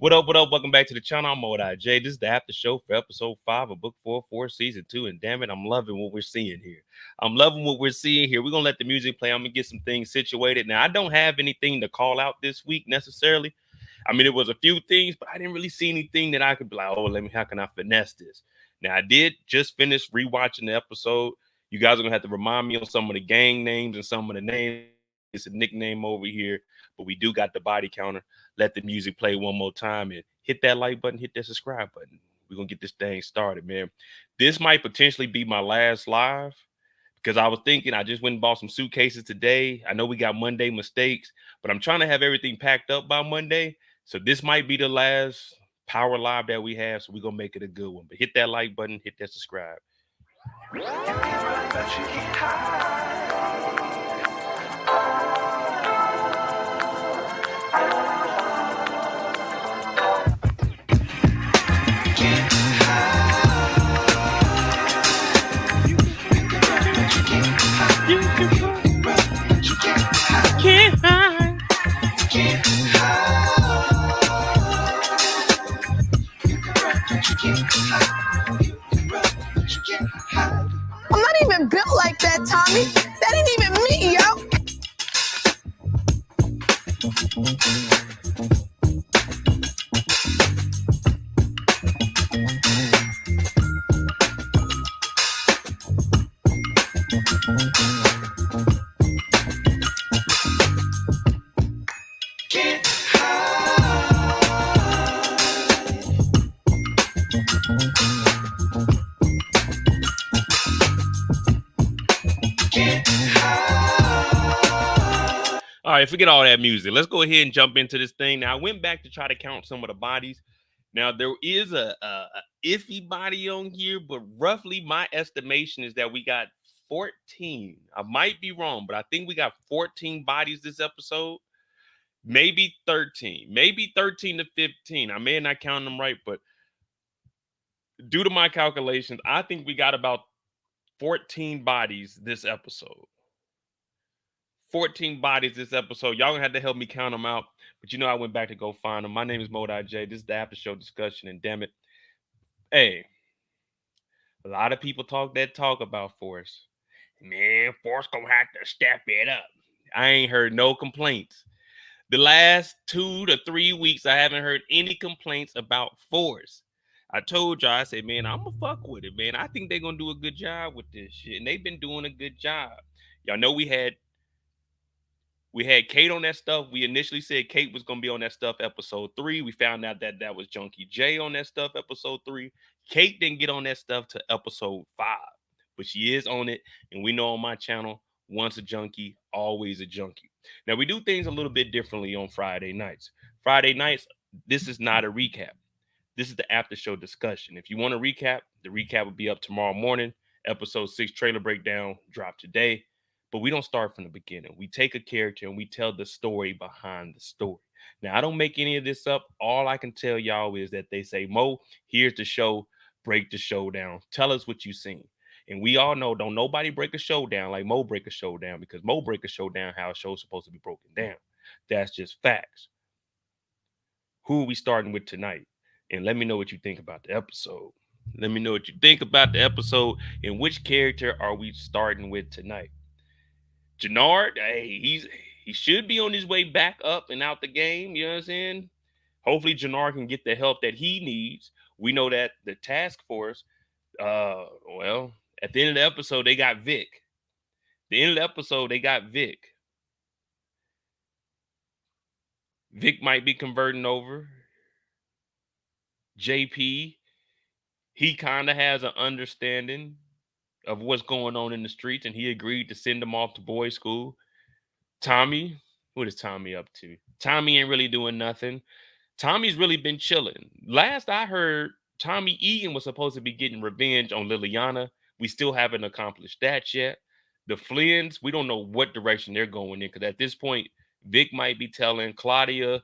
What up, what up? Welcome back to the channel. I'm J. This is the after show for episode 5 of book 4, season 2. And damn it, I'm loving what we're seeing here. We're going to let the music play. I'm going to get some things situated. Now, I don't have anything to call out this week necessarily. I mean, it was a few things, but I didn't really see anything that I could be like, oh, how can I finesse this? Now, I did just finish rewatching the episode. You guys are going to have to remind me on some of the gang names and some of the names. It's a nickname over here, but we do got the body counter. Let the music play one more time and hit that like button, hit that subscribe button. We're going to get this thing started, man. This might potentially be my last live because I was thinking I just went and bought some suitcases today. I know we got Monday mistakes, but I'm trying to have everything packed up by Monday. So this might be the last power live that we have. So we're going to make it a good one. But hit that like button, hit that subscribe. I'm not even built like that, Tommy. That ain't even me, yo. All right, forget all that music. Let's go ahead and jump into this thing. Now, I went back to try to count some of the bodies. Now, there is a iffy body on here, but roughly my estimation is that we got 14. I might be wrong, but I think we got 14 bodies this episode. Maybe 13. Maybe 13 to 15. I may not count them right, but due to my calculations, I think we got about 14 bodies this episode. 14 bodies this episode. Y'all gonna have to help me count them out. But you know, I went back to go find them. My name is J. This is the after show discussion. And damn it, hey, a lot of people talk that talk about Force. Man, Force gonna have to step it up. I ain't heard no complaints. The last 2 to 3 weeks, I haven't heard any complaints about Force. I told y'all, I said, man, I'm gonna fuck with it, man. I think they're gonna do a good job with this shit. And they've been doing a good job. Y'all know we had Kate on that stuff. We initially said Kate was going to be on that stuff episode 3. We found out that that was Junkie J on that stuff episode 3. Kate didn't get on that stuff to episode 5, but she is on it. And we know on my channel, once a junkie, always a junkie. Now, we do things a little bit differently on Friday nights. Friday nights, this is not a recap. This is the after show discussion. If you want a recap, the recap will be up tomorrow morning. Episode 6 trailer breakdown dropped today. But we don't start from the beginning. We take a character and we tell the story behind the story. Now, I don't make any of this up. All I can tell y'all is that they say, Mo, here's the show. Break the show down. Tell us what you seen. And we all know, don't nobody break a show down like Mo break a show down, because Mo break a show down how a show's supposed to be broken down. That's just facts. Who are we starting with tonight? And let me know what you think about the episode. Let me know what you think about the episode and which character are we starting with tonight. Jenard, hey, he should be on his way back up and out the game. You know what I'm saying? Hopefully, Jenard can get the help that he needs. We know that the task force, well, at the end of the episode, they got Vic. The end of the episode, they got Vic. Vic might be converting over. JP, he kind of has an understanding of what's going on in the streets, and he agreed to send them off to boys' school. Tommy, what is Tommy up to? Tommy ain't really doing nothing. Tommy's really been chilling. Last I heard, Tommy Egan was supposed to be getting revenge on Liliana. We still haven't accomplished that yet. The Flynn's, we don't know what direction they're going in, because at this point, Vic might be telling Claudia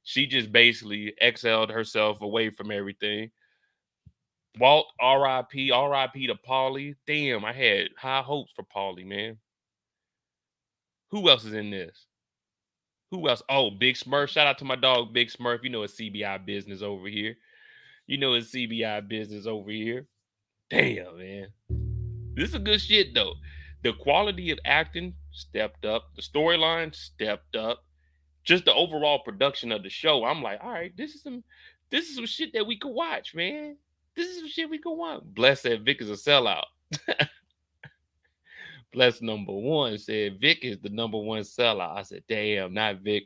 she just basically exiled herself away from everything. Walt, R.I.P. R.I.P. to Paulie. Damn, I had high hopes for Paulie, man. Who else is in this? Who else? Oh, Big Smurf. Shout out to my dog, Big Smurf. You know it's CBI business over here. You know it's CBI business over here. Damn, man. This is good shit, though. The quality of acting stepped up. The storyline stepped up. Just the overall production of the show. I'm like, all right, this is some shit that we could watch, man. This is some shit we could watch. Bless said Vic is a sellout. Bless number one said Vic is the number one sellout. I said, damn, not Vic.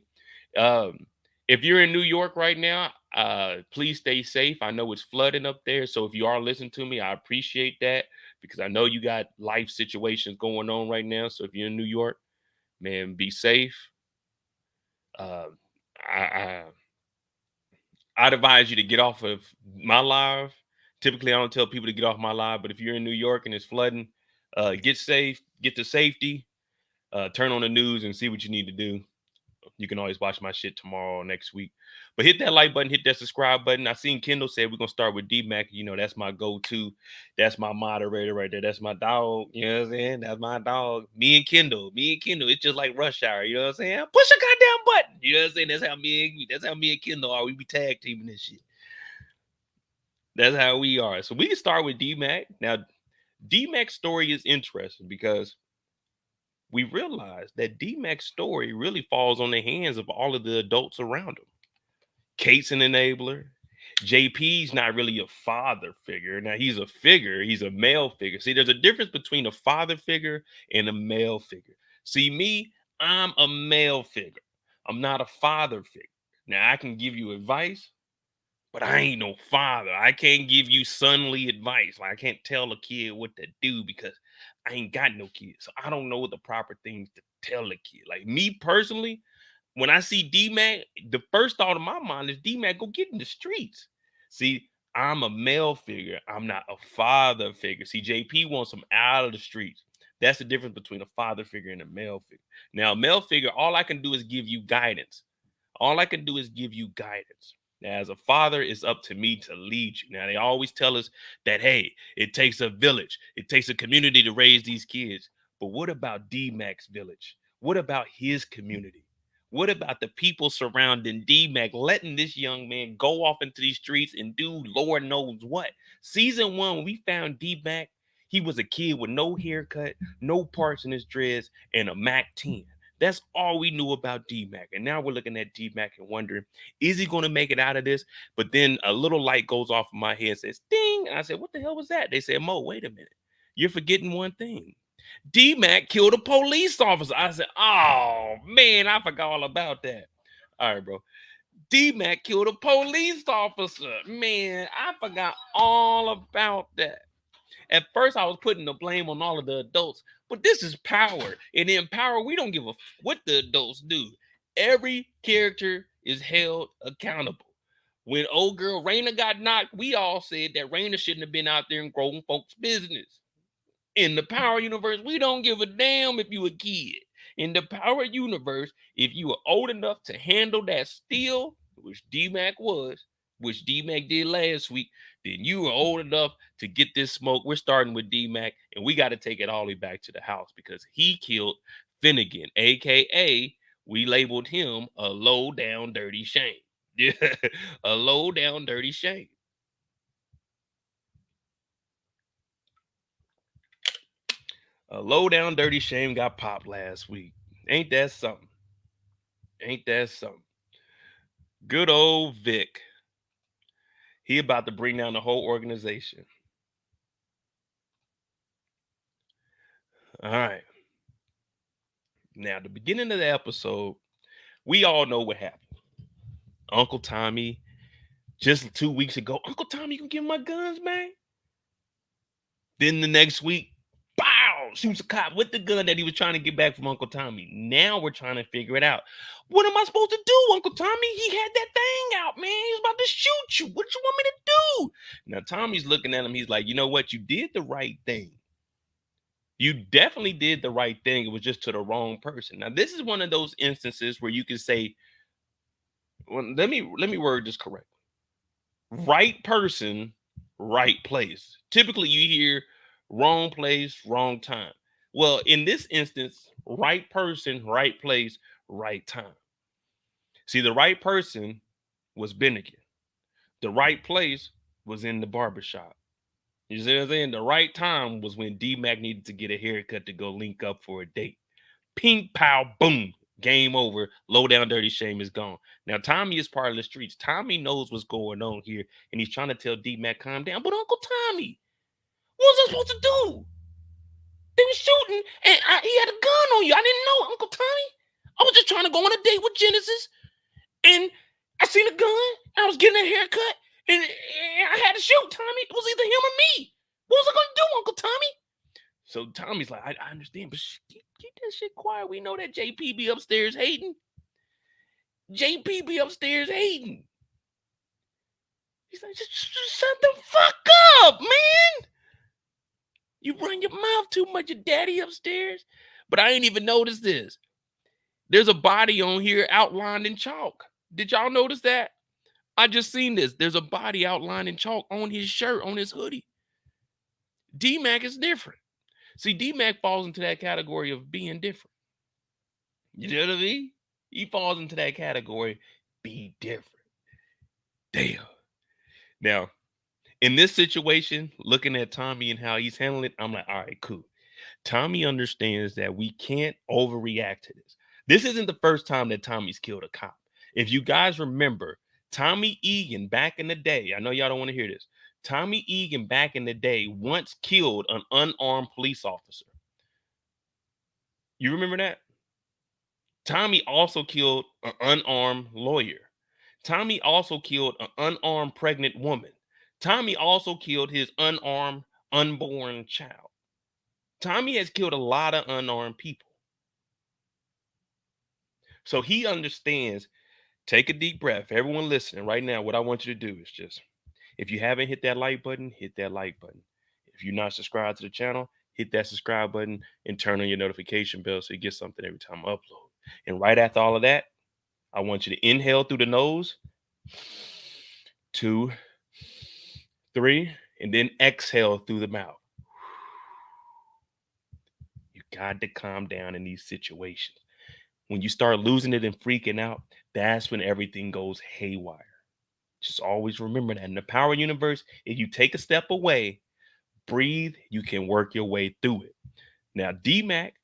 If you're in New York right now, please stay safe. I know it's flooding up there. So if you are listening to me, I appreciate that, because I know you got life situations going on right now. So if you're in New York, man, be safe. I'd advise you to get off of my live. Typically, I don't tell people to get off my live, but if you're in New York and it's flooding, get safe, get to safety, turn on the news and see what you need to do. You can always watch my shit tomorrow or next week. But hit that like button, hit that subscribe button. I seen Kendall said we're going to start with D-Mac. You know, that's my go-to. That's my moderator right there. That's my dog. You know what I'm saying? That's my dog. Me and Kendall. It's just like rush hour. You know what I'm saying? Push a goddamn button. You know what I'm saying? That's how me and Kendall are. We be tag teaming this shit. That's how we are. So we can start with D-Mac. Now, D-Mac's story is interesting because we realize that D-Mac's story really falls on the hands of all of the adults around him. Kate's an enabler. JP's not really a father figure. Now, he's a figure. He's a male figure. See, there's a difference between a father figure and a male figure. See, me, I'm a male figure. I'm not a father figure. Now, I can give you advice, but I ain't no father. I can't give you sonly advice. Like, I can't tell a kid what to do because I ain't got no kids. So I don't know what the proper things to tell a kid. Like, me personally, when I see D-Mac, the first thought of my mind is D-Mac, go get in the streets. See, I'm a male figure. I'm not a father figure. See, JP wants him out of the streets. That's the difference between a father figure and a male figure. Now, a male figure, all I can do is give you guidance. All I can do is give you guidance. Now, as a father, it's up to me to lead you. Now, they always tell us that, hey, it takes a village, it takes a community to raise these kids. But what about D-Mac's village? What about his community? What about the people surrounding D-Mac, letting this young man go off into these streets and do Lord knows what? Season 1, when we found D-Mac, he was a kid with no haircut, no parts in his dreads, and a Mac 10. That's all we knew about D-Mac. And now we're looking at D-Mac and wondering, is he going to make it out of this? But then a little light goes off in my head and says, ding. And I said, what the hell was that? They said, Mo, wait a minute. You're forgetting one thing. D-Mac killed a police officer. I said, oh, man, I forgot all about that. All right, bro. D-Mac killed a police officer. Man, I forgot all about that. At first, I was putting the blame on all of the adults, but this is power. And in power, we don't give a what the adults do. Every character is held accountable. When old girl Raina got knocked, we all said that Raina shouldn't have been out there and growing folks' business. In the power universe, we don't give a damn if you a kid. In the power universe, if you are old enough to handle that steel, which D-Mac was, which D-Mac did last week, then you are old enough to get this smoke. We're starting with D-Mac, and we got to take it all the way back to the house because he killed Finnegan, a.k.a. we labeled him a low-down dirty shame. Yeah, a low-down dirty shame. A low-down dirty shame got popped last week. Ain't that something? Ain't that something? Good old Vic. He about to bring down the whole organization. All right. Now, the beginning of the episode, we all know what happened. Uncle Tommy, just 2 weeks ago, Uncle Tommy, you can give my guns, man. Then the next week, bow, shoots a cop with the gun that he was trying to get back from Uncle Tommy. Now we're trying to figure it out. What am I supposed to do, Uncle Tommy? He had that thing out, man. He was about to shoot you. What you want me to do? Now, Tommy's looking at him. He's like, you know what? You did the right thing. You definitely did the right thing. It was just to the wrong person. Now, this is one of those instances where you can say, well, let me word this correctly. Right person, right place. Typically, you hear wrong place, wrong time. Well, in this instance, right person, right place, right time. See, the right person was Bennigan. The right place was in the barbershop. You see what I'm saying? The right time was when D-Mac needed to get a haircut to go link up for a date. Pink, pow, boom. Game over. Low down dirty shame is gone. Now, Tommy is part of the streets. Tommy knows what's going on here, and he's trying to tell D-Mac, calm down. But Uncle Tommy, what was I supposed to do? They were shooting, and he had a gun on you. I didn't know, Uncle Tommy. I was just trying to go on a date with Genesis, and I seen a gun. I was getting a haircut, and I had to shoot Tommy. It was either him or me. What was I going to do, Uncle Tommy? So Tommy's like, I understand, but keep that shit quiet. We know that JP be upstairs hating. JP be upstairs hating. He's like, just shut the fuck up, man. You run your mouth too much, your daddy upstairs. But I ain't even noticed this. There's a body on here outlined in chalk. Did y'all notice that? I just seen this. There's a body outlined in chalk on his shirt, on his hoodie. D-Mac is different. See, D-Mac falls into that category of being different. You know what I mean? He falls into that category, be different. Damn. Now, in this situation, looking at Tommy and how he's handling it, I'm like, all right, cool. Tommy understands that we can't overreact to this. This isn't the first time that Tommy's killed a cop. If you guys remember, Tommy Egan back in the day, I know y'all don't want to hear this. Tommy Egan back in the day once killed an unarmed police officer. You remember that? Tommy also killed an unarmed lawyer. Tommy also killed an unarmed pregnant woman. Tommy also killed his unarmed unborn child. Tommy has killed a lot of unarmed people. So he understands. Take a deep breath. Everyone listening right now, what I want you to do is just, if you haven't hit that like button, hit that like button. If you're not subscribed to the channel, hit that subscribe button and turn on your notification bell so you get something every time I upload. And right after all of that, I want you to inhale through the nose 2, 3, and then exhale through the mouth. You got to calm down in these situations. When you start losing it and freaking out, that's when everything goes haywire. Just always remember that in the power universe, if you take a step away, breathe, you can work your way through it. Now, D-Mac,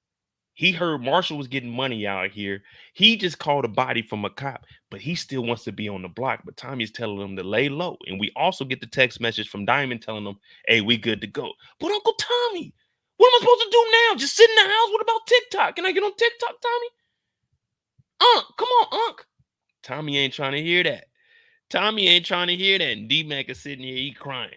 he heard Marshall was getting money out here. He just called a body from a cop, but he still wants to be on the block. But Tommy's telling him to lay low. And we also get the text message from Diamond telling him, hey, we good to go. But Uncle Tommy, what am I supposed to do now? Just sit in the house? What about TikTok? Can I get on TikTok, Tommy? Come on, Unc. Tommy ain't trying to hear that. Tommy ain't trying to hear that. And D-Mac is sitting here, he crying.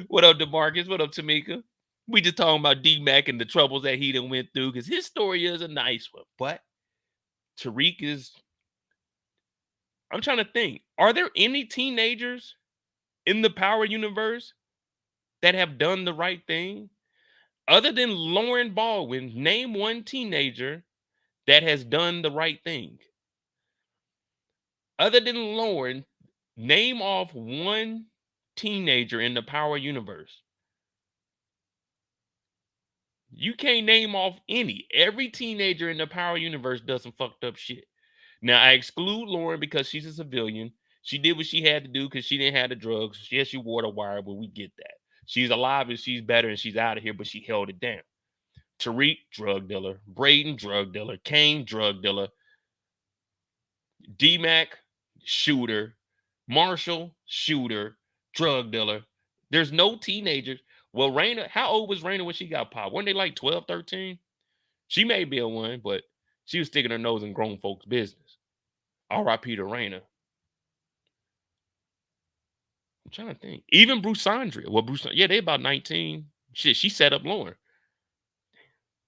What up, DeMarcus? What up, Tamika? We just talking about D-Mac and the troubles that he done went through because his story is a nice one. But Tariq is, I'm trying to think, are there any teenagers in the Power universe that have done the right thing? Other than Lauren Baldwin, name one teenager that has done the right thing. Other than Lauren, name off one teenager in the Power universe. You can't name off any. Every teenager in the Power universe does some fucked up shit. Now, I exclude Lauren because she's a civilian. She did what she had to do because she didn't have the drugs. Yes, she wore the wire, but we get that. She's alive and she's better and she's out of here, but she held it down. Tariq, drug dealer. Braden, drug dealer. Kane, drug dealer. D-Mac, shooter. Marshall, shooter. Drug dealer. There's no teenagers. Well, Raina, how old was Raina when she got popped? Weren't they like 12, 13? She may be a one, but she was sticking her nose in grown folks' business. R.I.P. to Raina. I'm trying to think. Even Bruce Andrea. Well, yeah, they about 19. Shit, she set up Lauren.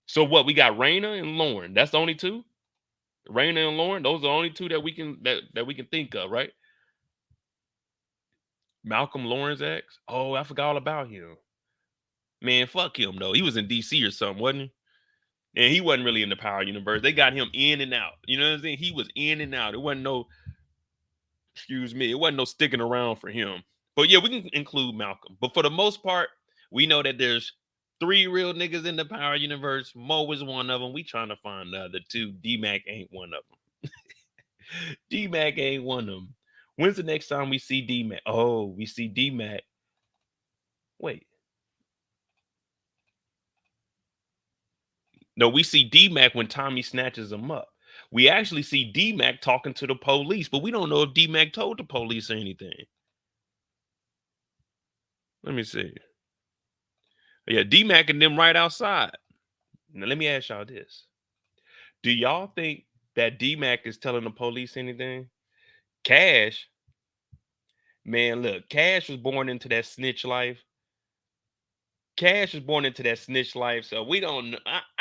So what? We got Raina and Lauren. That's the only two? Raina and Lauren, those are the only two that we can that we can think of, right? Malcolm Lauren's ex? Oh, I forgot all about him. Man, fuck him though. He was in DC or something, wasn't he? And he wasn't really in the Power universe. They got him in and out. You know what I'm saying? He was in and out. It wasn't no, excuse me, it wasn't no sticking around for him. But yeah, we can include Malcolm. But for the most part, we know that there's 3 real niggas in the Power universe. Mo is one of them. We trying to find the other 2. D-Mac ain't one of them. D-Mac ain't one of them. When's the next time we see D-Mac? Oh, we see D-Mac. Wait. No, we see D-Mac when Tommy snatches him up. We actually see D-Mac talking to the police, but we don't know if D-Mac told the police or anything. Let me see. Yeah, D-Mac and them right outside. Now, let me ask y'all this. Do y'all think that D-Mac is telling the police anything? Cash, man, look, Cash was born into that snitch life. Cash was born into that snitch life, so we don't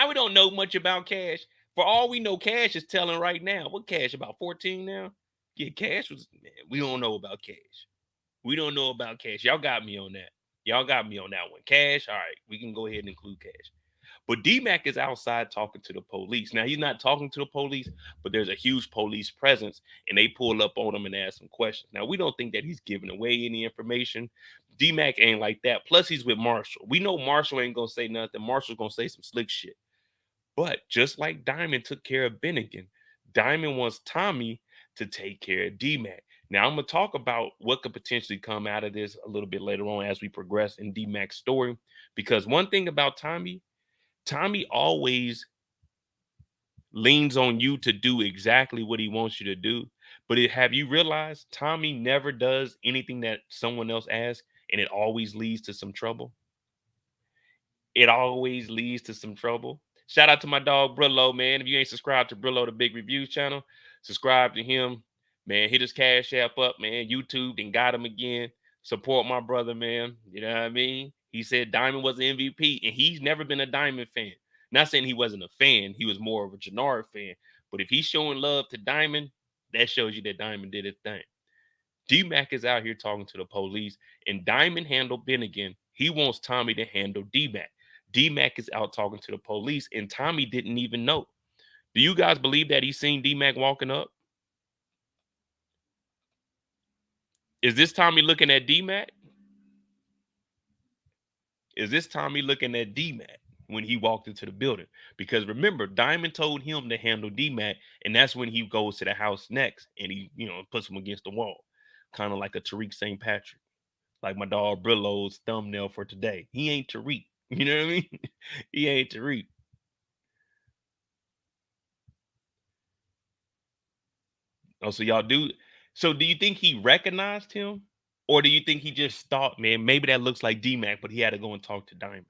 we don't know much about Cash. For all we know, Cash is telling right now. What Cash, about 14 now? Yeah, Cash was, man, we don't know about Cash. We don't know about Cash. Y'all got me on that. Y'all got me on that one. Cash, all right, we can go ahead and include Cash. But D-Mac is outside talking to the police. Now, he's not talking to the police, but there's a huge police presence, and they pull up on him and ask some questions. Now, we don't think that he's giving away any information. D-Mac ain't like that. Plus, he's with Marshall. We know Marshall ain't going to say nothing. Marshall's going to say some slick shit. But just like Diamond took care of Bennigan, Diamond wants Tommy to take care of D-Mac. Now, I'm going to talk about what could potentially come out of this a little bit later on as we progress in D-Mac's story. Because one thing about Tommy always leans on you to do exactly what he wants you to do. But have you realized Tommy never does anything that someone else asks, and it always leads to some trouble? It always leads to some trouble. Shout out to my dog Brillo, man. If you ain't subscribed to Brillo, the Big Reviews channel, subscribe to him. Man, hit his Cash App up, man. YouTube then got him again. Support my brother, man. You know what I mean? He said Diamond was an MVP, and he's never been a Diamond fan. Not saying he wasn't a fan. He was more of a Jenard fan. But if he's showing love to Diamond, that shows you that Diamond did his thing. D-Mac is out here talking to the police, and Diamond handled Bennigan. He wants Tommy to handle D-Mac. D-Mac is out talking to the police, and Tommy didn't even know. Do you guys believe that he's seen D-Mac walking up? Is this Tommy looking at D-Mac? Is this Tommy looking at D-Mac when he walked into the building? Because remember, Diamond told him to handle D-Mac, and that's when he goes to the house next, and he, puts him against the wall, kind of like a Tariq St. Patrick, like my dog Brillo's thumbnail for today. He ain't Tariq. You know what I mean? He ain't Tariq. Oh, so y'all do. So do you think he recognized him? Or do you think he just thought, man, maybe that looks like D-Mac, but he had to go and talk to Diamond?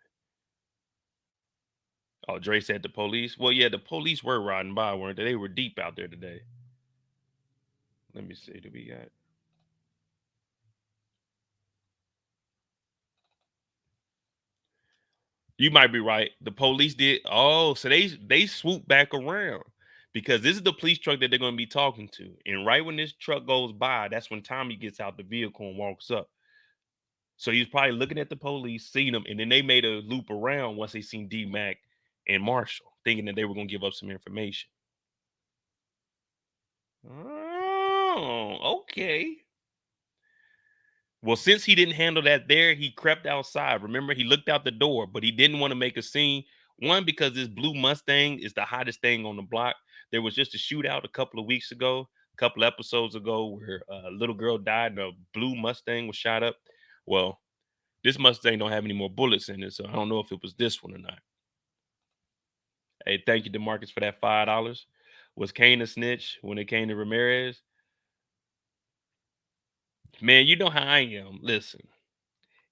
Oh, Dre said the police. Well, yeah, the police were riding by, weren't they? They were deep out there today. Let me see. Do we got? You might be right. The police did. Oh, so they swooped back around because this is the police truck that they're going to be talking to. And right when this truck goes by, that's when Tommy gets out the vehicle and walks up. So he's probably looking at the police, seen them, and then they made a loop around once they seen D-Mac and Marshall, thinking that they were going to give up some information. Oh, okay. Well, since he didn't handle that there, he crept outside. Remember, he looked out the door, but he didn't want to make a scene. One, because this blue Mustang is the hottest thing on the block. There was just a shootout a couple of weeks ago, a couple episodes ago, where a little girl died and a blue Mustang was shot up. Well, this Mustang don't have any more bullets in it, so I don't know if it was this one or not. Hey, thank you, DeMarcus, for that $5. Was Kane a snitch when it came to Ramirez? Man, you know how I am. Listen,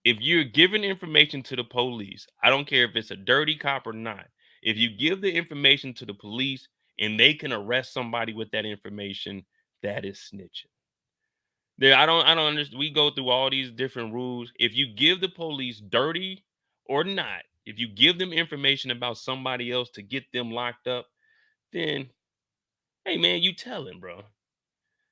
if you're giving information to the police, I don't care if it's a dirty cop or not. If you give the information to the police and they can arrest somebody with that information, that is snitching. There, I don't understand. We go through all these different rules. If you give the police dirty or not, if you give them information about somebody else to get them locked up, then hey man, you tell him, bro.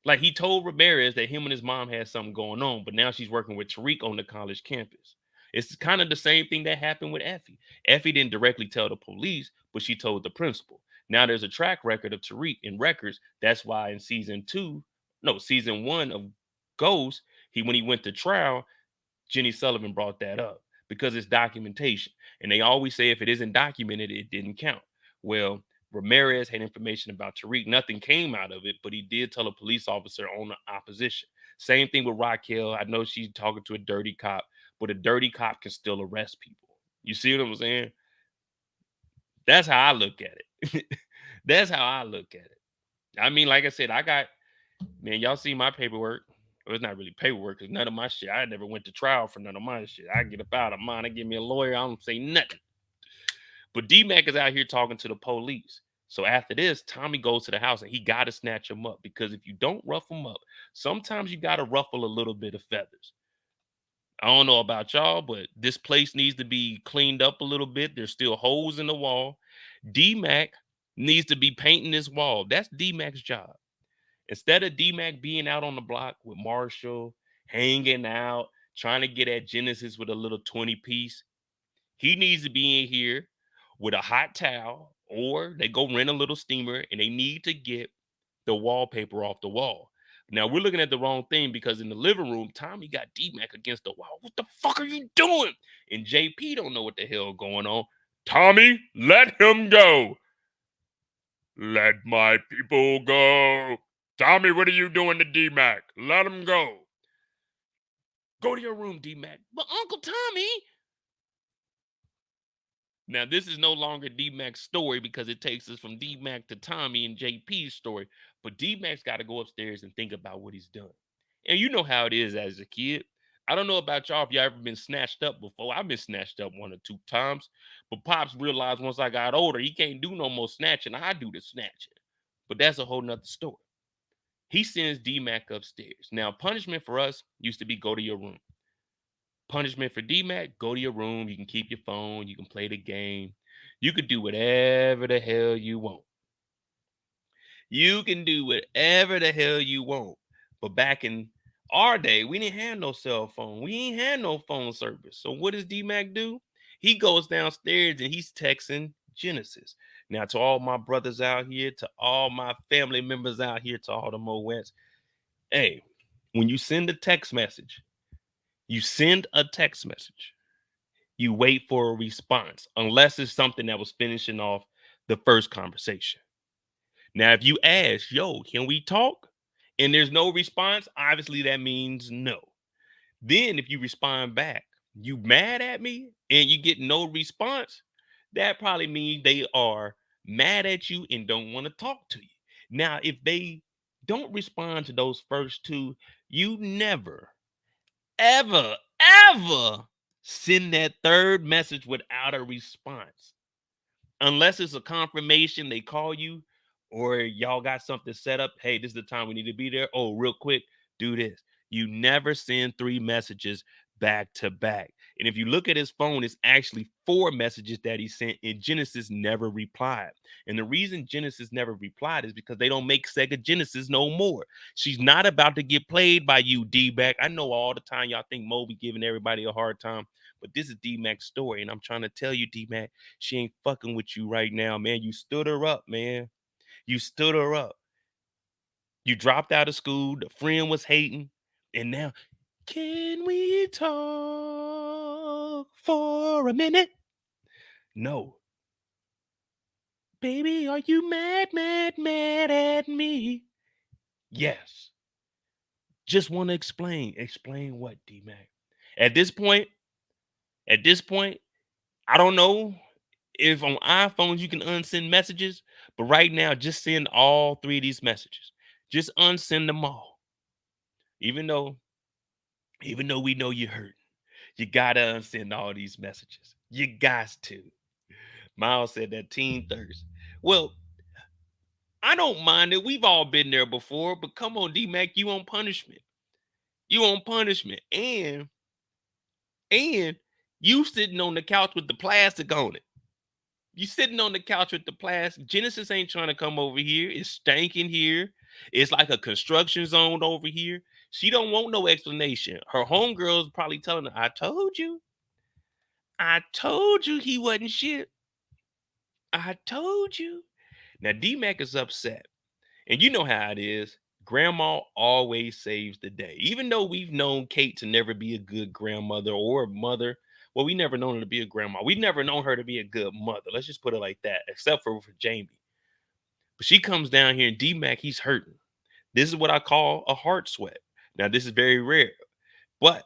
Like he told Ramirez that him and his mom had something going on, but now she's working with Tariq on the college campus. It's kind of the same thing that happened with Effie. Effie didn't directly tell the police, but she told the principal. Now there's a track record of Tariq in records. That's why in season one of Ghost, when he went to trial, Jenny Sullivan brought that up because it's documentation. And they always say if it isn't documented, it didn't count. Well, Ramirez had information about Tariq. Nothing came out of it, but he did tell a police officer on the opposition. Same thing with Raquel. I know she's talking to a dirty cop, but a dirty cop can still arrest people. You see what I'm saying? That's how I look at it. That's how I look at it. I mean, like I said, man, y'all see my paperwork. Well, it's not really paperwork because none of my shit, I never went to trial for none of my shit. I get up out of mine. I give me a lawyer. I don't say nothing. But D-Mac is out here talking to the police. So after this, Tommy goes to the house and he got to snatch him up because if you don't rough him up, sometimes you got to ruffle a little bit of feathers. I don't know about y'all, but this place needs to be cleaned up a little bit. There's still holes in the wall. D-Mac needs to be painting this wall. That's D-Mac's job. Instead of D-Mac being out on the block with Marshall, hanging out, trying to get at Genesis with a little 20 piece, he needs to be in here with a hot towel, or they go rent a little steamer and they need to get the wallpaper off the wall. Now we're looking at the wrong thing because in the living room, Tommy got D-Mac against the wall. What the fuck are you doing? And JP don't know what the hell going on. Tommy, let him go. Let my people go. Tommy, what are you doing to D-Mac? Let him go. Go to your room, D-Mac. But Uncle Tommy. Now, this is no longer D-Mac's story because it takes us from D-Mac to Tommy and JP's story. But D-Mac's got to go upstairs and think about what he's done. And you know how it is as a kid. I don't know about y'all if y'all ever been snatched up before. I've been snatched up 1 or 2 times. But Pops realized once I got older, he can't do no more snatching. I do the snatching. But that's a whole nother story. He sends D-Mac upstairs. Now, punishment for us used to be go to your room. Punishment for D-Mac, go to your room. You can keep your phone. You can play the game. You could do whatever the hell you want. You can do whatever the hell you want. But back in our day, we didn't have no cell phone. We ain't had no phone service. So what does D-Mac do? He goes downstairs and he's texting Genesis. Now, to all my brothers out here, to all my family members out here, to all the Moettes, hey, When you send a text message, you send a text message. You wait for a response, unless it's something that was finishing off the first conversation. Now, if you ask, yo, can we talk? And there's no response, obviously that means no. Then if you respond back, you mad at me and you get no response, that probably means they are mad at you and don't want to talk to you. Now, if they don't respond to those first two, you never, ever, ever send that third message without a response. Unless it's a confirmation, they call you or y'all got something set up. Hey, this is the time we need to be there. Oh, real quick, do this. You never send 3 messages back to back. And if you look at his phone, it's actually 4 messages that he sent, and Genesis never replied. And the reason Genesis never replied is because they don't make Sega Genesis no more. She's not about to get played by you, D-Back. I know all the time y'all think Mo be giving everybody a hard time, but this is D-Mac's story, and I'm trying to tell you, D-Mac, she ain't fucking with you right now, man. You stood her up, man. You stood her up. You dropped out of school. The friend was hating. And now, can we talk for a minute? No. Baby, are you mad, mad, mad at me? Yes. Just want to explain. Explain what, D-Mac? At this point, I don't know if on iPhones you can unsend messages, but right now, just send all 3 of these messages. Just unsend them all. Even though we know you're hurting, you gotta unsend all these messages. You got to. Miles said that teen thirst. Well, I don't mind it. We've all been there before, but come on, D-Mac, you on punishment. You on punishment. And you sitting on the couch with the plastic on it. You sitting on the couch with the plastic. Genesis ain't trying to come over here. It's stinking here. It's like a construction zone over here. She don't want no explanation. Her homegirl's probably telling her, I told you he wasn't shit. I told you. Now, D-Mac is upset. And you know how it is. Grandma always saves the day. Even though we've known Kate to never be a good grandmother or a mother. Well, we never known her to be a grandma. We never known her to be a good mother. Let's just put it like that, except for Jamie. But she comes down here and D-Mac, he's hurting. This is what I call a heart sweat. Now, this is very rare. But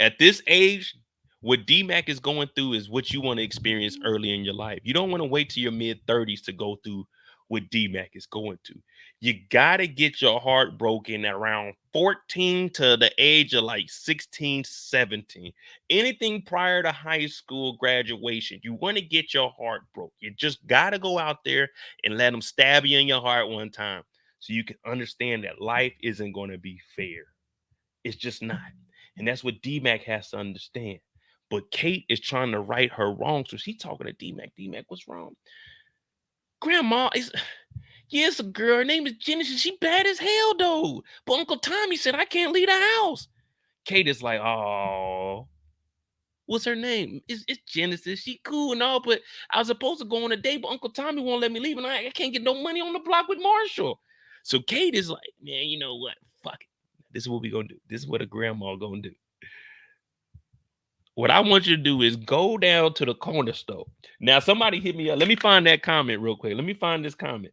at this age, what D-Mac is going through is what you want to experience early in your life. You don't want to wait till your mid-30s to go through what D-Mac is going to. You got to get your heart broken around 14 to the age of like 16, 17. Anything prior to high school graduation, you want to get your heart broke. You just got to go out there and let them stab you in your heart one time so you can understand that life isn't going to be fair. It's just not. And that's what D-Mac has to understand. But Kate is trying to right her wrong. So she's talking to D-Mac. D-Mac, what's wrong? Grandma, it's a girl. Her name is Genesis. She bad as hell, though. But Uncle Tommy said I can't leave the house. Kate is like, oh, what's her name? It's Genesis. She cool and all, but I was supposed to go on a date, but Uncle Tommy won't let me leave, and I can't get no money on the block with Marshall. So Kate is like, man, you know what? Fuck it. This is what we gonna do. This is what a grandma gonna do. What I want you to do is go down to the corner store. Now, somebody hit me up. Let me find that comment real quick. Let me find this comment.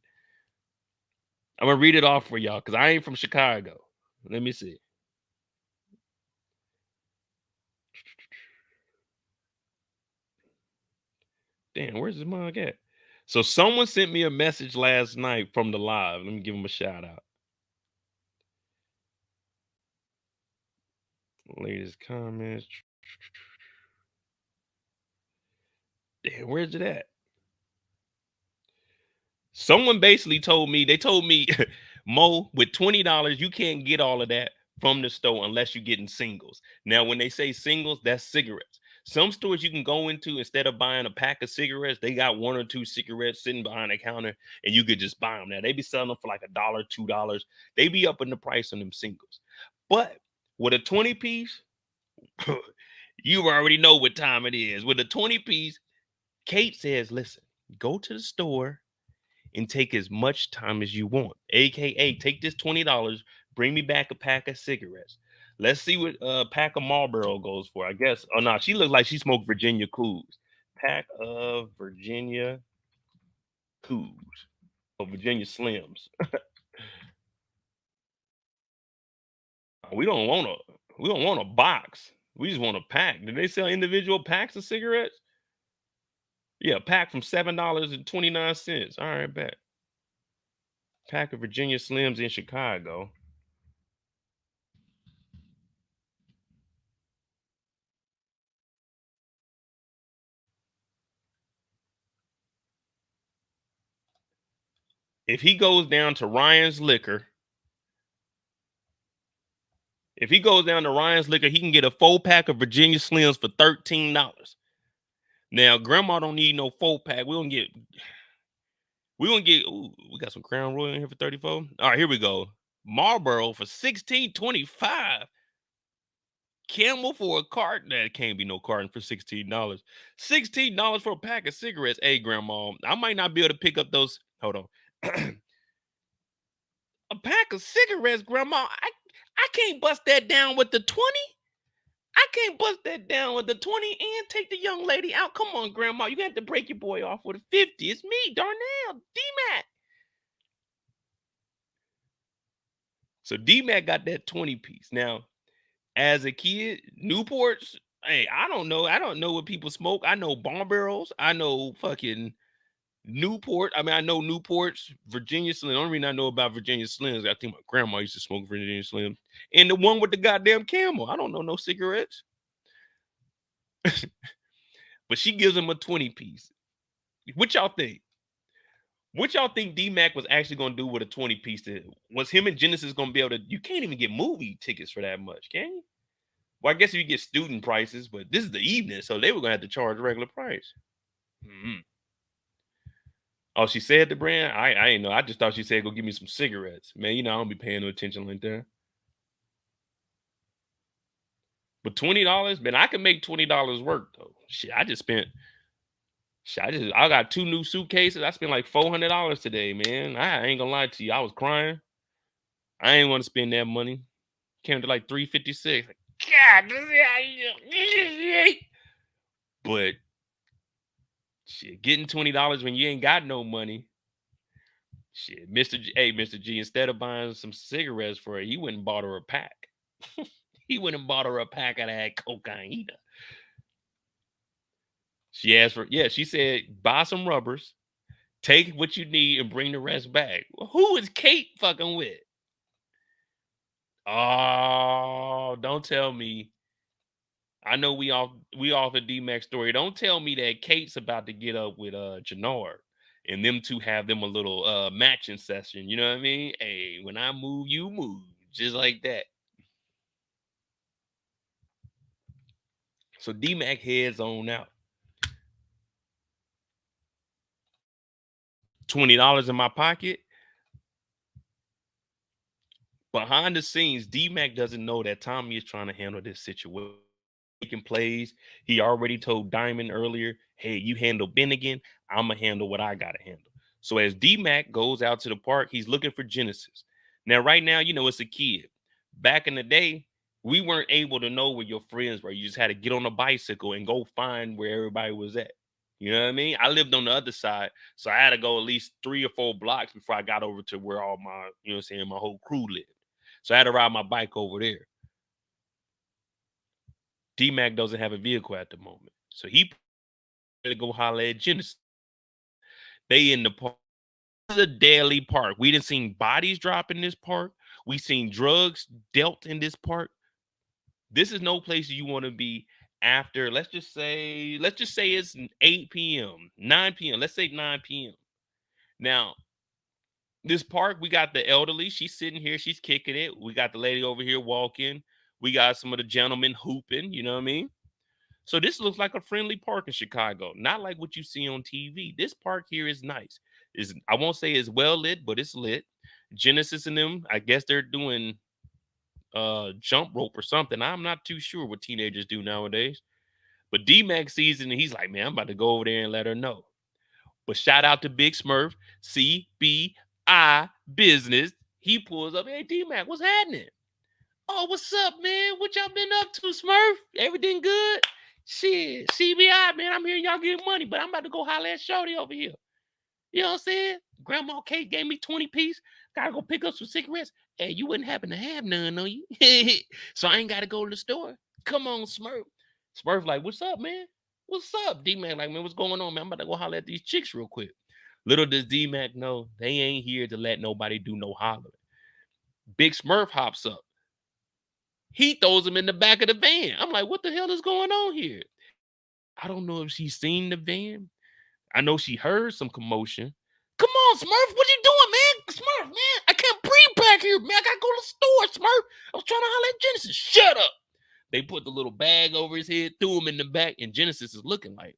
I'm going to read it off for y'all because I ain't from Chicago. Let me see. Damn, where's the mug at? So someone sent me a message last night from the live. Let me give them a shout out. Latest comments. Damn, where's it at? Someone basically told me, Mo, with $20, you can't get all of that from the store unless you're getting singles. Now, when they say singles, that's cigarettes. Some stores you can go into, instead of buying a pack of cigarettes, they got 1 or 2 cigarettes sitting behind the counter and you could just buy them. Now, they be selling them for like $1, $2. They be up in the price on them singles. But with a 20 piece, you already know what time it is. With a 20 piece, Kate says, listen, go to the store and take as much time as you want. AKA, take this $20, Bring me back a pack of cigarettes. Let's see what pack of Marlboro goes for. I guess. Oh no, she looks like she smoked Virginia Cools. Pack of Virginia Cools. Oh, Virginia Slims. We don't want a box. We just want a pack. Did they sell individual packs of cigarettes? Yeah, a pack from $7.29. All right, bet. Pack of Virginia Slims in Chicago. If he goes down to Ryan's Liquor, he can get a 4-pack of Virginia Slims for $13. Now, Grandma don't need no 4-pack. We're gonna get. Ooh, we got some Crown Royal in here for 34. All right, here we go. Marlboro for $16.25. Camel for a carton. That can't be no carton for $16. $16 for a pack of cigarettes. Hey, Grandma, I might not be able to pick up those. Hold on. A pack of cigarettes, Grandma. I can't bust that down with the 20. I can't bust that down with the 20 and take the young lady out. Come on, Grandma. You got to break your boy off with a 50. It's me, Darnell, D-Mac. So D-Mac got that 20 piece. Now, as a kid, Newports, hey, I don't know. I don't know what people smoke. I know bomb barrels. I know fucking Newport. I mean, I know Newports, Virginia Slim. The only reason I know about Virginia Slims, I think my grandma used to smoke Virginia Slims. And the one with the goddamn camel. I don't know no cigarettes. But she gives him a 20 piece. What y'all think? What y'all think D-Mac was actually going to do with a 20 piece? Was him and Genesis going to be able to? You can't even get movie tickets for that much, can you? Well, I guess if you get student prices, but this is the evening, so they were going to have to charge regular price. Mm-hmm. Oh, she said the brand? I ain't know. I just thought she said, go give me some cigarettes. Man, you know, I don't be paying no attention like that. But $20, man, I can make $20 work, though. Shit, I got 2 new suitcases. I spent like $400 today, man. I ain't gonna lie to you. I was crying. I ain't want to spend that money. Came to like $356. Like, God, but shit, getting $20 when you ain't got no money. Shit, Mr. G, instead of buying some cigarettes for her, he went and bought her a pack. He went and bought her a pack of that cocaine. She asked for, she said, buy some rubbers, take what you need, and bring the rest back. Well, who is Kate fucking with? Oh, don't tell me. I know we off the D-Mac story. Don't tell me that Kate's about to get up with Jenard and them two have them a little matching session. You know what I mean? Hey, when I move, you move. Just like that. So D-Mac heads on out. $20 in my pocket. Behind the scenes, D-Mac doesn't know that Tommy is trying to handle this situation. Making plays. He already told Diamond earlier, hey, you handle Bennigan, I'm going to handle what I got to handle. So as D-Mac goes out to the park, he's looking for Genesis. Now, right now, you know, it's a kid. Back in the day, we weren't able to know where your friends were. You just had to get on a bicycle and go find where everybody was at. You know what I mean? I lived on the other side, so I had to go at least 3 or 4 blocks before I got over to where all my, you know what I'm saying, my whole crew lived. So I had to ride my bike over there. D-Mac doesn't have a vehicle at the moment. So he to go holler at Genesis. They in the park. This is a daily park. We done seen bodies drop in this park. We seen drugs dealt in this park. This is no place you want to be after, let's just say it's 8 p.m., 9 p.m. Let's say 9 p.m. Now, this park, we got the elderly. She's sitting here. She's kicking it. We got the lady over here walking. We got some of the gentlemen hooping. You know what I mean? So this looks like a friendly park in Chicago. Not like what you see on TV. This park here is nice. I won't say it's well lit, but it's lit. Genesis and them, I guess they're doing jump rope or something. I'm not too sure what teenagers do nowadays. But D-Mac sees it and he's like, man, I'm about to go over there and let her know. But shout out to Big Smurf, CBI business. He pulls up, hey, D-Mac, what's happening? Oh, what's up, man? What y'all been up to, Smurf? Everything good? Shit, CBI, man, I'm hearing y'all getting money, but I'm about to go holler at Shorty over here. You know what I'm saying? Grandma Kate gave me 20 piece. Gotta go pick up some cigarettes. Hey, you wouldn't happen to have none, no you? So I ain't gotta go to the store. Come on, Smurf. Smurf like, what's up, man? What's up? D-Mac like, man, what's going on, man? I'm about to go holler at these chicks real quick. Little does D-Mac know, they ain't here to let nobody do no hollering. Big Smurf hops up. He throws him in the back of the van. I'm like, what the hell is going on here? I don't know if she's seen the van. I know she heard some commotion. Come on, Smurf. What you doing, man? Smurf, man. I can't breathe back here, man. I gotta go to the store, Smurf. I was trying to holler at Genesis. Shut up. They put the little bag over his head, threw him in the back, and Genesis is looking like,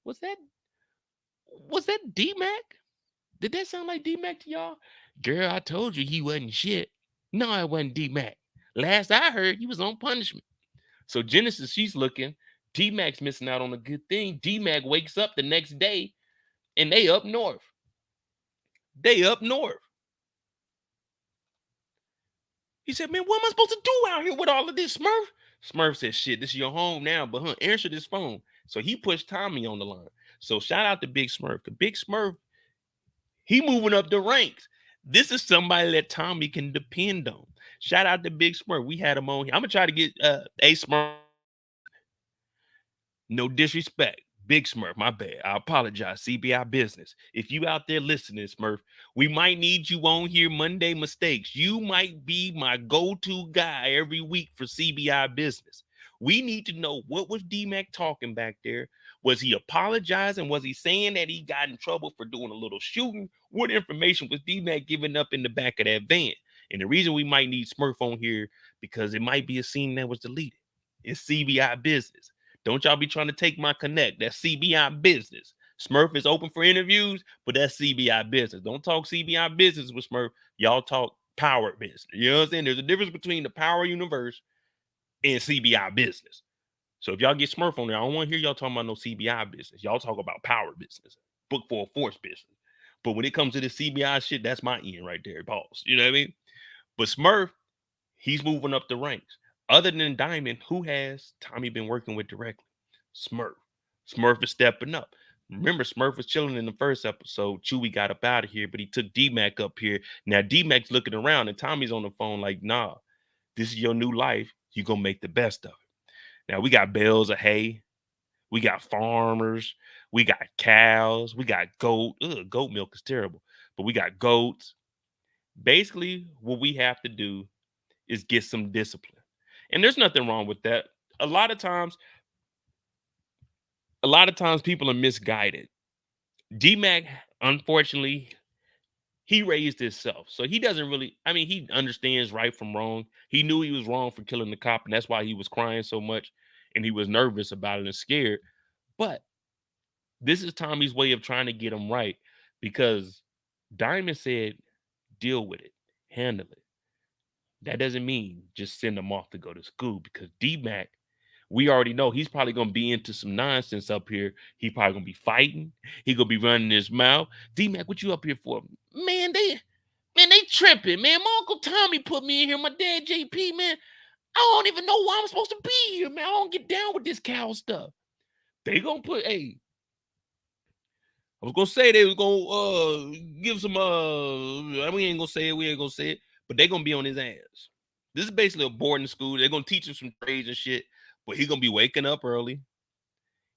was that D-Mac? Did that sound like D-Mac to y'all? Girl, I told you he wasn't shit. No, it wasn't D-Mac. Last I heard, he was on punishment. So Genesis, she's looking. D-Mac's missing out on a good thing. D-Mac wakes up the next day, and they up north. They up north. He said, man, what am I supposed to do out here with all of this, Smurf? Smurf said, shit, this is your home now, but answer this phone. So he pushed Tommy on the line. So shout out to Big Smurf. Big Smurf, he moving up the ranks. This is somebody that Tommy can depend on. Shout out to Big Smurf. We had him on here. I'm going to try to get a Smurf. No disrespect. Big Smurf, my bad. I apologize. CBI business. If you out there listening, Smurf, we might need you on here Monday mistakes. You might be my go-to guy every week for CBI business. We need to know, what was D-Mac talking back there? Was he apologizing? Was he saying that he got in trouble for doing a little shooting? What information was D-Mac giving up in the back of that van? And the reason we might need Smurf on here, because it might be a scene that was deleted. It's CBI business. Don't y'all be trying to take my connect. That's CBI business. Smurf is open for interviews, but that's CBI business. Don't talk CBI business with Smurf. Y'all talk power business. You know what I'm saying? There's a difference between the power universe and CBI business. So if y'all get Smurf on there, I don't want to hear y'all talking about no CBI business. Y'all talk about power business, book for a force business. But when it comes to the CBI shit, that's my end right there. Pause. You know what I mean? But Smurf, he's moving up the ranks. Other than Diamond, who has Tommy been working with directly? Smurf. Smurf is stepping up. Remember, Smurf was chilling in the first episode. Chewie got up out of here, but he took D-Mac up here. Now D-Mac's looking around, and Tommy's on the phone like, nah, this is your new life. You're going to make the best of it. Now, we got bales of hay. We got farmers. We got cows. We got goat. Ugh, goat milk is terrible. But we got goats. Basically, what we have to do is get some discipline. And there's nothing wrong with that. A lot of times people are misguided. D-Mac, unfortunately, he raised himself. So he doesn't really, he understands right from wrong. He knew he was wrong for killing the cop, and that's why he was crying so much, and he was nervous about it and scared. But this is Tommy's way of trying to get him right, because Diamond said, deal with it, handle it. That doesn't mean just send him off to go to school, because D-Mac, we already know he's probably going to be into some nonsense up here. He probably going to be fighting. He going to be running his mouth. D-Mac, what you up here for? Man, they tripping, man. My Uncle Tommy put me in here. My dad, JP, man. I don't even know why I'm supposed to be here, man. I don't get down with this cow stuff. They going to put, I was going to say they was going to give some, we ain't going to say it, but they going to be on his ass. This is basically a boarding school. They're going to teach him some trades and shit, but he's going to be waking up early.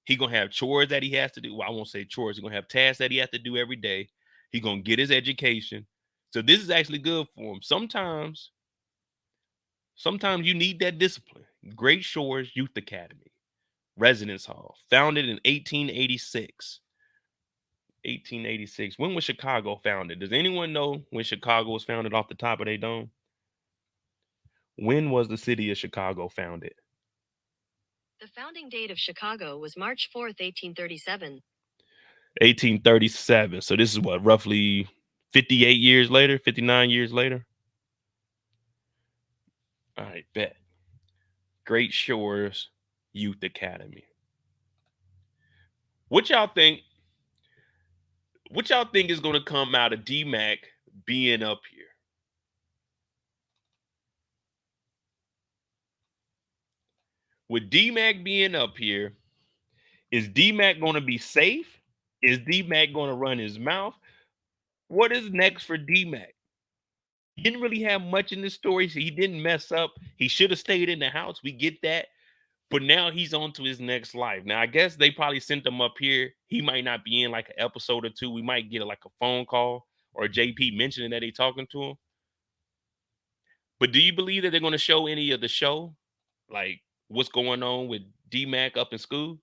He's going to have chores that he has to do. Well, I won't say chores. He's going to have tasks that he has to do every day. He's going to get his education. So this is actually good for him. Sometimes you need that discipline. Great Shores Youth Academy, Residence Hall, founded in 1886. 1886. When was Chicago founded? Does anyone know when Chicago was founded off the top of their dome? When was the city of Chicago founded? The founding date of Chicago was March 4th, 1837. 1837. So this is what, roughly 58 years later, 59 years later? All right, bet. Great Shores Youth Academy. What y'all think is going to come out of D-Mac being up here? With D-Mac being up here, is D-Mac going to be safe? Is D-Mac going to run his mouth? What is next for D-Mac? He didn't really have much in this story. So he didn't mess up. He should have stayed in the house. We get that. But now he's on to his next life. Now, I guess they probably sent him up here. He might not be in like an episode or two. We might get like a phone call or JP mentioning that they talking to him. But do you believe that they're going to show any of the show? Like what's going on with D-Mac up in school?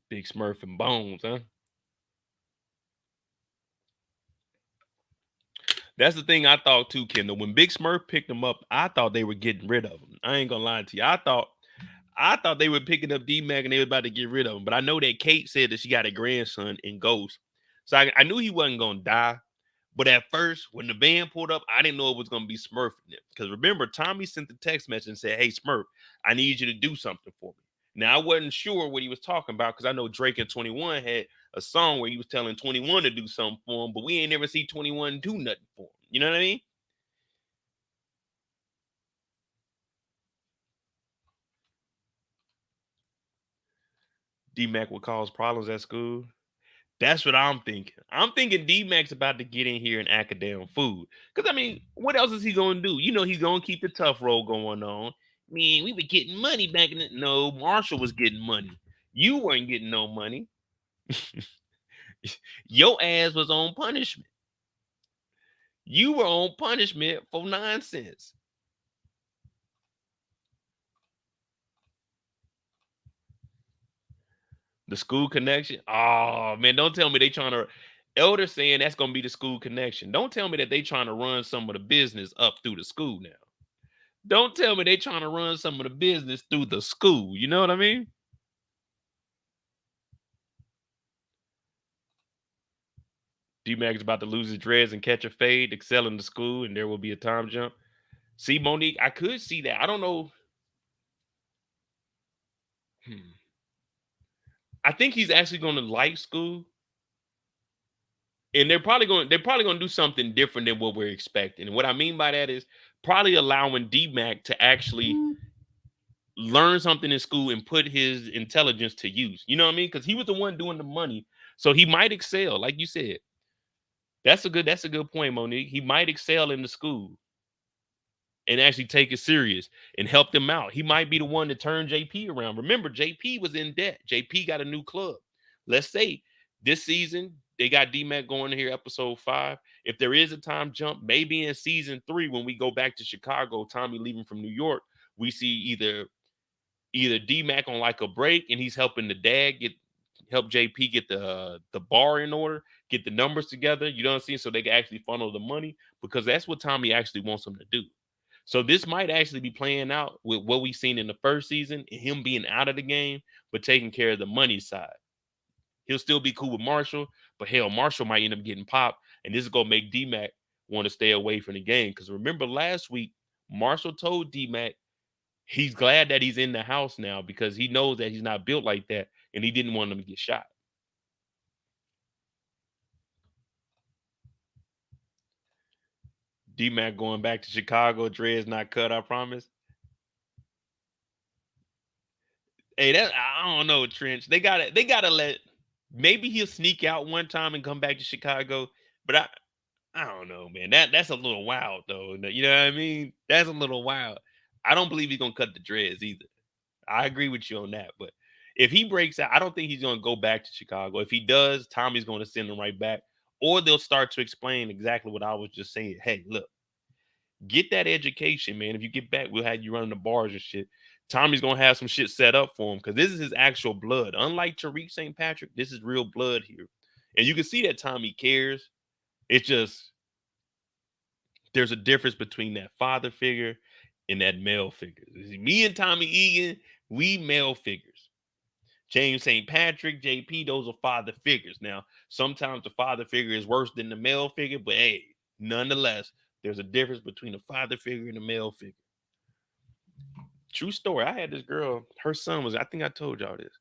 Big Smurf and Bones, huh? That's the thing I thought too, Kendall. When Big Smurf picked him up, I thought they were getting rid of him. I ain't gonna lie to you. I thought they were picking up D-Mac and they were about to get rid of him. But I know that Kate said that she got a grandson in Ghost. So I knew he wasn't gonna die. But at first, when the van pulled up, I didn't know it was gonna be Smurf in it. Because remember, Tommy sent the text message and said, "Hey Smurf, I need you to do something for me." Now I wasn't sure what he was talking about because I know Drake and 21 had a song where he was telling 21 to do something for him, but we ain't never see 21 do nothing for him. You know what I mean? D-Mac would cause problems at school. That's what I'm thinking. I'm thinking D-Mac's about to get in here and act a damn fool. Because, I mean, what else is he going to do? You know, he's going to keep the tough role going on. I mean, we were getting money back in the... No, Marshall was getting money. You weren't getting no money. Your ass was on punishment. You were on punishment for nonsense. The school connection. Oh man, don't tell me they trying to. Elder saying that's gonna be the school connection. Don't tell me that they trying to run some of the business up through the school now. Don't tell me they trying to run some of the business through the school. You know what I mean? D-Mac's about to lose his dreads and catch a fade, excel in the school, and there will be a time jump. See, Monique, I could see that. I don't know. Hmm. I think he's actually going to like school, and they're probably going to do something different than what we're expecting. And what I mean by that is probably allowing D-Mac to actually learn something in school and put his intelligence to use. You know what I mean? Because he was the one doing the money, so he might excel, like you said. That's a good point, Monique. He might excel in the school and actually take it serious and help them out. He might be the one to turn JP around. Remember, JP was in debt. JP got a new club. Let's say this season they got D-Mac going here, episode 5. If there is a time jump, maybe in season 3 when we go back to Chicago, Tommy leaving from New York, we see either D-Mac on like a break and he's helping the dad help JP get the bar in order, get the numbers together. You know what I'm saying? So they can actually funnel the money because that's what Tommy actually wants them to do. So this might actually be playing out with what we've seen in the first season and him being out of the game, but taking care of the money side. He'll still be cool with Marshall, but hell, Marshall might end up getting popped, and this is gonna make D-Mac want to stay away from the game. Because remember last week, Marshall told D-Mac he's glad that he's in the house now because he knows that he's not built like that, and he didn't want him to get shot. D-Mac going back to Chicago, dreads not cut, I promise. Hey, that I don't know, Trench. They gotta let maybe he'll sneak out one time and come back to Chicago. But I don't know, man. That's a little wild though. You know what I mean? That's a little wild. I don't believe he's gonna cut the dreads either. I agree with you on that. But if he breaks out, I don't think he's gonna go back to Chicago. If he does, Tommy's gonna send him right back. Or they'll start to explain exactly what I was just saying. Hey, look, get that education, man. If you get back, we'll have you running the bars and shit. Tommy's gonna have some shit set up for him because this is his actual blood. Unlike Tariq St. Patrick, this is real blood here. And you can see that Tommy cares. It's just there's a difference between that father figure and that male figure. Me and Tommy Egan, we male figures. James St. Patrick, JP, those are father figures. Now, sometimes the father figure is worse than the male figure, but hey, nonetheless, there's a difference between a father figure and a male figure. True story. I had this girl, her son was, I think I told y'all this.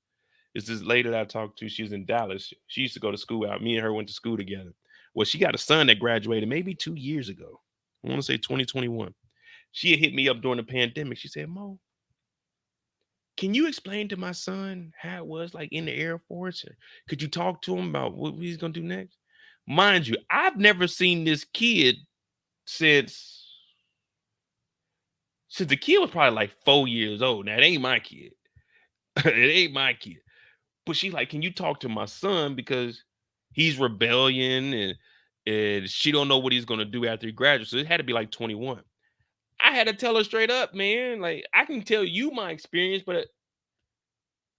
It's this lady that I talked to. She was in Dallas. She used to go to school out. Me and her went to school together. Well, she got a son that graduated maybe 2 years ago. I want to say 2021. She had hit me up during the pandemic. She said, Mo, can you explain to my son how it was like in the Air Force? Or could you talk to him about what he's gonna do next? Mind you, I've never seen this kid since the kid was probably like 4 years old. Now it ain't my kid. It ain't my kid. But she's like, can you talk to my son because he's rebellion and she don't know what he's gonna do after he graduates. So it had to be like 21. I had to tell her straight up, man. Like I can tell you my experience, but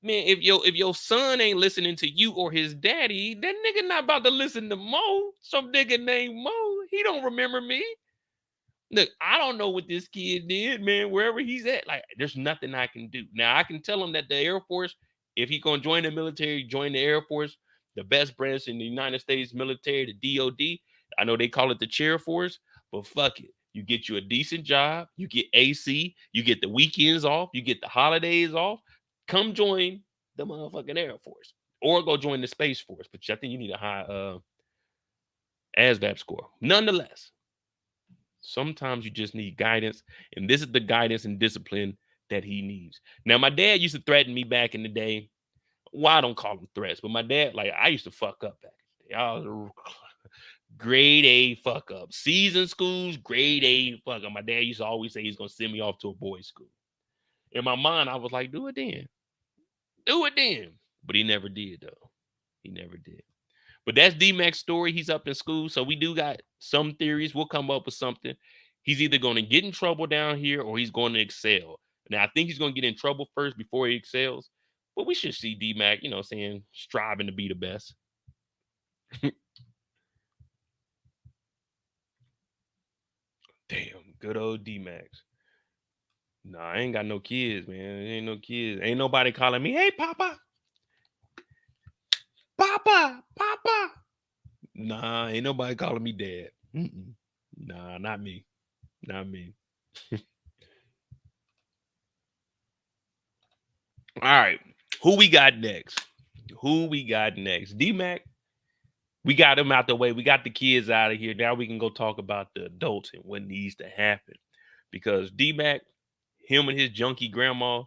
man, if your son ain't listening to you or his daddy, that nigga not about to listen to Mo. Some nigga named Mo. He don't remember me. Look, I don't know what this kid did, man. Wherever he's at, like, there's nothing I can do. Now I can tell him that the Air Force, if he gonna join the military, join the Air Force, the best branch in the United States military, the DOD. I know they call it the chair force, but fuck it. You get you a decent job, you get AC, you get the weekends off, you get the holidays off. Come join the motherfucking Air Force, or go join the Space Force. But I think you need a high ASVAB score. Nonetheless, sometimes you just need guidance, and this is the guidance and discipline that he needs. Now, my dad used to threaten me back in the day. Well, I don't call them threats, but my dad, like, I used to fuck up back in the day. I was a grade A fuck up. Season schools, grade A fuck up. My dad used to always say he's gonna send me off to a boys' school. In my mind, I was like, do it then. Do it then. But he never did, though. He never did. But that's D-Mac's story. He's up in school. So we do got some theories. We'll come up with something. He's either going to get in trouble down here or he's going to excel. Now, I think he's going to get in trouble first before he excels. But we should see D-Mac, saying, striving to be the best. Damn, good old D-Max. Nah, I ain't got no kids, man. Ain't no kids. Ain't nobody calling me, hey, Papa. Papa, Papa. Nah, ain't nobody calling me dad. Mm-mm. Nah, not me. Not me. All right. Who we got next? D-Mac, we got him out the way. We got the kids out of here. Now we can go talk about the adults and what needs to happen. Because D-Mac, him and his junkie grandma,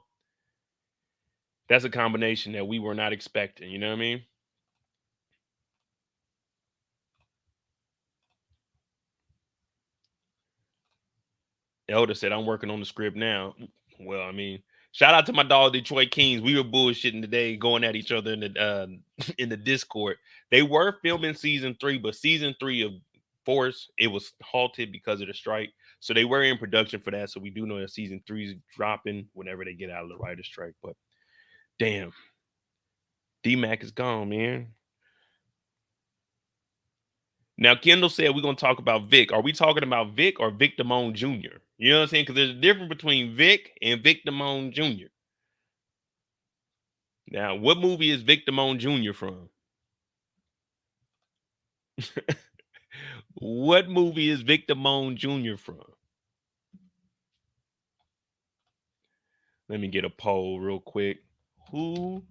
that's a combination that we were not expecting. You know what I mean? Elder said, I'm working on the script now. Well, I mean, shout out to my dog Detroit Kings. We were bullshitting today, going at each other in the in the Discord. They were filming season 3, but season 3 of Force, it was halted because of the strike. So they were in production for that. So we do know that season 3 is dropping whenever they get out of the writer's strike. But damn, D-Mac is gone, man. Now, Kendall said we're going to talk about Vic. Are we talking about Vic or Vic Damone Jr.? You know what I'm saying? Because there's a difference between Vic and Vic Damone Jr. Now, what movie is Vic Damone Jr. from? What movie is Vic Damone Jr. from? Let me get a poll real quick. Who?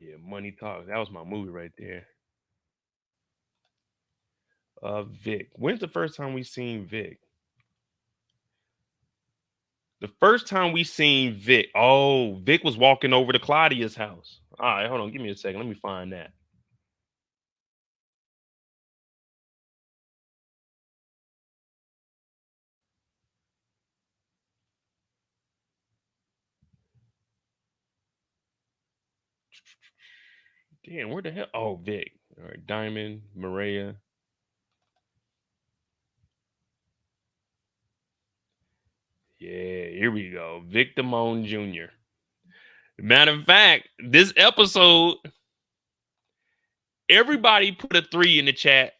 Yeah, Money Talks. That was my movie right there. Vic. When's the first time we seen Vic? The first time we seen Vic. Oh, Vic was walking over to Claudia's house. All right, hold on. Give me a second. Let me find that. Damn, where the hell? Oh, Vic. All right, Diamond, Maria. Yeah, here we go. Vic Damone Jr. Matter of fact, this episode, everybody put a 3 in the chat.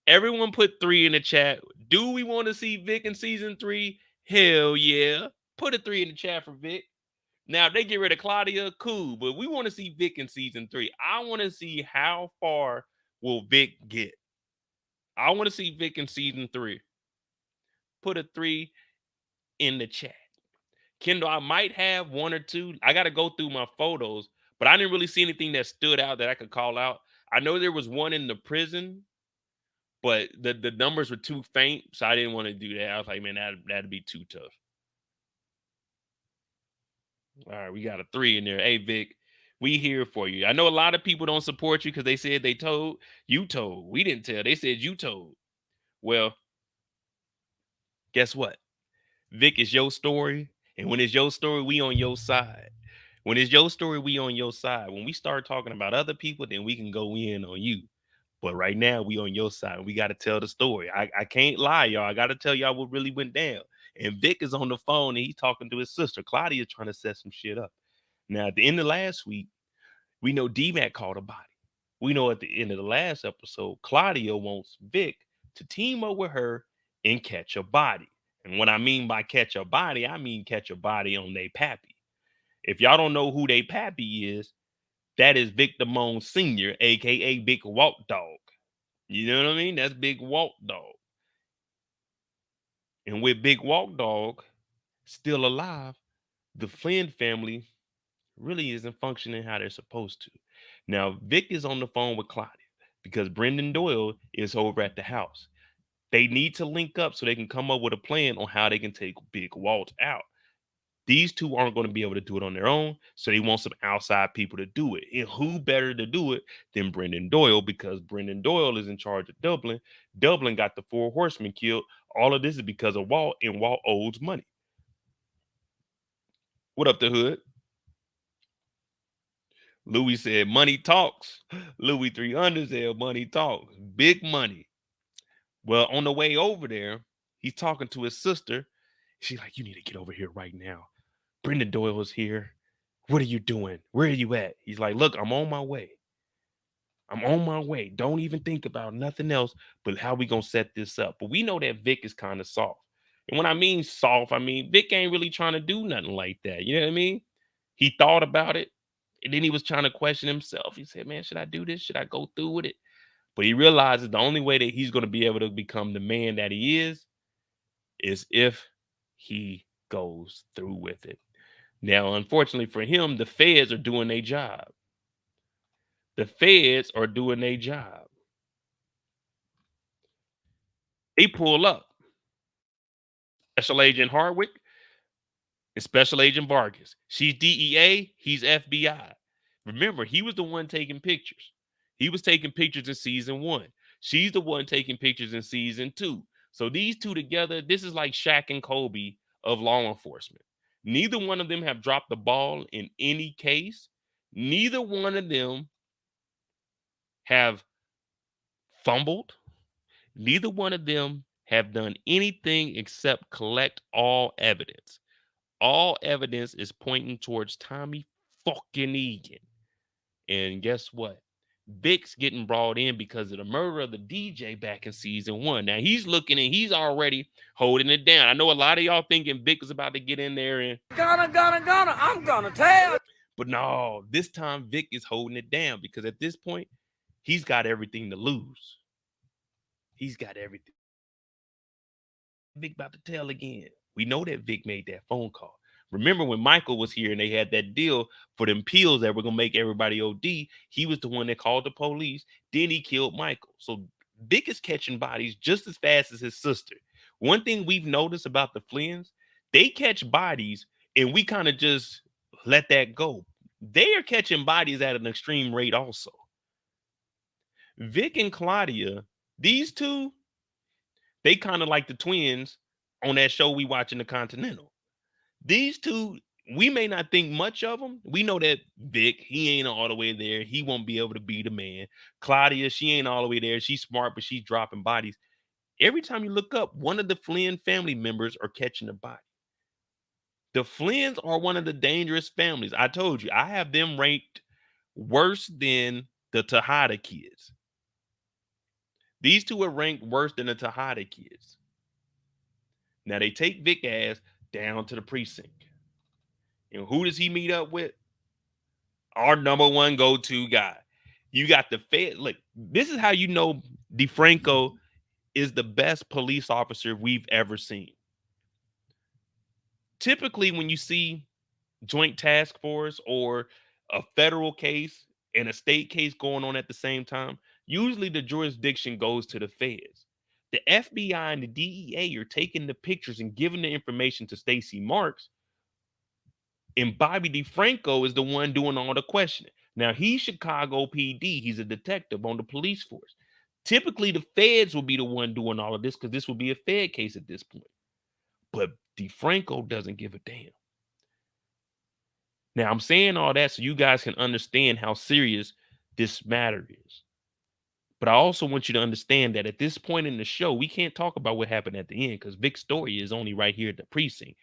Everyone put 3 in the chat. Do we want to see Vic in season 3? Hell yeah. Put a 3 in the chat for Vic. Now, if they get rid of Claudia, cool. But we want to see Vic in season 3. I want to see how far will Vic get. I want to see Vic in season 3. Put a 3 in the chat. Kendall, I might have one or two. I got to go through my photos, but I didn't really see anything that stood out that I could call out. I know there was one in the prison, but the numbers were too faint, so I didn't want to do that. I was like, man, that'd be too tough. All right, we got a 3 in there. Hey, Vic, we here for you. I know a lot of people don't support you because they said they told. You told. We didn't tell. They said you told. Well, guess what? Vic, it's your story. And when it's your story, we on your side. When it's your story, we on your side. When we start talking about other people, then we can go in on you. But right now, we on your side. We got to tell the story. I can't lie, y'all. I got to tell y'all what really went down. And Vic is on the phone and he's talking to his sister. Claudia trying to set some shit up. Now, at the end of last week, we know D-Mac caught a body. We know at the end of the last episode, Claudia wants Vic to team up with her and catch a body. And what I mean by catch a body, I mean catch a body on they pappy. If y'all don't know who they pappy is, that is Vic Damone Sr., aka Big Walk Dog. You know what I mean? That's Big Walk Dog. And with Big Walk Dog still alive, the Flynn family really isn't functioning how they're supposed to. Now, Vic is on the phone with Claudia because Brendan Doyle is over at the house. They need to link up so they can come up with a plan on how they can take Big Walt out. These two aren't going to be able to do it on their own, so they want some outside people to do it. And who better to do it than Brendan Doyle, because Brendan Doyle is in charge of Dublin. Dublin got the 4 horsemen killed. All of this is because of Walt, and Walt owes money. What up, the hood? Louis said, money talks. Louis 300 said, money talks. Big money. Well, on the way over there, he's talking to his sister. She's like, you need to get over here right now. Brendan Doyle is here. What are you doing? Where are you at? He's like, look, I'm on my way. I'm on my way. Don't even think about nothing else but how we going to set this up. But we know that Vic is kind of soft. And when I mean soft, I mean Vic ain't really trying to do nothing like that. You know what I mean? He thought about it. And then he was trying to question himself. He said, man, should I do this? Should I go through with it? But he realizes the only way that he's going to be able to become the man that he is if he goes through with it. Now, unfortunately for him, the feds are doing their job. The feds are doing their job. They pull up. Special Agent Hardwick and Special Agent Vargas. She's DEA, he's FBI. Remember, he was the one taking pictures. He was taking pictures in season 1. She's the one taking pictures in season 2. So these two together, this is like Shaq and Kobe of law enforcement. Neither one of them have dropped the ball in any case. Neither one of them have fumbled. Neither one of them have done anything except collect all evidence. All evidence is pointing towards Tommy fucking Egan. And guess what? Vic's getting brought in because of the murder of the DJ back in season 1. Now he's looking and he's already holding it down. I know a lot of y'all thinking Vic is about to get in there and I'm gonna tell. But no, this time Vic is holding it down because at this point, he's got everything to lose. He's got everything. Vic about to tell again. We know that Vic made that phone call. Remember when Michael was here and they had that deal for them pills that were going to make everybody OD? He was the one that called the police. Then he killed Michael. So Vic is catching bodies just as fast as his sister. One thing we've noticed about the Flynns, they catch bodies and we kind of just let that go. They are catching bodies at an extreme rate also. Vic and Claudia, these two, they kind of like the twins on that show we watch in the Continental. These two, we may not think much of them. We know that Vic, he ain't all the way there. He won't be able to be the man. Claudia, she ain't all the way there. She's smart, but she's dropping bodies. Every time you look up, one of the Flynn family members are catching a body. The Flynns are one of the dangerous families. I told you, I have them ranked worse than the Tejada kids. These two are ranked worse than the Tejada kids. Now they take Vic ass down to the precinct. And who does he meet up with? Our number one go-to guy. You got the Fed. Look, this is how you know DeFranco is the best police officer we've ever seen. Typically, when you see joint task force or a federal case and a state case going on at the same time, usually the jurisdiction goes to the feds. The FBI and the DEA are taking the pictures and giving the information to Stacy Marks, and Bobby DeFranco is the one doing all the questioning. Now, he's Chicago PD. He's a detective on the police force. Typically, the feds will be the one doing all of this because this will be a Fed case at this point. But DeFranco doesn't give a damn. Now, I'm saying all that so you guys can understand how serious this matter is. But I also want you to understand that at this point in the show, we can't talk about what happened at the end because Vic's story is only right here at the precinct.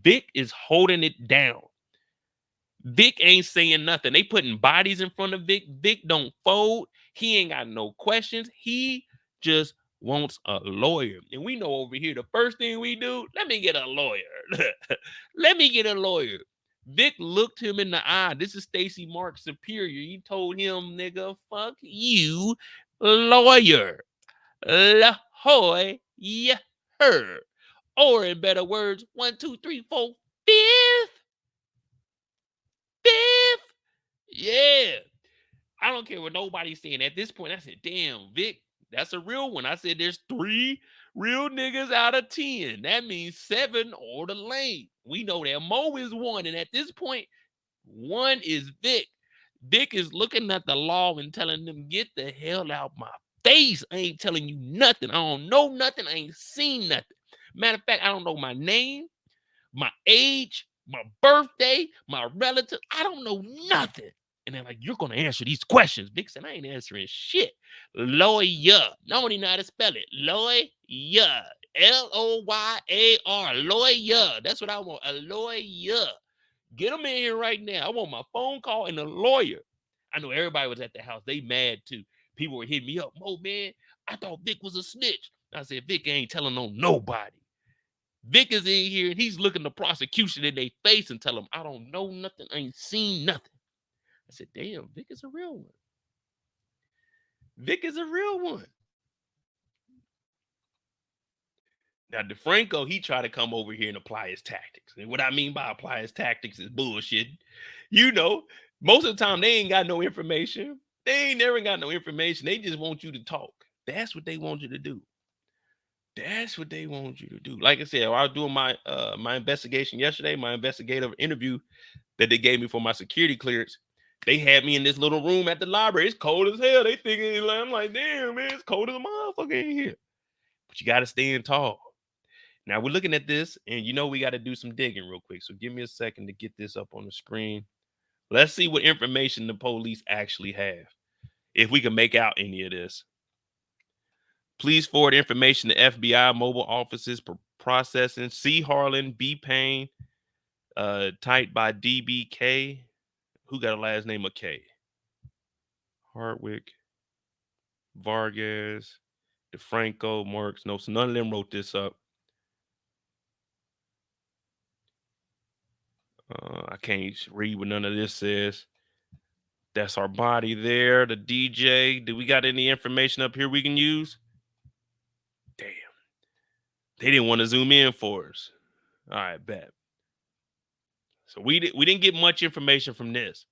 Vic is holding it down. Vic ain't saying nothing. They putting bodies in front of Vic. Vic don't fold. He ain't got no questions. He just wants a lawyer. And we know over here, the first thing we do, let me get a lawyer. Let me get a lawyer. Vic looked him in the eye. This is Stacy Mark's superior. He told him, nigga, fuck you, lawyer. La hoy, yeah, her. Or in better words, 1, 2, 3, 4, 5th. Yeah. I don't care what nobody's saying. At this point, I said, damn, Vic, that's a real one. I said, there's 3 real niggas out of 10. That means 7 or the lane. We know that Mo is 1. And at this point, 1 is Vic. Vic is looking at the law and telling them, get the hell out my face. I ain't telling you nothing. I don't know nothing. I ain't seen nothing. Matter of fact, I don't know my name, my age, my birthday, my relative. I don't know nothing. And they're like, you're going to answer these questions. Vic said, I ain't answering shit. Lawyer. Nobody know how to spell it. Lawyer. Loyar. Lawyer. That's what I want. A lawyer. Get them in here right now. I want my phone call and a lawyer. I know everybody was at the house. They mad too. People were hitting me up. Mo, man, I thought Vic was a snitch. I said, Vic ain't telling on nobody. Vic is in here and he's looking the prosecution in their face and tell them, I don't know nothing. I ain't seen nothing. I said, damn, Vic is a real one. Vic is a real one. Now, DeFranco, he tried to come over here and apply his tactics. And what I mean by apply his tactics is bullshit. You know, most of the time, they ain't got no information. They ain't never got no information. They just want you to talk. That's what they want you to do. That's what they want you to do. Like I said, I was doing my my investigation yesterday, my investigative interview that they gave me for my security clearance. They had me in this little room at the library. It's cold as hell. They thinking, I'm like, damn, man, it's cold as a motherfucker in here. But you got to stand tall. Now we're looking at this, and you know we got to do some digging real quick. So give me a second to get this up on the screen. Let's see what information the police actually have. If we can make out any of this. Please forward information to FBI mobile offices for processing. C. Harlan, B. Payne, typed by DBK. Who got a last name of K? Hardwick, Vargas, DeFranco, Marks. No, so none of them wrote this up. I can't read what none of this says. That's our body there. The DJ. Do we got any information up here we can use? Damn. They didn't want to zoom in for us. All right, bet. So we didn't get much information from this.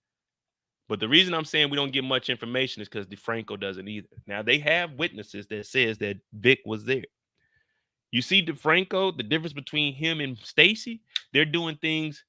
But the reason I'm saying we don't get much information is because DeFranco doesn't either. Now, they have witnesses that says that Vic was there. You see DeFranco, the difference between him and Stacy, they're doing things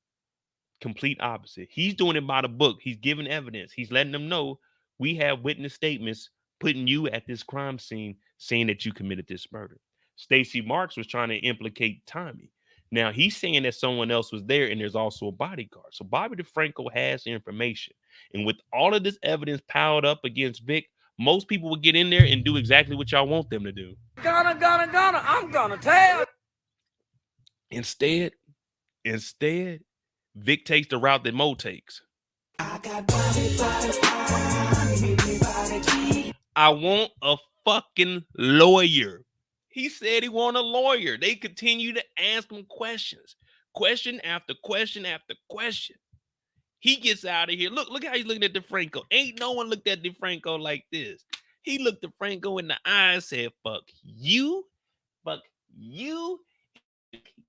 complete opposite. He's doing it by the book. He's giving evidence. He's letting them know we have witness statements putting you at this crime scene saying that you committed this murder. Stacy Marks was trying to implicate Tommy. Now, he's saying that someone else was there and there's also a bodyguard. So Bobby DeFranco has the information. And with all of this evidence piled up against Vic, most people would get in there and do exactly what y'all want them to do. Gonna, I'm gonna tell. Instead, Vic takes the route that Mo takes. I want a fucking lawyer. He said he wanted a lawyer. They continue to ask him questions. Question after question after question. He gets out of here. Look how he's looking at DeFranco. Ain't no one looked at DeFranco like this. He looked DeFranco in the eye and said, fuck you,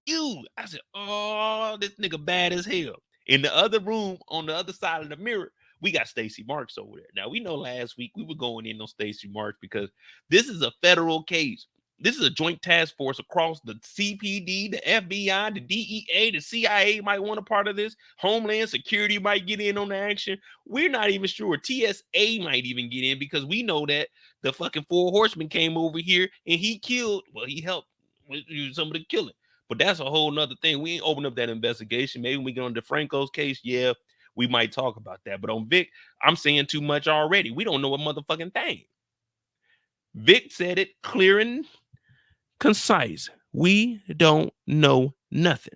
you. I said, oh, this nigga bad as hell. In the other room, on the other side of the mirror, we got Stacy Marks over there. Now, we know last week we were going in on Stacy Marks because this is a federal case. This is a joint task force across the CPD, the FBI, the DEA, the CIA might want a part of this. Homeland Security might get in on the action. We're not even sure. TSA might even get in because we know that the fucking Four Horsemen came over here and he helped with some of the killing. But that's a whole nother thing. We ain't open up that investigation. Maybe when we get on DeFranco's case, yeah, we might talk about that. But on Vic, I'm saying too much already. We don't know a motherfucking thing. Vic said it clear and concise. We don't know nothing.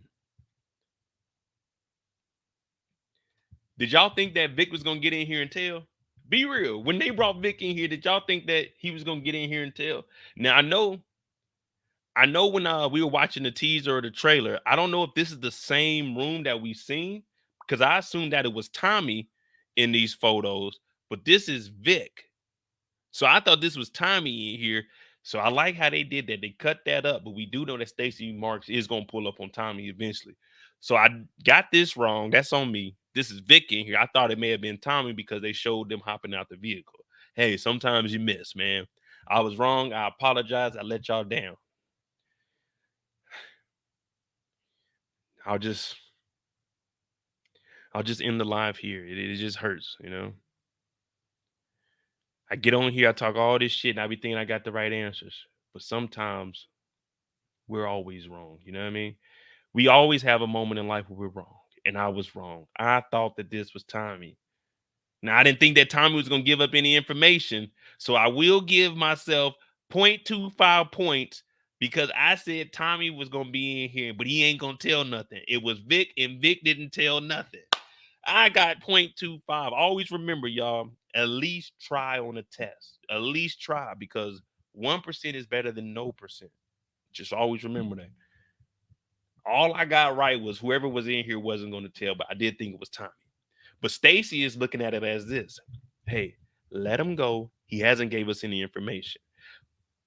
Did y'all think that Vic was gonna get in here and tell? Be real. When they brought Vic in here, did y'all think that he was gonna get in here and tell? Now I know when we were watching the teaser or the trailer, I don't know if this is the same room that we seen, because I assumed that it was Tommy in these photos, but this is Vic. So I thought this was Tommy in here. So I like how they did that. They cut that up, but we do know that Stacy Marks is going to pull up on Tommy eventually. So I got this wrong. That's on me. This is Vic in here. I thought it may have been Tommy because they showed them hopping out the vehicle. Hey, sometimes you miss, man. I was wrong. I apologize. I let y'all down. I'll just end the live here. It just hurts, you know. I get on here, I talk all this shit, and I be thinking I got the right answers. But sometimes we're always wrong. You know what I mean? We always have a moment in life where we're wrong. And I was wrong. I thought that this was Tommy. Now, I didn't think that Tommy was going to give up any information. So I will give myself 0.25 points because I said Tommy was going to be in here, but he ain't going to tell nothing. It was Vic, and Vic didn't tell nothing. I got 0.25. Always remember, y'all, at least try on a test. At least try, because 1% is better than no percent. Just always remember that. All I got right was whoever was in here wasn't going to tell, but I did think it was Tommy. But Stacy is looking at it as this. Hey, let him go. He hasn't gave us any information.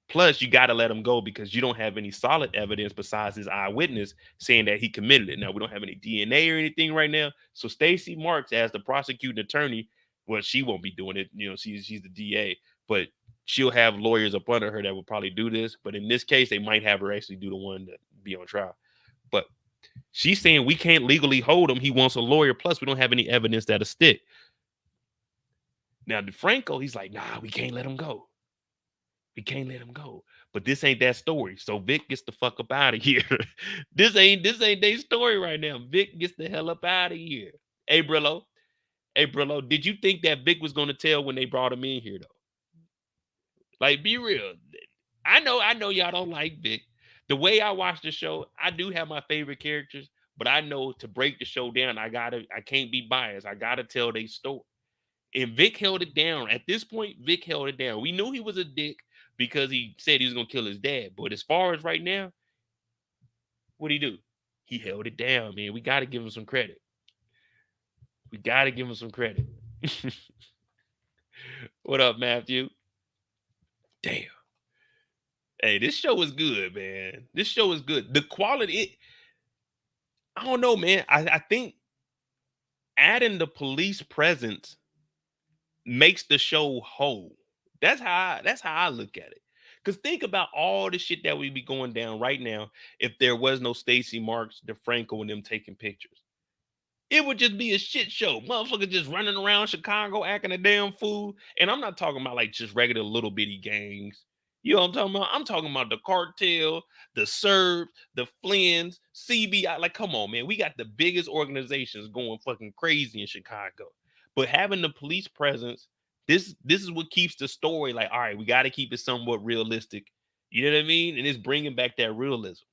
Plus, you got to let him go because you don't have any solid evidence besides his eyewitness saying that he committed it. Now, we don't have any DNA or anything right now. So Stacy Marks, as the prosecuting attorney, well, she won't be doing it. You know, she's the DA, but she'll have lawyers up under her that will probably do this. But in this case, they might have her actually do the one to be on trial. But she's saying we can't legally hold him. He wants a lawyer. Plus, we don't have any evidence that'll stick. Now, DeFranco, he's like, nah, we can't let him go. We can't let him go. But this ain't that story. So Vic gets the fuck up out of here. This ain't their story right now. Vic gets the hell up out of here. Hey, Brillo, did you think that Vic was going to tell when they brought him in here, though? Like, be real. I know y'all don't like Vic. The way I watch the show, I do have my favorite characters, but I know to break the show down, I can't be biased. I gotta tell their story. And Vic held it down. At this point, Vic held it down. We knew he was a dick because he said he was going to kill his dad. But as far as right now, what'd he do? He held it down, man. We got to give him some credit. What up, Matthew? Damn. Hey, this show is good, man. This show is good. The quality, I don't know, man. I think adding the police presence makes the show whole. That's how I look at it. Because think about all the shit that would be going down right now if there was no Stacy Marks, DeFranco, and them taking pictures. It would just be a shit show. Motherfuckers just running around Chicago acting a damn fool. And I'm not talking about like just regular little bitty gangs. You know what I'm talking about? I'm talking about the cartel, the Serbs, the Flynn's, CBI. Like, come on, man. We got the biggest organizations going fucking crazy in Chicago. But having the police presence, this is what keeps the story like, all right, we got to keep it somewhat realistic. You know what I mean? And it's bringing back that realism.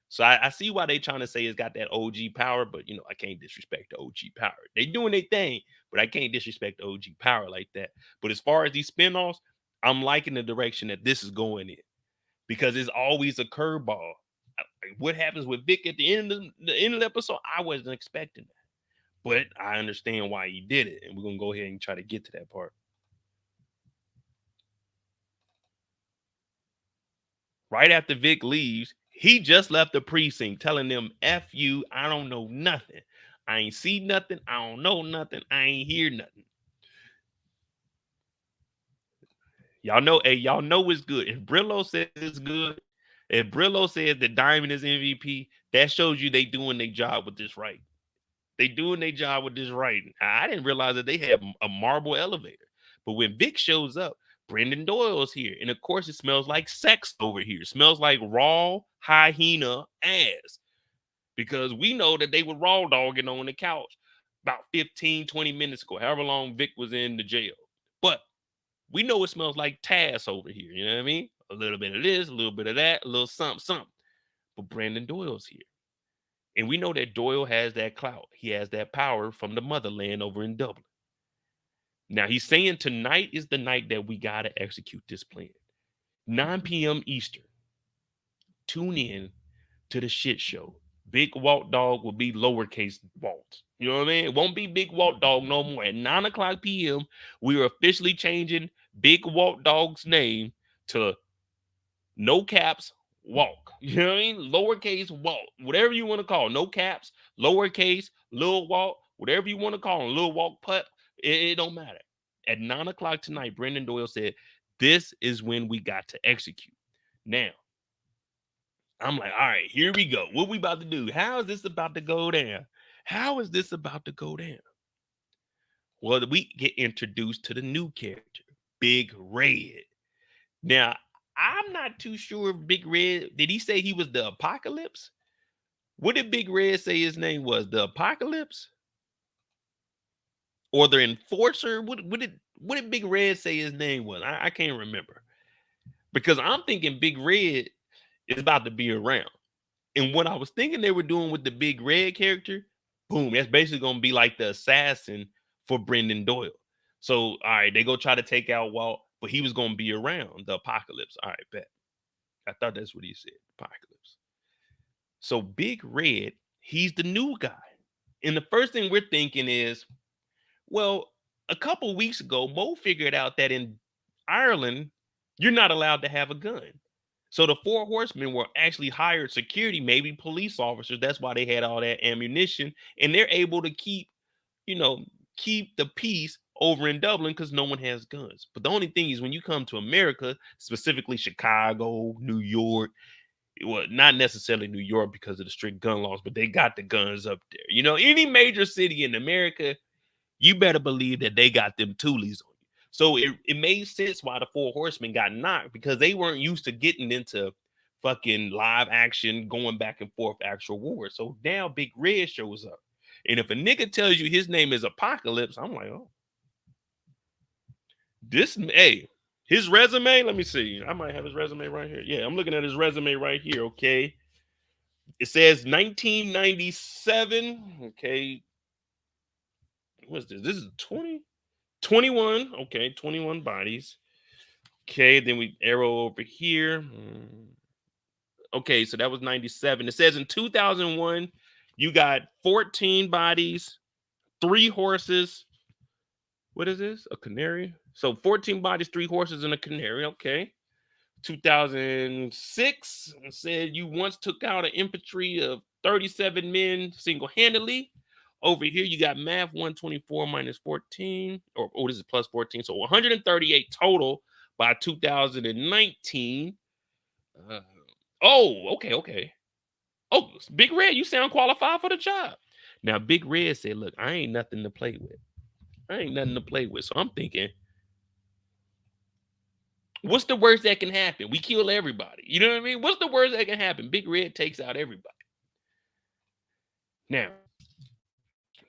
So I see why they trying to say it's got that OG power, but, you know, I can't disrespect the OG power. They doing their thing, but I can't disrespect the OG power like that. But as far as these spinoffs, I'm liking the direction that this is going in because it's always a curveball. What happens with Vic at the end of the episode, I wasn't expecting that. But I understand why he did it, and we're going to go ahead and try to get to that part. Right after Vic leaves, He just left the precinct telling them, F you, I don't know nothing. I ain't see nothing. I don't know nothing. I ain't hear nothing. Y'all know it's good. If Brillo says it's good, if Brillo says that Diamond is MVP, that shows you they doing their job with this right. They doing their job with this right. I didn't realize that they have a marble elevator. But when Vic shows up, Brendan Doyle's here. And of course, it smells like sex over here. It smells like raw hyena ass. Because we know that they were raw dogging on the couch about 15, 20 minutes ago, however long Vic was in the jail. But we know it smells like Tass over here. You know what I mean? A little bit of this, a little bit of that, a little something, something. But Brandon Doyle's here. And we know that Doyle has that clout. He has that power from the motherland over in Dublin. Now, he's saying tonight is the night that we got to execute this plan. 9 p.m. Eastern. Tune in to the shit show. Big Walt Dog will be lowercase Walt. You know what I mean? It won't be Big Walt Dog no more. At 9 o'clock p.m., we are officially changing Big Walt Dog's name to no caps Walk. You know what I mean? Lowercase Walt. Whatever you want to call it. No caps, lowercase, Lil Walt, whatever you want to call him. Lil Walt Putt. It don't matter. At 9 o'clock tonight, Brendan Doyle said, this is when we got to execute. Now, I'm like, all right, here we go. What we about to do? How is this about to go down? How is this about to go down? Well, we get introduced to the new character, Big Red. Now, I'm not too sure if Big Red, did he say he was the Apocalypse? What did Big Red say his name was? The Apocalypse? Or the Enforcer? What did Big Red say his name was? I can't remember. Because I'm thinking Big Red is about to be around. And what I was thinking they were doing with the Big Red character, boom, that's basically going to be like the assassin for Brendan Doyle. So, all right, they go try to take out Walt, but he was going to be around the Apocalypse. All right, bet. I thought that's what he said, Apocalypse. So Big Red, he's the new guy. And the first thing we're thinking is, well, a couple weeks ago, Mo figured out that in Ireland, you're not allowed to have a gun. So the 4 horsemen were actually hired security, maybe police officers. That's why they had all that ammunition. And they're able to keep the peace over in Dublin because no one has guns. But the only thing is when you come to America, specifically Chicago, New York, well, not necessarily New York because of the strict gun laws, but they got the guns up there. You know, any major city in America, you better believe that they got them toolies on you. So it made sense why the 4 horsemen got knocked because they weren't used to getting into fucking live action, going back and forth actual war. So now Big Red shows up. And if a nigga tells you his name is Apocalypse, I'm like, oh. His resume, let me see. I might have his resume right here. Yeah, I'm looking at his resume right here, okay? It says 1997, okay. What's this? This is 21, okay, 21 bodies. Okay, then we arrow over here. Okay, so that was 97. It says in 2001, you got 14 bodies, 3 horses. What is this? A canary? So 14 bodies, 3 horses, and a canary. Okay. 2006 said you once took out an infantry of 37 men single-handedly. Over here, you got math 124 minus 14. This is plus 14. So 138 total by 2019. Okay. Oh, Big Red, you sound qualified for the job. Now, Big Red said, look, I ain't nothing to play with. So I'm thinking, what's the worst that can happen? We kill everybody. You know what I mean? What's the worst that can happen? Big Red takes out everybody. Now,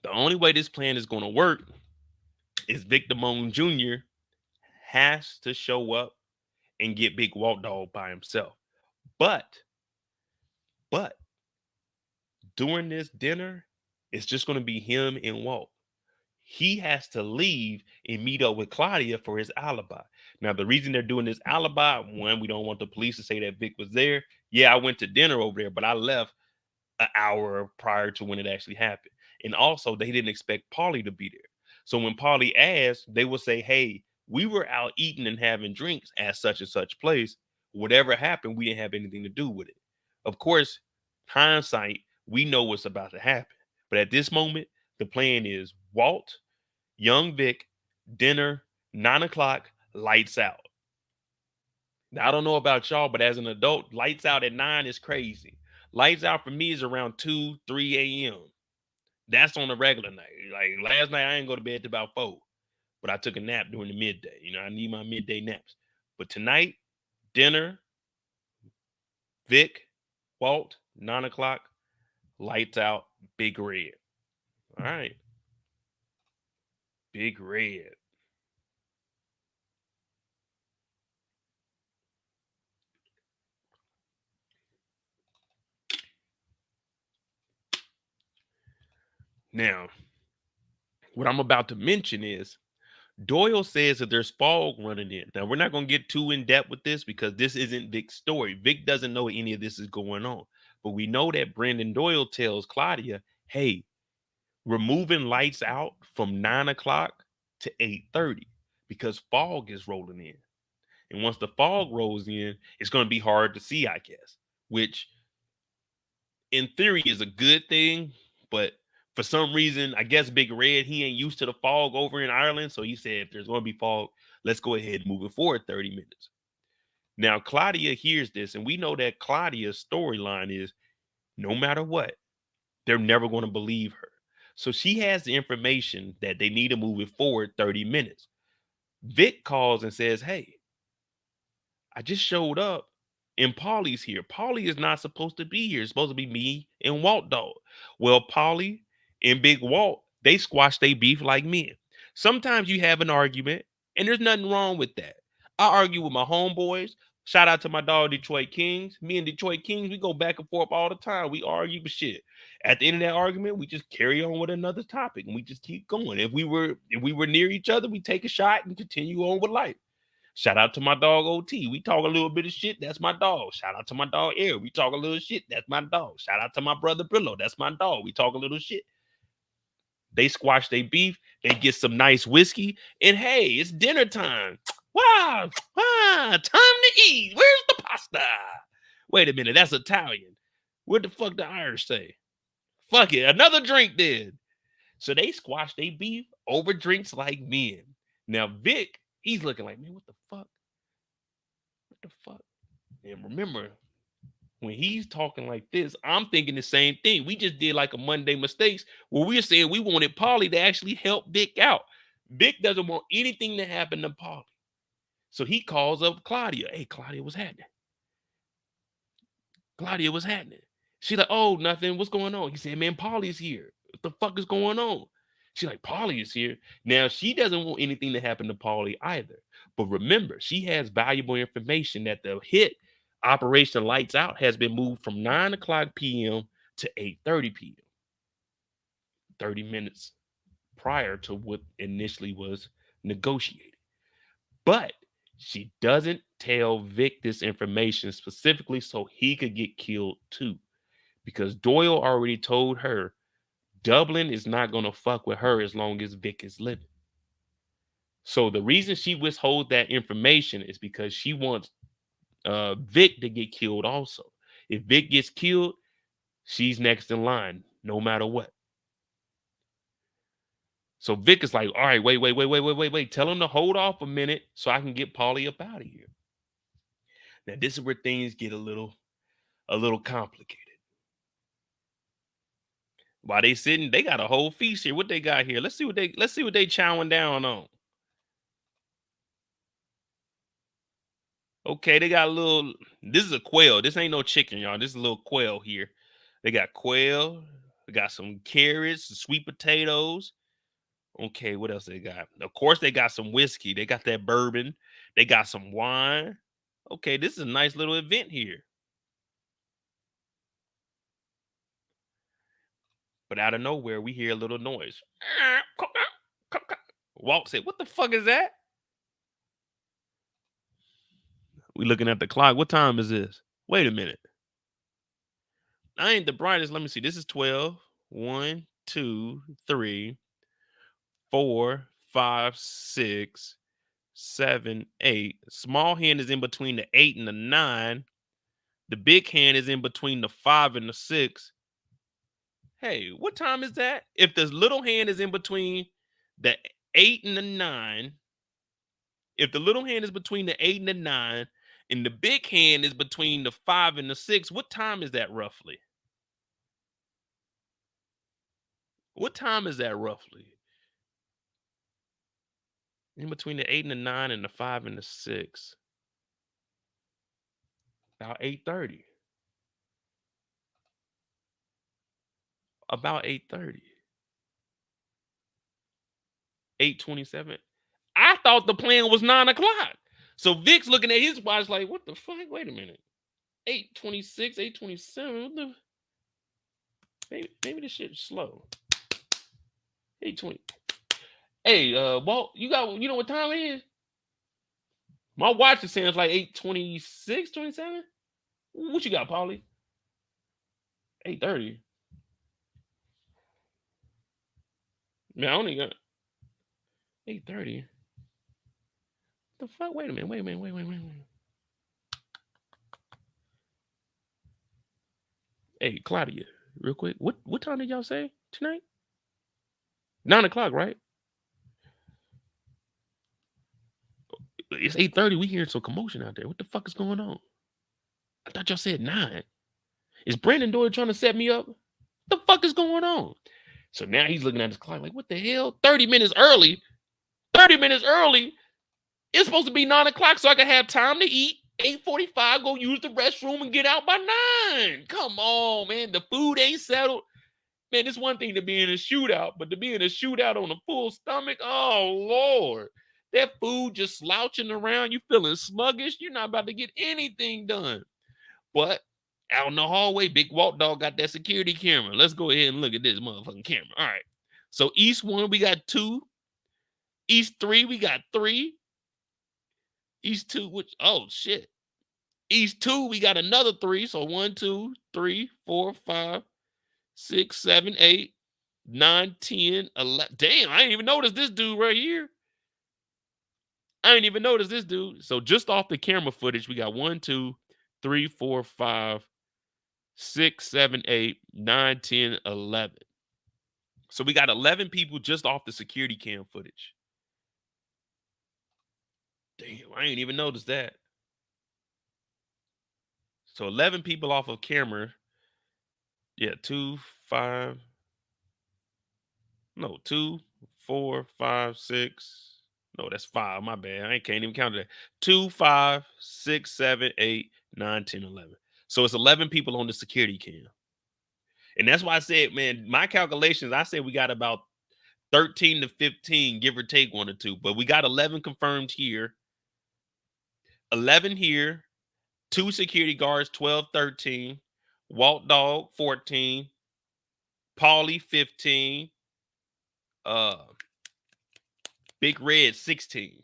the only way this plan is going to work is Vic Damone Jr. has to show up and get Big Walt Dog by himself. But during this dinner, it's just going to be him and Walt. He has to leave and meet up with Claudia for his alibi. Now, the reason they're doing this alibi, one, we don't want the police to say that Vic was there. Yeah, I went to dinner over there, but I left an hour prior to when it actually happened. And also, they didn't expect Paulie to be there. So when Paulie asked, they will say, hey, we were out eating and having drinks at such and such place. Whatever happened, we didn't have anything to do with it. Of course, hindsight, we know what's about to happen. But at this moment, the plan is Walt, young Vic, dinner, 9 o'clock, lights out. Now, I don't know about y'all, but as an adult, lights out at 9 is crazy. Lights out for me is around 2, 3 a.m. That's on a regular night. Like last night, I didn't go to bed till about 4, but I took a nap during the midday. You know, I need my midday naps. But tonight, dinner, Vic, Walt, 9 o'clock, lights out, Big Red. All right. Big Red. Now, what I'm about to mention is Doyle says that there's fog running in. Now, we're not going to get too in depth with this because this isn't Vic's story. Vic doesn't know any of this is going on. But we know that Brendan Doyle tells Claudia, hey, we're moving lights out from 9 o'clock to 8:30 because fog is rolling in. And once the fog rolls in, it's going to be hard to see, I guess, which in theory is a good thing. But for some reason, I guess Big Red, he ain't used to the fog over in Ireland. So he said, if there's going to be fog, let's go ahead and move it forward 30 minutes. Now, Claudia hears this, and we know that Claudia's storyline is no matter what, they're never going to believe her. So she has the information that they need to move it forward 30 minutes. Vic calls and says, hey, I just showed up and Polly's here. Polly is not supposed to be here. It's supposed to be me and Walt Dog. Well, Polly and Big Walt, they squash their beef like men. Sometimes you have an argument, and there's nothing wrong with that. I argue with my homeboys. Shout out to my dog Detroit Kings. Me and Detroit Kings, we go back and forth all the time. We argue for shit. At the end of that argument, we just carry on with another topic and we just keep going. If we were near each other, we take a shot and continue on with life. Shout out to my dog OT. We talk a little bit of shit. That's my dog. Shout out to my dog Air. We talk a little shit. That's my dog. Shout out to my brother Brillo. That's my dog. We talk a little shit. They squash their beef. They get some nice whiskey. And hey, it's dinner time. Wow. Time to eat. Where's the pasta? Wait a minute. That's Italian. What the fuck the Irish say? Fuck it. Another drink then. So they squash their beef over drinks like men. Now, Vic, he's looking like, man, what the fuck? What the fuck? And remember, when he's talking like this, I'm thinking the same thing. We just did like a Monday Mistakes where we're saying we wanted Polly to actually help Vic out. Vic doesn't want anything to happen to Polly. So he calls up Claudia. Hey, Claudia, what's happening? Claudia, what's happening? She's like, oh, nothing. What's going on? He said, man, Polly's here. What the fuck is going on? She's like, Polly is here. Now, she doesn't want anything to happen to Polly either. But remember, she has valuable information that the hit Operation Lights Out has been moved from 9 o'clock p.m. to 8:30 p.m. 30 minutes prior to what initially was negotiated. But she doesn't tell Vic this information specifically so he could get killed too. Because Doyle already told her Dublin is not going to fuck with her as long as Vic is living. So the reason she withholds that information is because she wants Vic to get killed also. If Vic gets killed, she's next in line, no matter what. So Vic is like, all right, wait. Tell him to hold off a minute so I can get Polly up out of here. Now, this is where things get a little complicated. While they sitting, they got a whole feast here. What they got here? Let's see what they chowing down on. Okay, they got a little. This is a quail. This ain't no chicken, y'all. This is a little quail here. They got quail. They got some carrots, some sweet potatoes. Okay, what else they got? Of course, they got some whiskey. They got that bourbon. They got some wine. Okay, this is a nice little event here. But out of nowhere, we hear a little noise. Walt said, what the fuck is that? We looking at the clock. What time is this? Wait a minute. I ain't the brightest. Let me see. This is 12. 1, 2, 3, 4, 5, 6, 7, 8. Small hand is in between the 8 and the 9. The big hand is in between the 5 and the 6. Hey, what time is that? If the little hand is in between the 8 and the 9, if the little hand is between the 8 and the 9, and the big hand is between the 5 and the 6, what time is that roughly? What time is that roughly? In between the 8 and the 9 and the 5 and the 6. About 8:30. About 8:30. 8:27. I thought the plan was 9 o'clock. So Vic's looking at his watch like, what the fuck? Wait a minute. 8:26, 8:27. What the? Maybe this shit's slow. 8:20. Hey, Walt, you know what time it is? My watch is saying it's like 8:26, 27. What you got, Paulie? 8:30. Man, I only got 8:30. The fuck? Wait a minute. Hey, Claudia, real quick. What time did y'all say tonight? 9 o'clock, right? It's 8:30. We hearing some commotion out there. What the fuck is going on? I thought y'all said 9. Is Brandon Doyle trying to set me up? What the fuck is going on? So now he's looking at his clock like, what the hell? 30 minutes early. 30 minutes early. It's supposed to be 9 o'clock so I can have time to eat. 8:45, go use the restroom and get out by 9. Come on, man. The food ain't settled. Man, it's one thing to be in a shootout, but to be in a shootout on a full stomach, oh, Lord. That food just slouching around, you feeling sluggish, you're not about to get anything done. But out in the hallway, Big Walt Dog got that security camera. Let's go ahead and look at this motherfucking camera. All right. So East 1, we got 2. East 3, we got 3. East 2, which, oh, shit. East 2, we got another 3. So 1, 2, 3, 4, 5, 6, 7, 8, 9, 10, 11. Damn, I didn't even notice this dude right here. So just off the camera footage, we got 1, 2, 3, 4, 5, 6, 7, 8, 9, 10, 11. So we got 11 people just off the security cam footage. Damn, I ain't even noticed that. So 11 people off of camera. Yeah, 2, 4, 5, 6. No, that's 5. My bad. I can't even count that. 2, 5, 6, 7, 8, 9, 10, 11. So it's 11 people on the security cam. And that's why I said, man, my calculations, I said we got about 13 to 15, give or take 1 or 2. But we got 11 confirmed here. 11 here. 2 security guards, 12, 13. Walt Dog, 14. Paulie, 15. Big Red, 16.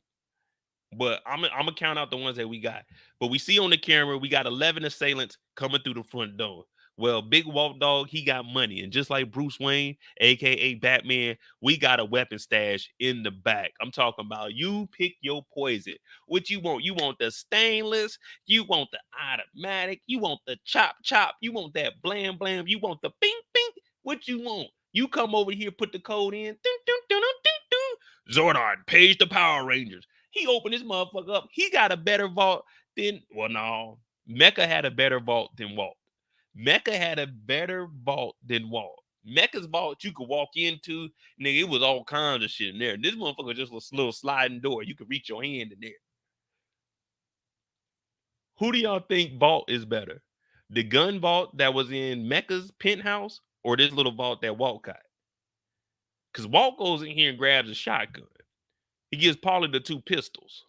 But I'm gonna count out the ones that we got. But we see on the camera, we got 11 assailants coming through the front door. Well, Big Walt Dog, he got money. And just like Bruce Wayne, aka Batman, we got a weapon stash in the back. I'm talking about you pick your poison. What you want? You want the stainless, you want the automatic, you want the chop, you want that blam, you want the bing, bing. What you want? You come over here, put the code in. Zordon, page the Power Rangers. He opened his motherfucker up. He got a better vault than, well, no. Mecca had a better vault than Walt. Mecca's vault you could walk into, nigga, it was all kinds of shit in there. This motherfucker just was a little sliding door. You could reach your hand in there. Who do y'all think vault is better? The gun vault that was in Mecca's penthouse or this little vault that Walt got? Because Walt goes in here and grabs a shotgun. He gives Paulie the 2 pistols.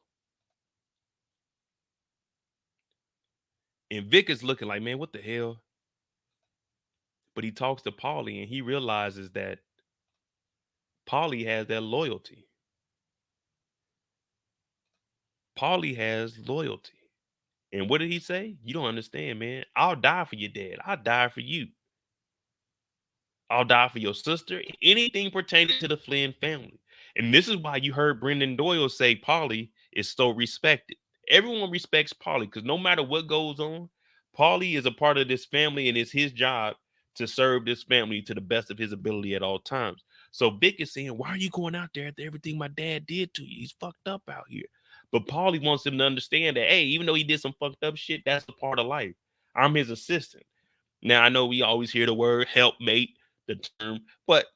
And Vic is looking like, man, what the hell? But he talks to Paulie and he realizes that Paulie has that loyalty. Paulie has loyalty. And what did he say? You don't understand, man. I'll die for your dad. I'll die for you. I'll die for your sister. Anything pertaining to the Flynn family. And this is why you heard Brendan Doyle say Paulie is so respected. Everyone respects Paulie because no matter what goes on, Paulie is a part of this family, and it's his job to serve this family to the best of his ability at all times. So Vic is saying, why are you going out there after everything my dad did to you? He's fucked up out here. But Paulie wants him to understand that, hey, even though he did some fucked up shit, that's a part of life. I'm his assistant. Now, I know we always hear the word helpmate, the term, but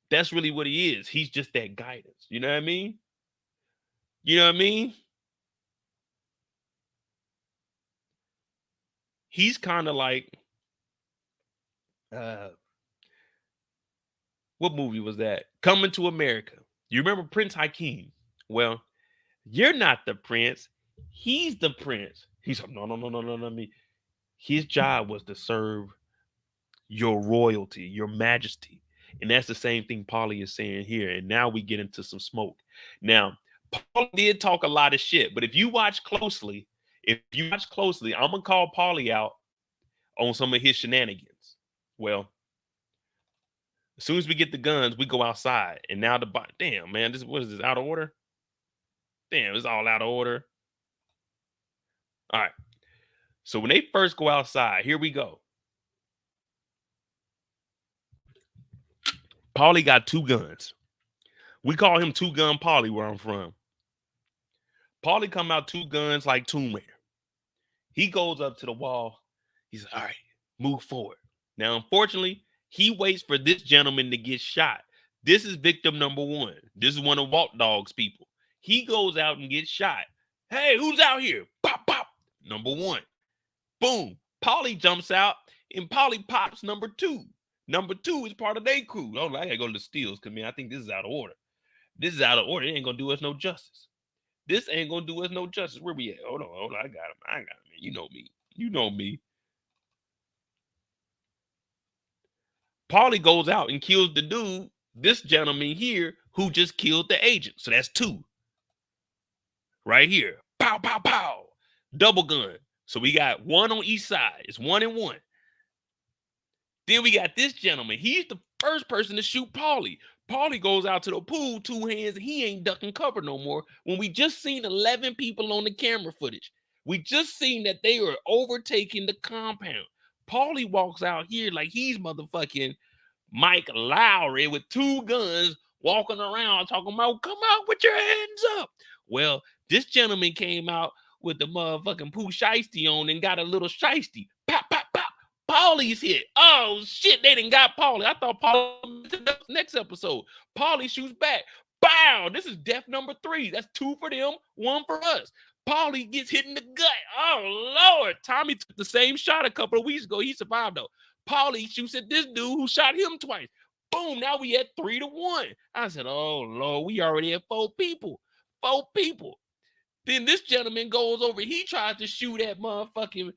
that's really what he is. He's just that guidance. You know what I mean? You know what I mean? He's kind of like, what movie was that? Coming to America. You remember Prince Hakeem? Well, you're not the prince. He's the prince. He's like, no, me. His job was to serve your royalty, your majesty. And that's the same thing Paulie is saying here. And now we get into some smoke. Now, Paulie did talk a lot of shit, but if you watch closely, I'm gonna call Paulie out on some of his shenanigans. Well, as soon as we get the guns, we go outside. And now damn, man, what is this, out of order? Damn, it's all out of order. All right. So when they first go outside, here we go. Paulie got 2 guns. We call him 2-gun Paulie where I'm from. Paulie come out 2 guns like Tomb Raider. He goes up to the wall. He's like, all right, move forward. Now, unfortunately, he waits for this gentleman to get shot. This is victim number 1. This is one of Walt Dog's people. He goes out and gets shot. Hey, who's out here? Pop, pop. Number 1. Boom. Paulie jumps out and Paulie pops number 2. Number 2 is part of their crew. Oh, I gotta go to the steals because, man, I think this is out of order. This is out of order. It ain't gonna do us no justice. This ain't gonna do us no justice. Where we at? Hold on. I got him, man. You know me. Paulie goes out and kills the dude, this gentleman here, who just killed the agent. So that's 2. Right here. Pow, pow, pow. Double gun. So we got 1 on each side. It's 1 and 1. Then we got this gentleman. He's the first person to shoot Paulie. Paulie goes out to the pool, 2 hands, and he ain't ducking cover no more. When we just seen 11 people on the camera footage. We just seen that they were overtaking the compound. Paulie walks out here like he's motherfucking Mike Lowry with 2 guns walking around talking about, come out with your hands up. Well, this gentleman came out with the motherfucking poo shiesty on and got a little shiesty. Pop, pop, pop. Paulie's hit. Oh, shit, they done got Paulie. I thought Paulie the next episode. Paulie shoots back. Bow! This is death number 3. That's 2 for them, 1 for us. Paulie gets hit in the gut. Oh, Lord. Tommy took the same shot a couple of weeks ago. He survived, though. Paulie shoots at this dude who shot him twice. Boom, now we at 3-1. I said, oh, Lord, we already have 4 people. 4 people. Then this gentleman goes over. He tries to shoot at motherfucking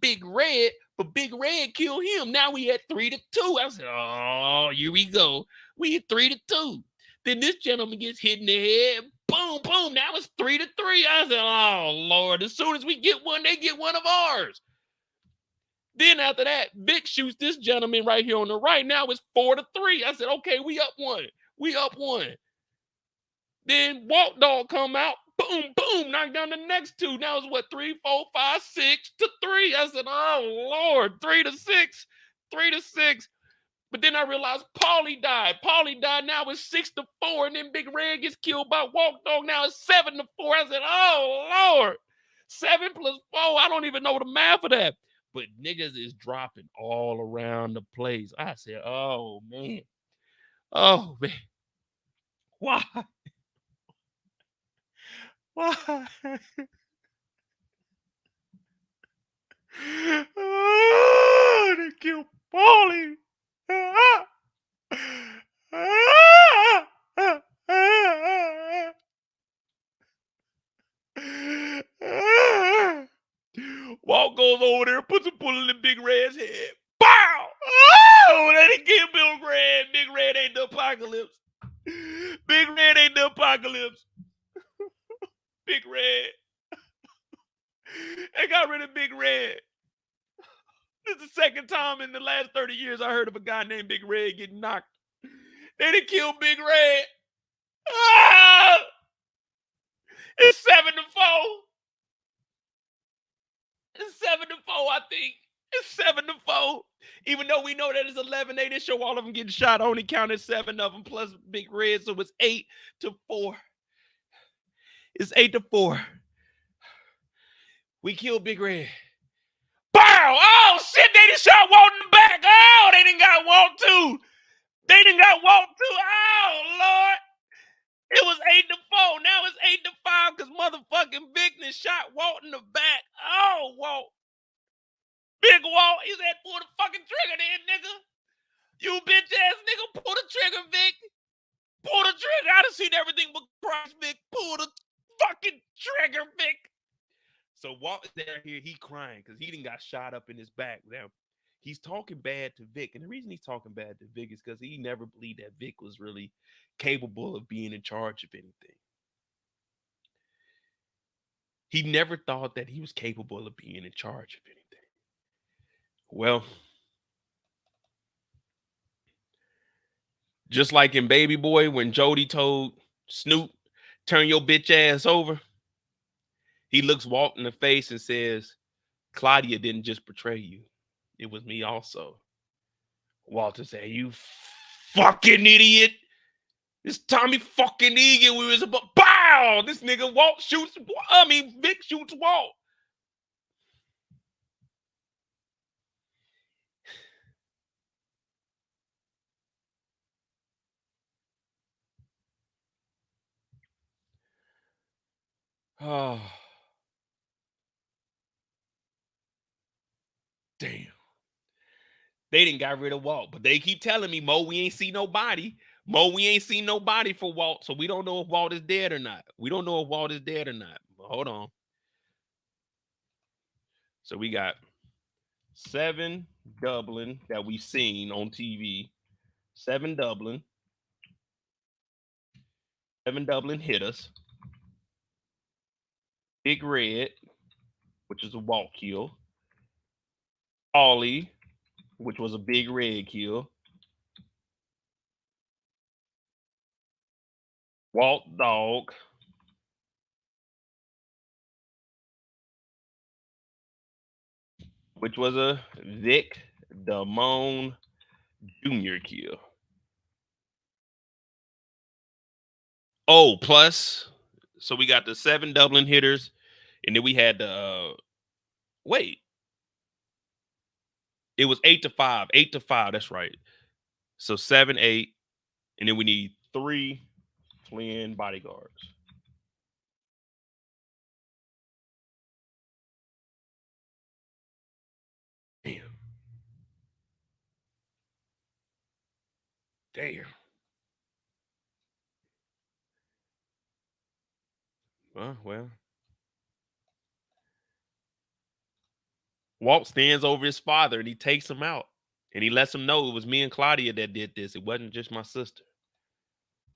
Big Red, but Big Red killed him. Now we at 3-2. I said, oh, here we go. We at 3-2. Then this gentleman gets hit in the head. Boom, boom. Now it's 3-3. I said, oh, Lord. As soon as we get one, they get one of ours. Then after that, Vic shoots this gentleman right here on the right. Now it's 4-3. I said, okay, we up 1. We up 1. Then Walt Dog come out. Boom, boom, knock down the next 2. Now it's what, 3, 4, 5, 6-3. I said, oh, Lord, 3-6, 3-6. But then I realized Paulie died. Paulie died. Now it's 6-4. And then Big Red gets killed by Walt Dog. Now it's 7-4. I said, oh, Lord, 7 + 4. I don't even know the math of that. But niggas is dropping all around the place. I said, oh, man. Oh, man. Why? Why? Oh, they killed Paulie. Walt goes over there, puts a bullet in Big Red's head. Bow! Oh, that didn't kill Big Red. Big Red ain't the apocalypse. Big Red ain't the apocalypse. Big Red. They got rid of Big Red. This is the second time in the last 30 years I heard of a guy named Big Red getting knocked. They done killed Big Red. Ah! It's 7-4. It's 7-4. I think it's 7-4. Even though we know that it's 11, they didn't show all of them getting shot. I only counted 7 of them plus Big Red, so it's 8-4. It's 8-4. We killed Big Red. Bow! Oh shit! They done shot Walt in the back. Oh, they done got Walt too. They done got Walt too. Oh Lord! It was 8-4. Now it's 8-5 because motherfucking Vic done shot Walt in the back. Oh, Walt. Big Walt. He said, pull the fucking trigger then, nigga. You bitch ass nigga, pull the trigger, Vic. Pull the trigger. I done seen everything but Christ, Vic. Pull the fucking trigger, Vic. So Walt is there here. He crying because he done got shot up in his back. Now, he's talking bad to Vic. And the reason he's talking bad to Vic is because he never believed that Vic was really capable of being in charge of anything. He never thought that he was capable of being in charge of anything. Well, just like in Baby Boy, when Jody told Snoop, turn your bitch ass over, he looks Walt in the face and says, Claudia didn't just betray you. It was me also. Walter said, you fucking idiot. It's Tommy fucking Egan. We was about, bow! This nigga Walt shoots, Vic shoots Walt. Oh. Damn. They didn't got rid of Walt, but they keep telling me, Mo, we ain't see nobody. Mo, we ain't seen nobody for Walt, so we don't know if Walt is dead or not. We don't know if Walt is dead or not. But hold on. So we got 7 Dublin that we've seen on TV. 7 Dublin. 7 Dublin hit us. Big Red, which is a Walt kill. Ollie, which was a Big Red kill. Walt Dog. Which was a Vic Damone Jr. kill. Oh, plus, so we got the 7 Dublin hitters, and then we had the wait. It was 8-5. 8-5, that's right. So 7, 8, and then we need 3 Flynn bodyguards. Damn. Damn. Well. Walt stands over his father and he takes him out. And he lets him know it was me and Claudia that did this. It wasn't just my sister.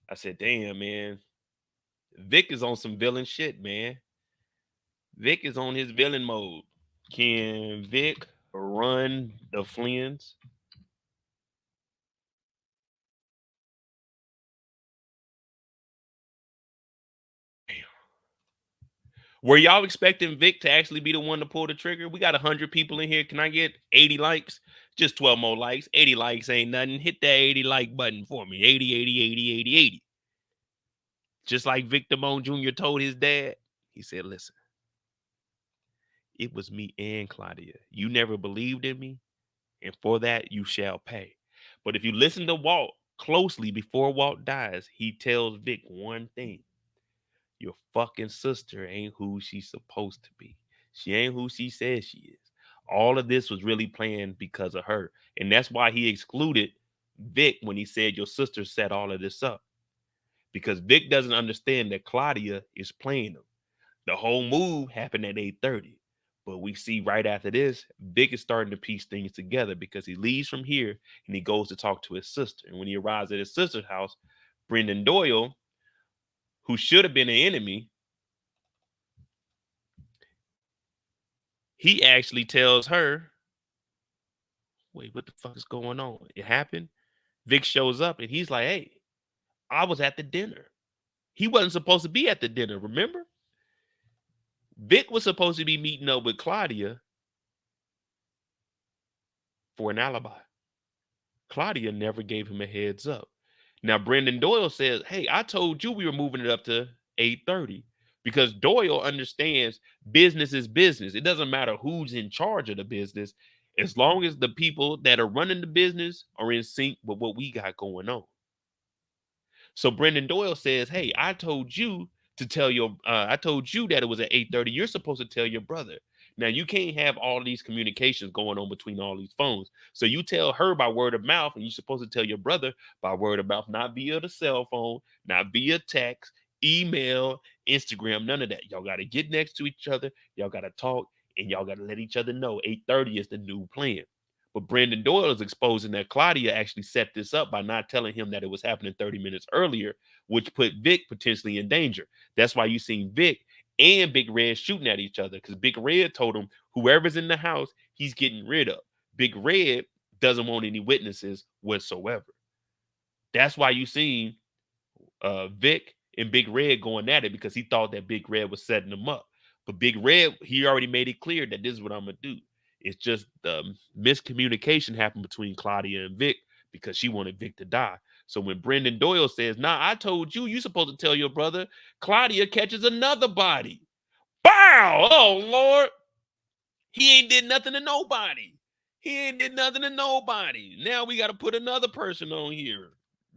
I said, damn, man. Vic is on some villain shit, man. Vic is on his villain mode. Can Vic run the Flynn's? Were y'all expecting Vic to actually be the one to pull the trigger? We got 100 people in here. Can I get 80 likes? Just 12 more likes. 80 likes ain't nothing. Hit that 80 like button for me. 80, 80, 80, 80, 80. Just like Vic Damone Jr. told his dad. He said, listen, it was me and Claudia. You never believed in me, and for that you shall pay. But if you listen to Walt closely before Walt dies, he tells Vic one thing. Your fucking sister ain't who she's supposed to be. She ain't who she says she is. All of this was really planned because of her. And that's why he excluded Vic when he said your sister set all of this up. Because Vic doesn't understand that Claudia is playing him. The whole move happened at 8:30. But we see right after this, Vic is starting to piece things together because he leaves from here and he goes to talk to his sister. And when he arrives at his sister's house, Brendan Doyle, who should have been an enemy, he actually tells her, wait, what the fuck is going on? It happened. Vic shows up and he's like, hey, I was at the dinner. He wasn't supposed to be at the dinner, remember? Vic was supposed to be meeting up with Claudia, for an alibi. Claudia never gave him a heads up. Now, Brendan Doyle says, hey, I told you we were moving it up to 8:30 because Doyle understands business is business. It doesn't matter who's in charge of the business as long as the people that are running the business are in sync with what we got going on. So Brendan Doyle says, hey, I told you I told you that it was at 8:30. You're supposed to tell your brother. Now, you can't have all these communications going on between all these phones. So you tell her by word of mouth, and you're supposed to tell your brother by word of mouth, not via the cell phone, not via text, email, Instagram, none of that. Y'all got to get next to each other. Y'all got to talk, and y'all got to let each other know 8:30 is the new plan. But Brendan Doyle is exposing that Claudia actually set this up by not telling him that it was happening 30 minutes earlier, which put Vic potentially in danger. That's why you seen Vic and Big Red shooting at each other, because Big Red told him whoever's in the house, he's getting rid of. Big Red doesn't want any witnesses whatsoever. That's why you seen Vic and Big Red going at it, because he thought that Big Red was setting him up. But Big Red, he already made it clear that this is what I'm going to do. It's just miscommunication happened between Claudia and Vic because she wanted Vic to die. So when Brendan Doyle says, nah, I told you, you're supposed to tell your brother, Claudia catches another body. Bow! Oh, Lord. He ain't did nothing to nobody. He ain't did nothing to nobody. Now we got to put another person on here.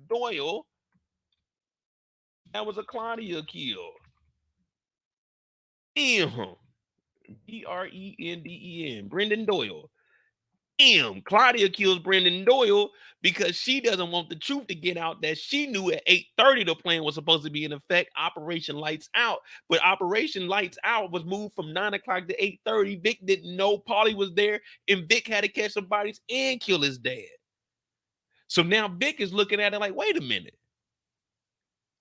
Doyle. That was a Claudia kill. Damn. Brenden. Brendan Doyle. Damn. Claudia kills Brendan Doyle because she doesn't want the truth to get out that she knew at 8:30 the plan was supposed to be in effect, Operation Lights Out. But Operation Lights Out was moved from 9 o'clock to 8:30. Vic didn't know Polly was there, and Vic had to catch some bodies and kill his dad. So now Vic is looking at it like, wait a minute.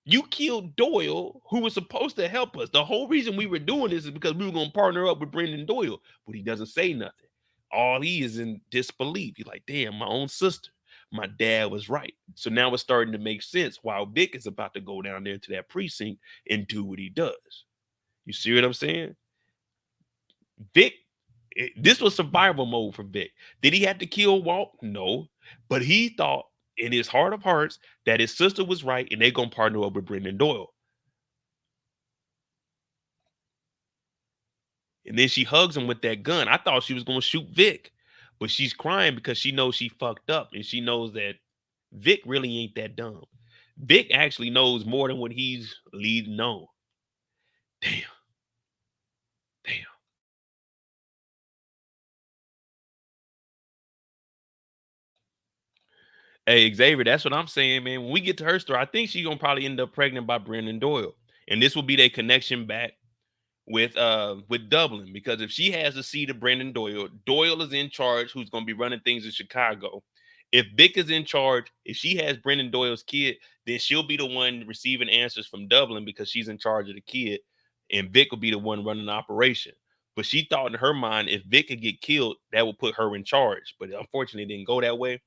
You killed Doyle, who was supposed to help us. The whole reason we were doing this is because we were going to partner up with Brendan Doyle, but he doesn't say nothing. All he is in disbelief. He's like, damn, my own sister. My dad was right. So now it's starting to make sense while Vic is about to go down there to that precinct and do what he does. You see what I'm saying? Vic, this was survival mode for Vic. Did he have to kill Walt? No. But he thought in his heart of hearts that his sister was right and they're going to partner up with Brendan Doyle. And then she hugs him with that gun. I thought she was going to shoot Vic, but she's crying because she knows she fucked up and she knows that Vic really ain't that dumb. Vic actually knows more than what he's leading on. Damn. Hey, Xavier, that's what I'm saying, man. When we get to her story, I think she's going to probably end up pregnant by Brendan Doyle. And this will be their connection back with Dublin, because if she has the seat of Brendan Doyle, Doyle is in charge, who's going to be running things in Chicago. If Vic is in charge, if she has Brendan Doyle's kid, then she'll be the one receiving answers from Dublin because she's in charge of the kid, and Vic will be the one running the operation. But she thought in her mind, if Vic could get killed, that would put her in charge. But unfortunately, it didn't go that way.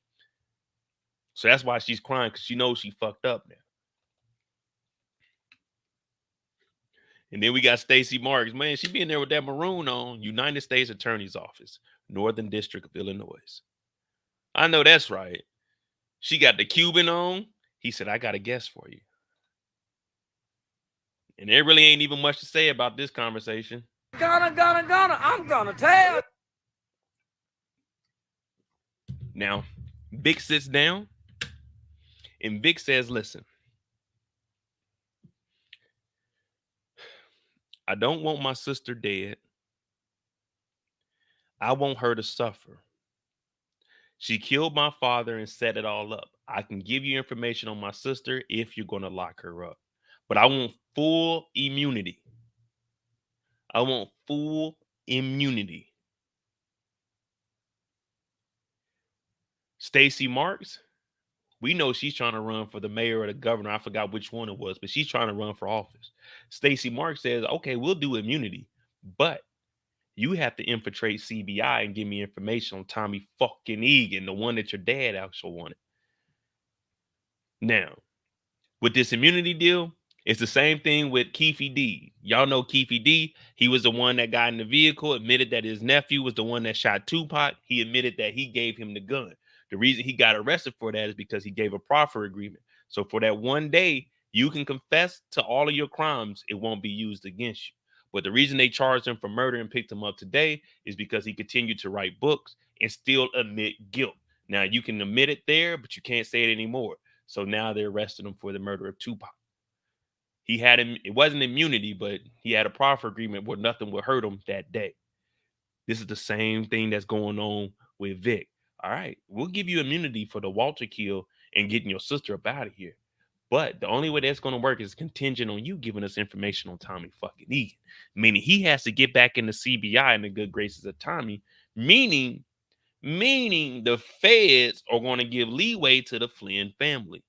So that's why she's crying, because she knows she fucked up now. And then we got Stacy Marks. Man, she being there with that maroon on. United States Attorney's Office, Northern District of Illinois. I know that's right. She got the Cuban on. He said, I got a guest for you. And there really ain't even much to say about this conversation. I'm gonna tell. Now, Vic sits down, and Vic says, listen, I don't want my sister dead. I want her to suffer. She killed my father and set it all up. I can give you information on my sister if you're going to lock her up. But I want full immunity. I want full immunity. Stacy Marks, we know she's trying to run for the mayor or the governor. I forgot which one it was, but she's trying to run for office. Stacy Marks says, okay, we'll do immunity, but you have to infiltrate CBI and give me information on Tommy fucking Egan, the one that your dad actually wanted. Now, with this immunity deal, It's the same thing with Keefe D. Y'all know Keefe D. He was the one that got in the vehicle, admitted that his nephew was the one that shot Tupac. He admitted that he gave him the gun. The reason he got arrested for that is because he gave a proffer agreement. So for that one day, you can confess to all of your crimes. It won't be used against you. But the reason they charged him for murder and picked him up today is because he continued to write books and still admit guilt. Now, you can admit it there, but you can't say it anymore. So now they're arresting him for the murder of Tupac. He had him, it wasn't immunity, but he had a proffer agreement where nothing would hurt him that day. This is the same thing that's going on with Vic. All right, we'll give you immunity for the Walter kill and getting your sister up out of here. But the only way that's going to work is contingent on you giving us information on Tommy fucking Egan. Meaning he has to get back in the CBI in the good graces of Tommy. Meaning the feds are going to give leeway to the Flynn family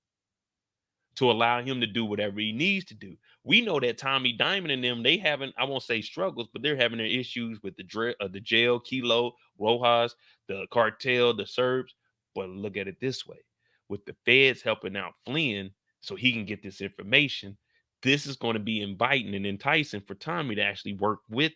to allow him to do whatever he needs to do. We know that Tommy Diamond and them, they haven't, I won't say struggles, but they're having their issues with the jail, Kilo, Rojas, the cartel, the Serbs. But look at it this way. With the feds helping out Flynn so he can get this information, this is going to be inviting and enticing for Tommy to actually work with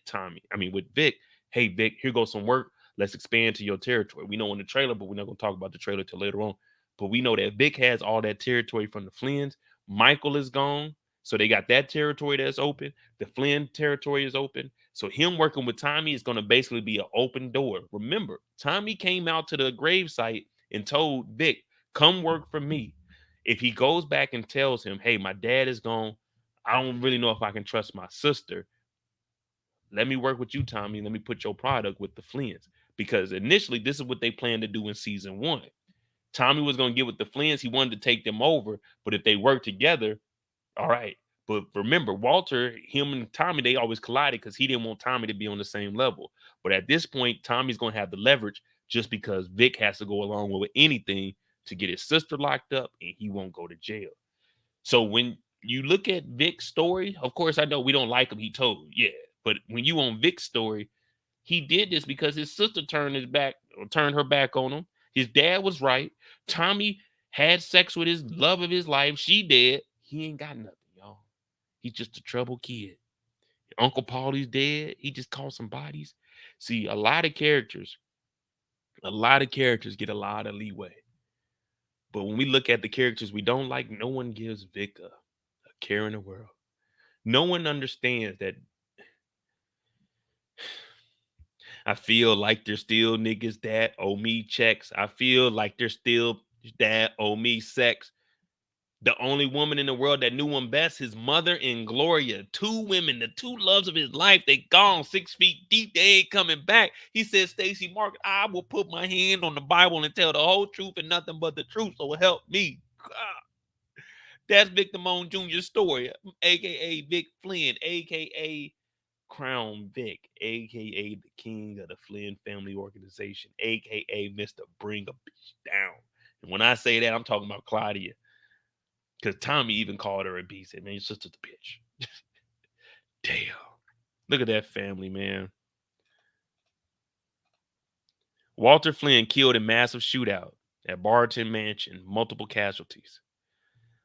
Vic. Hey, Vic, here goes some work. Let's expand to your territory. We know in the trailer, but we're not going to talk about the trailer till later on. But we know that Vic has all that territory from the Flynns. Michael is gone. So they got that territory that's open. The Flynn territory is open. So him working with Tommy is going to basically be an open door. Remember, Tommy came out to the gravesite and told Vic, come work for me. If he goes back and tells him, hey, my dad is gone, I don't really know if I can trust my sister. Let me work with you, Tommy. Let me put your product with the Flynns. Because initially, this is what they planned to do in season 1. Tommy was going to get with the Flynns. He wanted to take them over. But if they work together, all right. But remember, Walter, him and Tommy, they always collided because he didn't want Tommy to be on the same level. But at this point, Tommy's going to have the leverage just because Vic has to go along with anything to get his sister locked up and he won't go to jail. So when you look at Vic's story, of course, I know we don't like him. He told, yeah. But when you on Vic's story, he did this because his sister turned her back on him. His dad was right. Tommy had sex with his love of his life. She dead. He ain't got nothing, y'all. He's just a troubled kid. Uncle Paulie's dead. He just caught some bodies. See, a lot of characters get a lot of leeway. But when we look at the characters we don't like, no one gives Vic a care in the world. No one understands that. I feel like there's still niggas that owe me checks. I feel like there's still that owe me sex. The only woman in the world that knew him best, his mother and Gloria. 2 women, the 2 loves of his life. They gone 6 feet deep. They ain't coming back. He said, Stacy Mark, I will put my hand on the Bible and tell the whole truth and nothing but the truth. So help me. God. That's Vic Damone Jr.'s story, a.k.a. Vic Flynn, a.k.a. Crown Vic, a.k.a. the king of the Flynn family organization, a.k.a. Mr. Bring a Bitch Down. And when I say that, I'm talking about Claudia. Because Tommy even called her a beast. Man, your sister's a bitch. Damn. Look at that family, man. Walter Flynn killed in massive shootout at Barton Mansion, multiple casualties.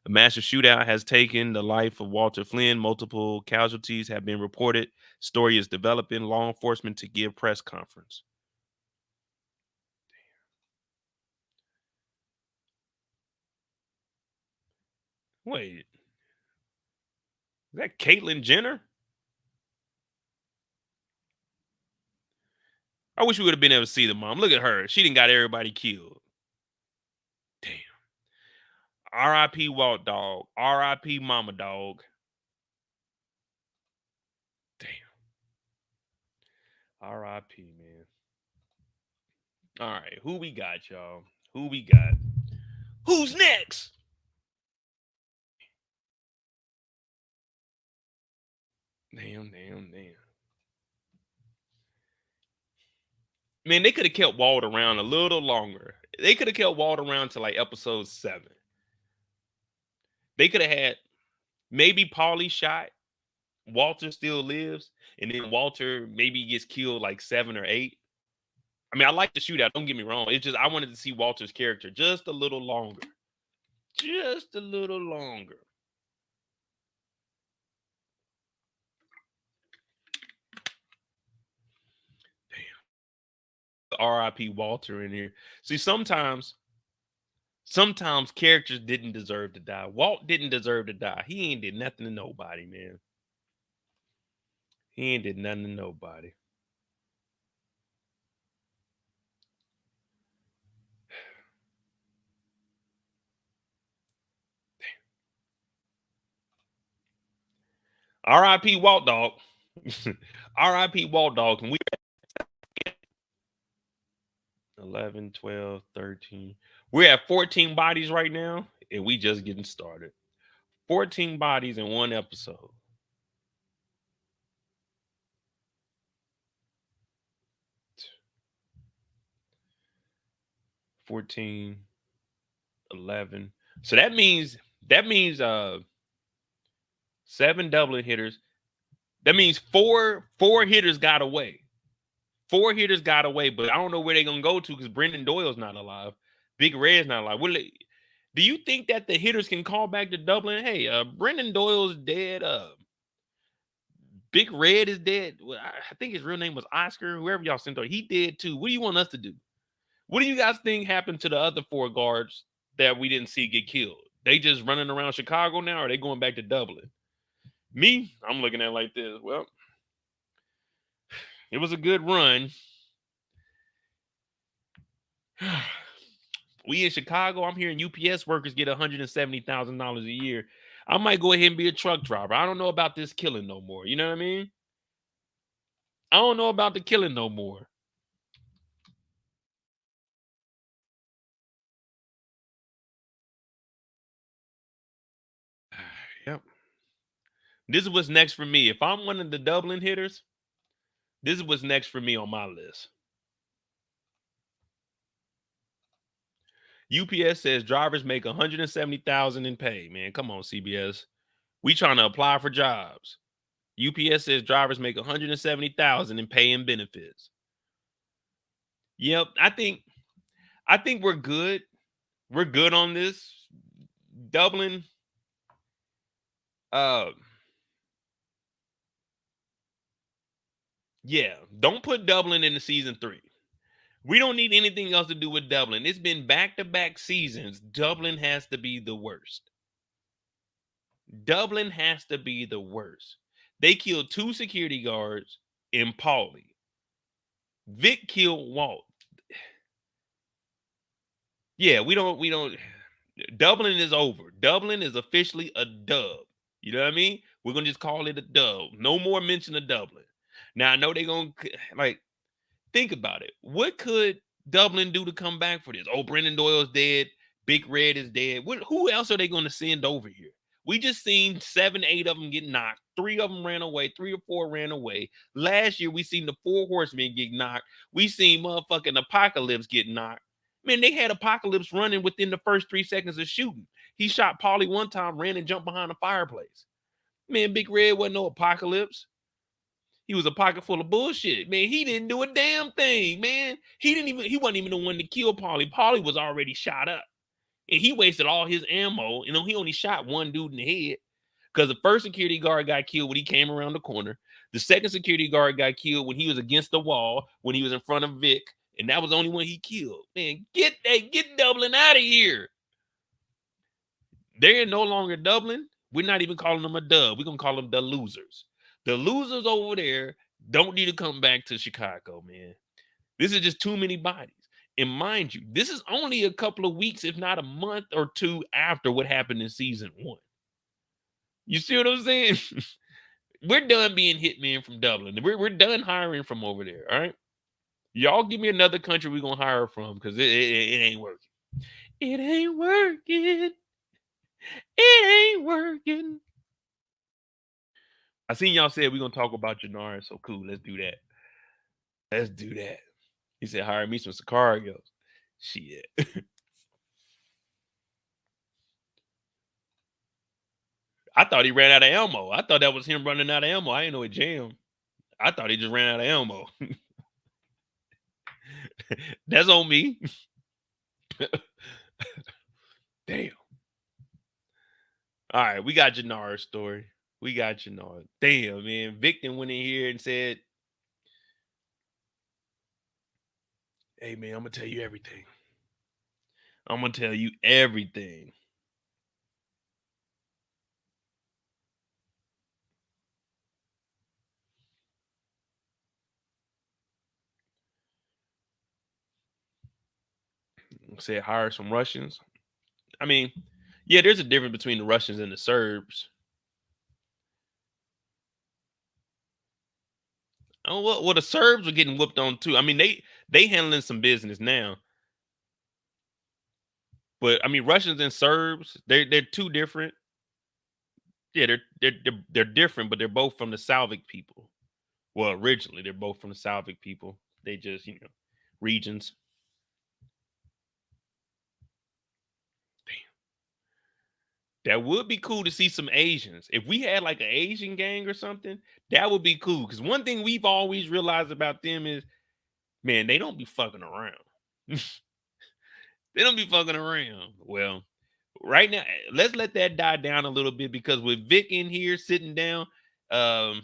A massive shootout has taken the life of Walter Flynn. Multiple casualties have been reported. Story is developing. Law enforcement to give press conference. Wait. Is that Caitlyn Jenner? I wish we would have been able to see the mom. Look at her. She done got everybody killed. Damn. R.I.P. Walt Dog. R.I.P. Mama Dog. Damn. R.I.P. man. All right. Who we got, y'all? Who we got? Who's next? Damn. Man, they could have kept Walt around a little longer. They could have kept Walt around to like episode 7. They could have had maybe Paulie shot. Walter still lives. And then Walter maybe gets killed like 7 or 8. I mean, I like the shootout. Don't get me wrong. It's just I wanted to see Walter's character just a little longer. Just a little longer. R.I.P. Walter in here. See, sometimes characters didn't deserve to die. Walt didn't deserve to die. He ain't did nothing to nobody, man. He ain't did nothing to nobody. R.I.P. Walt Dog. R.I.P. Walt Dog. And we 11, 12, 13. We're at 14 bodies right now, and we just getting started. 14 bodies in one episode. $14, 11. So that means 7 doubling hitters. That means four hitters got away. 4 hitters got away, but I don't know where they're gonna go to because Brendan Doyle's not alive. Big Red's not alive. Do you think that the hitters can call back to Dublin? Hey, Brendan Doyle's dead. Big Red is dead. Well, I think his real name was Oscar. Whoever y'all sent over, he dead too. What do you want us to do? What do you guys think happened to the other 4 guards that we didn't see get killed? They just running around Chicago now, or are they going back to Dublin? Me, I'm looking at it like this. Well, it was a good run. We in Chicago, I'm hearing UPS workers get $170,000 a year. I might go ahead and be a truck driver. I don't know about this killing no more. You know what I mean? I don't know about the killing no more. Yep. This is what's next for me. If I'm one of the Dublin hitters, this is what's next for me on my list. UPS says drivers make $170,000 in pay. Man, come on, CBS. We trying to apply for jobs. UPS says drivers make $170,000 in pay and benefits. Yep, I think we're good. We're good on this. Dublin. Yeah, don't put Dublin into season 3. We don't need anything else to do with Dublin. It's been back-to-back seasons. Dublin has to be the worst. Dublin has to be the worst. They killed 2 security guards in Paulie. Vic killed Walt. Yeah, we don't. Dublin is over. Dublin is officially a dub. You know what I mean? We're going to just call it a dub. No more mention of Dublin. Now, I know they're going to, think about it. What could Dublin do to come back for this? Oh, Brendan Doyle's dead. Big Red is dead. Who else are they going to send over here? We just seen 7, 8 of them get knocked. 3 of them ran away. 3 or 4 ran away. Last year, we seen the 4 horsemen get knocked. We seen motherfucking Apocalypse get knocked. Man, they had Apocalypse running within the first 3 seconds of shooting. He shot Paulie one time, ran and jumped behind the fireplace. Man, Big Red wasn't no Apocalypse. He was a pocket full of bullshit. Man, he didn't do a damn thing, man. He wasn't even the one to kill Paulie. Paulie was already shot up. And he wasted all his ammo. You know, he only shot 1 dude in the head. Because the first security guard got killed when he came around the corner. The second security guard got killed when he was against the wall, when he was in front of Vic. And that was the only one he killed. Man, get Dublin out of here. They're no longer Dublin. We're not even calling them a dub. We're going to call them the losers. The losers over there don't need to come back to Chicago, man. This is just too many bodies. And mind you, this is only a couple of weeks, if not a month or 2 after what happened in season 1. You see what I'm saying? We're done being hitmen from Dublin. We're done hiring from over there, all right? Y'all give me another country we're going to hire from because it ain't working. It ain't working. It ain't working. I seen y'all said we're going to talk about Jenard, so cool. Let's do that. Let's do that. He said, hire me some Sikora girls. Shit. I thought he ran out of ammo. I thought that was him running out of ammo. I didn't know it jammed. I thought he just ran out of ammo. That's on me. Damn. All right, we got Jenard's story. We got Jenard. Damn, man. Victor went in here and said, Hey man, I'm gonna tell you everything. I'm gonna tell you everything. Said hire some Russians. I mean, yeah, there's a difference between the Russians and the Serbs. Oh well, the Serbs are getting whooped on too. I mean, they handling some business now. But I mean, Russians and Serbs, they're two different. Yeah, they're different, but they're both from the Slavic people. Well, originally they're both from the Slavic people. They just regions. That would be cool to see some Asians. If we had like an Asian gang or something, that would be cool. Because one thing we've always realized about them is, man, they don't be fucking around. They don't be fucking around. Well, right now, let's let that die down a little bit because with Vic in here sitting down, um,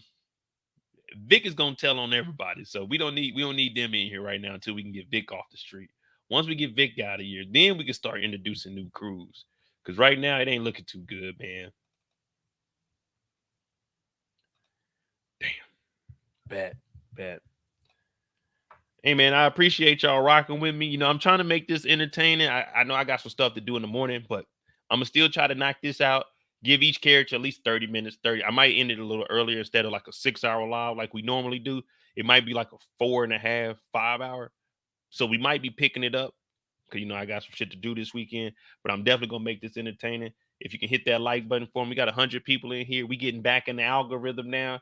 Vic is gonna tell on everybody. So we don't need them in here right now until we can get Vic off the street. Once we get Vic out of here, then we can start introducing new crews. Because right now it ain't looking too good, man. Damn, bad, bad. Hey man, I appreciate y'all rocking with me. I'm trying to make this entertaining. I know I got some stuff to do in the morning, but I'm gonna still try to knock this out. Give each character at least 30 minutes. 30. I might end it a little earlier instead of like a 6 hour live like we normally do. It might be like a 4.5, 5 hour. So we might be picking it up because I got some shit to do this weekend. But I'm definitely gonna make this entertaining. If you can hit that like button for me, we got 100 people in here. We getting back in the algorithm now.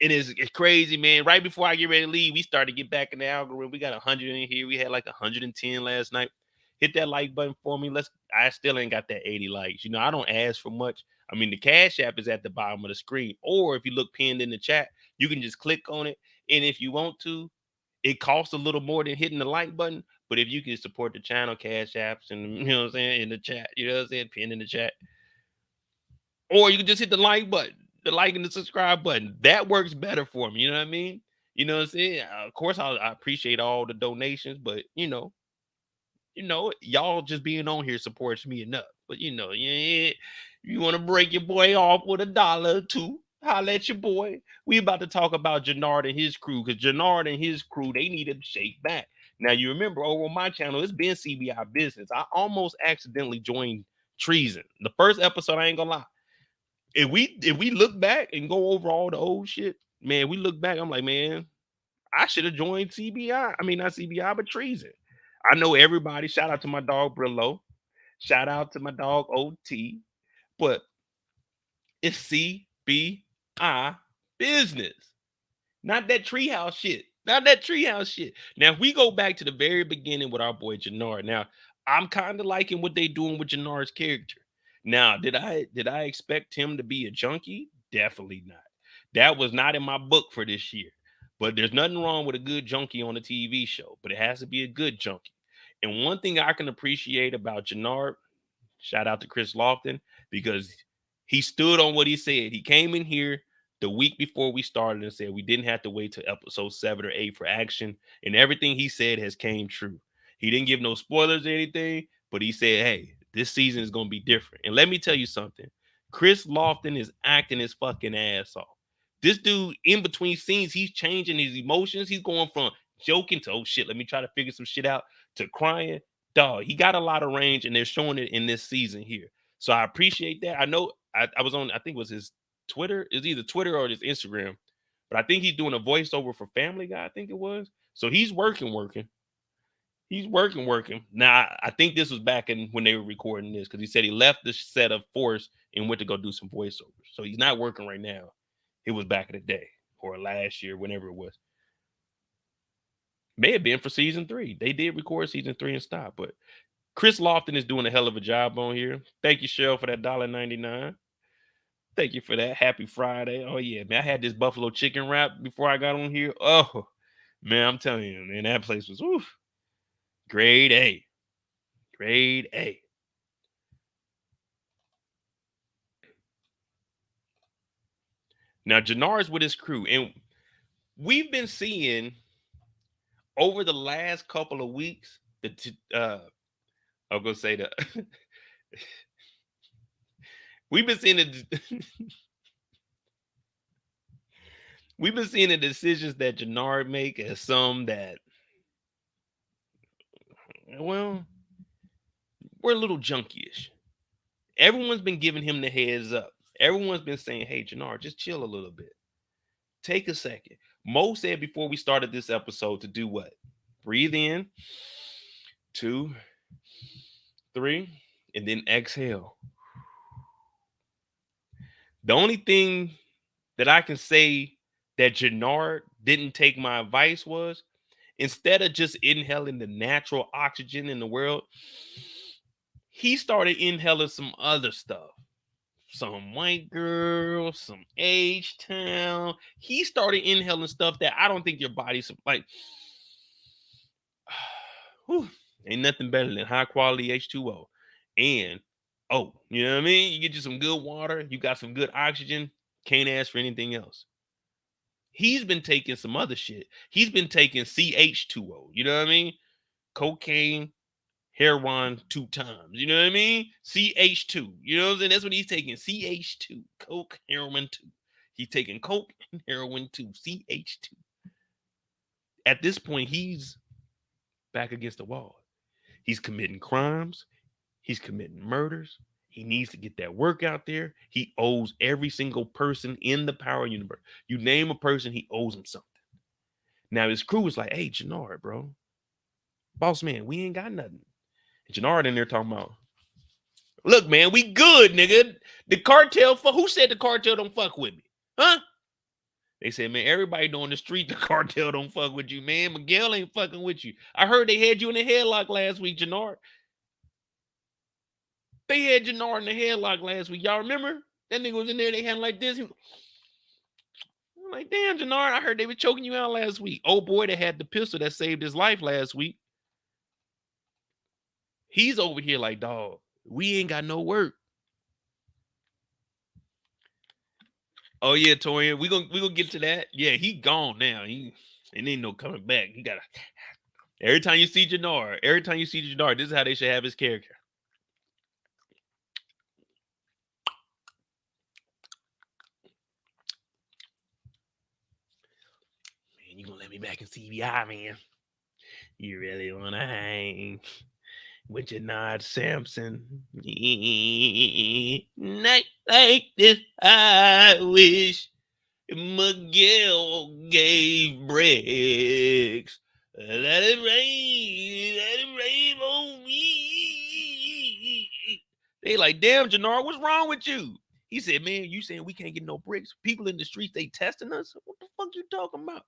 It's crazy, man. Right before I get ready to leave, we started to get back in the algorithm. We got 100 in here. We had like 110 last night. Hit that like button for me. I still ain't got that 80 likes. I don't ask for much. I mean, the Cash App is at the bottom of the screen. Or if you look pinned in the chat, you can just click on it. And if you want to, it costs a little more than hitting the like button. But if you can support the channel, Cash Apps, and you know what I'm saying, in the chat, you know what I'm saying, pinned in the chat. Or you can just hit the like button, the like and the subscribe button. That works better for me. You know what I mean? You know what I'm saying? Of course, I appreciate all the donations, but y'all just being on here supports me enough. But yeah, you want to break your boy off with $1 or $2, holla at your boy. We about to talk about Jenard and his crew, because Jenard and his crew, they need to shake back. Now you remember over on my channel, it's been CBI business. I almost accidentally joined treason. The first episode, I ain't gonna lie. If we look back and go over all the old shit, man, we look back. I'm like, man, I should have joined CBI. I mean, not CBI, but treason. I know everybody. Shout out to my dog Brillo. Shout out to my dog OT. But it's CBI business. Not that treehouse shit. Not that treehouse shit. Now, if we go back to the very beginning with our boy Jenard, now I'm kind of liking what they doing with Jenard's character. Now, did I expect him to be a junkie? Definitely not. That was not in my book for this year. But there's nothing wrong with a good junkie on a TV show, but it has to be a good junkie. And one thing I can appreciate about Jenard, shout out to Kris Lofton, because he stood on what he said. He came in here the week before we started and said we didn't have to wait till episode 7 or 8 for action. And everything he said has came true. He didn't give no spoilers or anything, but he said, hey, this season is going to be different. And let me tell you something. Kris Lofton is acting his fucking ass off. This dude, in between scenes, he's changing his emotions. He's going from joking to, oh shit, let me try to figure some shit out, to crying. Dog, he got a lot of range, and they're showing it in this season here. So I appreciate that. I know I was on, I think it was his Twitter. It's either Twitter or his Instagram. But I think he's doing a voiceover for Family Guy, I think it was. So he's working. He's working. Now, I think this was back in when they were recording this, because he said he left the set of Force and went to go do some voiceovers. So he's not working right now. It was back in the day or last year, whenever it was. May have been for season 3. They did record season 3 and stop, but Kris Lofton is doing a hell of a job on here. Thank you, Cheryl, for that $1.99. Thank you for that. Happy Friday. Oh, yeah, man. I had this buffalo chicken wrap before I got on here. Oh, man, I'm telling you, man, that place was grade A. Grade A. Now, Jenard's with his crew, and we've been seeing over the last couple of weeks, I'm gonna say that we've been seeing we've been seeing the decisions that Jenard make as some that, well, we're a little junkyish. Everyone's been giving him the heads up. Everyone's been saying, hey, Jenard, just chill a little bit. Take a second. Mo said before we started this episode to do what? Breathe in, 2, 3, and then exhale. The only thing that I can say that Jenard didn't take my advice was, instead of just inhaling the natural oxygen in the world, he started inhaling some other stuff. Some white girl, some H-Town. He started inhaling stuff that I don't think your body's like. Whew, ain't nothing better than high quality H2O. And, you know what I mean? You get you some good water, you got some good oxygen, can't ask for anything else. He's been taking some other shit. He's been taking CH2O, you know what I mean? Cocaine, heroin 2 times, you know what I mean? CH2, you know what I'm saying? That's what he's taking, CH2, coke, heroin 2. He's taking coke and heroin 2, CH2. At this point, he's back against the wall. He's committing crimes. He's committing murders. He needs to get that work out there. He owes every single person in the power universe. You name a person, he owes him something. Now his crew was like, hey, Jenard, bro. Boss man, we ain't got nothing. And Jenard in there talking about, look, man, we good, nigga. The cartel, who said the cartel don't fuck with me? Huh? They said, man, everybody know on the street the cartel don't fuck with you, man. McDowell ain't fucking with you. I heard they had you in the headlock last week, Jenard. They had Jenard in the headlock last week. Y'all remember? That nigga was in there. They had him like this. I'm like, damn, Jenard, I heard they were choking you out last week. Old boy that had the pistol that saved his life last week. He's over here like, dog, we ain't got no work. Oh yeah, Torian, we gonna get to that. Yeah, he gone now. He ain't no coming back. He gotta. Every time you see Jenard, this is how they should have his character. Man, you gonna let me back in CBI, man? You really wanna hang with Jenard Sampson? Night like this, I wish McDowell gave bricks. Let it rain on me. They like, damn, Jenard, what's wrong with you? He said, man, you saying we can't get no bricks? People in the streets, they testing us? What the fuck you talking about?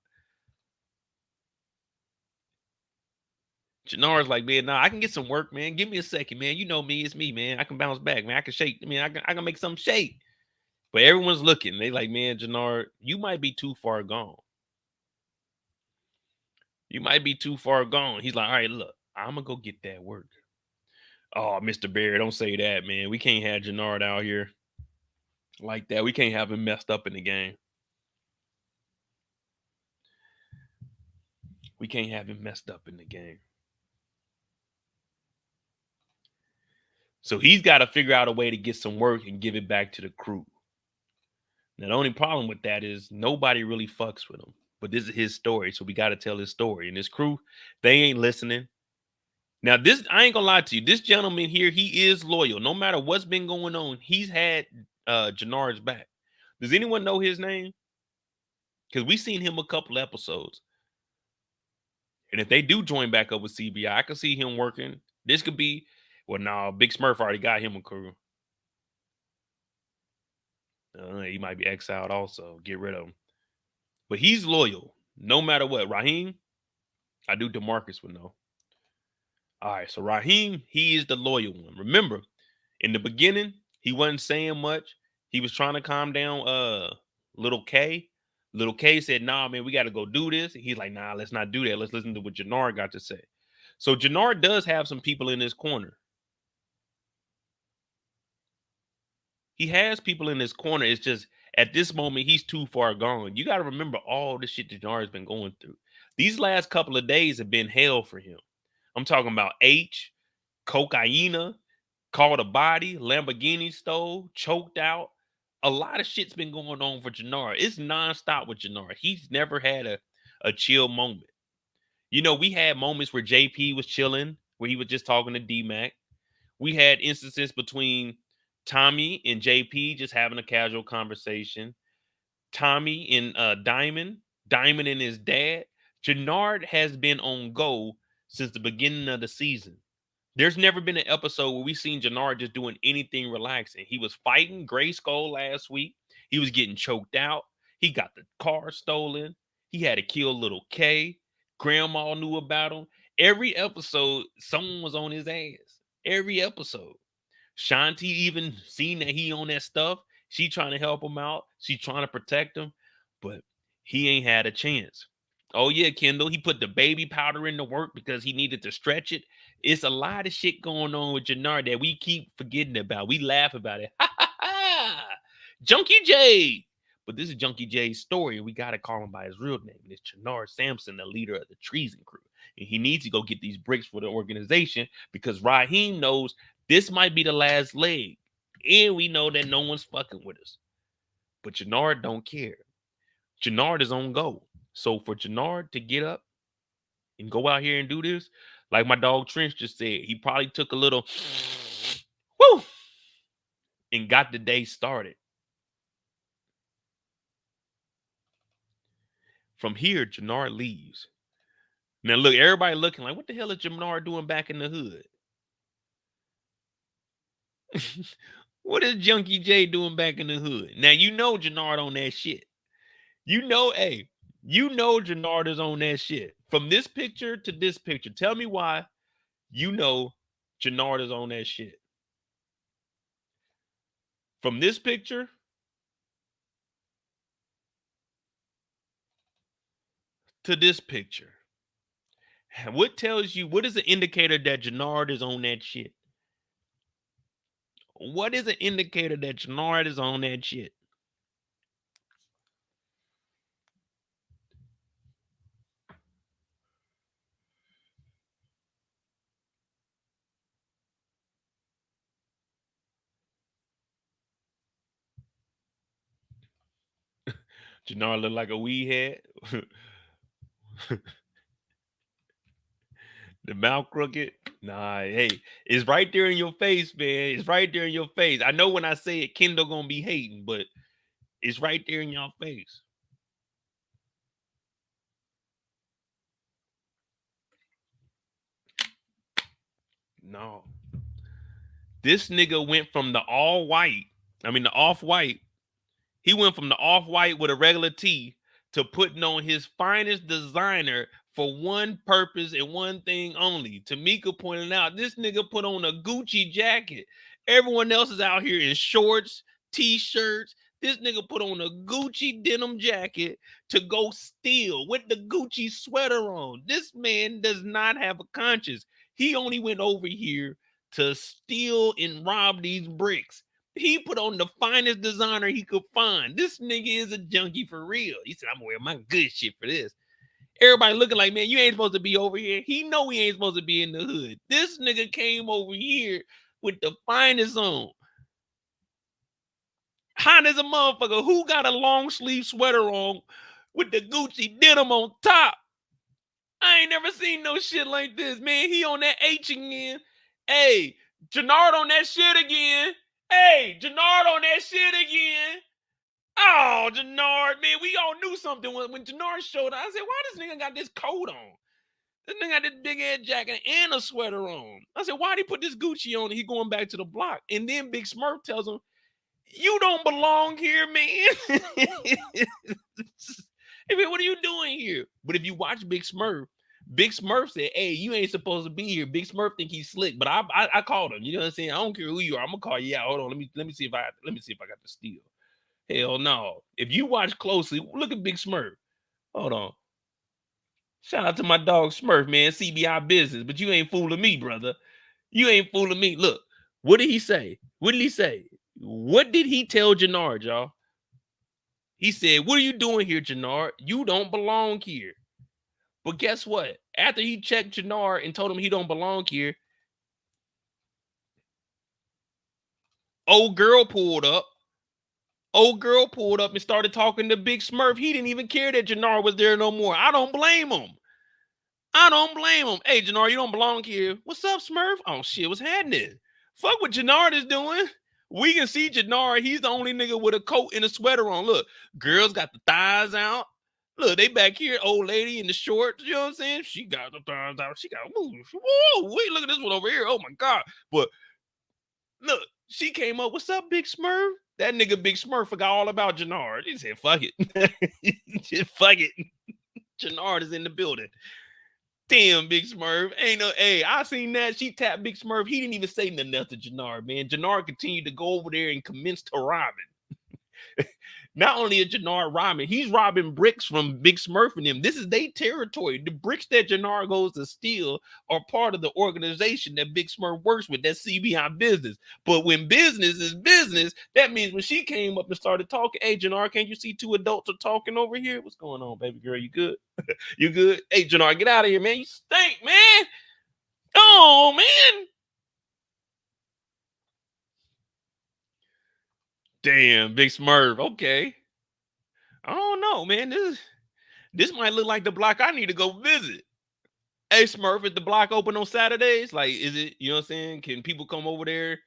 Jenard's like, man, nah, I can get some work, man. Give me a second, man. You know me, it's me, man. I can bounce back, man. I can shake. I mean, I can make something shake. But everyone's looking. They like, man, Jenard, you might be too far gone. You might be too far gone. He's like, all right, look, I'm going to go get that work. Oh, Mr. Bear, don't say that, man. We can't have Jenard out here like that. We can't have him messed up in the game. We can't have him messed up in the game. So he's got to figure out a way to get some work and give it back to the crew. Now, the only problem with that is nobody really fucks with him. But this is his story, so we got to tell his story. And his crew, they ain't listening. Now, this, I ain't going to lie to you. This gentleman here, he is loyal. No matter what's been going on, he's had Jenard's back. Does anyone know his name? Because we've seen him a couple episodes. And if they do join back up with CBI, I can see him working. This could be, well, no, Big Smurf already got him a crew. He might be exiled also. Get rid of him. But he's loyal, no matter what. Raheem, I do DeMarcus would know. All right, so Raheem, he is the loyal one. Remember, in the beginning, he wasn't saying much. He was trying to calm down Little K. Little K said, nah, man, we got to go do this. And he's like, nah, let's not do that. Let's listen to what Jenard got to say. So Jenard does have some people in his corner. He has people in his corner. It's just, at this moment, he's too far gone. You got to remember all the shit that Jenard's been going through. These last couple of days have been hell for him. I'm talking about H, cocaina, caught a body, Lamborghini stole, choked out. A lot of shit's been going on for Jenard. It's nonstop with Jenard. He's never had a chill moment. You know, we had moments where JP was chilling, where he was just talking to D-Mac. We had instances between Tommy and JP just having a casual conversation. Tommy and Diamond and his dad. Jenard has been on go since the beginning of the season. There's never been an episode where we've seen Jenard just doing anything relaxing. He was fighting Gray Skull last week. He was getting choked out. He got the car stolen. He had to kill little K. Grandma knew about him. Every episode, someone was on his ass. Every episode. Shanti even seen that he on that stuff. She trying to help him out. She trying to protect him. But he ain't had a chance. Oh, yeah, Kendall. He put the baby powder into work because he needed to stretch it. It's a lot of shit going on with Jenard that we keep forgetting about. We laugh about it. Ha ha ha! Junkie J. But this is Junkie J's story. We got to call him by his real name. It's Jenard Sampson, the leader of the treason crew. And he needs to go get these bricks for the organization because Raheem knows this might be the last leg. And we know that no one's fucking with us. But Jenard don't care. Jenard is on go. So for Jenard to get up and go out here and do this, like my dog Trench just said, he probably took a little whoo and got the day started. From here, Jenard leaves. Now look, everybody looking like, what the hell is Jenard doing back in the hood? What is Junkie J doing back in the hood? Now you know Jenard on that shit. You know, hey, you know Jenard is on that shit. From this picture to this picture, tell me why you know Jenard is on that shit. From this picture to this picture, what tells you, what is an indicator that Jenard is on that shit? What is an indicator that Jenard is on that shit? Jenard look like a weed head. The mouth crooked. Nah, hey, it's right there in your face, man. It's right there in your face. I know when I say it, Kendall gonna be hating, but it's right there in your face. No. This nigga went from the the off-white. He went from the off-white with a regular tee to putting on his finest designer for one purpose and one thing only. Tamika pointed out, this nigga put on a Gucci jacket. Everyone else is out here in shorts, t-shirts. This nigga put on a Gucci denim jacket to go steal with the Gucci sweater on. This man does not have a conscience. He only went over here to steal and rob these bricks. He put on the finest designer he could find. This nigga is a junkie for real. He said, I'm gonna wear my good shit for this. Everybody looking like, man, you ain't supposed to be over here. He know he ain't supposed to be in the hood. This nigga came over here with the finest on. Hot as a motherfucker. Who got a long sleeve sweater on with the Gucci denim on top? I ain't never seen no shit like this, man. He on that H again. Hey, Jenard on that shit again. Hey, Jenard on that shit again. Oh, Jenard, man, we all knew something when Jenard showed up. I said, why this nigga got this coat on? This nigga got this big ass jacket and a sweater on. I said, why'd he put this Gucci on and he going back to the block? And then Big Smurf tells him, you don't belong here, man. Hey, man, what are you doing here? But if you watch Big Smurf said, hey, you ain't supposed to be here. Big Smurf think he's slick, but I called him. You know what I'm saying? I don't care who you are. I'm gonna call you out. Hold on. Let me see if I got the steal. Hell no. If you watch closely, look at Big Smurf. Hold on. Shout out to my dog Smurf, man. CBI business, but you ain't fooling me, brother. You ain't fooling me. Look, what did he say? What did he say? What did he tell Jenard, y'all? He said, what are you doing here, Jenard? You don't belong here. But guess what? After he checked Jenard and told him he don't belong here, old girl pulled up. Old girl pulled up and started talking to Big Smurf. He didn't even care that Jenard was there no more. I don't blame him. I don't blame him. Hey, Jenard, you don't belong here. What's up, Smurf? Oh, shit, what's happening? Fuck what Jenard is doing. We can see Jenard. He's the only nigga with a coat and a sweater on. Look, girls got the thighs out. Look, they back here, old lady in the shorts. You know what I'm saying? She got the thighs out. She got, whoa, wait, look at this one over here. Oh, my God. But look, she came up. What's up, Big Smurf? That nigga Big Smurf forgot all about Jenard. He said, fuck it. Just fuck it. Jenard is in the building. Damn, Big Smurf. Ain't no, hey, I seen that. She tapped Big Smurf. He didn't even say nothing else to Jenard, man. Jenard continued to go over there and commence to robbing. Not only is Jenard robbing, he's robbing bricks from Big Smurf and them. This is their territory. The bricks that Jenard goes to steal are part of the organization that Big Smurf works with, that CBI business. But when business is business, that means when she came up and started talking, hey, Jenard, can't you see two adults are talking over here? What's going on, baby girl? You good? You good? Hey, Jenard, get out of here, man. You stink, man. Oh, man. Damn, Big Smurf. Okay. I don't know, man. This might look like the block I need to go visit. Hey, Smurf, is the block open on Saturdays? Like, is it, you know what I'm saying? Can people come over there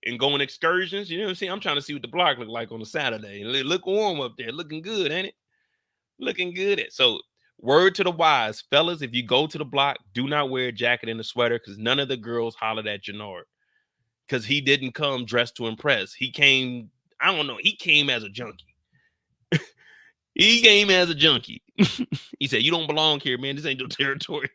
and go on excursions? You know what I'm saying? I'm trying to see what the block look like on a Saturday. Look warm up there. Looking good, ain't it? Looking good. So, word to the wise, fellas, if you go to the block, do not wear a jacket and a sweater because none of the girls hollered at Jenard because he didn't come dressed to impress. He came, I don't know, he came as a junkie. He came as a junkie. He said, you don't belong here, man. This ain't your territory.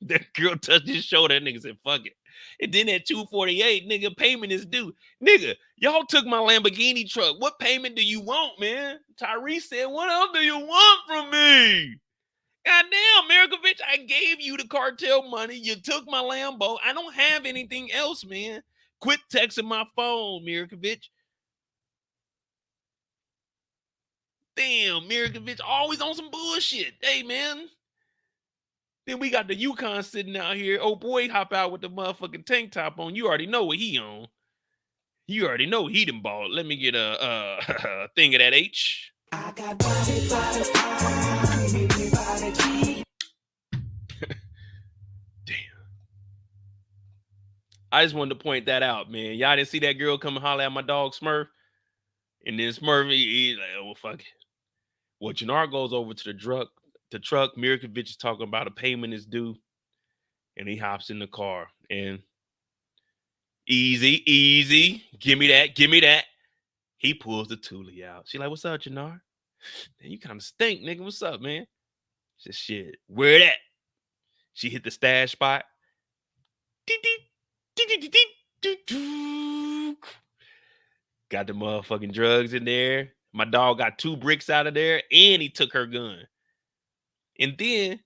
That girl touched his shoulder. That nigga said, fuck it. And then at 248, nigga, payment is due. Nigga, y'all took my Lamborghini truck. What payment do you want, man? Tyrese said, what else do you want from me? Goddamn, Americovich, I gave you the cartel money. You took my Lambo. I don't have anything else, man. Quit texting my phone, Americovich. Damn, Miriam always on some bullshit. Hey, man. Then we got the Yukon sitting out here. Oh, boy, hop out with the motherfucking tank top on. You already know what he on. You already know he done bought. Let me get a thing of that H. I got body. Damn. I just wanted to point that out, man. Y'all didn't see that girl come and holler at my dog Smurf? And then Smurf, he's like, oh, well, fuck it. Well, Jenard goes over to the truck. Mirkovich is talking about a payment is due. And he hops in the car. And easy. Give me that. He pulls the Thule out. She like, what's up, Jenard? Man, you kind of stink, nigga. What's up, man? She said, shit, where that? She hit the stash spot. Got the motherfucking drugs in there. My dog got 2 bricks out of there, and he took her gun. And then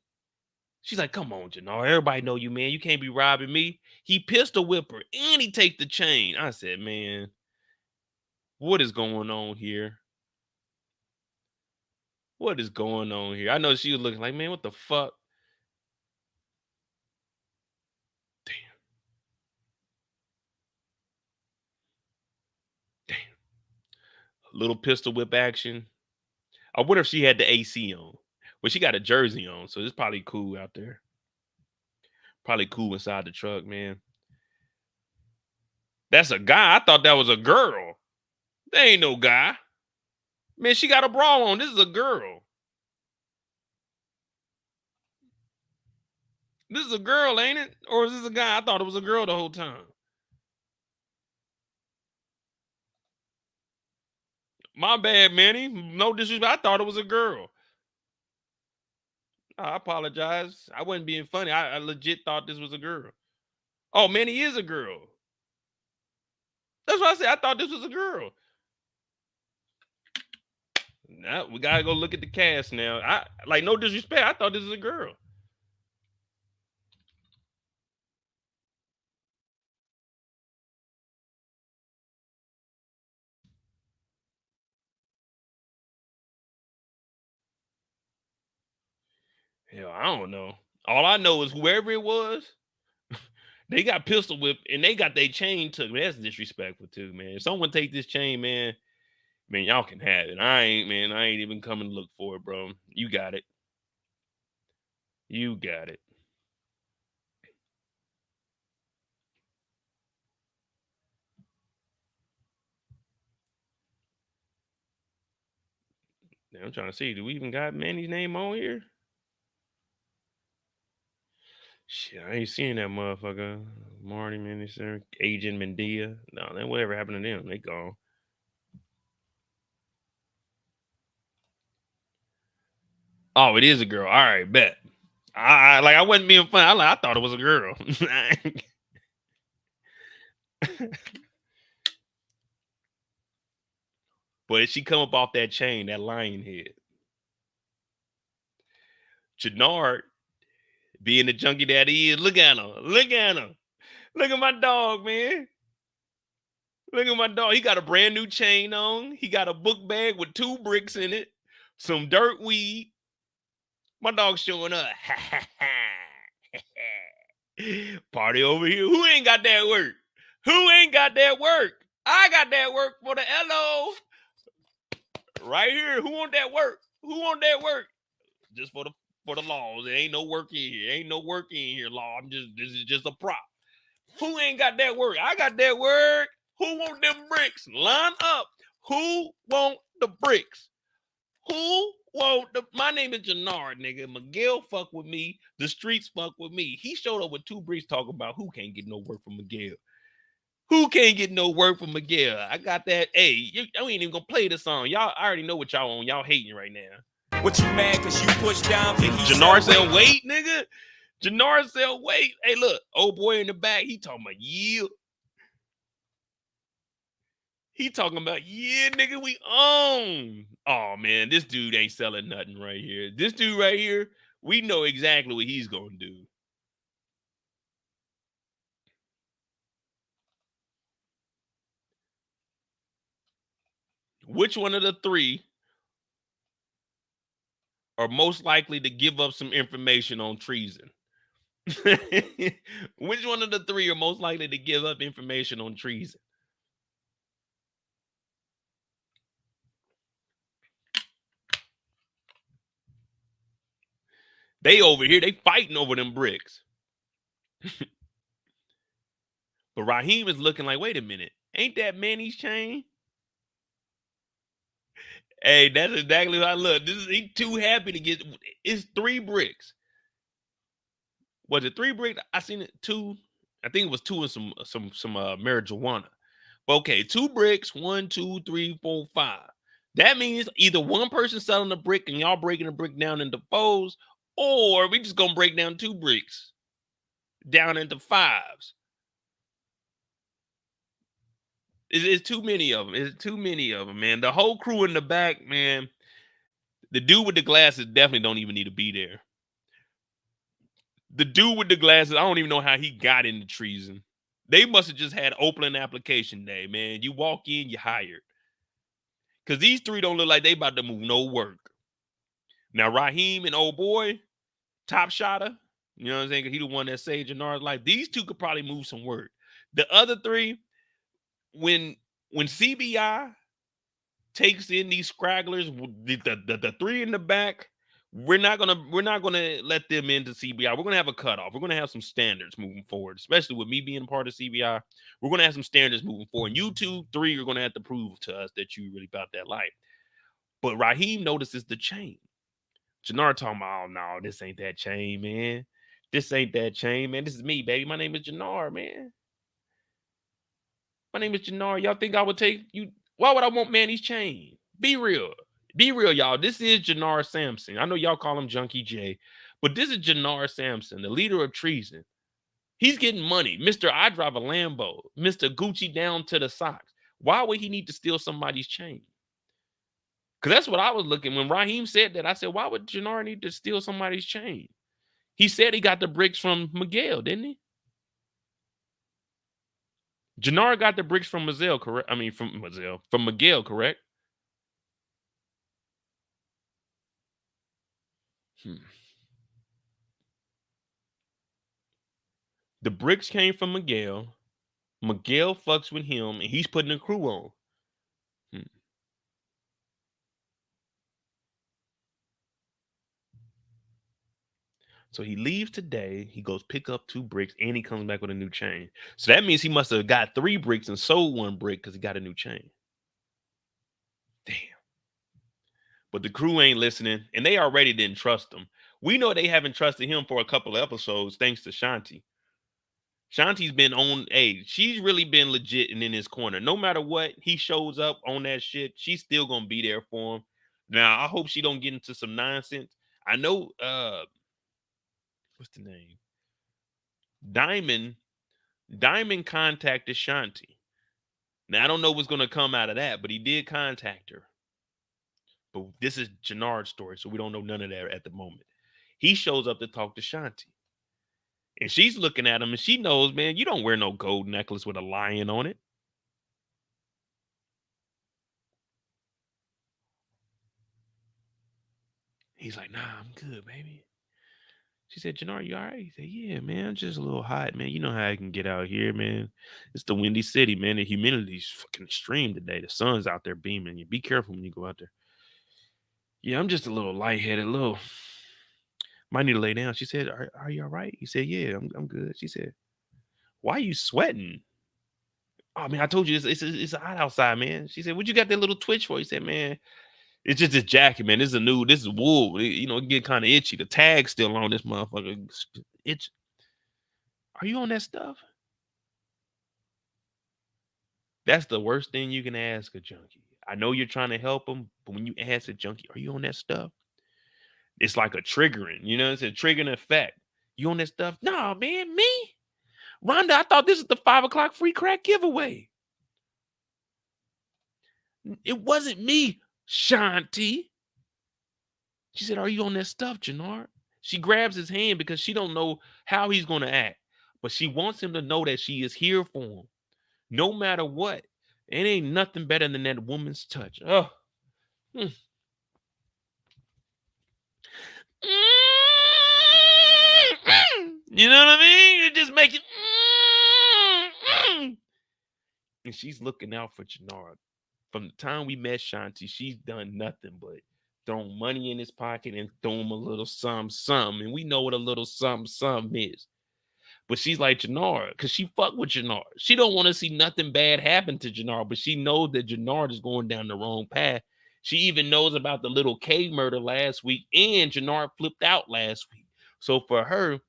she's like, come on, Jenard. Everybody know you, man. You can't be robbing me. He pistol whip her, and he take the chain. I said, man, what is going on here? What is going on here? I know she was looking like, man, what the fuck? Damn. Little pistol whip action. I wonder if she had the AC on. Well, she got a jersey on, so it's probably cool out there. Probably cool inside the truck, man. That's a guy. I thought that was a girl. There ain't no guy. Man, she got a bra on. This is a girl. This is a girl, ain't it? Or is this a guy? I thought it was a girl the whole time. My bad, Manny. No disrespect. I thought it was a girl. I apologize. I wasn't being funny. I legit thought this was a girl. Oh, Manny is a girl. That's what I said. I thought this was a girl. Now we gotta go look at the cast now. I like no disrespect. I thought this was a girl. Hell, I don't know. All I know is whoever it was, they got pistol whipped and they got their chain took. That's disrespectful too, man. If someone take this chain, man, y'all can have it. I ain't even coming to look for it, bro. You got it. You got it. Now I'm trying to see. Do we even got Manny's name on here? Shit, I ain't seeing that motherfucker. Marty, Minister, Agent Mendia. No, that whatever happened to them. They gone. Oh, it is a girl. All right, bet. I wasn't being funny. I thought it was a girl. But she come up off that chain, that lion head. Jenard, being the junkie that he is, look at him. Look at him. Look at my dog, man. Look at my dog. He got a brand new chain on. He got a book bag with 2 bricks in it, some dirt weed. My dog's showing up. Party over here. Who ain't got that work? Who ain't got that work? I got that work for the LO. Right here. Who want that work? Who want that work? Just for the laws. There ain't no work in here. Ain't no work in here, law. This is just a prop. Who ain't got that work? I got that work. Who want them bricks? Line up. Who want the bricks? Who want the... My name is Jenard, nigga. McDowell fuck with me. The streets fuck with me. He showed up with 2 bricks talking about who can't get no work from McDowell. Who can't get no work from McDowell? I got that. Hey, I ain't even gonna play the song. Y'all, I already know what y'all on. Y'all hating right now. What you mad cause you pushed down? Jenard said wait, nigga. Jenard said wait. Hey, look, old boy in the back, he talking about yeah. He talking about, yeah, nigga, we own. Oh, man, this dude ain't selling nothing right here. This dude right here, we know exactly what he's going to do. Which one of the 3 are most likely to give up some information on treason? Which one of the 3 are most likely to give up information on treason? They over here, they fighting over them bricks. But Raheem is looking like, wait a minute, ain't that Manny's chain? Hey, that's exactly how I look. He's too happy to get. It's 3 bricks. Was it 3 bricks? I seen it 2. I think it was 2 and some marijuana. But okay, 2 bricks. 1, 2, 3, 4, 5. That means either one person selling a brick and y'all breaking the brick down into 4s, or we just gonna break down 2 bricks down into 5s. It's too many of them. It's too many of them, man. The whole crew in the back, man. The dude with the glasses definitely don't even need to be there. The dude with the glasses, I don't even know how he got into treason. They must have just had opening application day, man. You walk in, you hired. Because these 3 don't look like they about to move no work. Now, Raheem and old boy, top shotter, you know what I'm saying? He the one that saved Jenard's life. These 2 could probably move some work. The other 3, when CBI takes in these scragglers, the 3 in the back, we're not gonna let them into CBI. We're gonna have a cutoff. We're gonna have some standards moving forward, especially with me being a part of CBI. We're gonna have some standards moving forward. And you 2, 3 are gonna have to prove to us that you really about that life. But Raheem notices the chain. Jenard talking about, oh no, this ain't that chain, man. This ain't that chain, man. This is me, baby. My name is Jenard, man. My name is Jenard. Y'all think I would take you? Why would I want Manny's chain? Be real. Be real, y'all. This is Jenard Sampson. I know y'all call him Junkie J, but this is Jenard Sampson, the leader of treason. He's getting money. Mr. I drive a Lambo. Mr. Gucci down to the socks. Why would he need to steal somebody's chain? Because that's what I was looking. When Raheem said that, I said, why would Jenard need to steal somebody's chain? He said he got the bricks from McDowell, didn't he? Jenard got the bricks from McDowell, correct? I mean, from McDowell, correct? The bricks came from McDowell. McDowell fucks with him, and he's putting a crew on. So he leaves today. He goes pick up 2 bricks, and he comes back with a new chain. So that means he must have got 3 bricks and sold 1 brick because he got a new chain. Damn. But the crew ain't listening, and they already didn't trust him. We know they haven't trusted him for a couple of episodes thanks to Shanti. Shanti's been on, she's really been legit and in his corner. No matter what, he shows up on that shit, she's still gonna be there for him. Now, I hope she don't get into some nonsense. I know, what's the name? Diamond contacted Shanti. Now, I don't know what's gonna come out of that, but he did contact her. But this is Jenard's story, so we don't know none of that at the moment. He shows up to talk to Shanti. And she's looking at him, and she knows, man, you don't wear no gold necklace with a lion on it. He's like, nah, I'm good, baby. She said, Jenard, you all right? He said, yeah, man, I'm just a little hot, man. You know how I can get out here, man. It's the windy city, man. The humidity's fucking extreme today. The sun's out there beaming. You be careful when you go out there. Yeah, I'm just a little lightheaded, might need to lay down. She said, are you all right? He said, yeah, I'm good. She said, why are you sweating? Oh, man, I told you it's hot outside, man. She said, what you got that little twitch for? He said, man, it's just this jacket, man. This is wool. It get kind of itchy. The tag's still on this motherfucker. Itch. Are you on that stuff? That's the worst thing you can ask a junkie. I know you're trying to help them, but when you ask a junkie, are you on that stuff? It's like a triggering, it's a triggering effect. You on that stuff? No, man, me? Rhonda, I thought this was the 5 o'clock free crack giveaway. It wasn't me, Shanti. She said, are you on that stuff, Jenard? She grabs his hand because she don't know how he's going to act. But she wants him to know that she is here for him. No matter what. It ain't nothing better than that woman's touch. Oh. You know what I mean? It just make it. And she's looking out for Jenard. From the time we met Shanti, she's done nothing but thrown money in his pocket and throw him a little something. And we know what a little something is. But she's like Jenard, because she fuck with Jenard. She don't want to see nothing bad happen to Jenard, but she knows that Jenard is going down the wrong path. She even knows about the little K murder last week, and Jenard flipped out last week. So for her,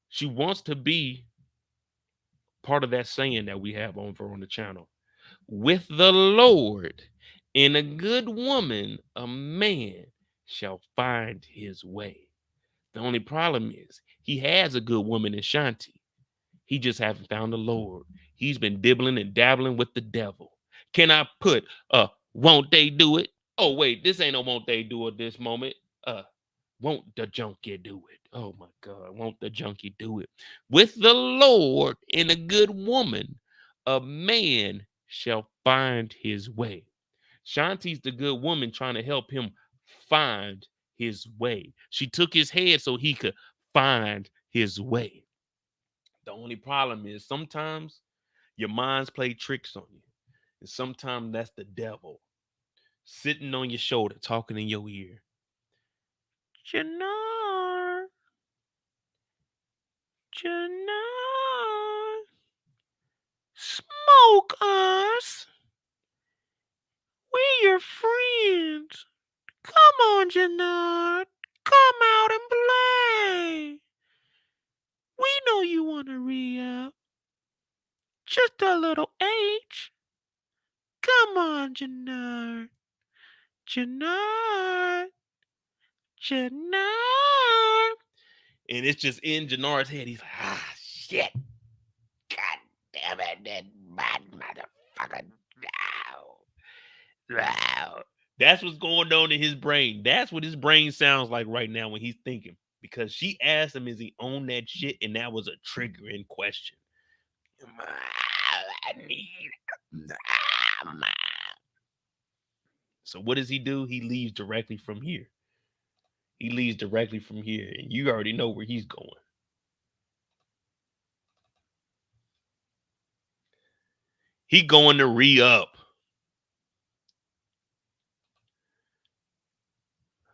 she wants to be part of that saying that we have over on the channel. With the Lord and a good woman, a man shall find his way. The only problem is he has a good woman in Shanti. He just hasn't found the Lord. He's been dibbling and dabbling with the devil. Can I put won't they do it? Oh, wait, this ain't no won't they do it this moment. Won't the junkie do it? Oh my God, won't the junkie do it? With the Lord and a good woman, a man shall find his way. Shanti's the good woman trying to help him find his way. She took his head so he could find his way. The only problem is sometimes your minds play tricks on you. And sometimes that's the devil sitting on your shoulder, talking in your ear. Jenard. Smoke us. We're your friends. Come on, Jenard. Come out and play. We know you want to re-up. Just a little H. Come on, Jenard. Jenard. And it's just in Jenard's head. He's like, shit. God damn it, that bad motherfucker. Wow. That's what's going on in his brain. That's what his brain sounds like right now when he's thinking. Because she asked him, is he on that shit? And that was a triggering question. So what does he do? He leaves directly from here. And you already know where he's going. He going to re-up.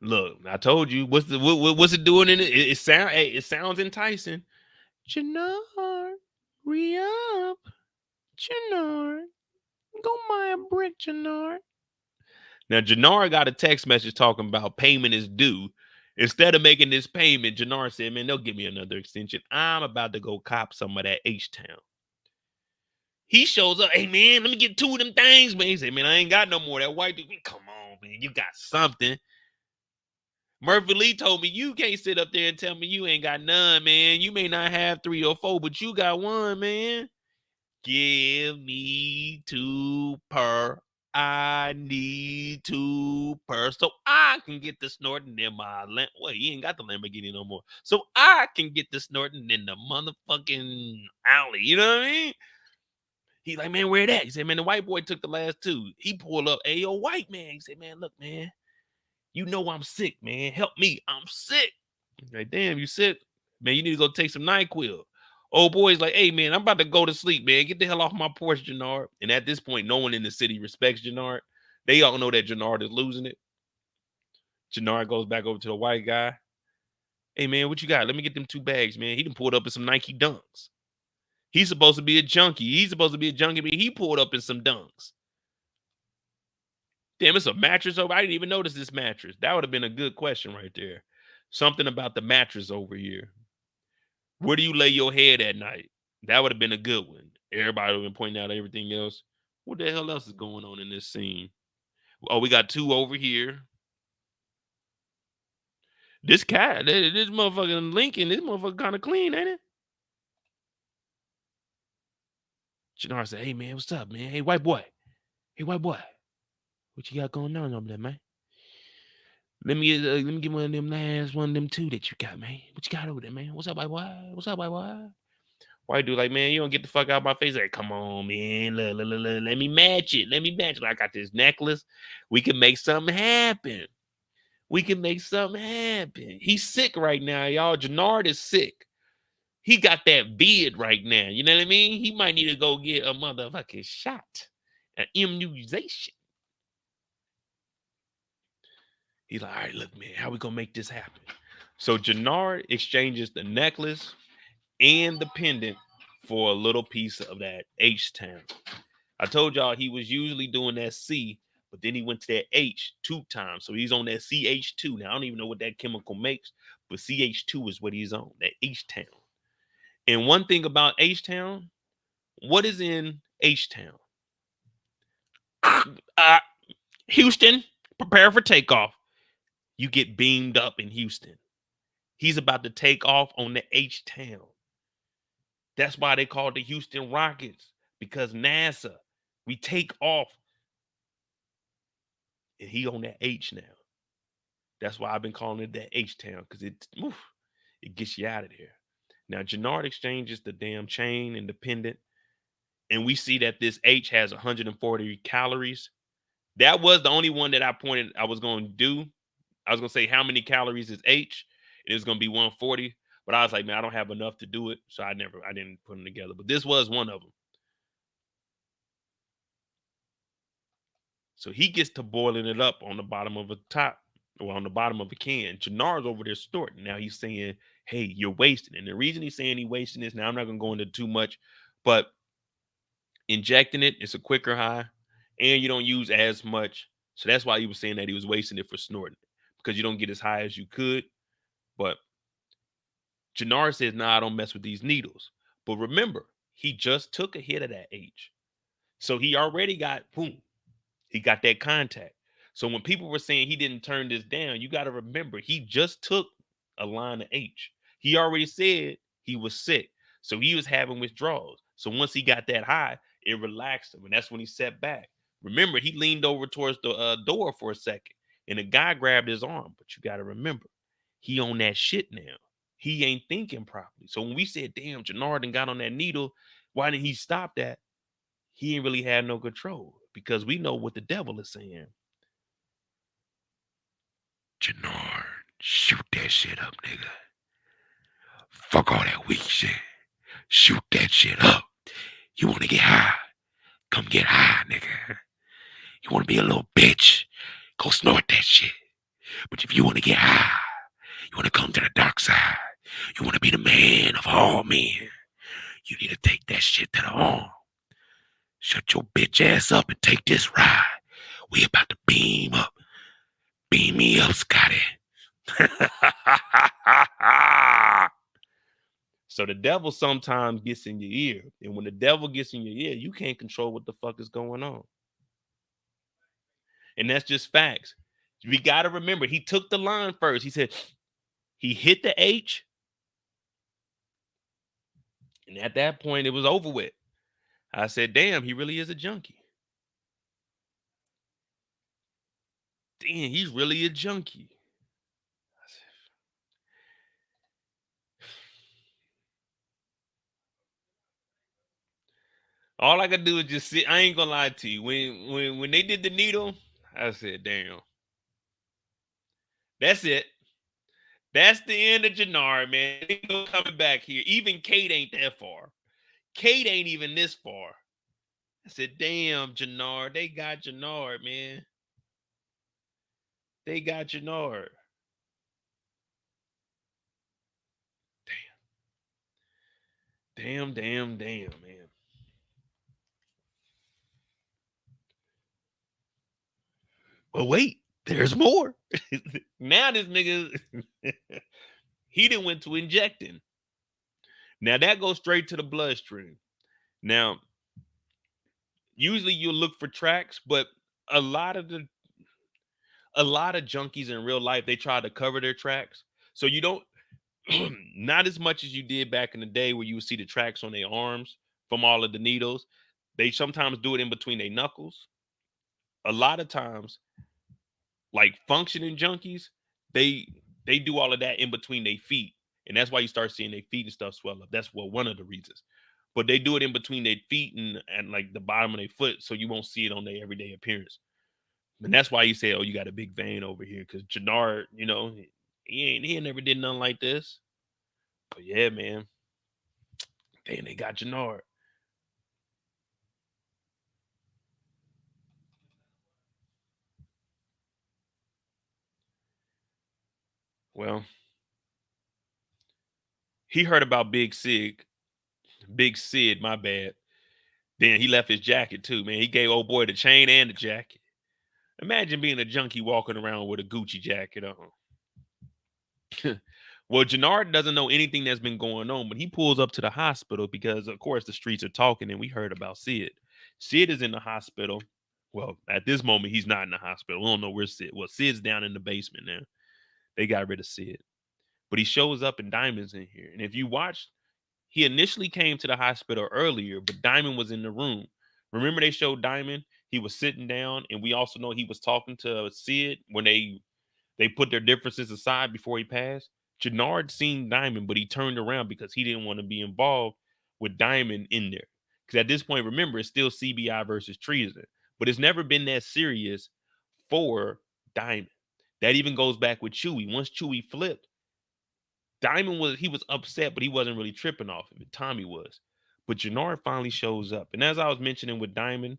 Look, I told you. What's it doing in it? It sounds enticing. Jenard, re-up. Jenard, go buy a brick, Jenard. Now, Jenard got a text message talking about payment is due. Instead of making this payment, Jenard said, man, they'll give me another extension. I'm about to go cop some of that H-Town. He shows up, hey, man, let me get 2 of them things, man. He said, man, I ain't got no more. That white dude, come on, man, you got something. Murphy Lee told me, you can't sit up there and tell me you ain't got none, man. You may not have 3 or 4, but you got 1, man. Give me 2 per. I need 2 per, so I can get the snorting in my well, he ain't got the Lamborghini no more, so I can get the snorting in the motherfucking alley. You know what I mean? He like, man, where that? He said, man, the white boy took the last 2. He pulled up, hey, yo, white man. He said, man, look, man, you know I'm sick, man. Help me, I'm sick. Like, damn, you sick? Man, you need to go take some NyQuil. Old boy's like, hey, man, I'm about to go to sleep, man. Get the hell off my porch, Jenard. And at this point, no one in the city respects Jenard. They all know that Jenard is losing it. Jenard goes back over to the white guy. Hey, man, what you got? Let me get them 2 bags, man. He done pulled up in some Nike Dunks. He's supposed to be a junkie. But he pulled up in some Dunks. Damn, it's a mattress over. I didn't even notice this mattress. That would have been a good question right there. Something about the mattress over here. Where do you lay your head at night? That would have been a good one. Everybody would have been pointing out everything else. What the hell else is going on in this scene? Oh, we got 2 over here. This cat, this motherfucking Lincoln, this motherfucker kind of clean, ain't it? Jenard said, hey, man, what's up, man? Hey, white boy. Hey, white boy. What you got going on over there, man? Let me get one of them last one of them 2 that you got, man. What you got over there, man? What's up, white boy? What's up, white boy? White dude like, man, you don't get the fuck out of my face. Like, come on, man. Let me match it. I got this necklace. We can make something happen. He's sick right now, y'all. Jenard is sick. He got that vid right now. You know what I mean? He might need to go get a motherfucking shot. An immunization. He's like, all right, look, man, how we gonna make this happen? So Jenard exchanges the necklace and the pendant for a little piece of that H-Town. I told y'all he was usually doing that C, but then he went to that H 2 times. So he's on that CH2. Now, I don't even know what that chemical makes, but CH2 is what he's on, that H-Town. And one thing about H-Town, what is in H-Town? Houston, prepare for takeoff. You get beamed up in Houston. He's about to take off on the H-Town. That's why they call it the Houston Rockets, because NASA, we take off. And he on that H now. That's why I've been calling it that H-Town, because it gets you out of there. Now, Jenard exchanges the damn chain and the pendant, and we see that this H has 140 calories. That was the only one that I pointed I was going to do. I was going to say how many calories is H. It was going to be 140. But I was like, man, I don't have enough to do it. So I didn't put them together. But this was one of them. So he gets to boiling it up on the bottom of a top, or on the bottom of a can. Jenard's over there snorting. Now he's saying, hey, you're wasting it. And the reason he's saying he's wasting this, now I'm not going to go into too much, but injecting it, it's a quicker high, and you don't use as much. So that's why he was saying that he was wasting it for snorting, because you don't get as high as you could. But Jenard says, nah, I don't mess with these needles. But remember, he just took a hit of that H. So he already got, boom, he got that contact. So when people were saying he didn't turn this down, you got to remember, he just took a line of H. He already said he was sick. So he was having withdrawals. So once he got that high, it relaxed him. And that's when he sat back. Remember, he leaned over towards the door for a second, and a guy grabbed his arm. But you got to remember, he on that shit now. He ain't thinking properly. So when we said, damn, Jenard got on that needle, why didn't he stop that? He ain't really had no control, because we know what the devil is saying. Jenard, shoot that shit up, nigga. Fuck all that weak shit. Shoot that shit up. You want to get high? come get high, nigga. You want to be a little bitch, go snort that shit. But if you want to get high, you want to come to the dark side, you want to be the man of all men, you need to take that shit to the arm. Shut your bitch ass up and take this ride. We about to beam up. Beam me up, Scotty. So the devil sometimes gets in your ear. And when the devil gets in your ear, you can't control what the fuck is going on. And that's just facts. We got to remember, he took the line first. He said, he hit the H. And at that point, it was over with. I said, damn, he really is a junkie. Damn, he's really a junkie. All I could do is just sit. I ain't gonna lie to you. When they did the needle, I said, damn. That's it. That's the end of Jenard, man. Ain't no coming back here. Even Kate ain't that far. Kate ain't even this far. I said, damn, Jenard. They got Jenard, man. They got Jenard. Damn, man. Well, wait, there's more. Now this nigga, he didn't went to injecting. Now that goes straight to the bloodstream. Now, usually you'll look for tracks, but a lot of junkies in real life, they try to cover their tracks. So you don't, not as much as you did back in the day where you would see the tracks on their arms from all of the needles. They sometimes do it in between their knuckles. A lot of times, like functioning junkies, they do all of that in between their feet. And that's why you start seeing their feet and stuff swell up. That's one of the reasons. But they do it in between their feet and like the bottom of their foot, so you won't see it on their everyday appearance. And that's why you say, oh, you got a big vein over here. Because Jenard, you know, he ain't never did nothing like this. But yeah, man. Damn, they got Jenard. Well, he heard about Big Sid, my bad. Then he left his jacket too, man. He gave old boy the chain and the jacket. Imagine being a junkie walking around with a Gucci jacket on. Well, Jenard doesn't know anything that's been going on, but he pulls up to the hospital because, of course, the streets are talking, and we heard about Sid. Sid is in the hospital. Well, at this moment, he's not in the hospital. We don't know where Sid. Well, Sid's down in the basement now. They got rid of Sid. But he shows up and Diamond's in here. And if you watch, he initially came to the hospital earlier, but Diamond was in the room. Remember they showed Diamond? He was sitting down, and we also know he was talking to Sid when they put their differences aside before he passed. Jenard seen Diamond, but he turned around because he didn't want to be involved with Diamond in there. Because at this point, remember, it's still CBI versus treason. But it's never been that serious for Diamond. That even goes back with Chewy. Once Chewy flipped, Diamond was upset, but he wasn't really tripping off of it. Tommy was. But Jenard finally shows up. And as I was mentioning with Diamond,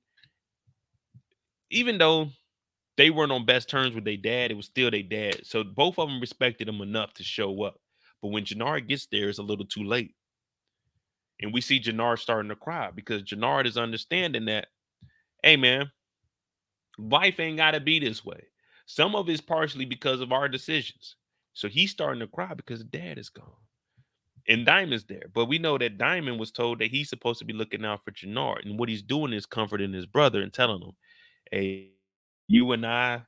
even though they weren't on best terms with their dad, it was still their dad. So both of them respected him enough to show up. But when Jenard gets there, it's a little too late. And we see Jenard starting to cry because Jenard is understanding that, hey, man, life ain't got to be this way. Some of it's partially because of our decisions. So he's starting to cry because dad is gone. And Diamond's there. But we know that Diamond was told that he's supposed to be looking out for Jenard. And what he's doing is comforting his brother and telling him, hey, you and I,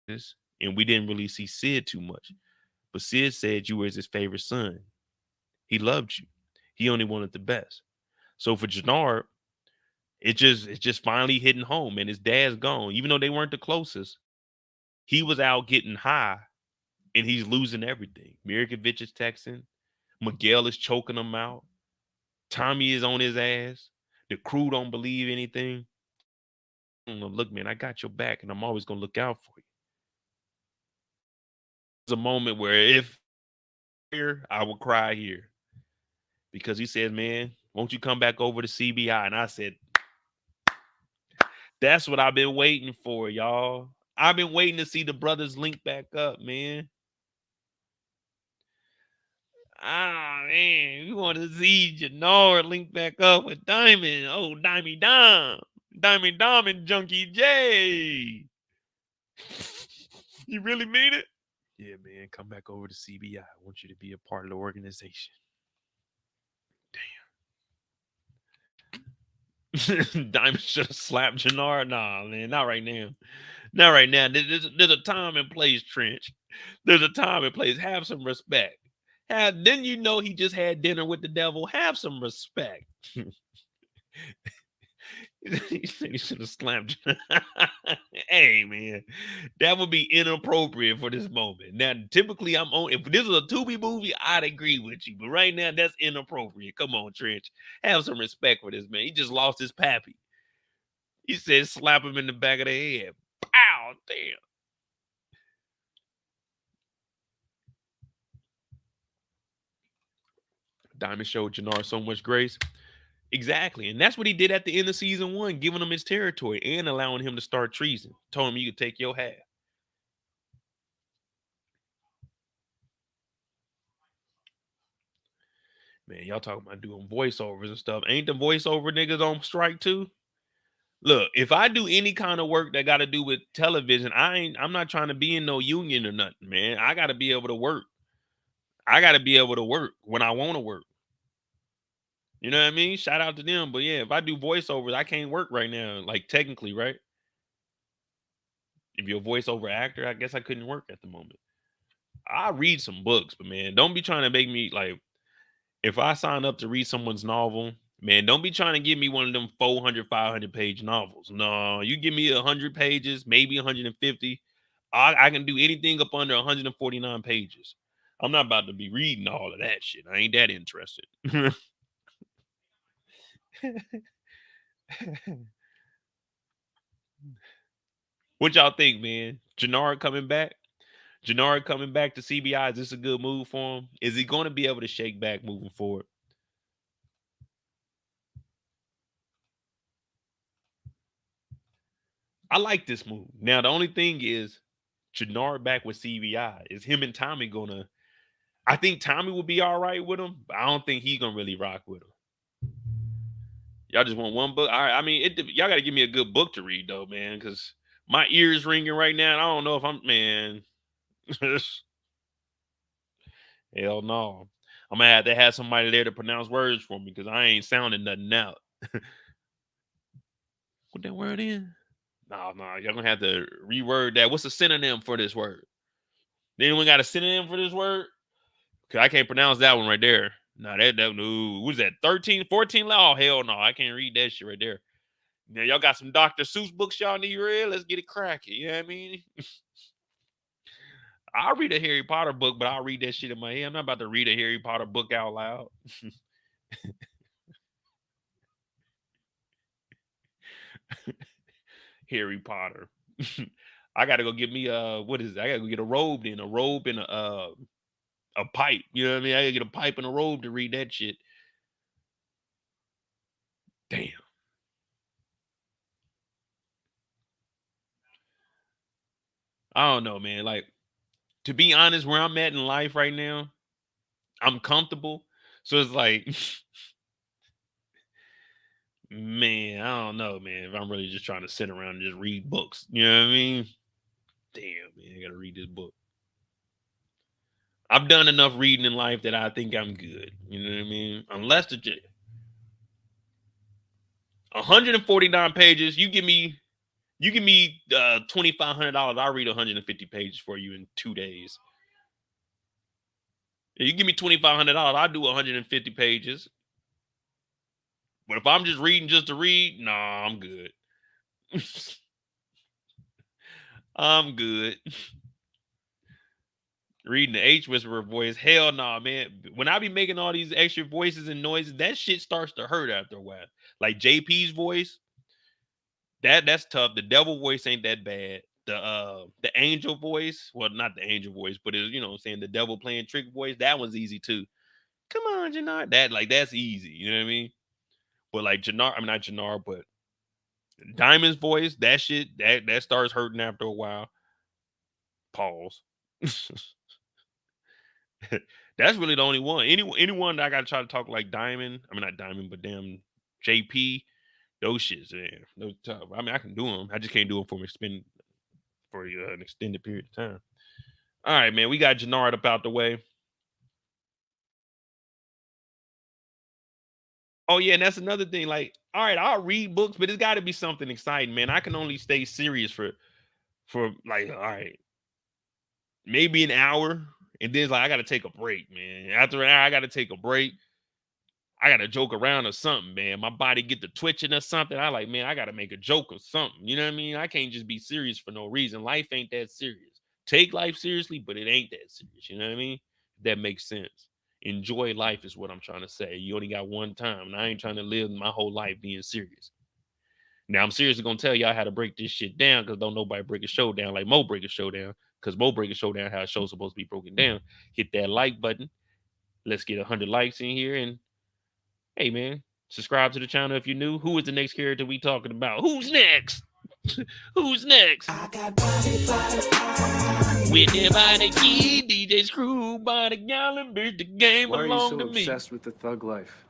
and we didn't really see Sid too much. But Sid said you were his favorite son. He loved you. He only wanted the best. So for Jenard, it's just finally hitting home, and his dad's gone. Even though they weren't the closest, he was out getting high, and he's losing everything. Mirkovich is texting. Miguel is choking him out. Tommy is on his ass. The crew don't believe anything. Look, man, I got your back, and I'm always going to look out for you. There's a moment where if here, I would cry here. Because he said, man, won't you come back over to CBI? And I said, That's what I've been waiting for, y'all. I've been waiting to see the brothers link back up, man. Ah, man, we want to see Jenard link back up with Diamond. Oh, Dimey Dom. Diamond Dom and Junkie J. You really mean it? Yeah, man, come back over to CBI. I want you to be a part of the organization. Damn. Diamond should have slapped Jenard. Nah, man, not right now. Not right now. There's a time and place, Trench. There's a time and place. Have some respect. Then you know he just had dinner with the devil. Have some respect. He said he should have slammed. Hey, man, that would be inappropriate for this moment. Now, typically, I'm on. If this was a Tubi movie, I'd agree with you. But right now, that's inappropriate. Come on, Trench. Have some respect for this man. He just lost his pappy. He said, slap him in the back of the head. Pow! Damn. Diamond showed Jenard so much grace. Exactly. And that's what he did at the end of season 1, giving him his territory and allowing him to start treason. Told him you could take your half. Man, y'all talking about doing voiceovers and stuff. Ain't the voiceover niggas on strike too? Look, if I do any kind of work that got to do with television, I'm not trying to be in no union or nothing, man. I got to be able to work. I got to be able to work when I want to work. You know what I mean? Shout out to them. But yeah, if I do voiceovers, I can't work right now. Like technically, right? If you're a voiceover actor, I guess I couldn't work at the moment. I read some books, but man, don't be trying to make me like, if I sign up to read someone's novel, man, don't be trying to give me one of them 400, 500 page novels. No, you give me 100 pages, maybe 150. I can do anything up under 149 pages. I'm not about to be reading all of that shit. I ain't that interested. What y'all think, man? Jenard coming back? Jenard coming back to CBI, is this a good move for him? Is he going to be able to shake back moving forward? I like this move. Now, the only thing is, Jenard back with CBI. Is him and Tommy gonna? I think Tommy will be all right with him, but I don't think he's gonna really rock with him. Y'all just want one book? All right. I mean, y'all got to give me a good book to read, though, man, because my ears ringing right now. And I don't know if I'm, man. Hell no. I'm gonna have to have somebody there to pronounce words for me because I ain't sounding nothing out. What that word is? No, y'all gonna have to reword that. What's a synonym for this word? Anyone got a synonym for this word? Cause I can't pronounce that one right there. No, that no. What's that? 13, 14? Oh, hell no. I can't read that shit right there. Now y'all got some Dr. Seuss books y'all need read? Let's get it cracking. You know what I mean? I'll read a Harry Potter book, but I'll read that shit in my head. I'm not about to read a Harry Potter book out loud. Harry Potter. I gotta go get me what is it? I gotta go get a robe and a pipe. You know what I mean? I gotta get a pipe and a robe to read that shit. Damn. I don't know, man. Like, to be honest, where I'm at in life right now, I'm comfortable. So it's like, man, I don't know, man. If I'm really just trying to sit around and just read books, you know what I mean? Damn, man, I gotta read this book. I've done enough reading in life that I think I'm good. You know what I mean? Unless the 149 pages, you give me $2,500, I'll read 150 pages for you in 2 days. You give me $2,500, I'll do 150 pages. But if I'm just reading just to read, nah, I'm good. I'm good. Reading the H Whisperer voice, hell nah, man. When I be making all these extra voices and noises, that shit starts to hurt after a while. Like JP's voice, that's tough. The devil voice ain't that bad. The angel voice, well, not the angel voice, but it's, you know what I'm saying, the devil playing trick voice, that one's easy too. Come on, Jenard. That's easy. You know what I mean? But like Jenard, I mean not Jenard, but Diamond's voice, that shit, that starts hurting after a while. Pause. That's really the only one. Anyone that I gotta try to talk like Diamond, I mean not Diamond, but damn JP, those shits, man. Those tough. I mean, I can do them. I just can't do them for an extended period of time. All right, man. We got Jenard up out the way. Oh yeah, and that's another thing. Like, all right, I'll read books, but it's got to be something exciting, man. I can only stay serious for like, all right, maybe an hour, and then it's like I got to take a break, man. After an hour, I got to take a break. I got to joke around or something, man. My body get to twitching or something. I like, man, I got to make a joke or something. You know what I mean? I can't just be serious for no reason. Life ain't that serious. Take life seriously, but it ain't that serious. You know what I mean? That makes sense. Enjoy life is what I'm trying to say. You only got one time, and I ain't trying to live my whole life being serious. Now I'm seriously gonna tell y'all how to break this shit down, because don't nobody break a show down like Mo break a show down, because Mo break a show down how a show's supposed to be broken down. Hit that like button. Let's get 100 likes in here, and hey man, subscribe to the channel if you're new. Who is the next character we talking about? Who's next? Who's next? With them by the key, DJ Screw by the gallon, bitch, the game Why are you belong so to me. obsessed with the thug life?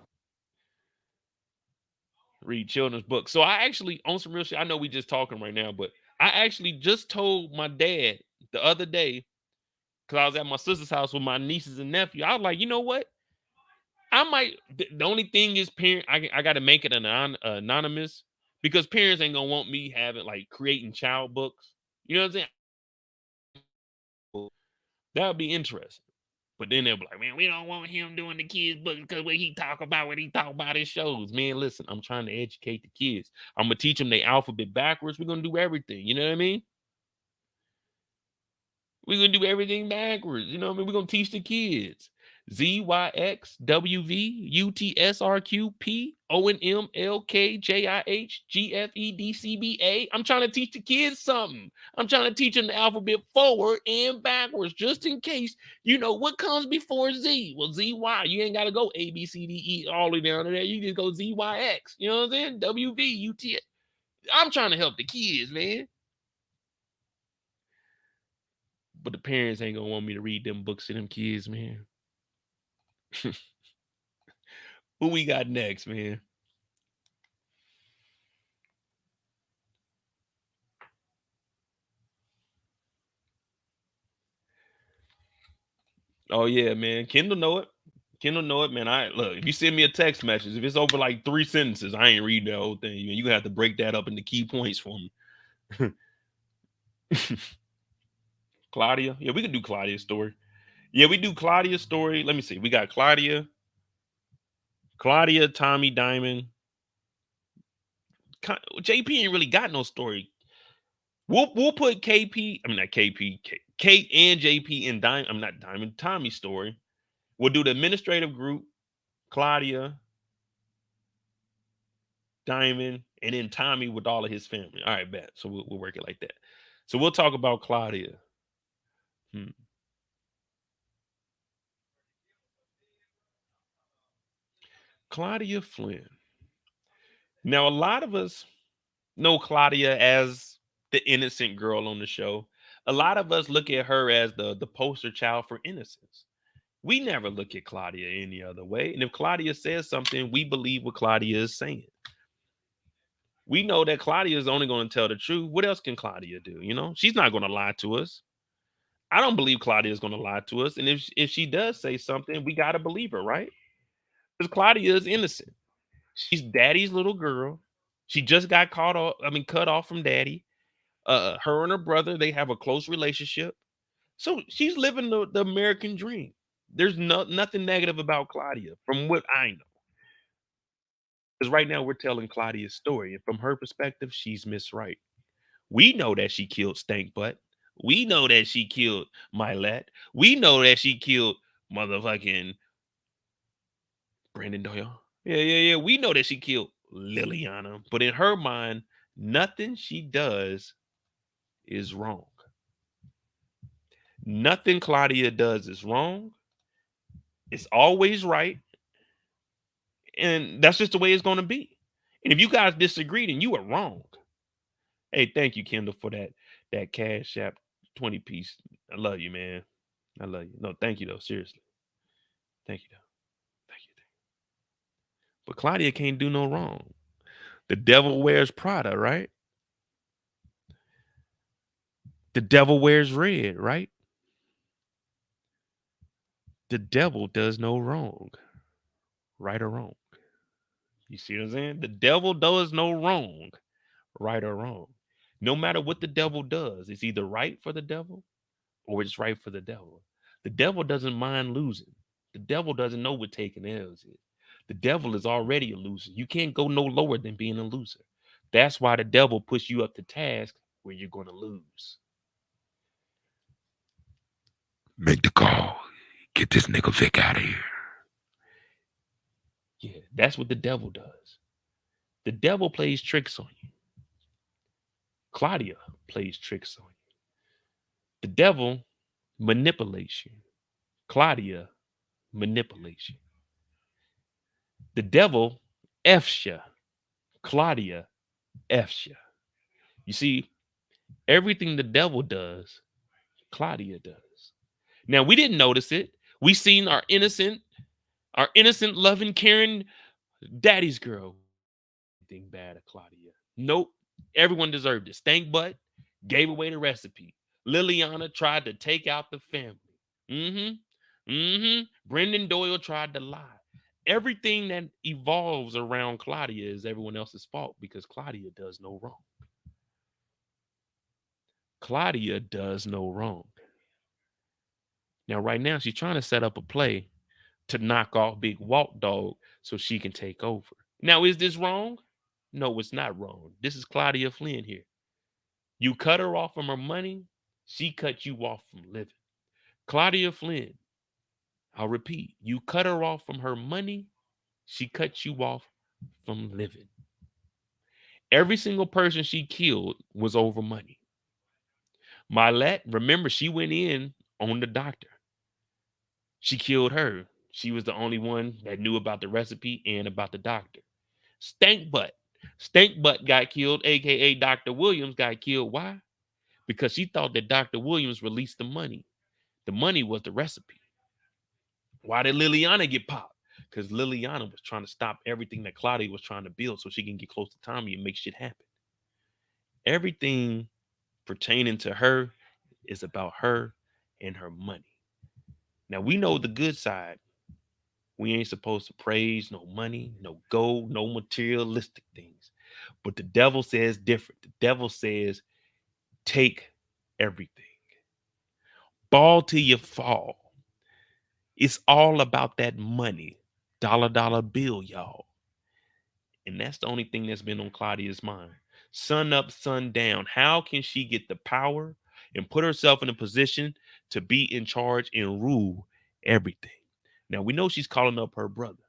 Read children's books. So I actually, on some real shit, I know we just talking right now, but I actually just told my dad the other day, because I was at my sister's house with my nieces and nephew. I was like, you know what? I might, the only thing is parent, I got to make it anonymous, because parents ain't going to want me having, like, creating child books. You know what I'm saying? That would be interesting. But then they'll be like, man, we don't want him doing the kids' books because what he talk about his shows. Man, listen, I'm trying to educate the kids. I'm going to teach them the alphabet backwards. We're going to do everything. You know what I mean? We're going to do everything backwards. You know what I mean? We're going to teach the kids. ZYXWV UTSRQP ONMLKJIHGFEDCBA. I'm trying to teach the kids something. I'm trying to teach them the alphabet forward and backwards, just in case. You know what comes before Z? Well, ZY. You ain't got to go A, B, C, D, E all the way down to there. You just go ZYX. You know what I'm saying? WV, UTS. I'm trying to help the kids, man. But the parents ain't going to want me to read them books to them kids, man. Who we got next, man? Oh yeah, man. Kendall know it. Kendall know it, man. I look, if you send me a text message, if it's over like 3 sentences, I ain't reading the whole thing. You have to break that up into key points for me. Claudia. Yeah, we can do Claudia's story. Yeah, we do Claudia's story. Let me see. We got Claudia, Tommy, Diamond. JP ain't really got no story. We'll put KP. I mean not KP. Kate and JP in Diamond. I'm not Diamond. Tommy's story. We'll do the administrative group, Claudia, Diamond, and then Tommy with all of his family. All right, bet. So we'll work it like that. So we'll talk about Claudia. Claudia Flynn. Now, a lot of us know Claudia as the innocent girl on the show. A lot of us look at her as the poster child for innocence. We never look at Claudia any other way. And if Claudia says something, we believe what Claudia is saying. We know that Claudia is only going to tell the truth. What else can Claudia do? You know, she's not going to lie to us. I don't believe Claudia is going to lie to us. And if she does say something, we got to believe her, right? Because Claudia is innocent. She's daddy's little girl. She just got cut off from daddy. Her and her brother, they have a close relationship. So she's living the American dream. There's nothing negative about Claudia from what I know. Because right now we're telling Claudia's story. And from her perspective, she's Miss Right. We know that she killed Stank Butt. We know that she killed Milet. We know that she killed motherfucking Brandon Doyle. Yeah. We know that she killed Liliana. But in her mind, nothing she does is wrong. Nothing Claudia does is wrong. It's always right. And that's just the way it's going to be. And if you guys disagree, then you are wrong. Hey, thank you, Kendall, for that Cash App 20 piece. I love you, man. I love you. No, thank you though. Seriously. Thank you though. Thank you. But Claudia can't do no wrong. The devil wears Prada, right? The devil wears red, right? The devil does no wrong, right or wrong. You see what I'm saying? The devil does no wrong, right or wrong. No matter what the devil does, it's either right for the devil or it's right for the devil. The devil doesn't mind losing. The devil doesn't know what taking L's is. The devil is already a loser. You can't go no lower than being a loser. That's why the devil puts you up to task where you're going to lose. Make the call. Get this nigga Vic out of here. Yeah, that's what the devil does. The devil plays tricks on you. Claudia plays tricks on you. The devil manipulates you. Claudia manipulates you. The devil F's you. Claudia F's you. You see, everything the devil does, Claudia does. Now, we didn't notice it. We seen our innocent, loving, caring daddy's girl. Anything bad at Claudia? Nope. Everyone deserved it. Stank butt gave away the recipe. Liliana tried to take out the family. Brendan Doyle tried to lie. Everything that evolves around Claudia is everyone else's fault because Claudia does no wrong. Claudia does no wrong. Now, right now, she's trying to set up a play to knock off Big Walt Dog so she can take over. Now, is this wrong? No, it's not wrong. This is Claudia Flynn here. You cut her off from her money, she cut you off from living. Claudia Flynn, I'll repeat, you cut her off from her money, she cut you off from living. Every single person she killed was over money. Mylette, remember, she went in on the doctor. She killed her. She was the only one that knew about the recipe and about the doctor. Stank Butt got killed, aka Dr. Williams got killed. Why? Because she thought that Dr. Williams released the money. The money was the recipe. Why did Liliana get popped? Because Liliana was trying to stop everything that Claudia was trying to build so she can get close to Tommy and make shit happen. Everything pertaining to her is about her and her money. Now, we know the good side. We ain't supposed to praise no money, no gold, no materialistic things. But the devil says different. The devil says, take everything. Ball till you fall. It's all about that money. Dollar bill, y'all. And that's the only thing that's been on Claudia's mind. Sun up, sun down. How can she get the power and put herself in a position to be in charge and rule everything? Now, we know she's calling up her brother.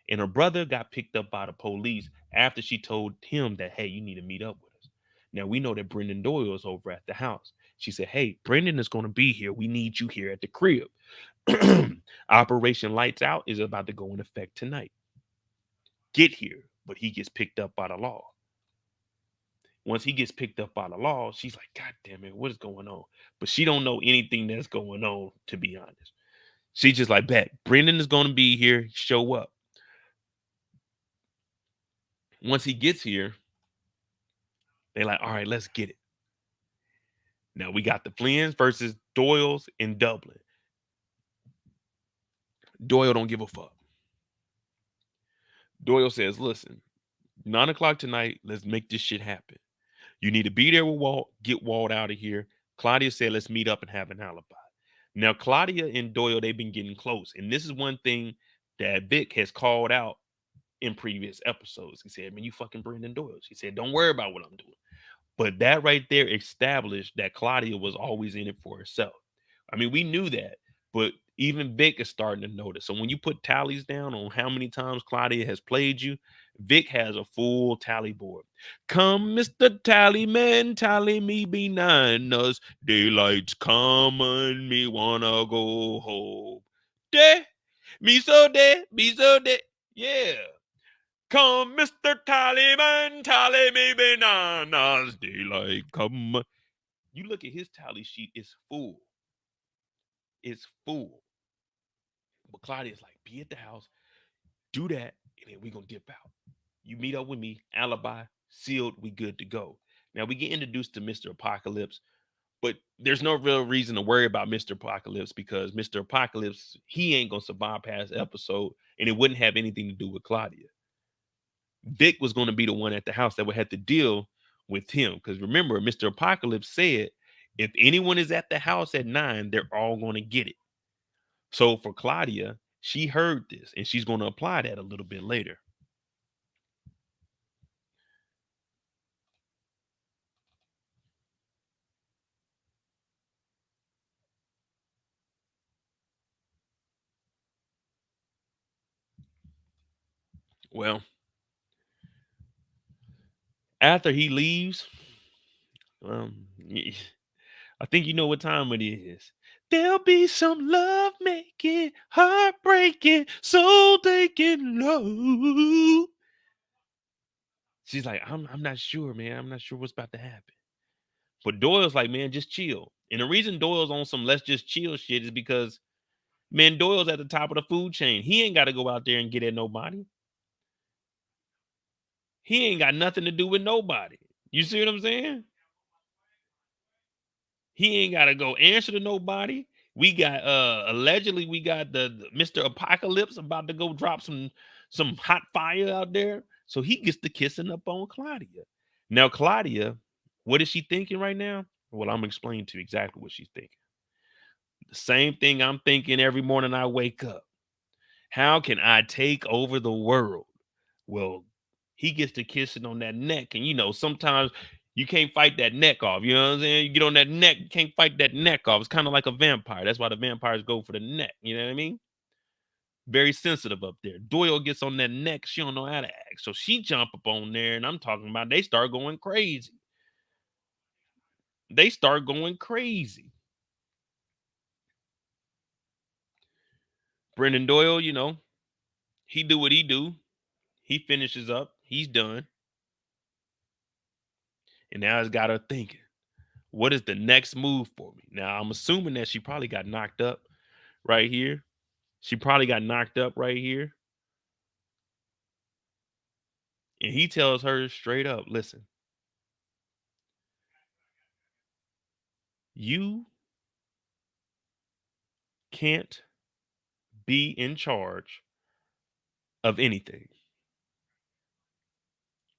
And her brother got picked up by the police after she told him that, hey, you need to meet up with us. Now, we know that Brendan Doyle is over at the house. She said, hey, Brendan is going to be here. We need you here at the crib. Operation Lights Out is about to go in effect tonight. Get here, but he gets picked up by the law. Once he gets picked up by the law, she's like, God damn it, what is going on? But she don't know anything that's going on, to be honest. She's just like, bet, Brendan is going to be here. Show up. Once he gets here, they're like, all right, let's get it. Now we got the Flynn's versus Doyle's in Dublin. Doyle don't give a fuck. Doyle says, listen, 9 o'clock tonight, let's make this shit happen. You need to be there with Walt, get Walt out of here. Claudia said, let's meet up and have an alibi. Now, Claudia and Doyle, they've been getting close. And this is one thing that Vic has called out in previous episodes. He said, man, you fucking Brendan Doyle. He said, don't worry about what I'm doing. But that right there established that Claudia was always in it for herself. I mean, we knew that, but even Vic is starting to notice. So when you put tallies down on how many times Claudia has played you, Vic has a full tally board. Come, Mr. Tallyman, tally me benign us. Daylight's coming, me wanna go home. Day, me so day, me so day. Yeah. Come, Mr. Tallyman, tally me bananas, daylight come. You look at his tally sheet, it's full. It's full. But Claudia's like, be at the house, do that, and then we're going to dip out. You meet up with me, alibi, sealed, we good to go. Now we get introduced to Mr. Apocalypse, but there's no real reason to worry about Mr. Apocalypse because Mr. Apocalypse, he ain't going to survive past the episode, and it wouldn't have anything to do with Claudia. Vic was going to be the one at the house that would have to deal with him. Because remember, Mr. Apocalypse said, if anyone is at the house at 9, they're all going to get it. So for Claudia, she heard this and she's going to apply that a little bit later. Well, after he leaves, I think you know what time it is. There'll be some love making, heartbreaking, soul taking low. She's like, I'm not sure, man. I'm not sure what's about to happen. But Doyle's like, man, just chill. And the reason Doyle's on some let's just chill shit is because, man, Doyle's at the top of the food chain. He ain't got to go out there and get at nobody. He ain't got nothing to do with nobody. You see what I'm saying? He ain't got to go answer to nobody. We got allegedly we got the Mr. Apocalypse about to go drop some hot fire out there. So he gets to kissing up on Claudia. Now, Claudia, what is she thinking right now? Well, I'm explaining to you exactly what she's thinking. The same thing I'm thinking every morning I wake up. How can I take over the world? Well, he gets to kissing on that neck. And, you know, sometimes you can't fight that neck off. You know what I'm saying? You get on that neck, you can't fight that neck off. It's kind of like a vampire. That's why the vampires go for the neck. You know what I mean? Very sensitive up there. Doyle gets on that neck. She don't know how to act. So she jump up on there. And I'm talking about they start going crazy. They start going crazy. Brendan Doyle, you know, he do what he do. He finishes up. He's done. And now it's got her thinking, what is the next move for me? Now, I'm assuming that she probably got knocked up right here. She probably got knocked up right here. And he tells her straight up, listen, you can't be in charge of anything.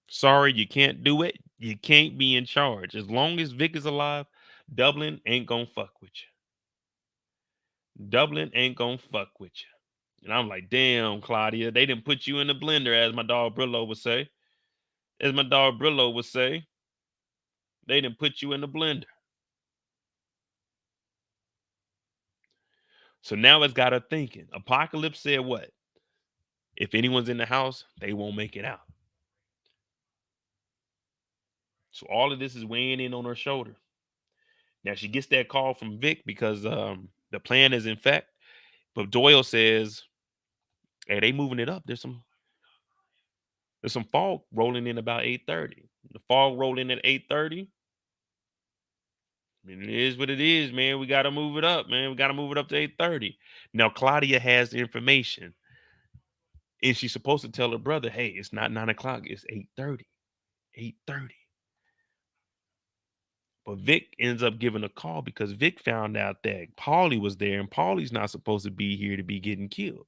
Sorry, you can't do it. You can't be in charge. As long as Vic is alive, Dublin ain't gonna fuck with you. Dublin ain't gonna fuck with you. And I'm like, damn, Claudia, they didn't put you in the blender, as my dog Brillo would say. As my dog Brillo would say, they didn't put you in the blender. So now it's got her thinking. Apocalypse said what? If anyone's in the house, they won't make it out. So all of this is weighing in on her shoulder. Now she gets that call from Vic because the plan is in effect. But Doyle says, hey, they moving it up. There's some fog rolling in about 8:30. The fog rolling at 8:30. I mean, it is what it is, man. We got to move it up, man. We got to move it up to 8:30. Now, Claudia has the information. And she's supposed to tell her brother, hey, it's not 9 o'clock. It's 8:30. 8:30. But Vic ends up giving a call because Vic found out that Paulie was there. And Paulie's not supposed to be here to be getting killed.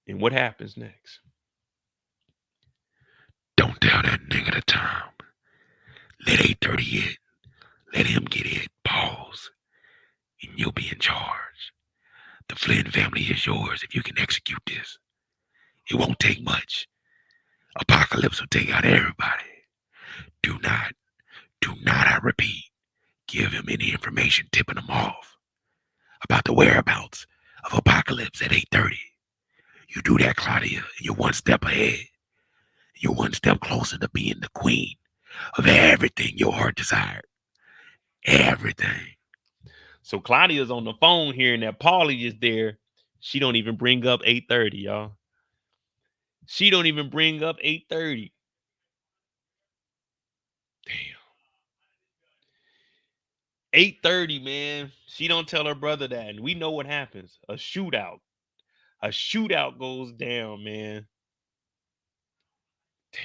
And what happens next? Don't tell that nigga the time. Let 8:30 hit. Let him get it. Pause. And you'll be in charge. The Flynn family is yours if you can execute this. It won't take much. Apocalypse will take out everybody. Do not, I repeat, give him any information tipping him off about the whereabouts of Apocalypse at 8:30. You do that, Claudia, and you're one step ahead. You're one step closer to being the queen of everything your heart desired. Everything. So Claudia's on the phone hearing that Paulie is there. She don't even bring up 8:30, y'all. She don't even bring up 8:30. Damn. 8:30, man. She don't tell her brother that. And we know what happens. A shootout. A shootout goes down, man. Damn.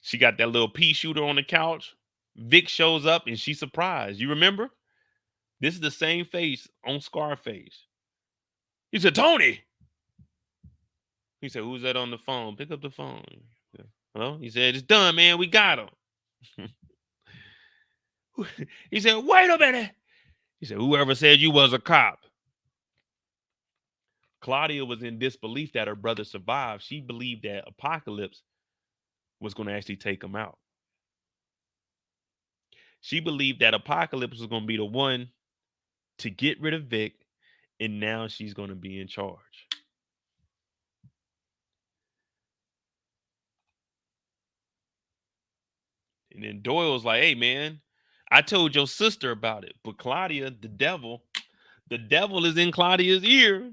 She got that little pea shooter on the couch. Vic shows up and she's surprised. You remember? This is the same face on Scarface. He said, Tony. He said, who's that on the phone? Pick up the phone. Hello? He said, it's done, man. We got him. He said, wait a minute. He said, whoever said you was a cop. Claudia was in disbelief that her brother survived. She believed that Apocalypse was going to actually take him out. She believed that Apocalypse was going to be the one to get rid of Vic, and now she's going to be in charge. And then Doyle's like, hey, man, I told your sister about it. But Claudia, the devil is in Claudia's ear.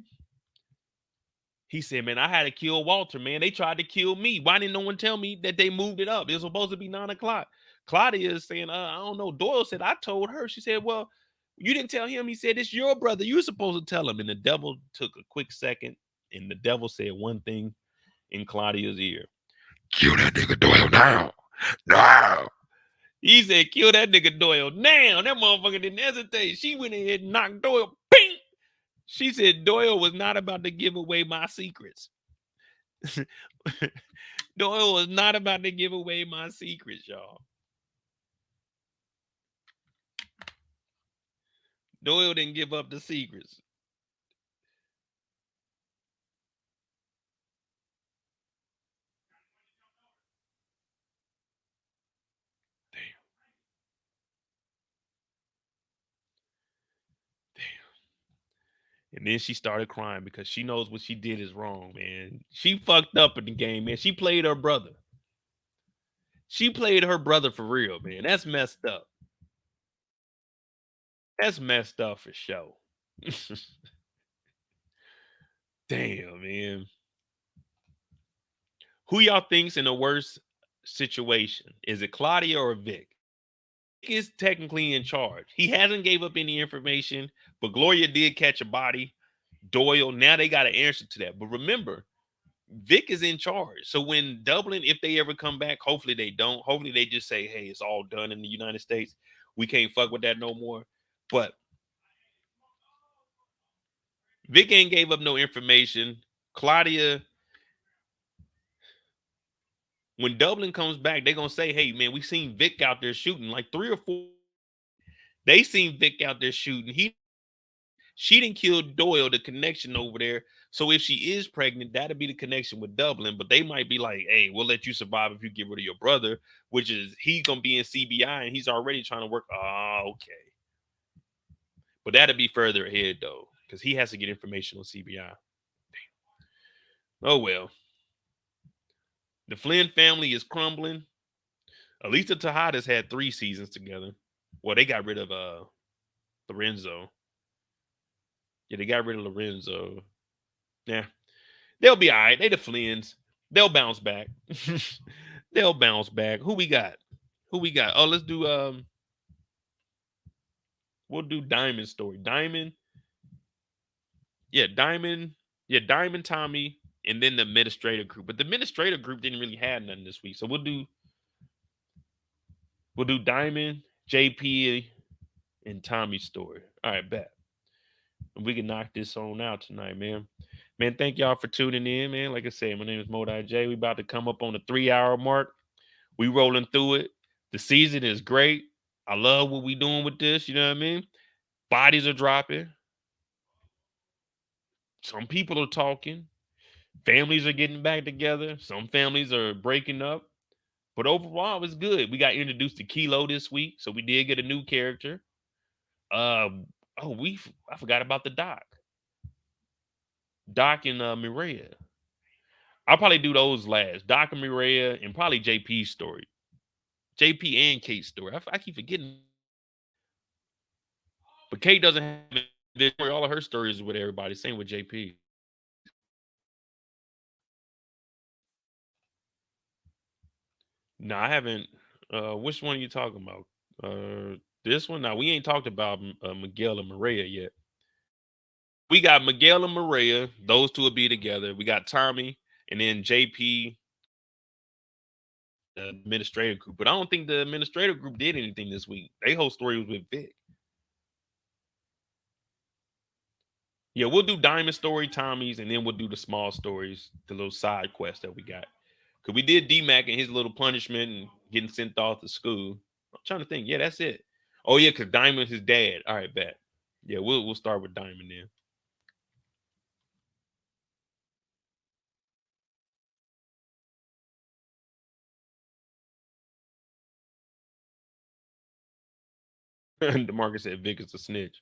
He said, man, I had to kill Walter, man. They tried to kill me. Why didn't no one tell me that they moved it up? It was supposed to be 9 o'clock. Claudia is saying, I don't know. Doyle said, I told her. She said, well, you didn't tell him. He said, it's your brother. You're supposed to tell him. And the devil took a quick second, and the devil said one thing in Claudia's ear. Kill that nigga Doyle now. Now. He said, kill that nigga Doyle now. That motherfucker didn't hesitate. She went ahead and knocked Doyle. Bing! She said Doyle was not about to give away my secrets. Doyle was not about to give away my secrets, y'all. Doyle didn't give up the secrets. And then she started crying because she knows what she did is wrong, man. She fucked up in the game, man. She played her brother. She played her brother for real, man. That's messed up. That's messed up for sure. Damn, man. Who y'all think's in the worst situation? Is it Claudia or Vic? Vic is technically in charge. He hasn't gave up any information, but Gloria did catch a body. Doyle, now they got to answer to that. But remember, Vic is in charge. So when Dublin, if they ever come back, hopefully they don't. Hopefully they just say, hey, it's all done in the United States. We can't fuck with that no more. But Vic ain't gave up no information. Claudia, when Dublin comes back, they're going to say, hey, man, we seen Vic out there shooting like 3 or 4. They seen Vic out there shooting. She didn't kill Doyle, the connection over there. So if she is pregnant, that'll be the connection with Dublin. But they might be like, hey, we'll let you survive if you get rid of your brother, which is he's going to be in CBI and he's already trying to work. Oh, okay. But that'll be further ahead, though, because he has to get information on CBI. Oh, well. The Flynn family is crumbling. At least the Tejadas had 3 seasons together. Well, they got rid of Lorenzo. Yeah, they got rid of Lorenzo. Yeah. They'll be all right. They the Flynn's. They'll bounce back. They'll bounce back. Who we got? Oh, let's do we'll do Diamond's story. Diamond. Yeah, Diamond, Tommy, and then the administrative group. But the administrative group didn't really have nothing this week. So we'll do Diamond, JP, and Tommy's story. All right, bet. And we can knock this on out tonight, man. Man, thank y'all for tuning in, man. Like I said, my name is Modai J. We about to come up on the 3-hour mark. We rolling through it. The season is great. I love what we doing with this. You know what I mean? Bodies are dropping. Some people are talking. Families are getting back together. Some families are breaking up. But overall, it's good. We got introduced to Kilo this week, so we did get a new character. I forgot about the Doc. Doc and Mireya. I'll probably do those last. Doc and Mireya, and probably JP's story. JP and Kate's story. I keep forgetting. But Kate doesn't have this. All of her stories is with everybody. Same with JP. No, I haven't. Which one are you talking about? This one? No, we ain't talked about Miguel and Maria yet. We got Miguel and Maria. Those two will be together. We got Tommy and then JP, the administrative group. But I don't think the administrative group did anything this week. Their whole story was with Vic. Yeah, we'll do Diamond story, Tommy's, and then we'll do the small stories, the little side quests that we got. Because we did D-Mac and his little punishment and getting sent off to school. I'm trying to think. Yeah, that's it. Oh, yeah, because Diamond's his dad. All right, bet. Yeah, we'll start with Diamond then. DeMarcus said Vic is a snitch.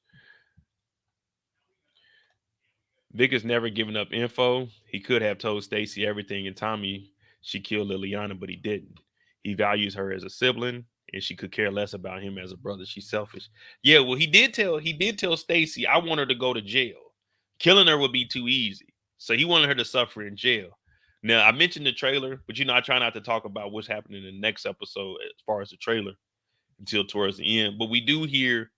Vic has never given up info. He could have told Stacy everything and Tommy she killed Liliana, but he didn't. He values her as a sibling, and she could care less about him as a brother. She's selfish. Yeah, well, he did tell Stacy, I want her to go to jail. Killing her would be too easy. So he wanted her to suffer in jail. Now, I mentioned the trailer, but I try not to talk about what's happening in the next episode as far as the trailer until towards the end. But we do hear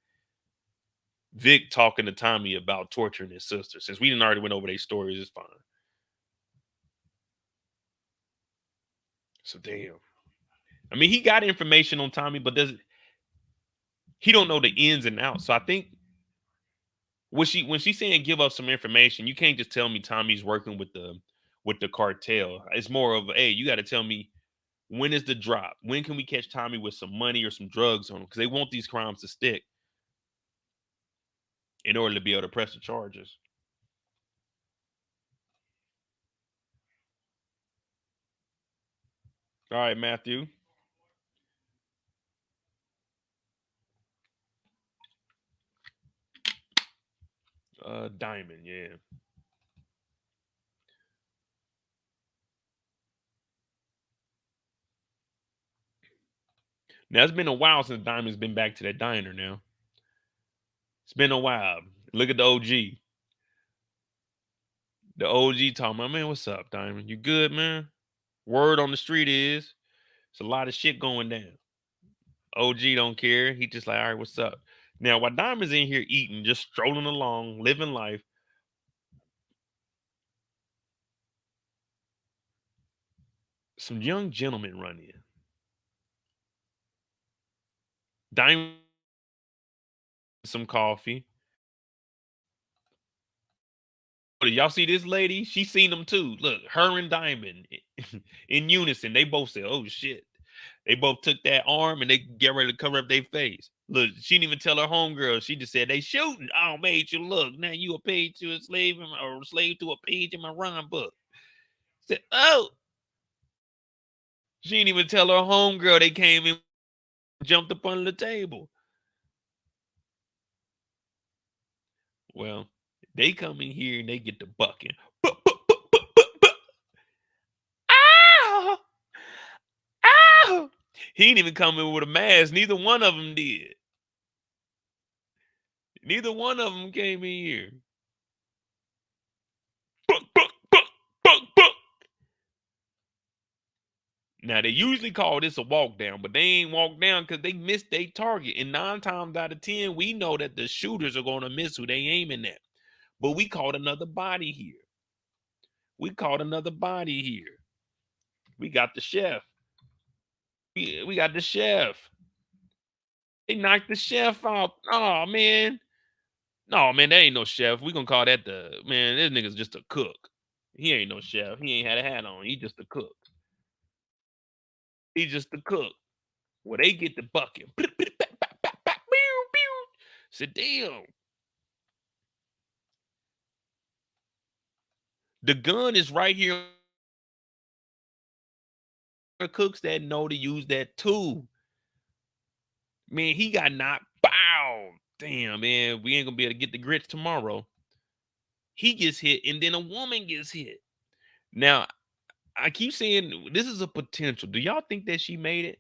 Vic talking to Tommy about torturing his sister. Since we didn't already went over their stories, it's fine. So damn. I mean, he got information on Tommy, but he don't know the ins and outs. So I think when she's saying give up some information, you can't just tell me Tommy's working with the cartel. It's more of, hey, you got to tell me when is the drop? When can we catch Tommy with some money or some drugs on him? Because they want these crimes to stick in order to be able to press the charges. All right, Matthew. Diamond, yeah. Now it's been a while since Diamond's been back to that diner now. It's been a while. Look at the OG. The OG talking about, man, what's up, Diamond? You good, man? Word on the street is it's a lot of shit going down. OG don't care. He just like, all right, what's up? Now, while Diamond's in here eating, just strolling along, living life, some young gentlemen run in. Diamond, some coffee. Y'all see this lady? She seen them too. Look, her and Diamond in unison. They both said, oh shit. They both took that arm and they get ready to cover up their face. Look, she didn't even tell her homegirl. She just said, they shooting. Oh, made you look. Now you a page to a slave or a slave to a page in my rhyme book. Said, oh. She didn't even tell her homegirl. They came in, jumped up on the table. Well, they come in here and they get the bucking. Ow! Ow! He didn't even come in with a mask. Neither one of them did. Neither one of them came in here. Now, they usually call this a walk down, but they ain't walk down because they missed their target. And 9 times out of 10, we know that the shooters are going to miss who they aiming at. But we caught another body here. We got the chef. We got the chef. They knocked the chef out. Oh, man. No, man, that ain't no chef. We gonna call that this nigga's just a cook. He ain't no chef. He ain't had a hat on. He just a cook. He's just a cook. Well, they get the bucket. Said, damn. The gun is right here. Cooks that know to use that too. Man, he got knocked. Bow. Damn, man. We ain't gonna be able to get the grits tomorrow. He gets hit, and then a woman gets hit. Now, I keep saying this is a potential. Do y'all think that she made it?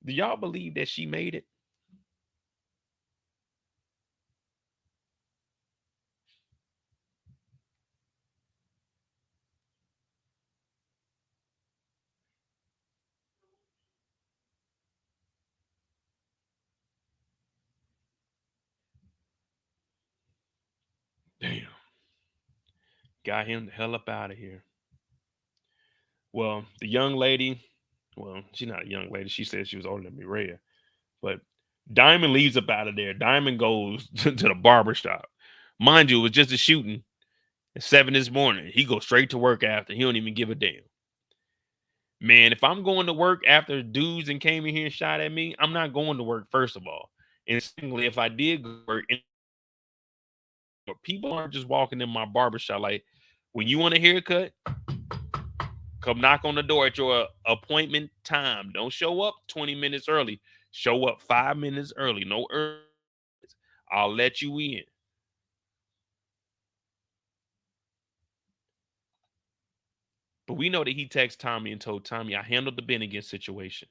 Do y'all believe that she made it? Got him the hell up out of here. Well, the young lady, well, she's not a young lady. She said she was older than Miriam. But Diamond leaves up out of there. Diamond goes to the barber shop. Mind you, it was just a shooting at 7 this morning. He goes straight to work after. He don't even give a damn. Man, if I'm going to work after dudes and came in here and shot at me, I'm not going to work, first of all. And secondly, if I did go to work, people aren't just walking in my barbershop. Like, when you want a haircut, come knock on the door at your appointment time. Don't show up 20 minutes early. Show up 5 minutes early. No early. I'll let you in. But we know that he texted Tommy and told Tommy, I handled the Bennigan situation.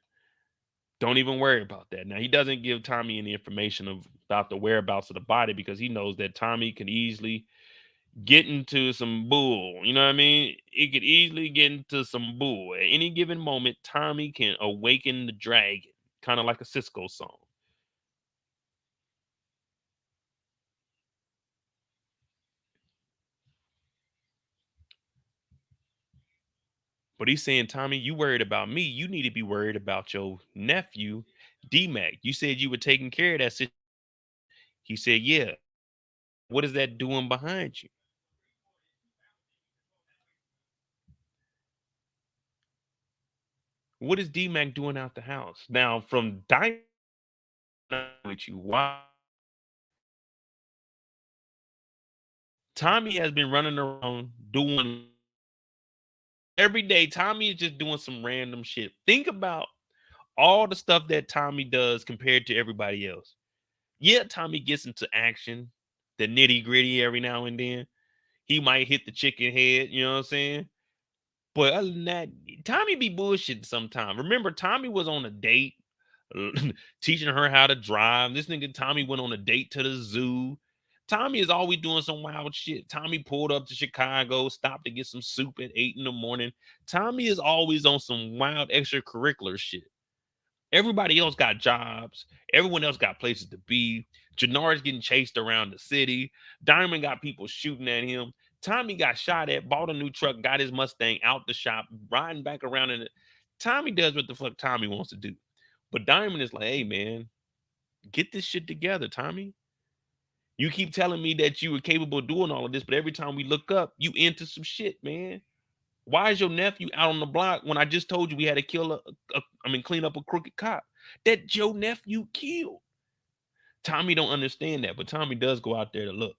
Don't even worry about that. Now, he doesn't give Tommy any information about the whereabouts of the body because he knows that Tommy can easily get into some bull. You know what I mean? He could easily get into some bull. At any given moment, Tommy can awaken the dragon, kind of like a Cisco song. But he's saying, Tommy, you worried about me. You need to be worried about your nephew, D-Mac. You said you were taking care of that situation. He said, yeah. What is that doing behind you? What is D-Mac doing out the house? Now, from Diamond with you, why? Tommy has been running around doing every day. Tommy is just doing some random shit. Think about all the stuff that Tommy does compared to everybody else. Yeah, Tommy gets into action, the nitty gritty every now and then. He might hit the chicken head, you know what I'm saying? But other than that, Tommy be bullshitting sometimes. Remember, Tommy was on a date, teaching her how to drive. This nigga Tommy went on a date to the zoo. Tommy is always doing some wild shit. Tommy pulled up to Chicago, stopped to get some soup at 8 in the morning. Tommy is always on some wild extracurricular shit. Everybody else got jobs. Everyone else got places to be. Jenard's getting chased around the city. Diamond got people shooting at him. Tommy got shot at, bought a new truck, got his Mustang out the shop, riding back around in it. Tommy does what the fuck Tommy wants to do. But Diamond is like, hey, man, get this shit together, Tommy. You keep telling me that you were capable of doing all of this, but every time we look up, you into some shit, man. Why is your nephew out on the block when I just told you we had to kill clean up a crooked cop that your nephew killed? Tommy don't understand that, but Tommy does go out there to look.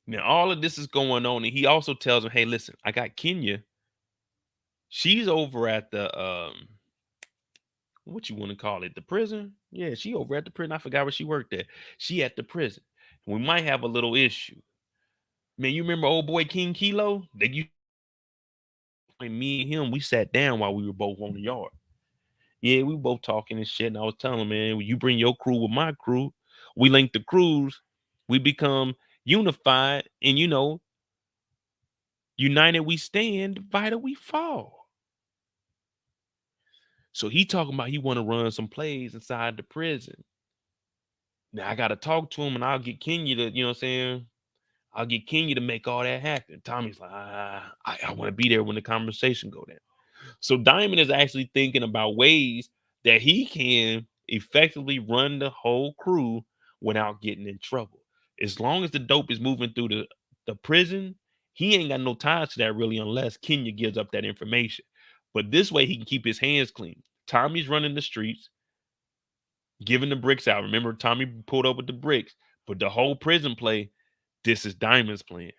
Now, all of this is going on, and he also tells him, hey, listen, I got Kenya. She's over at the what you want to call it, the prison? Yeah, she over at the prison. I forgot where she worked at. She at the prison. We might have a little issue. Man, you remember old boy King Kilo? That you me and him, we sat down while we were both on the yard. Yeah, we both talking and shit. And I was telling him, man, when you bring your crew with my crew, we link the crews, we become unified, and united we stand, divided we fall. So he talking about he want to run some plays inside the prison. Now I gotta talk to him and I'll get Kenya to, you know what I'm saying? I'll get Kenya to make all that happen. Tommy's like, I want to be there when the conversation go down. So Diamond is actually thinking about ways that he can effectively run the whole crew without getting in trouble. As long as the dope is moving through the prison, he ain't got no ties to that really unless Kenya gives up that information. But this way he can keep his hands clean. Tommy's running the streets, giving the bricks out. Remember, Tommy pulled up with the bricks, but the whole prison play, this is Diamond's plan.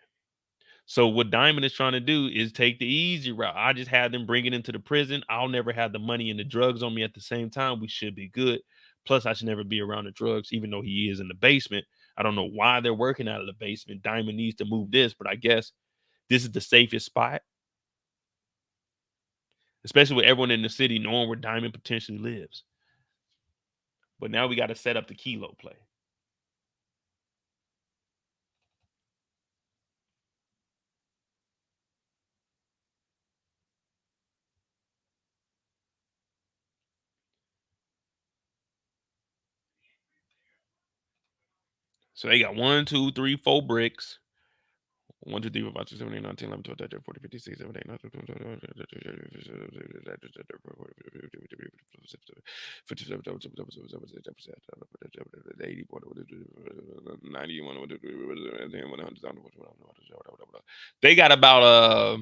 So what Diamond is trying to do is take the easy route. I just had them bring it into the prison. I'll never have the money and the drugs on me at the same time. We should be good. Plus, I should never be around the drugs, even though he is in the basement. I don't know why they're working out of the basement. Diamond needs to move this, but I guess this is the safest spot, especially with everyone in the city knowing where Diamond potentially lives. But now we got to set up the Kilo play. So they got 1, 2, 3, 4 bricks. 1, 2, 3, 4, 5, 6, 7, 8, 9, 10, 11, 12, 13, 14, 15, 16, 17, 18, 19, they got about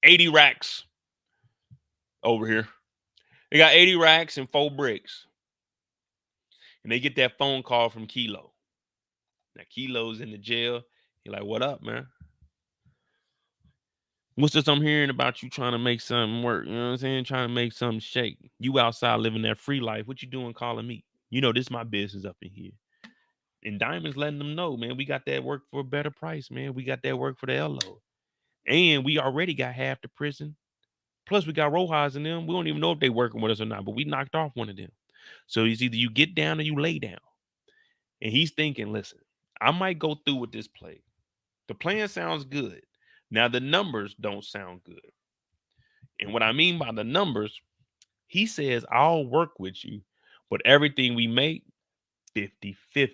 80 racks over here. They got 80 racks and 4 bricks. And they get that phone call from Kilo. Now Kilo's in the jail. He's like, "What up, man? What's this I'm hearing about you trying to make something work? You know what I'm saying? Trying to make something shake. You outside living that free life. What you doing calling me? You know, this my business up in here." And Diamond's letting them know, man, we got that work for a better price, man. We got that work for the LO. And we already got half the prison. Plus, we got Rojas in them. We don't even know if they working with us or not, but we knocked off one of them. So it's either you get down or you lay down. And he's thinking, listen, I might go through with this play. The plan sounds good. Now the numbers don't sound good. And what I mean by the numbers, he says, I'll work with you, but everything we make, 50-50.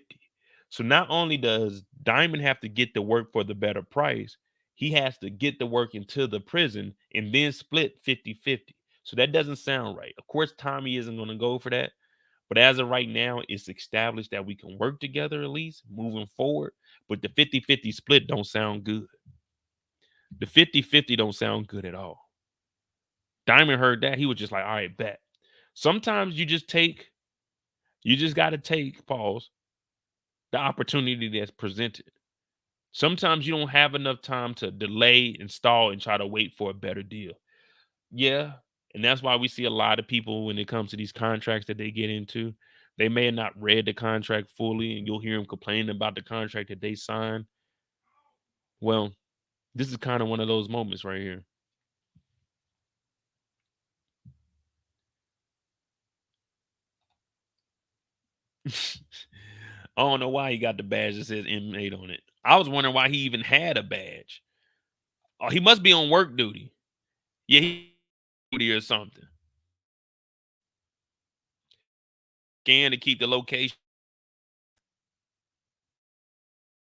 So not only does Diamond have to get the work for the better price, he has to get the work into the prison and then split 50-50. So that doesn't sound right. Of course, Tommy isn't going to go for that. But as of right now, it's established that we can work together at least moving forward. But the 50-50 split don't sound good. The 50-50 don't sound good at all. Diamond heard that. He was just like, all right, bet. Sometimes you just got to take, pause, the opportunity that's presented. Sometimes you don't have enough time to delay, install, and try to wait for a better deal. Yeah. And that's why we see a lot of people when it comes to these contracts that they get into, they may have not read the contract fully, and you'll hear them complaining about the contract that they signed. Well, this is kind of one of those moments right here. I don't know why he got the badge that says inmate on it. I was wondering why he even had a badge. Oh, he must be on work duty. Yeah, he duty or something. Scan to keep the location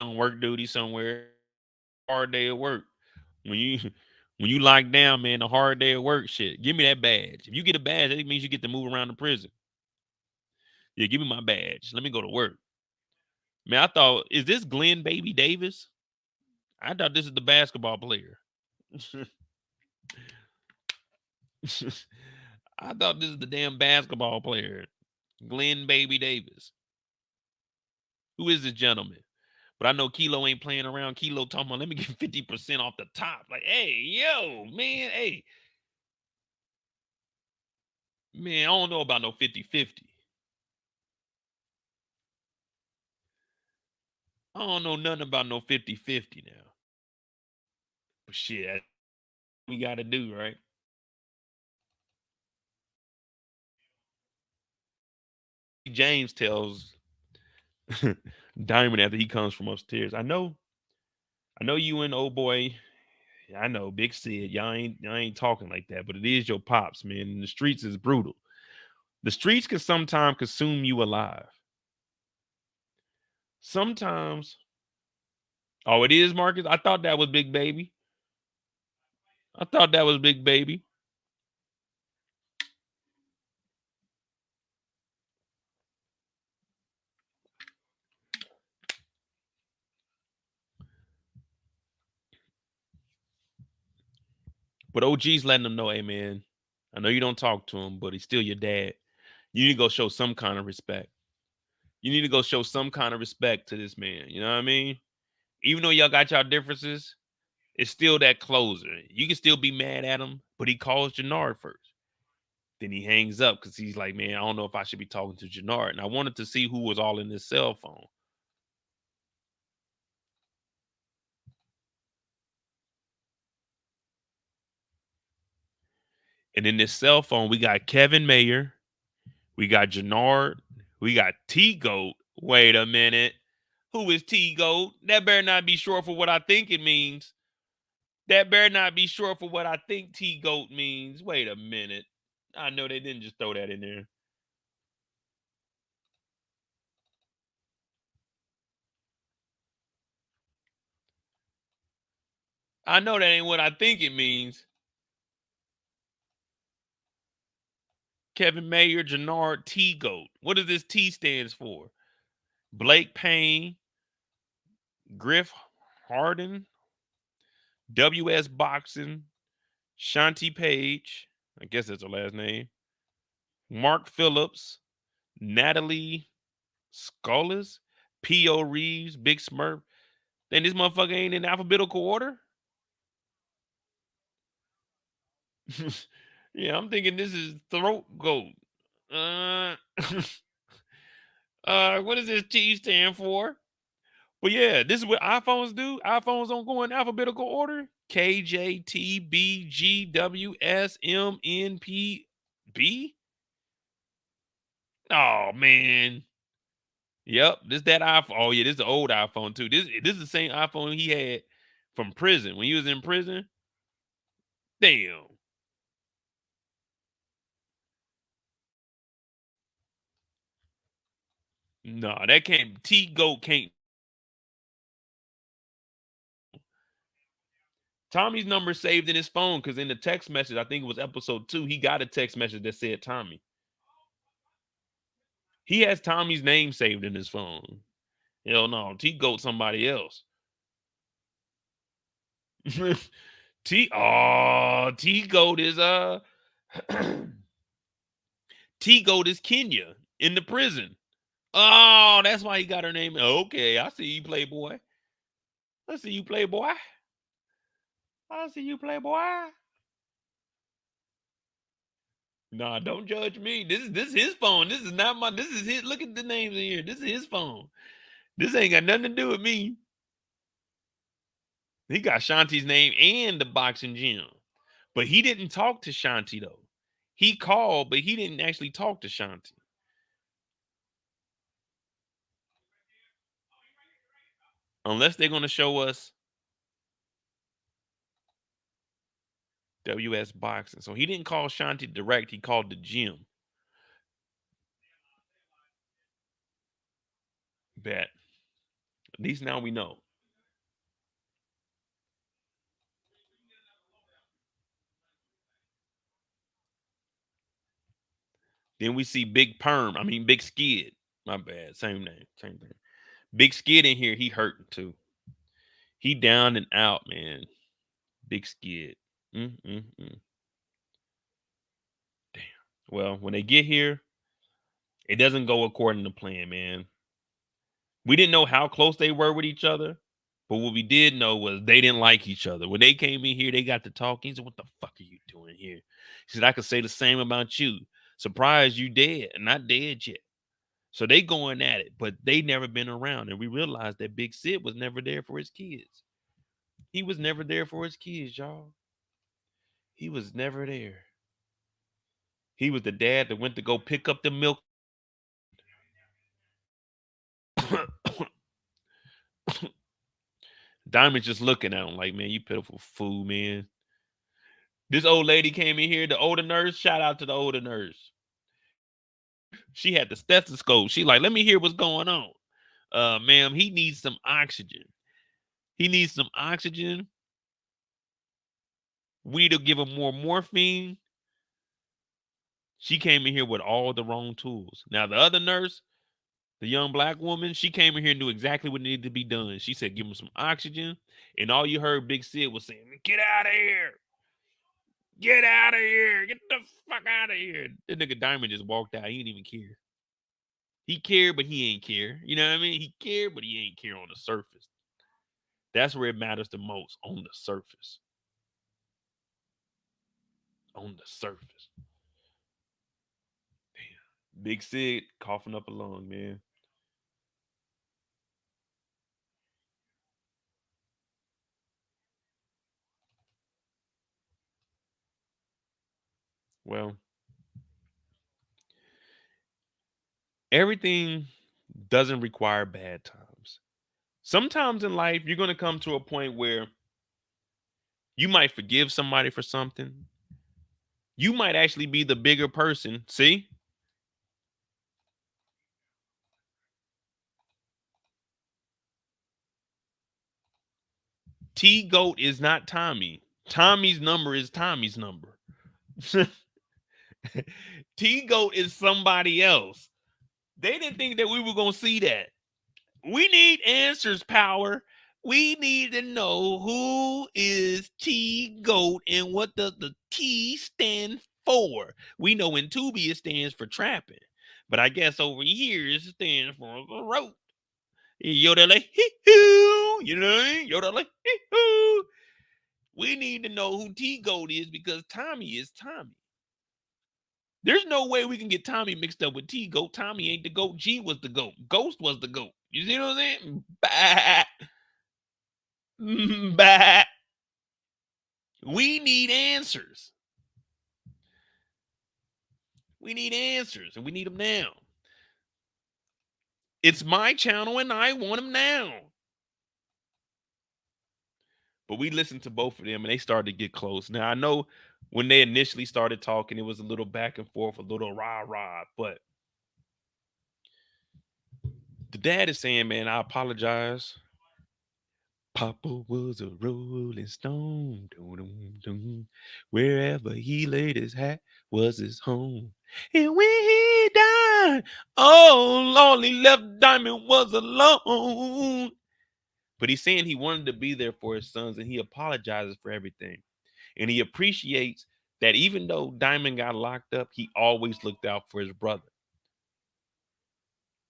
on work duty somewhere. Hard day at work. When you lock down, man, a hard day at work shit. Give me that badge. If you get a badge, that means you get to move around the prison. Yeah, give me my badge. Let me go to work. Man, I thought, is this Glenn Baby Davis? I thought this is the basketball player. I thought this is the damn basketball player. Glenn Baby Davis. Who is this gentleman? But I know Kilo ain't playing around. Kilo talking about, let me get 50% off the top. Like, hey, yo, man, hey. Man, I don't know about no 50-50. I don't know nothing about no 50-50 now. But shit, we got to do, right? James tells Diamond after he comes from upstairs, I know you and old boy, I know, Big Sid, y'all ain't talking like that, but it is your pops, man. And the streets is brutal. The streets can sometimes consume you alive. Sometimes, oh, it is Marcus? I thought that was Big Baby. I thought that was Big Baby. But OG's letting them know, hey, man, I know you don't talk to him, but he's still your dad. You need to go show some kind of respect. You need to go show some kind of respect to this man. You know what I mean? Even though y'all got y'all differences, it's still that closer. You can still be mad at him, but he calls Jenard first. Then he hangs up because he's like, man, I don't know if I should be talking to Jenard. And I wanted to see who was all in this cell phone. And in this cell phone, we got Kevin Mayer, we got Jenard, we got T-Goat. Wait a minute. Who is T-Goat? That better not be short for what I think it means. That better not be short for what I think T-Goat means. Wait a minute. I know they didn't just throw that in there. I know that ain't what I think it means. Kevin Mayer, Jenard, T-Goat. What does this T stands for? Blake Payne, Griff Harden, WS Boxing, Shanti Page, I guess that's her last name, Mark Phillips, Natalie Scolas, P.O. Reeves, Big Smurf. Then this motherfucker ain't in alphabetical order? Yeah, I'm thinking this is Throat Goat. What does this T stand for? But yeah, this is what iPhones do. iPhones don't go in alphabetical order. K, J, T, B, G, W, S, M, N, P, B. Oh man. Yep, this that iPhone. Oh yeah, this is the old iPhone too. This is the same iPhone he had from prison when he was in prison. Damn. No, that can't. T Goat can't. Tommy's number saved in his phone because in the text message, I think it was episode 2, he got a text message that said Tommy. He has Tommy's name saved in his phone. Hell no, T Goat somebody else. T Goat is T Goat is Kenya in the prison. Oh, that's why he got her name. Okay, I see you, Playboy. I see you, Playboy. I see you, Playboy. Nah, don't judge me. This is his phone. This is not my. This is his. Look at the names in here. This is his phone. This ain't got nothing to do with me. He got Shanti's name and the boxing gym, but he didn't talk to Shanti though. He called, but he didn't actually talk to Shanti. Unless they're gonna show us WS Boxing. So he didn't call Shanti direct. He called the gym. Bet. At least now we know. Then we see Big Perm. I mean Big Skid. My bad. Same name. Same thing. Big Skid in here. He hurting too. He down and out, man. Big Skid. Damn. Well, when they get here, it doesn't go according to plan, man. We didn't know how close they were with each other, but what we did know was they didn't like each other. When they came in here, they got to talking. He said, "What the fuck are you doing here?" He said, "I could say the same about you. Surprised you dead, and not dead yet." So they going at it, but they never been around. And we realized that Big Sid was never there for his kids. He was never there for his kids, y'all. He was never there. He was the dad that went to go pick up the milk. Diamond's just looking at him like, man, you pitiful fool, man. This old lady came in here, the older nurse. Shout out to the older nurse. She had the stethoscope. She like, let me hear what's going on. Ma'am, he needs some oxygen. He needs some oxygen. We need to give him more morphine. She came in here with all the wrong tools. Now, the other nurse, the young black woman, she came in here and knew exactly what needed to be done. She said, give him some oxygen. And all you heard Big Sid was saying, get out of here. Get out of here. Get the fuck out of here. That nigga Diamond just walked out. He didn't even care. He cared, but he ain't care. You know what I mean? He cared, but he ain't care on the surface. That's where it matters the most, on the surface. On the surface. Damn. Big Sid coughing up a lung, man. Well, everything doesn't require bad times. Sometimes in life, you're going to come to a point where you might forgive somebody for something. You might actually be the bigger person. See? T-Goat is not Tommy. Tommy's number is Tommy's number. T-Goat is somebody else. They didn't think that we were going to see that. We need answers, Power. We need to know who is T-Goat and what does the T stand for. We know in Tubi it stands for trapping, but I guess over here it stands for the rope. Yodele hee-hoo. You know what I mean? Yodele hee-hoo. We need to know who T-Goat is because Tommy is Tommy. There's no way we can get Tommy mixed up with T-Goat. Tommy ain't the goat. G was the goat. Ghost was the goat. You see what I'm saying? Bah. Bah. We need answers. We need answers, and we need them now. It's my channel, and I want them now. But we listened to both of them, and they started to get close. Now, I know when they initially started talking, it was a little back and forth, a little rah-rah, but the dad is saying, man, I apologize. Papa was a rolling stone. Dun, dun, dun. Wherever he laid his hat was his home. And when he died, oh, Lord, he left Diamond was alone. But he's saying he wanted to be there for his sons, and he apologizes for everything. And he appreciates that even though Diamond got locked up, he always looked out for his brother.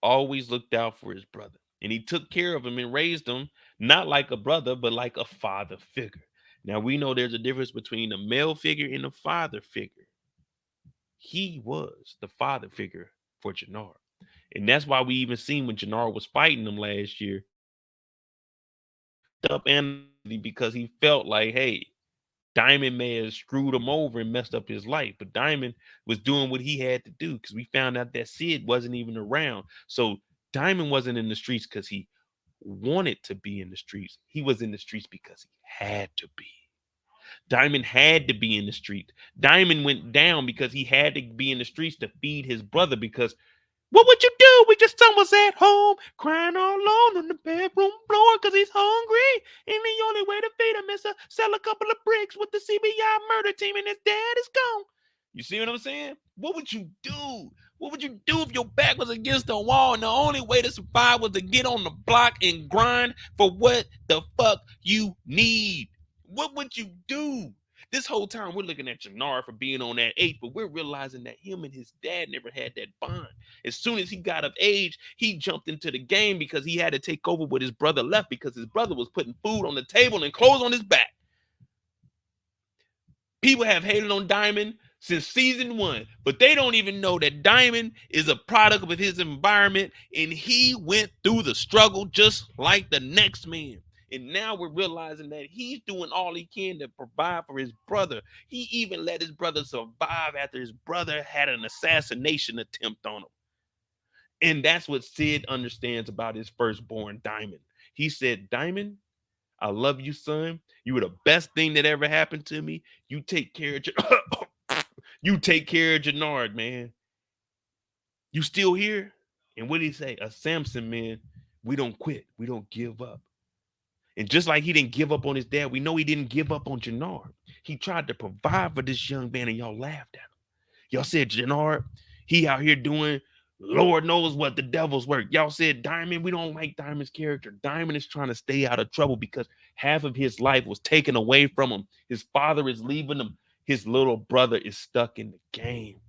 Always looked out for his brother. And he took care of him and raised him, not like a brother, but like a father figure. Now, we know there's a difference between a male figure and a father figure. He was the father figure for Jenard. And that's why we even seen when Jenard was fighting him last year, up and because he felt like, hey, Diamond may have screwed him over and messed up his life, but Diamond was doing what he had to do because we found out that Sid wasn't even around. So Diamond wasn't in the streets because he wanted to be in the streets. He was in the streets because he had to be. Diamond had to be in the streets. Diamond went down because he had to be in the streets to feed his brother because what would you do? We just son was at home crying all alone on the bedroom floor because he's hungry. And the only way to feed him is to sell a couple of bricks with the CBI murder team and his dad is gone. You see what I'm saying? What would you do? What would you do if your back was against the wall and the only way to survive was to get on the block and grind for what the fuck you need? What would you do? This whole time we're looking at Jenard for being on that 8, but we're realizing that him and his dad never had that bond. As soon as he got of age, he jumped into the game because he had to take over what his brother left because his brother was putting food on the table and clothes on his back. People have hated on Diamond since season 1, but they don't even know that Diamond is a product of his environment and he went through the struggle just like the next man. And now we're realizing that he's doing all he can to provide for his brother. He even let his brother survive after his brother had an assassination attempt on him. And that's what Sid understands about his firstborn, Diamond. He said, Diamond, I love you, son. You were the best thing that ever happened to me. You take care of you take care of Jenard, man. You still here? And what did he say? A Sampson, man. We don't quit. We don't give up. And just like he didn't give up on his dad, we know he didn't give up on Jenard. He tried to provide for this young man, and y'all laughed at him. Y'all said, Jenard, he out here doing Lord knows what the devil's work. Y'all said, Diamond, we don't like Diamond's character. Diamond is trying to stay out of trouble because half of his life was taken away from him. His father is leaving him. His little brother is stuck in the game.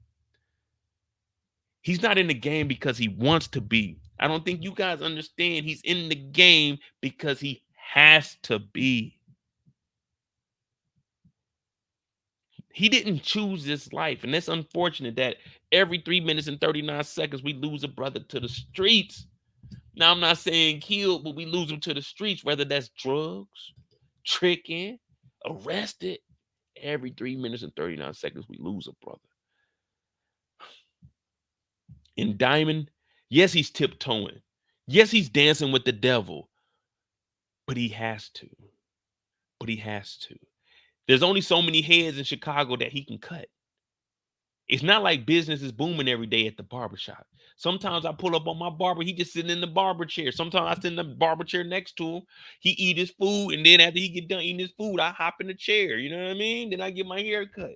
He's not in the game because he wants to be. I don't think you guys understand. He's in the game because he has to be. He didn't choose this life, and it's unfortunate that every 3 minutes and 39 seconds we lose a brother to the streets. Now, I'm not saying killed, but we lose him to the streets, whether that's drugs, tricking, arrested. Every 3 minutes and 39 seconds we lose a brother. And Diamond, yes, he's tiptoeing. Yes, he's dancing with the devil. But he has to. There's only so many heads in Chicago that he can cut. It's not like business is booming every day at the barbershop. Sometimes I pull up on my barber, he just sitting in the barber chair. Sometimes I sit in the barber chair next to him. He eat his food, and then after he get done eating his food, I hop in the chair. You know what I mean? Then I get my hair cut.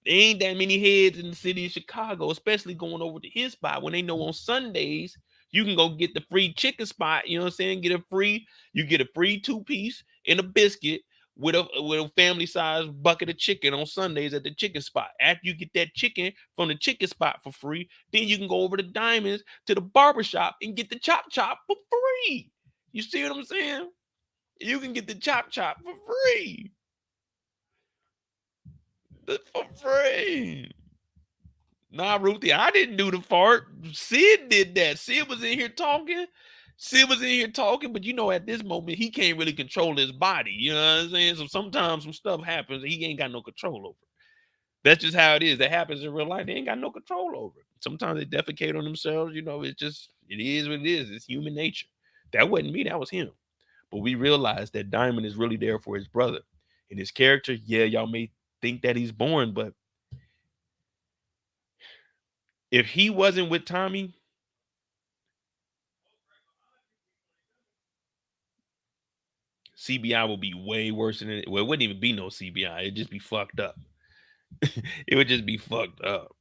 There ain't that many heads in the city of Chicago, especially going over to his spot when they know on Sundays you can go get the free chicken spot. You know what I'm saying? You get a free 2-piece and a biscuit with a family size bucket of chicken on Sundays at the chicken spot. After you get that chicken from the chicken spot for free, then you can go over to Diamonds to the barbershop and get the chop chop for free. You see what I'm saying? You can get the chop chop for free. For free. Nah, Ruthie, I didn't do the fart. Sid did that. Sid was in here talking. But you know, at this moment, he can't really control his body. You know what I'm saying? So sometimes some stuff happens and he ain't got no control over it. That's just how it is. That happens in real life. They ain't got no control over it. Sometimes they defecate on themselves. You know, it is what it is. It's human nature. That wasn't me. That was him. But we realized that Diamond is really there for his brother. And his character, yeah, y'all may think that he's born, but if he wasn't with Tommy, CBI would be way worse than it. Well, it wouldn't even be no CBI. It'd just be fucked up. It would just be fucked up.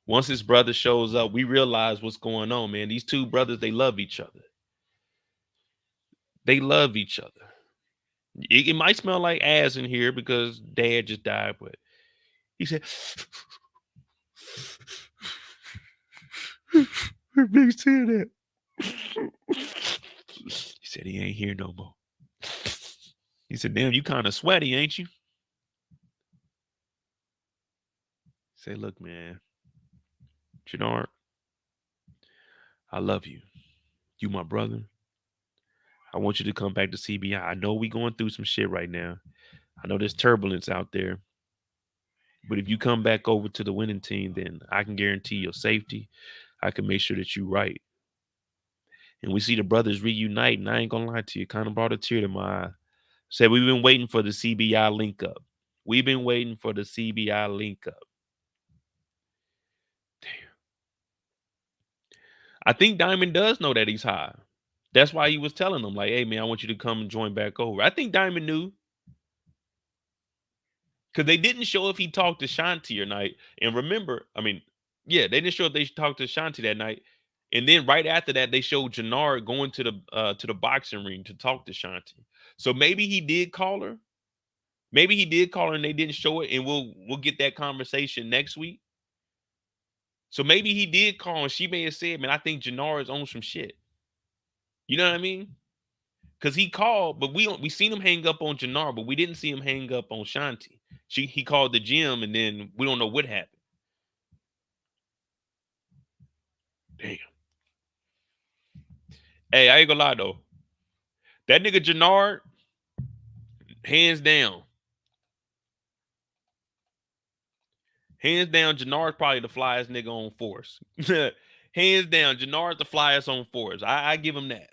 Once his brother shows up, we realize what's going on, man. These two brothers, they love each other. They love each other. It might smell like ass in here because dad just died, but he said, big said that. He said he ain't here no more. He said, damn, you kind of sweaty, ain't you? Say, look, man, Jenard, I love you. You my brother. I want you to come back to CBI. I know we going through some shit right now. I know there's turbulence out there. But if you come back over to the winning team, then I can guarantee your safety. I can make sure that you right. And we see the brothers reunite, and I ain't gonna lie to you, kind of brought a tear to my eye. Said we've been waiting for the CBI link up. We've been waiting for the CBI link up. Damn. I think Diamond does know that he's high. That's why he was telling them, like, hey, man, I want you to come and join back over. I think Diamond knew. Because they didn't show if he talked to Shanti or night. And remember, I mean, yeah, they didn't show if they talked to Shanti that night. And then right after that, they showed Jenard going to the boxing ring to talk to Shanti. So maybe he did call her. Maybe he did call her and they didn't show it. And we'll get that conversation next week. So maybe he did call and she may have said, man, I think Jenard is on some shit. You know what I mean? Because he called, but we seen him hang up on Jenard, but we didn't see him hang up on Shanti. He called the gym and then we don't know what happened. Damn. Hey, I ain't gonna lie though. That nigga Jenard, hands down. Hands down, Jenard's probably the flyest nigga on force. Hands down, Jenard's the flyest on force. I give him that.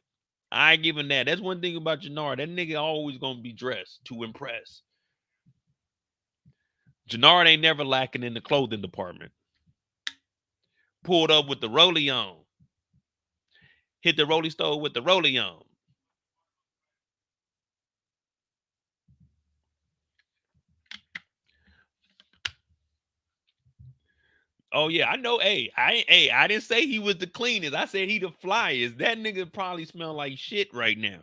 I give him that. That's one thing about Jenard. That nigga always gonna be dressed to impress. Jenard ain't never lacking in the clothing department. Pulled up with the rollie on. Hit the rollie stove with the rollie on. Oh yeah, I know. Hey, I didn't say he was the cleanest. I said he the flyest. That nigga probably smell like shit right now.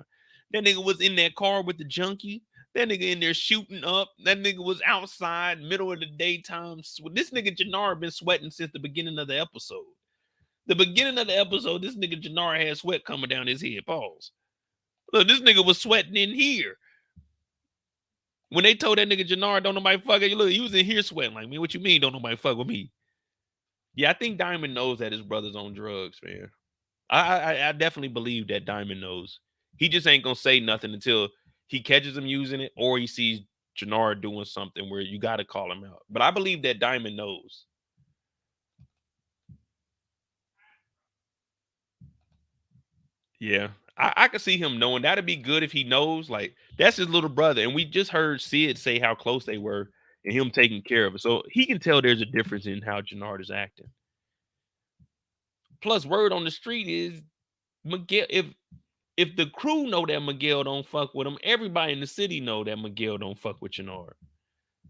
That nigga was in that car with the junkie. That nigga in there shooting up. That nigga was outside, middle of the daytime. This nigga Jenard been sweating since the beginning of the episode. The beginning of the episode, this nigga Jenard had sweat coming down his head. Pause. Look, this nigga was sweating in here. When they told that nigga Jenard, don't nobody fuck with you. Look, he was in here sweating like me. What you mean, don't nobody fuck with me? Yeah, I think Diamond knows that his brother's on drugs, man. I definitely believe that Diamond knows. He just ain't gonna say nothing until he catches him using it or he sees Jenard doing something where you got to call him out. But I believe that Diamond knows. Yeah, I could see him knowing. That'd be good if he knows. Like, that's his little brother. And we just heard Sid say how close they were and him taking care of it. So he can tell there's a difference in how Jenard is acting. Plus, word on the street is Miguel, if the crew know that Miguel don't fuck with him, everybody in the city know that Miguel don't fuck with Jenard.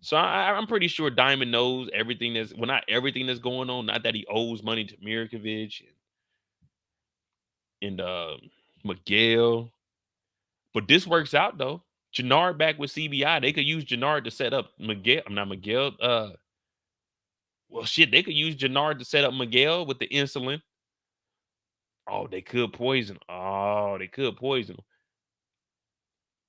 So I'm pretty sure Diamond knows everything that's, well, not everything that's going on. Not that he owes money to Mirkovic and Miguel. But this works out though. Jenard back with CBI. They could use Jenard to set up Miguel. I'm not Miguel. Well, shit, they could use Jenard to set up Miguel with the insulin. Oh, they could poison. Oh, they could poison him.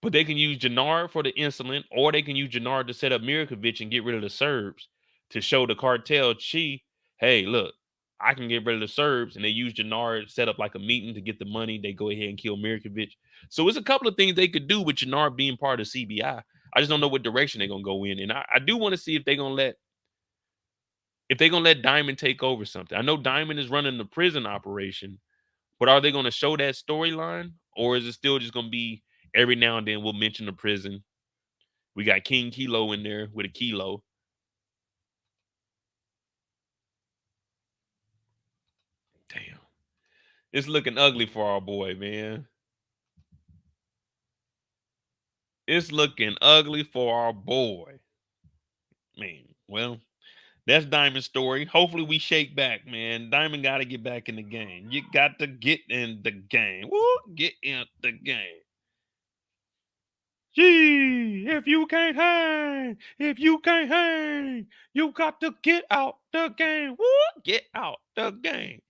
But they can use Jenard for the insulin, or they can use Jenard to set up Mirkovic and get rid of the Serbs to show the cartel Chi, hey, look, I can get rid of the Serbs. And they use Jenard, set up like a meeting to get the money. They go ahead and kill Mirkovic. So it's a couple of things they could do with Jenard being part of CBI. I just don't know what direction they're gonna go in. And I do want to see if they're gonna let Diamond take over something. I know Diamond is running the prison operation, but are they gonna show that storyline? Or is it still just gonna be every now and then we'll mention the prison? We got King Kilo in there with a kilo. Damn. It's looking ugly for our boy, man. It's looking ugly for our boy. Man, well, that's Diamond's story. Hopefully we shake back, man. Diamond got to get back in the game. You got to get in the game. Woo, get in the game. Gee, if you can't hang, you got to get out the game. Woo, get out the game.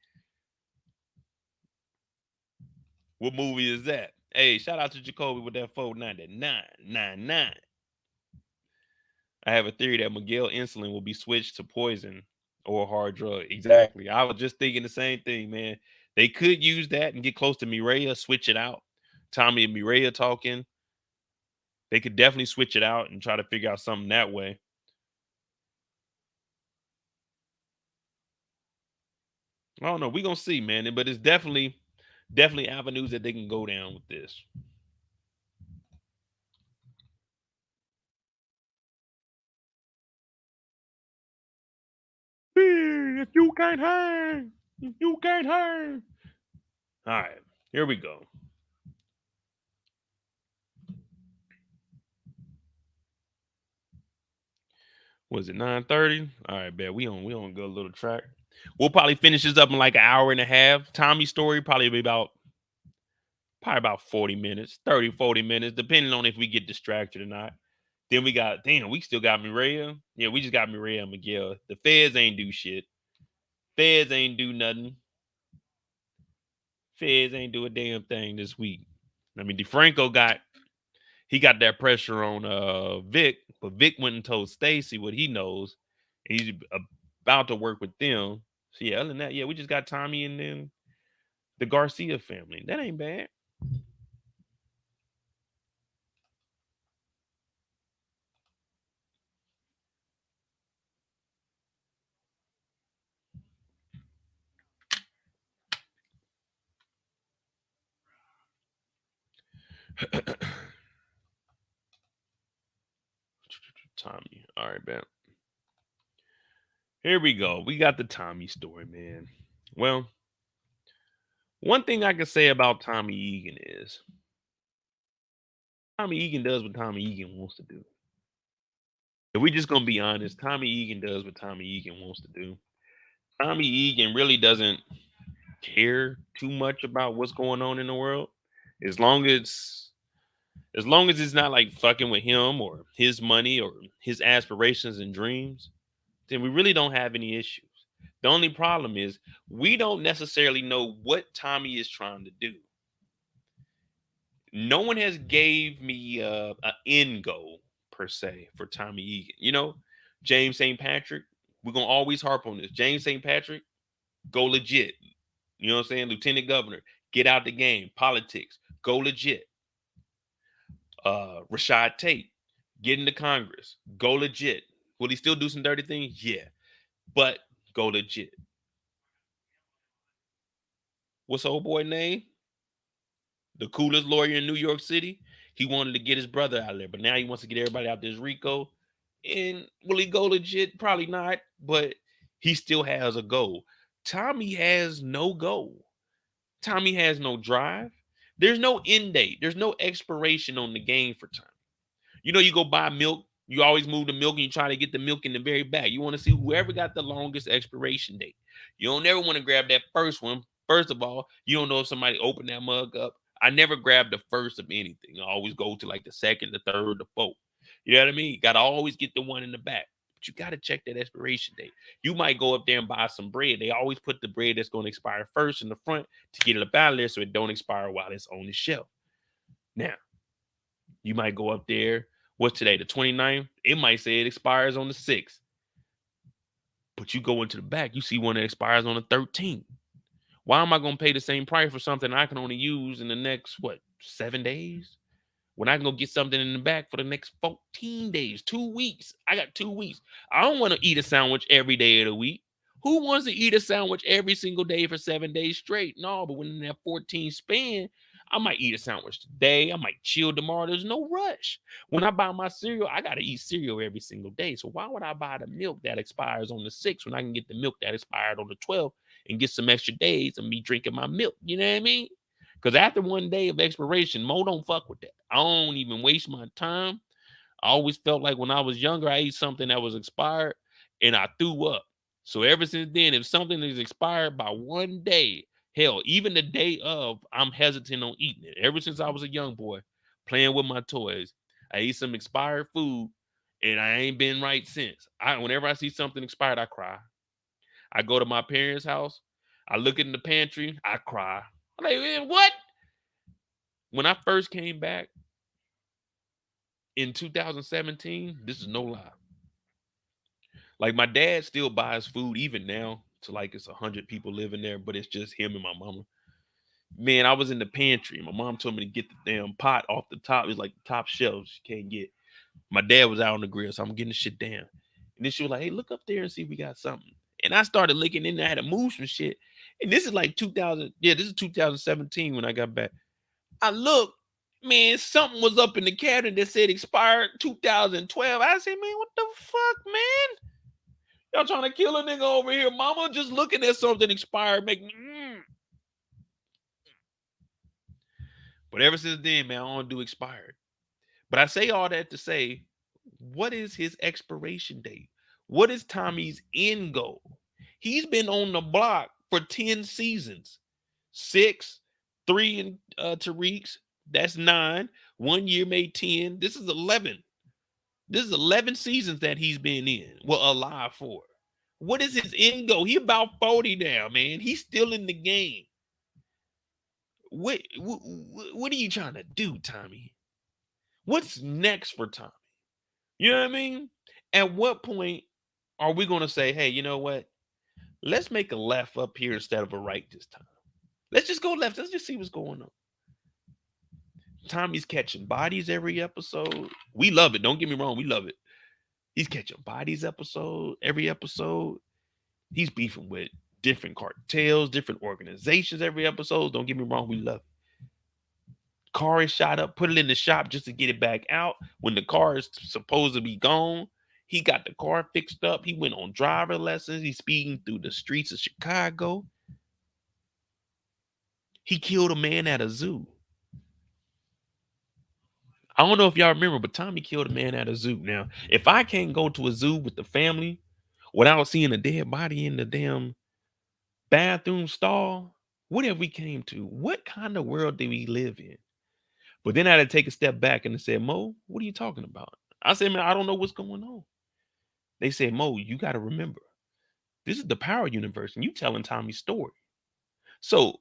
What movie is that? Hey, shout out to Jacoby with that 499.99. I have a theory that Miguel insulin will be switched to poison or hard drug. Exactly. I was just thinking the same thing, man. They could use that and get close to Mireya, switch it out. Tommy and Mireya talking. They could definitely switch it out and try to figure out something that way. I don't know. We're going to see, man. But it's definitely avenues that they can go down with this. If you can't hang, you can't hang. All right, here we go. Was it 9:30? All right, bet we on a good little track. We'll probably finish this up in like an hour and a half. Tommy's story probably be about 40 minutes, 30, 40 minutes, depending on if we get distracted or not. Then we still got Mireya. Yeah, we just got Mireya and Miguel. The feds ain't do shit. Feds ain't do nothing. Feds ain't do a damn thing this week. I mean, DeFranco got that pressure on Vic, but Vic went and told Stacy what he knows. And he's about to work with them. So yeah, other than that, yeah, we just got Tommy and then the Garcia family. That ain't bad. Tommy. All right, man. Here we go. We got the Tommy story, man. Well, one thing I can say about Tommy Egan is Tommy Egan does what Tommy Egan wants to do. If we just gonna be honest, Tommy Egan does what Tommy Egan wants to do. Tommy Egan really doesn't care too much about what's going on in the world. As long as it's not like fucking with him or his money or his aspirations and dreams, then we really don't have any issues. The only problem is we don't necessarily know what Tommy is trying to do. No one has gave me an end goal per se for Tommy Egan. You know, James St. Patrick, we're going to always harp on this. James St. Patrick, go legit. You know what I'm saying? Lieutenant Governor, get out the game. Politics, go legit. Rashad Tate, get into Congress, go legit. Will he still do some dirty things? Yeah, but go legit. What's the old boy name? the coolest lawyer in New York City. He wanted to get his brother out of there, but now he wants to get everybody out there. Rico. And will he go legit? Probably not, but he still has a goal. Tommy has no goal. Tommy has no drive. There's no end date. There's no expiration on the game for Tommy. You know, you go buy milk. You always move the milk and you try to get the milk in the very back. You want to see whoever got the longest expiration date. You don't ever want to grab that first one. First of all, you don't know if somebody opened that mug up. I never grab the first of anything. I always go to like the second, the third, the fourth. You know what I mean? You got to always get the one in the back. But you got to check that expiration date. You might go up there and buy some bread. They always put the bread that's going to expire first in the front to get it up out of there so it don't expire while it's on the shelf. Now, you might go up there. What's today, the 29th? It might say it expires on the 6th. But you go into the back, you see one that expires on the 13th. Why am I going to pay the same price for something I can only use in the next, 7 days? When I can go get something in the back for the next 14 days, 2 weeks. I got 2 weeks. I don't want to eat a sandwich every day of the week. Who wants to eat a sandwich every single day for 7 days straight? No, but when in that 14 span, I might eat a sandwich today. I might chill tomorrow. There's no rush. When I buy my cereal, I got to eat cereal every single day. So why would I buy the milk that expires on the 6th when I can get the milk that expired on the 12th and get some extra days of me drinking my milk? You know what I mean? Because after 1 day of expiration, Mo don't fuck with that. I don't even waste my time. I always felt like when I was younger, I ate something that was expired and I threw up. So ever since then, if something is expired by 1 day, hell, even the day of, I'm hesitant on eating it. Ever since I was a young boy, playing with my toys, I ate some expired food and I ain't been right since. Whenever I see something expired, I cry. I go to my parents' house. I look in the pantry. I cry. I'm like, man, what? When I first came back in 2017, this is no lie. Like my dad still buys food even now to like it's 100 people living there, but it's just him and my mama. Man, I was in the pantry. My mom told me to get the damn pot off the top. It's like the top shelves you can't get. My dad was out on the grill, so I'm getting the shit down. And then she was like, hey, look up there and see if we got something. And I started looking in there. I had to move some shit. And this is like 2000. Yeah, this is 2017 when I got back. I looked, man, something was up in the cabinet that said expired 2012. I said, man, what the fuck, man? Y'all trying to kill a nigga over here, mama? Just looking at something expired make me. But ever since then, man, I don't do expired. But I say all that to say, what is his expiration date? What is Tommy's end goal? He's been on the block for 10 seasons. 6, 3 in Tariq's. That's 9. 1 year made 10. This is 11. This is 11 seasons that he's been in. Well, alive for. What is his end goal? He about 40 now, man. He's still in the game. What are you trying to do, Tommy? What's next for Tommy? You know what I mean? At what point are we going to say, hey, you know what? Let's make a left up here instead of a right this time. Let's just go left. Let's just see what's going on. Tommy's catching bodies every episode. We love it. Don't get me wrong. We love it. He's catching bodies every episode. He's beefing with different cartels, different organizations every episode. Don't get me wrong. We love it. Car is shot up, put it in the shop just to get it back out. When the car is supposed to be gone, he got the car fixed up. He went on driver lessons. He's speeding through the streets of Chicago. He killed a man at a zoo. I don't know if y'all remember, but Tommy killed a man at a zoo. Now, if I can't go to a zoo with the family without seeing a dead body in the damn bathroom stall, what have we came to? What kind of world do we live in? But then I had to take a step back and say, Mo, what are you talking about? I said, man, I don't know what's going on. They said, Mo, you got to remember, this is the Power Universe, and you telling Tommy's story. So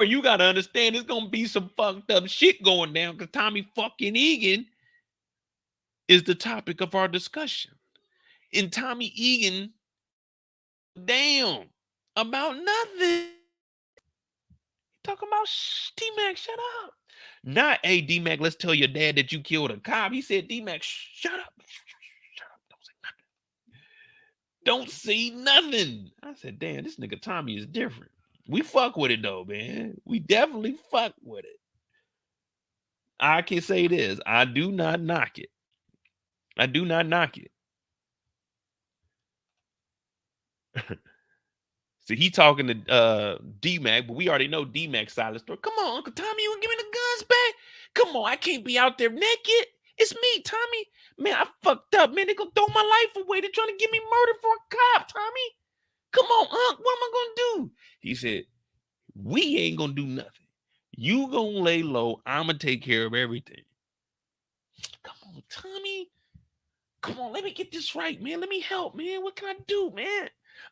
you got to understand there's going to be some fucked up shit going down because Tommy fucking Egan is the topic of our discussion. And Tommy Egan, damn, about nothing. Talking about D-Mac, shut up. Not, hey, D-Mac, let's tell your dad that you killed a cop. He said, D-Mac, shut up. Shut up. Don't say nothing. I said, damn, this nigga Tommy is different. We fuck with it though, man. We definitely fuck with it. I can say this. I do not knock it. I do not knock it. See, he talking to D-Mac, but we already know D-Mac's side of the story. Come on, Uncle Tommy, you want to give me the guns back? Come on, I can't be out there naked. It's me, Tommy. Man, I fucked up, man. They gonna throw my life away. They're trying to get me murdered for a cop, Tommy. Come on, Unc, what am I gonna do? He said, we ain't gonna do nothing. You gonna lay low. I'm gonna take care of everything. Come on, Tommy. Come on, let me get this right, man. Let me help, man. What can I do, man?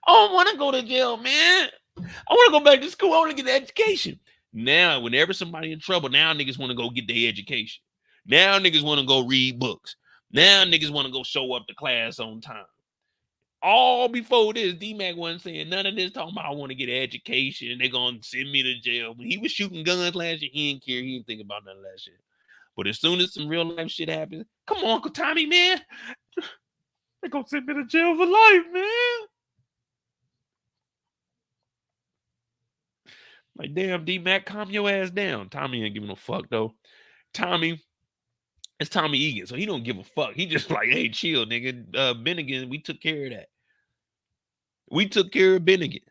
I don't want to go to jail, man. I want to go back to school. I want to get an education. Now, whenever somebody in trouble, now niggas want to go get their education. Now niggas want to go read books. Now niggas want to go show up to class on time. All before this, D-Mac wasn't saying none of this, talking about I want to get an education. They're going to send me to jail. When he was shooting guns last year, he didn't care. He didn't think about none of that shit. But as soon as some real life shit happens, come on, Uncle Tommy, man. They're going to send me to jail for life, man. Like, damn, D-Mac, calm your ass down. Tommy ain't giving no fuck, though. It's Tommy Egan, so he don't give a fuck. He just like, hey, chill, nigga. Bennigan, we took care of that. We took care of Bennigan.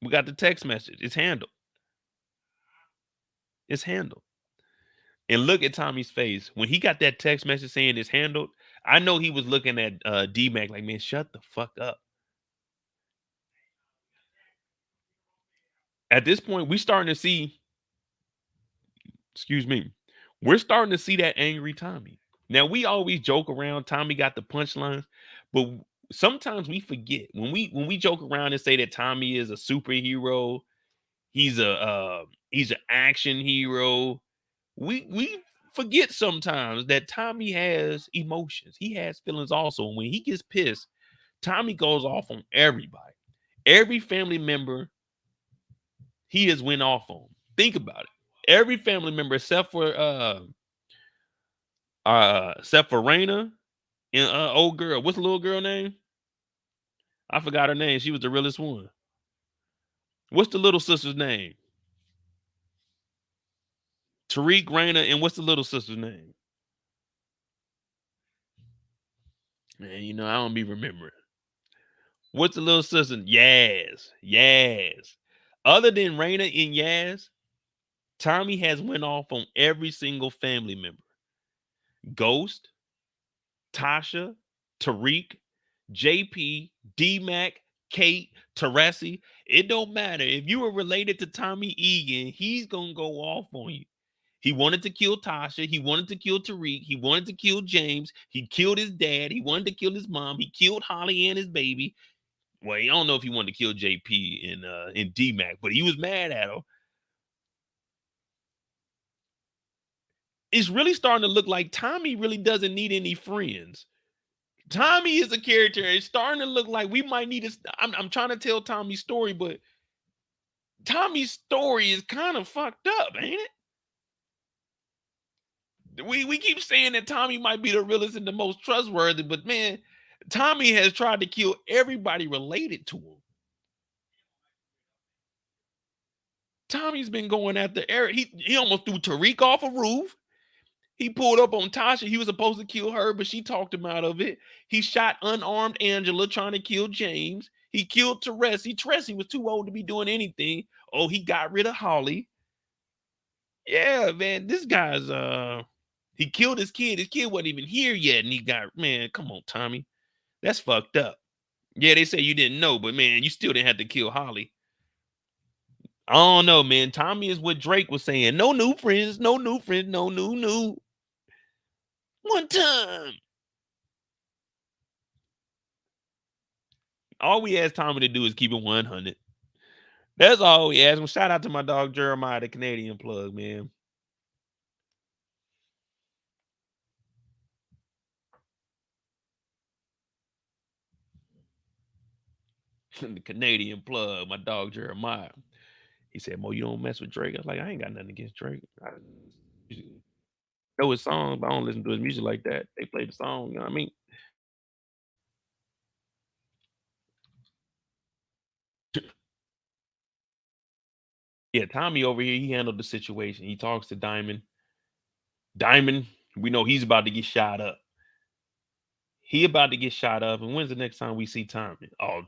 We got the text message. It's handled. It's handled. And look at Tommy's face. When he got that text message saying it's handled, I know he was looking at D-Mac like, man, shut the fuck up. At this point, we're starting to see that angry Tommy. Now, we always joke around. Tommy got the punchlines, but sometimes we forget when we joke around and say that Tommy is a superhero, he's an action hero. We forget sometimes that Tommy has emotions. He has feelings also. When he gets pissed, Tommy goes off on everybody. Every family member he has went off on. Think about it. Every family member except for Raina and old girl. What's the little girl name? I forgot her name. She was the realest one. What's the little sister's name? Tariq, Raina, and what's the little sister's name? Man, you know, I don't be remembering. What's the little sister? Yaz. Other than Raina and Yaz, Tommy has went off on every single family member. Ghost, Tasha, Tariq, JP, D-Mac, Kate, Teresi. It don't matter. If you were related to Tommy Egan, he's going to go off on you. He wanted to kill Tasha. He wanted to kill Tariq. He wanted to kill James. He killed his dad. He wanted to kill his mom. He killed Holly and his baby. Well, I don't know if he wanted to kill JP and D-Mac, but he was mad at him. It's really starting to look like Tommy really doesn't need any friends. Tommy is a character. It's starting to look like we might need to. I'm trying to tell Tommy's story, but Tommy's story is kind of fucked up, ain't it? We keep saying that Tommy might be the realest and the most trustworthy, but man, Tommy has tried to kill everybody related to him. Tommy's been going after Eric. He almost threw Tariq off a roof. He pulled up on Tasha. He was supposed to kill her, but she talked him out of it. He shot unarmed Angela trying to kill James. He killed Teresi. Teresi was too old to be doing anything. Oh, he got rid of Holly. Yeah, man, this guy's he killed his kid. His kid wasn't even here yet, and he got, man, come on, Tommy. That's fucked up. Yeah, they say you didn't know, but man, you still didn't have to kill Holly. I don't know, man. Tommy is what Drake was saying. No new friends, no new friends, no new. One time. All we ask Tommy to do is keep it 100. That's all we ask him. Shout out to my dog Jeremiah, the Canadian plug, man. The Canadian plug, my dog Jeremiah. He said, Mo, you don't mess with Drake. I was like, I ain't got nothing against Drake. I know his songs, but I don't listen to his music like that. They play the song, you know what I mean? Yeah, Tommy over here, he handled the situation. He talks to Diamond. Diamond, we know he's about to get shot up. He about to get shot up. And when's the next time we see Tommy? Oh,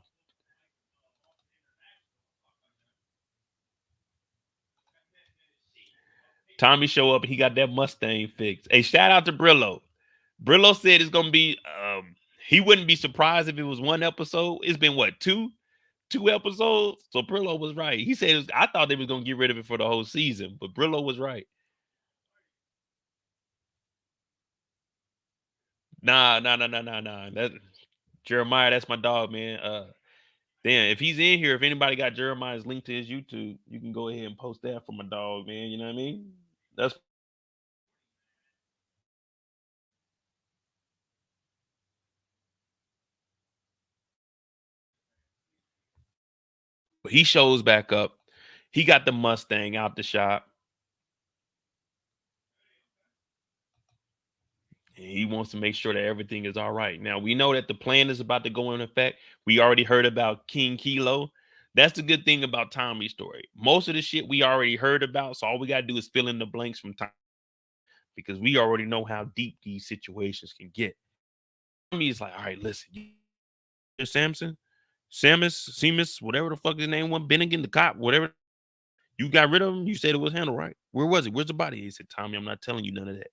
Tommy show up and he got that Mustang fixed. Hey, shout out to Brillo. Brillo said it's gonna be he wouldn't be surprised if it was one episode. It's been what, two episodes? So Brillo was right. He said I thought they was gonna get rid of it for the whole season, but Brillo was right. Nah. That Jeremiah, that's my dog, man. Damn, if he's in here, if anybody got Jeremiah's link to his YouTube, you can go ahead and post that for my dog, man. You know what I mean? That's he shows back up. He got the Mustang out the shop. And he wants to make sure that everything is all right. Now we know that the plan is about to go in effect. We already heard about King Kilo. That's the good thing about Tommy's story. Most of the shit we already heard about, so all we gotta do is fill in the blanks from time because we already know how deep these situations can get. Tommy's like, all right, listen, you're Sampson, Seamus, whatever the fuck his name was, Bennigan, the cop, whatever. You got rid of him. You said it was handled right. Where was it? Where's the body? He said, Tommy, I'm not telling you none of that.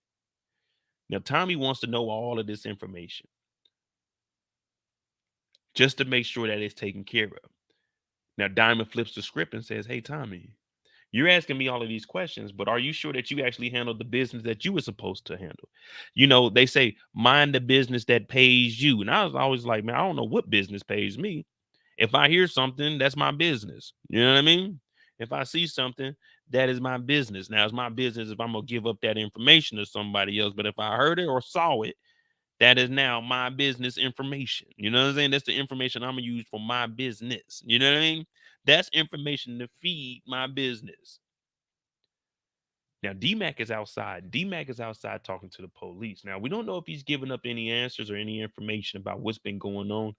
Now, Tommy wants to know all of this information just to make sure that it's taken care of. Now, Diamond flips the script and says, hey, Tommy, you're asking me all of these questions, but are you sure that you actually handled the business that you were supposed to handle? You know, they say, mind the business that pays you. And I was always like, man, I don't know what business pays me. If I hear something, that's my business. You know what I mean? If I see something, that is my business. Now, it's my business if I'm going to give up that information to somebody else. But if I heard it or saw it, that is now my business information. You know what I'm saying? That's the information I'm going to use for my business. You know what I mean? That's information to feed my business. Now, D-Mac is outside. D-Mac is outside talking to the police. Now, we don't know if he's giving up any answers or any information about what's been going on.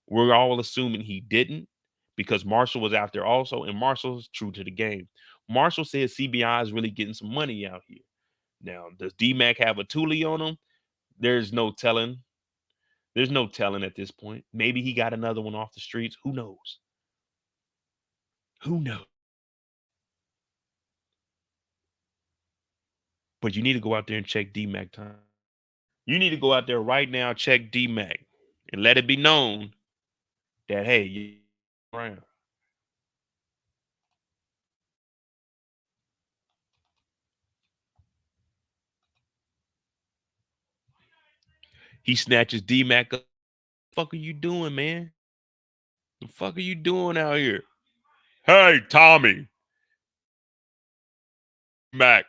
We're all assuming he didn't because Marshall was out there also, and Marshall's true to the game. Marshall says CBI is really getting some money out here. Now, does D-Mac have a toolie on him? There's no telling. There's no telling at this point. Maybe he got another one off the streets. Who knows? Who knows? But you need to go out there and check D-Mac time. You need to go out there right now, check D-Mac, and let it be known that, hey, you around. He snatches D-Mac up. What the fuck are you doing, man? The fuck are you doing out here? Hey, Tommy. Mac.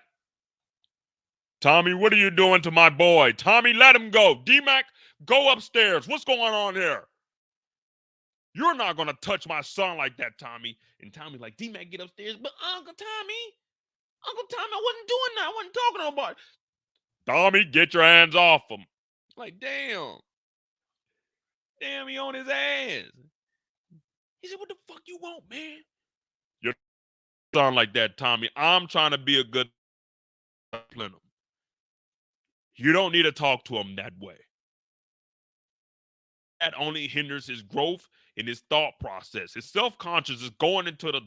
Tommy, what are you doing to my boy? Tommy, let him go. D-Mac, go upstairs. What's going on here? You're not going to touch my son like that, Tommy. And Tommy's like, D-Mac, get upstairs. But Uncle Tommy, I wasn't doing that. I wasn't talking to nobody. Tommy, get your hands off him. Like, damn. Damn, he on his ass. He said, what the fuck you want, man? You sound like that, Tommy. I'm trying to be a good Flynn. You don't need to talk to him that way. That only hinders his growth in his thought process. His self-conscious is going into the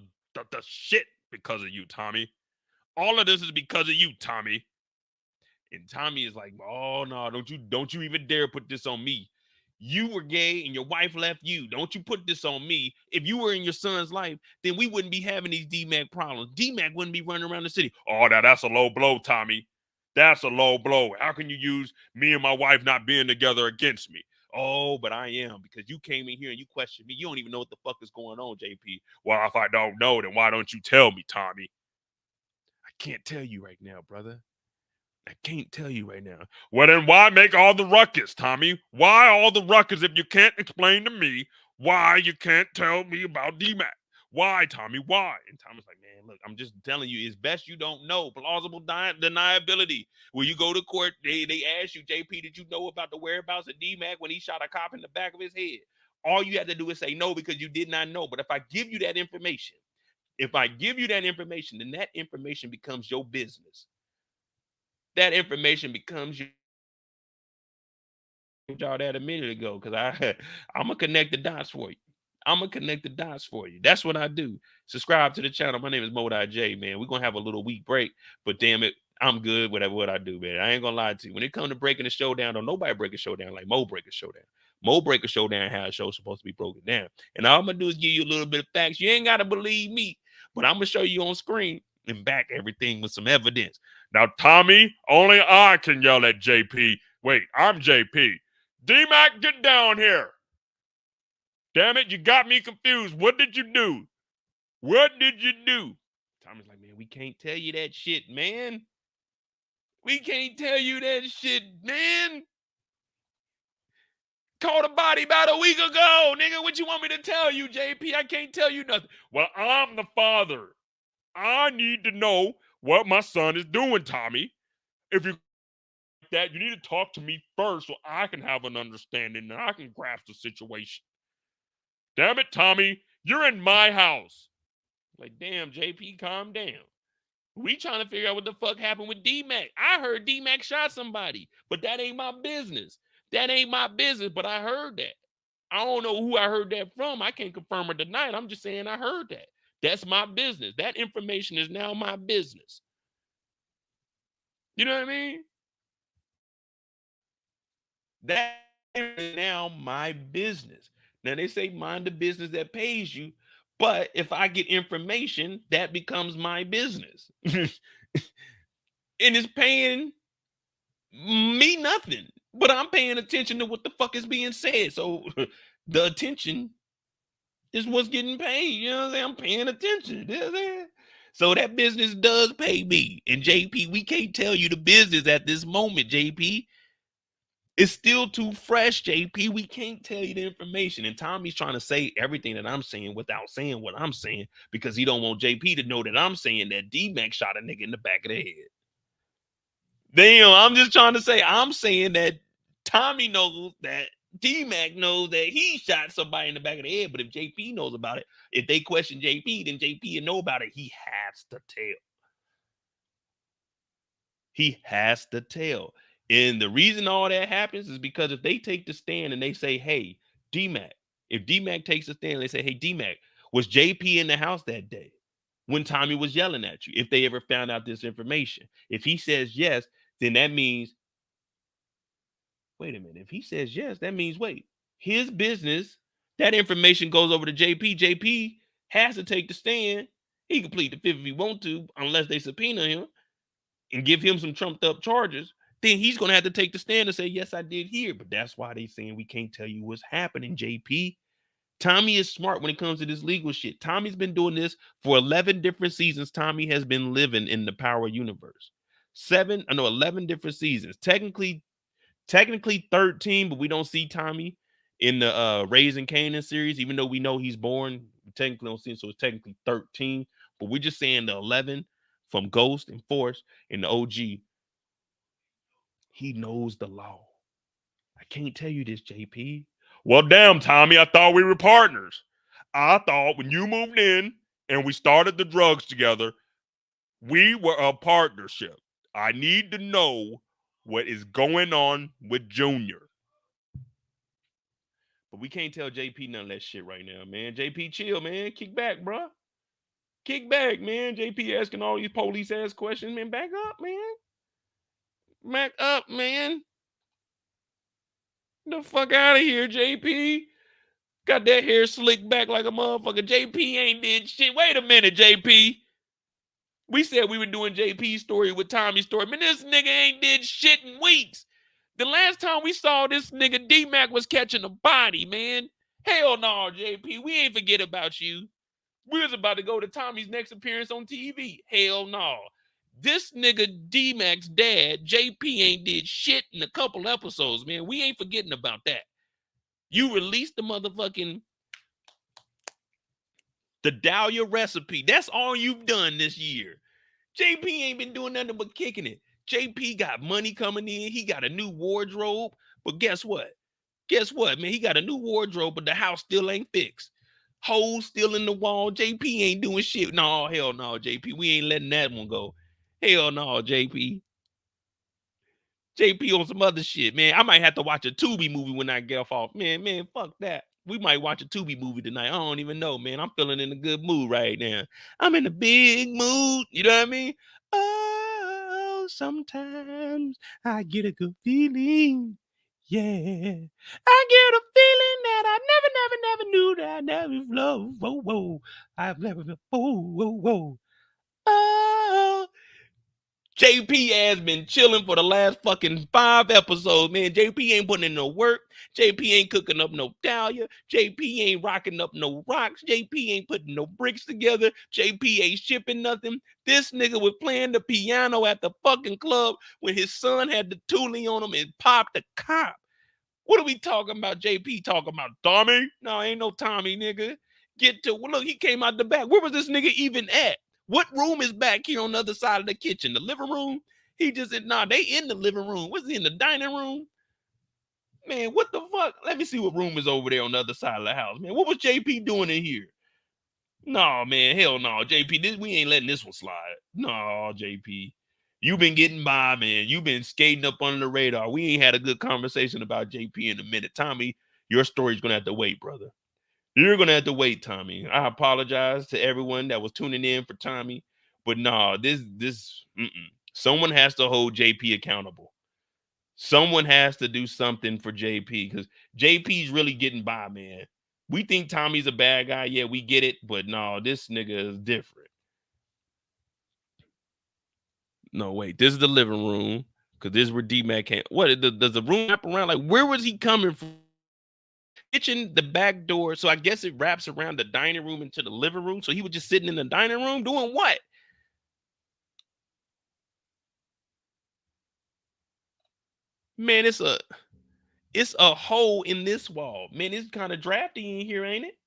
shit because of you, Tommy. All of this is because of you, Tommy. And Tommy is like, oh no, don't you even dare put this on me. You were gay and your wife left you. Don't you put this on me. If you were in your son's life, then we wouldn't be having these D-Mac problems. D-Mac wouldn't be running around the city. Oh, that's a low blow, Tommy. That's a low blow. How can you use me and my wife not being together against me? Oh, but I am, because you came in here and you questioned me. You don't even know what the fuck is going on, JP. Well, if I don't know, then why don't you tell me, Tommy? I can't tell you right now, brother. I can't tell you right now. Well, then why make all the ruckus, Tommy? Why all the ruckus if you can't explain to me why you can't tell me about D-Mac? Why, Tommy? Why? And Tommy's like, man, look, I'm just telling you, it's best you don't know. Plausible deniability. When you go to court, they ask you, JP, did you know about the whereabouts of D-Mac when he shot a cop in the back of his head? All you have to do is say no because you did not know. But if I give you that information, If I give you that information, then that information becomes your business. That information becomes your y'all that a minute ago, because I'm gonna connect the dots for you. I'm gonna connect the dots for you. That's what I do. Subscribe to the channel. My name is Mo.J, man. We're gonna have a little week break, but damn it, I'm good with what I do, man. I ain't gonna lie to you. When it comes to breaking the show down, don't nobody break a show down like Mo break a show down. Mo break a show down how a show's supposed to be broken down. And all I'm gonna do is give you a little bit of facts. You ain't gotta believe me, but I'm gonna show you on screen and back everything with some evidence. Now, Tommy, only I can yell at JP. Wait, I'm JP. D-Mac, get down here. Damn it, you got me confused. What did you do? What did you do? Tommy's like, man, we can't tell you that shit, man. We can't tell you that shit, man. Caught a body about a week ago, nigga. What you want me to tell you, JP? I can't tell you nothing. Well, I'm the father. I need to know what my son is doing, Tommy. If you that, you need to talk to me first so I can have an understanding and I can grasp the situation. Damn it, Tommy, you're in my house. Like, damn, JP, calm down. We trying to figure out what the fuck happened with D-Mac. I heard D-Mac shot somebody, but that ain't my business. That ain't my business, but I heard that. I don't know who I heard that from. I can't confirm or deny it. I'm just saying I heard that. That's my business. That information is now my business. You know what I mean? That is now my business. Now, they say mind the business that pays you, but if I get information, that becomes my business. And it's paying me nothing, but I'm paying attention to what the fuck is being said. So the attention is what's getting paid. You know what I'm saying? I'm paying attention. You know what I'm saying? So that business does pay me. And JP, we can't tell you the business at this moment, JP. It's still too fresh, JP. We can't tell you the information. And Tommy's trying to say everything that I'm saying without saying what I'm saying because he don't want JP to know that I'm saying that D-Mac shot a nigga in the back of the head. Damn, I'm just trying to say, I'm saying that Tommy knows that D-Mac knows that he shot somebody in the back of the head. But if JP knows about it, if they question JP, then JP will know about it. He has to tell. He has to tell. And the reason all that happens is because if they take the stand and they say, hey, D-Mac, if D-Mac takes the stand and they say, hey, D-Mac, was JP in the house that day when Tommy was yelling at you? If they ever found out this information, if he says yes, then that means, wait a minute. If he says yes, that means, wait, his business, that information goes over to JP. JP has to take the stand. He can plead the fifth if he want to, unless they subpoena him and give him some trumped up charges. Then he's going to have to take the stand and say, yes, I did hear. But that's why they saying we can't tell you what's happening, JP. Tommy is smart when it comes to this legal shit. Tommy's been doing this for 11 different seasons. Tommy has been living in the Power universe. 11 different seasons. Technically 13, but we don't see Tommy in the Raising Kanan series, even though we know he's born. We technically don't see him, so it's technically 13. But we're just saying the 11 from Ghost and Force and the OG. He knows the law. I can't tell you this, JP. Well, damn, Tommy, I thought we were partners. I thought when you moved in and we started the drugs together, we were a partnership. I need to know what is going on with Junior. But we can't tell JP none of that shit right now, man. JP, chill, man. Kick back, bro. Kick back, man. JP asking all these police-ass questions, man. Back up, man. Back up, man. The fuck out of here, JP. Got that hair slicked back like a motherfucker. JP ain't did shit. Wait a minute, JP. We said we were doing JP's story with Tommy's story. Man, this nigga ain't did shit in weeks. The last time we saw this nigga, D-Mac was catching a body, man. Hell no, JP. We ain't forget about you. We was about to go to Tommy's next appearance on TV. Hell no. This nigga D-Mac's dad, JP, ain't did shit in a couple episodes, man. We ain't forgetting about that. You released the motherfucking the Dahlia recipe. That's all you've done this year. JP ain't been doing nothing but kicking it. JP got money coming in. He got a new wardrobe. But guess what? Guess what, man? He got a new wardrobe, but the house still ain't fixed. Holes still in the wall. JP ain't doing shit. No, hell no, JP. We ain't letting that one go. Hell no, JP. JP on some other shit, man. I might have to watch a Tubi movie when I get off. Man, fuck that. We might watch a Tubi movie tonight. I don't even know, man. I'm feeling in a good mood right now. I'm in a big mood. You know what I mean? Oh, sometimes I get a good feeling. Yeah. I get a feeling that I never knew that I never loved. Whoa, whoa. I've never been. Whoa. Oh. JP has been chilling for the last fucking 5 episodes, man. JP ain't putting in no work. JP ain't cooking up no dahlia. JP ain't rocking up no rocks. JP ain't putting no bricks together. JP ain't shipping nothing. This nigga was playing the piano at the fucking club when his son had the toolie on him and popped a cop. What are we talking about? JP talking about Tommy? No, ain't no Tommy, nigga. Get to, well, look, he came out the back. Where was this nigga even at? What room is back here on the other side of the kitchen? The living room? He just said, nah, they in the living room. What's he in the dining room? Man, what the fuck? Let me see what room is over there on the other side of the house, man. What was JP doing in here? No, man, hell no. JP, we ain't letting this one slide. No, JP. You been getting by, man. You been skating up under the radar. We ain't had a good conversation about JP in a minute. Tommy, your story's gonna have to wait, brother. You're gonna have to wait, Tommy. I apologize to everyone that was tuning in for Tommy, but nah, someone has to hold JP accountable. Someone has to do something for JP because JP's really getting by, man. We think Tommy's a bad guy. Yeah, we get it, but no, this nigga is different. No, wait, this is the living room because this is where D-Mac came. What does the room wrap around? Like, where was he coming from? Kitchen, the back door. So I guess it wraps around the dining room into the living room. So he was just sitting in the dining room doing what? Man, it's a hole in this wall. Man, it's kind of drafty in here, ain't it?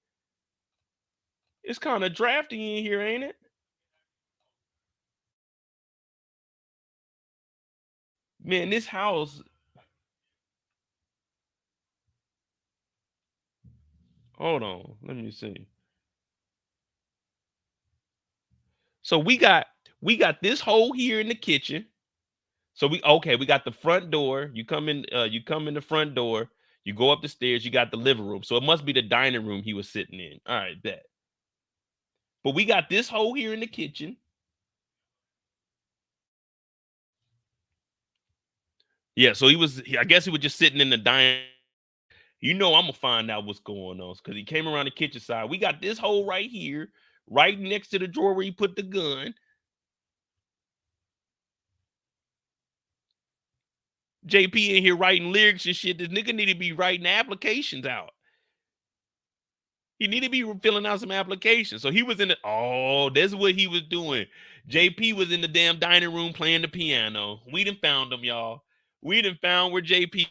It's kind of drafty in here, ain't it? Man, this house. Hold on, let me see. So we got this hole here in the kitchen. So we got the front door. You come in the front door, you go up the stairs, you got the living room. So it must be the dining room he was sitting in. All right, bet. But we got this hole here in the kitchen. Yeah, so I guess he was just sitting in the dining. You know, I'm gonna find out what's going on because he came around the kitchen side. We got this hole right here, right next to the drawer where he put the gun. JP in here writing lyrics and shit. This nigga need to be writing applications out. He need to be filling out some applications. So he was in the, that's what he was doing. JP was in the damn dining room playing the piano. We done found him, y'all. We done found where JP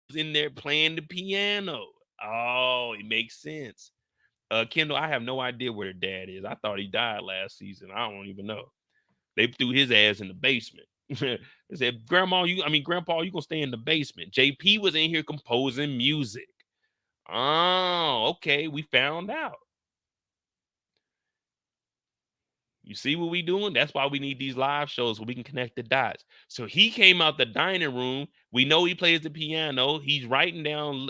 was in there playing the piano. Oh, it makes sense. Kendall, I have no idea where their dad is. I thought he died last season. I don't even know. They threw his ass in the basement. They said, Grandpa, you gonna stay in the basement. JP was in here composing music. Oh, okay. We found out. You see what we doing? That's why we need these live shows so we can connect the dots. So he came out the dining room. We know he plays the piano. He's writing down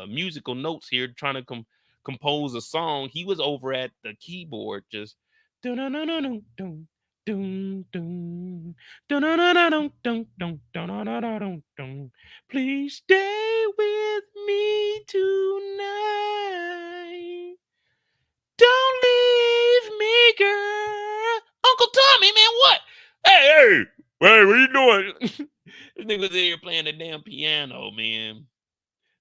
musical notes here, trying to compose a song. He was over at the keyboard just please stay with me tonight. Don't leave me, girl. Uncle Tommy, man, what? Hey, what are you doing? This nigga was in here playing the damn piano, man.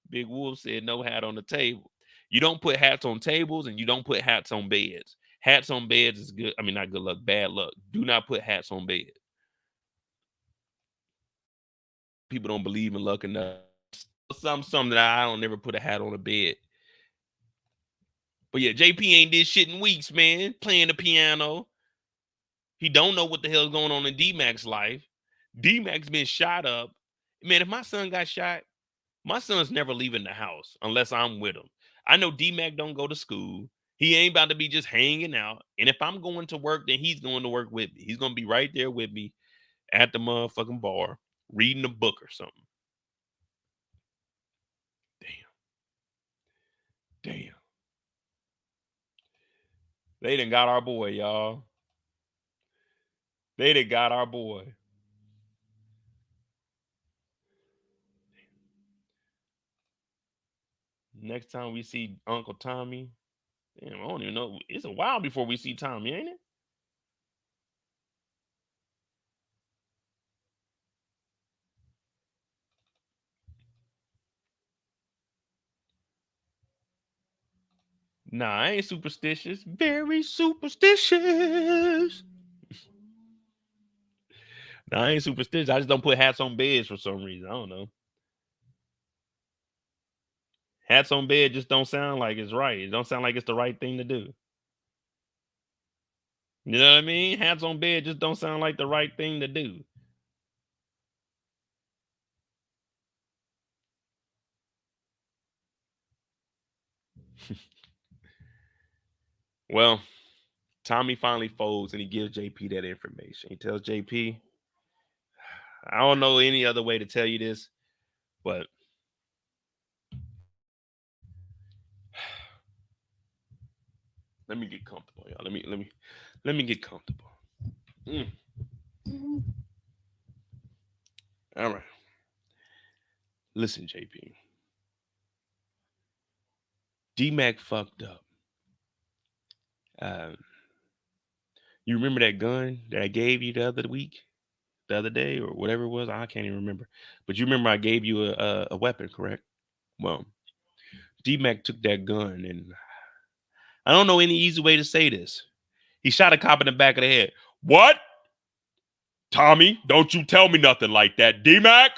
Big Wolf said no hat on the table. You don't put hats on tables and you don't put hats on beds. Hats on beds is good. I mean, not good luck, bad luck. Do not put hats on beds. People don't believe in luck enough. Something that I don't never put a hat on a bed. But yeah, JP ain't did shit in weeks, man. Playing the piano. He don't know what the hell's going on in D-Mac's life. D-Mac's been shot up. Man, if my son got shot, my son's never leaving the house unless I'm with him. I know D-Mac don't go to school. He ain't about to be just hanging out. And if I'm going to work, then he's going to work with me. He's going to be right there with me at the motherfucking bar, reading a book or something. Damn. They done got our boy, y'all. They done got our boy. Next time we see Uncle Tommy, damn, I don't even know. It's a while before we see Tommy, ain't it? Nah, I ain't superstitious. Very superstitious. Nah, I ain't superstitious. I just don't put hats on beds for some reason. I don't know. Hats on bed just don't sound like it's right. It don't sound like it's the right thing to do. You know what I mean? Hats on bed just don't sound like the right thing to do. Well, Tommy finally folds and he gives JP that information. He tells JP, I don't know any other way to tell you this, but let me get comfortable, y'all. Let me get comfortable. All right. Listen, JP. D-Mac fucked up. You remember that gun that I gave you the other day, or whatever it was? I can't even remember. But you remember I gave you a weapon, correct? Well, D-Mac took that gun, and I don't know any easy way to say this. He shot a cop in the back of the head. What? Tommy, don't you tell me nothing like that. D-Mac?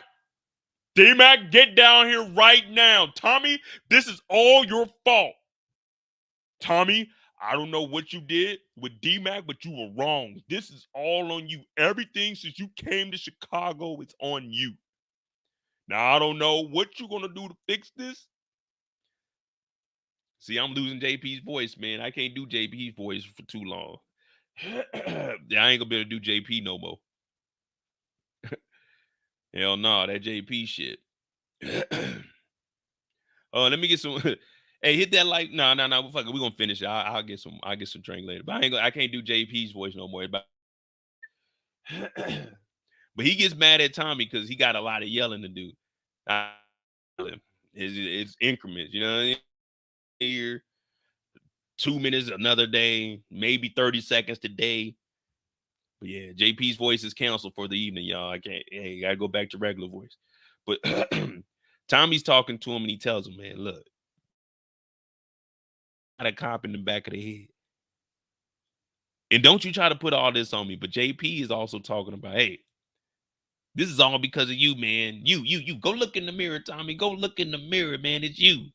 D-Mac, get down here right now. Tommy, this is all your fault. Tommy, I don't know what you did with D-Mac, but you were wrong. This is all on you. Everything since you came to Chicago, it's on you. Now, I don't know what you're going to do to fix this. See, I'm losing JP's voice, man. I can't do JP's voice for too long. I ain't going to be able to do JP no more. Hell no, that JP shit. Oh, let me get some. Hey, hit that like. No. Fuck it. We're gonna finish it. I'll get some drink later. But I can't do JP's voice no more. But he gets mad at Tommy because he got a lot of yelling to do. It's increments, you know what I mean? Here, 2 minutes another day, maybe 30 seconds today. But yeah, JP's voice is canceled for the evening, y'all. I can't. Hey, gotta go back to regular voice. But Tommy's talking to him and he tells him, man, look, got a cop in the back of the head. And don't you try to put all this on me. But JP is also talking about, hey, this is all because of you, man. You. Go look in the mirror, Tommy. Go look in the mirror, man. It's you.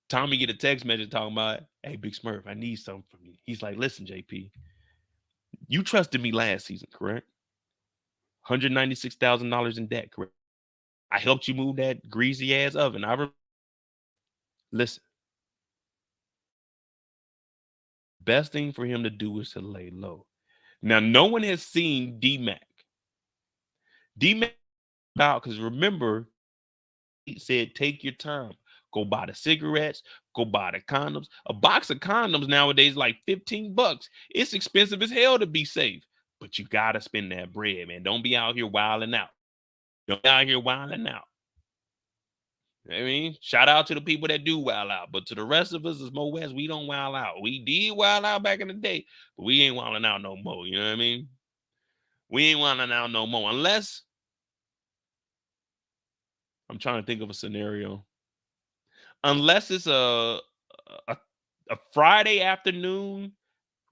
Tommy get a text message talking about, hey, Big Smurf, I need something from you. He's like, listen, JP, you trusted me last season, correct? $196,000 in debt, correct? I helped you move that greasy ass oven. Listen. Best thing for him to do is to lay low. Now, no one has seen D-Mac. D-Mac out because remember, he said, take your time. Go buy the cigarettes. Go buy the condoms. A box of condoms nowadays like $15. It's expensive as hell to be safe. But you got to spend that bread, man. Don't be out here wilding out. Don't be out here wilding out. I mean, shout out to the people that do wild out. But to the rest of us, as Mo West, we don't wild out. We did wild out back in the day, but we ain't wilding out no more. You know what I mean? We ain't wilding out no more. Unless, I'm trying to think of a scenario. Unless it's a Friday afternoon,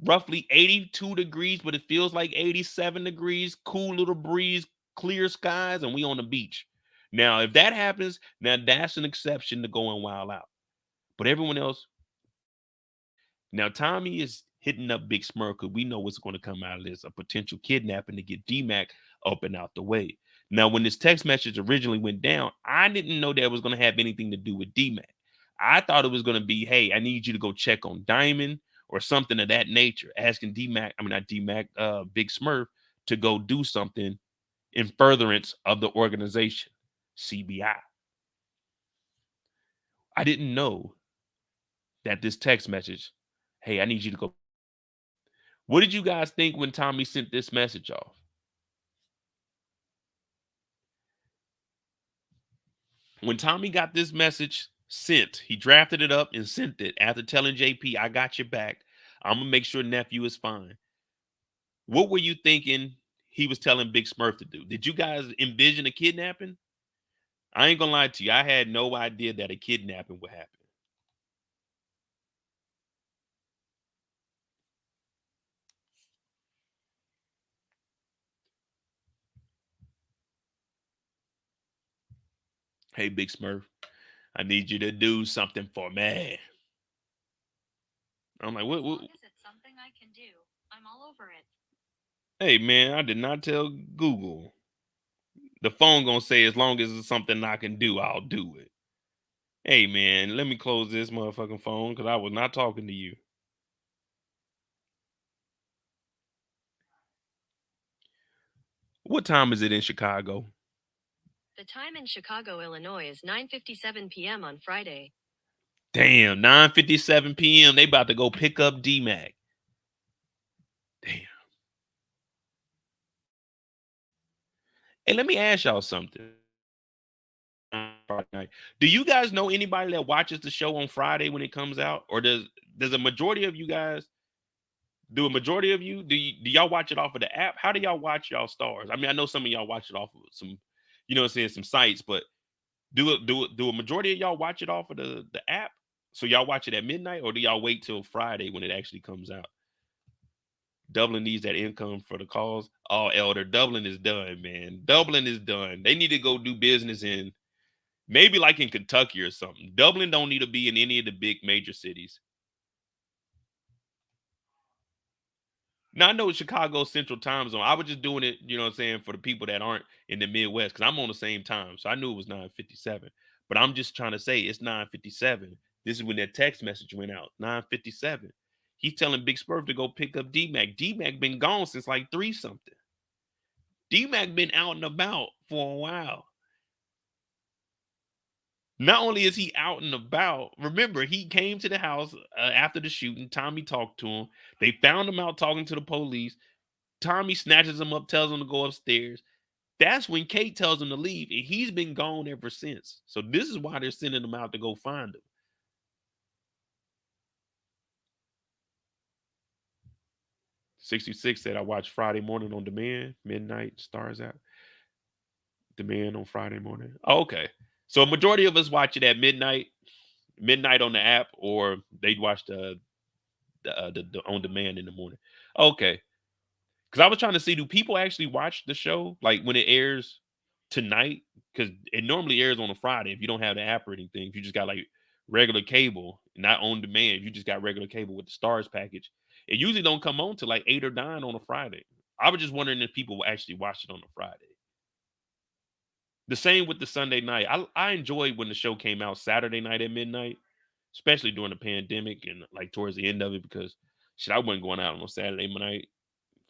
roughly 82 degrees, but it feels like 87 degrees, cool little breeze, clear skies, and we on the beach. Now, if that happens, now that's an exception to going wild out. But everyone else, now Tommy is hitting up Big Smurf because we know what's going to come out of this, a potential kidnapping to get D-Mac up and out the way. Now, when this text message originally went down, I didn't know that was going to have anything to do with D-Mac. I thought it was going to be, hey, I need you to go check on Diamond or something of that nature, asking not D-Mac, Big Smurf to go do something in furtherance of the organization, CBI. I didn't know that this text message, hey, I need you to go. What did you guys think when Tommy sent this message off? When Tommy got this message sent, he drafted it up and sent it after telling JP, I got your back. I'm going to make sure nephew is fine. What were you thinking he was telling Big Smurf to do? Did you guys envision a kidnapping? I ain't going to lie to you. I had no idea that a kidnapping would happen. Hey, Big Smurf, I need you to do something for me. I'm like, what? As long as it's something I can do, I'm all over it. Hey, man, I did not tell Google. The phone gonna say, as long as it's something I can do, I'll do it. Hey, man, let me close this motherfucking phone because I was not talking to you. What time is it in Chicago? The time in Chicago, Illinois is 9:57 p.m. on Friday. Damn, 9:57 p.m. They about to go pick up D-Mac. Damn. Hey, let me ask y'all something. Friday night. Do you guys know anybody that watches the show on Friday when it comes out? Or does a majority of you guys, do y'all watch it off of the app? How do y'all watch y'all stars? I mean, I know some of y'all watch it off of some, you know what I'm saying, some sites, but do a majority of y'all watch it off of the app? So y'all watch it at midnight, or do y'all wait till Friday when it actually comes out? Dublin needs that income for the cause. Oh, Elder, Dublin is done, man. Dublin is done. They need to go do business in maybe like in Kentucky or something. Dublin don't need to be in any of the big major cities. Now, I know Chicago Central Time Zone. I was just doing it, you know what I'm saying, for the people that aren't in the Midwest, because I'm on the same time. So I knew it was 9:57. But I'm just trying to say it's 9:57. This is when that text message went out. 9:57. He's telling Big Spurf to go pick up D-Mac. D-Mac been gone since like 3-something. D-Mac been out and about for a while. Not only is he out and about, remember, he came to the house after the shooting. Tommy talked to him. They found him out talking to the police. Tommy snatches him up, tells him to go upstairs. That's when Kate tells him to leave, and he's been gone ever since. So this is why they're sending him out to go find him. "66 said I watch Friday morning on demand, midnight, stars out. Demand on Friday morning." Oh, okay. So a majority of us watch it at midnight on the app, or they'd watch the on demand in the morning. Okay. Because I was trying to see, do people actually watch the show like when it airs tonight? Because it normally airs on a Friday if you don't have the app or anything. If you just got like regular cable, not on demand, if you just got regular cable with the stars package, it usually don't come on till like 8 or 9 on a Friday. I was just wondering if people will actually watch it on a Friday. The same with the Sunday night. I enjoyed when the show came out Saturday night at midnight, especially during the pandemic and like towards the end of it, because shit, I wasn't going out on Saturday night.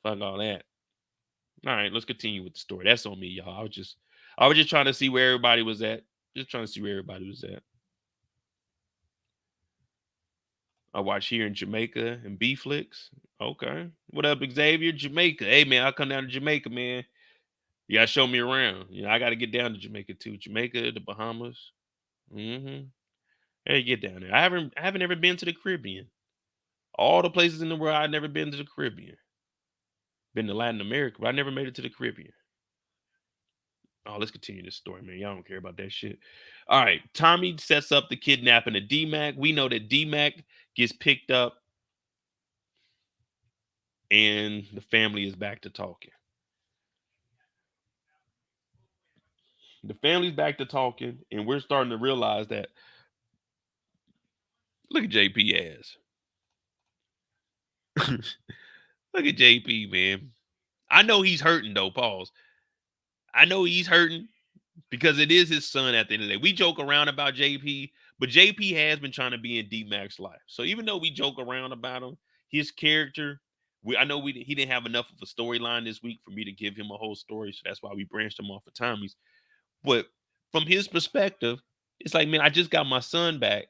Fuck all that. All right, let's continue with the story. That's on me, y'all. I was just trying to see where everybody was at. Just trying to see where everybody was at. I watch here in Jamaica and B Flicks. Okay. What up, Xavier? Jamaica. Hey man, I'll come down to Jamaica, man. You gotta show me around. You know, I gotta get down to Jamaica too. Jamaica, the Bahamas. Mm-hmm. Hey, get down there. I haven't ever been to the Caribbean. All the places in the world, I've never been to the Caribbean. Been to Latin America, but I never made it to the Caribbean. Oh, let's continue this story, man. Y'all don't care about that shit. All right. Tommy sets up the kidnapping of D-Mac. We know that D-Mac gets picked up and the family is back to talking. The family's back to talking, and we're starting to realize that. Look at JP ass. Look at JP, man. I know he's hurting though. Pause. I know he's hurting because it is his son at the end of the day. We joke around about JP, But JP has been trying to be in D-Mac's life. So even though we joke around about him, his character, I know he didn't have enough of a storyline this week for me to give him a whole story. So that's why we branched him off of Tommy's. But from his perspective, it's like, man, I just got my son back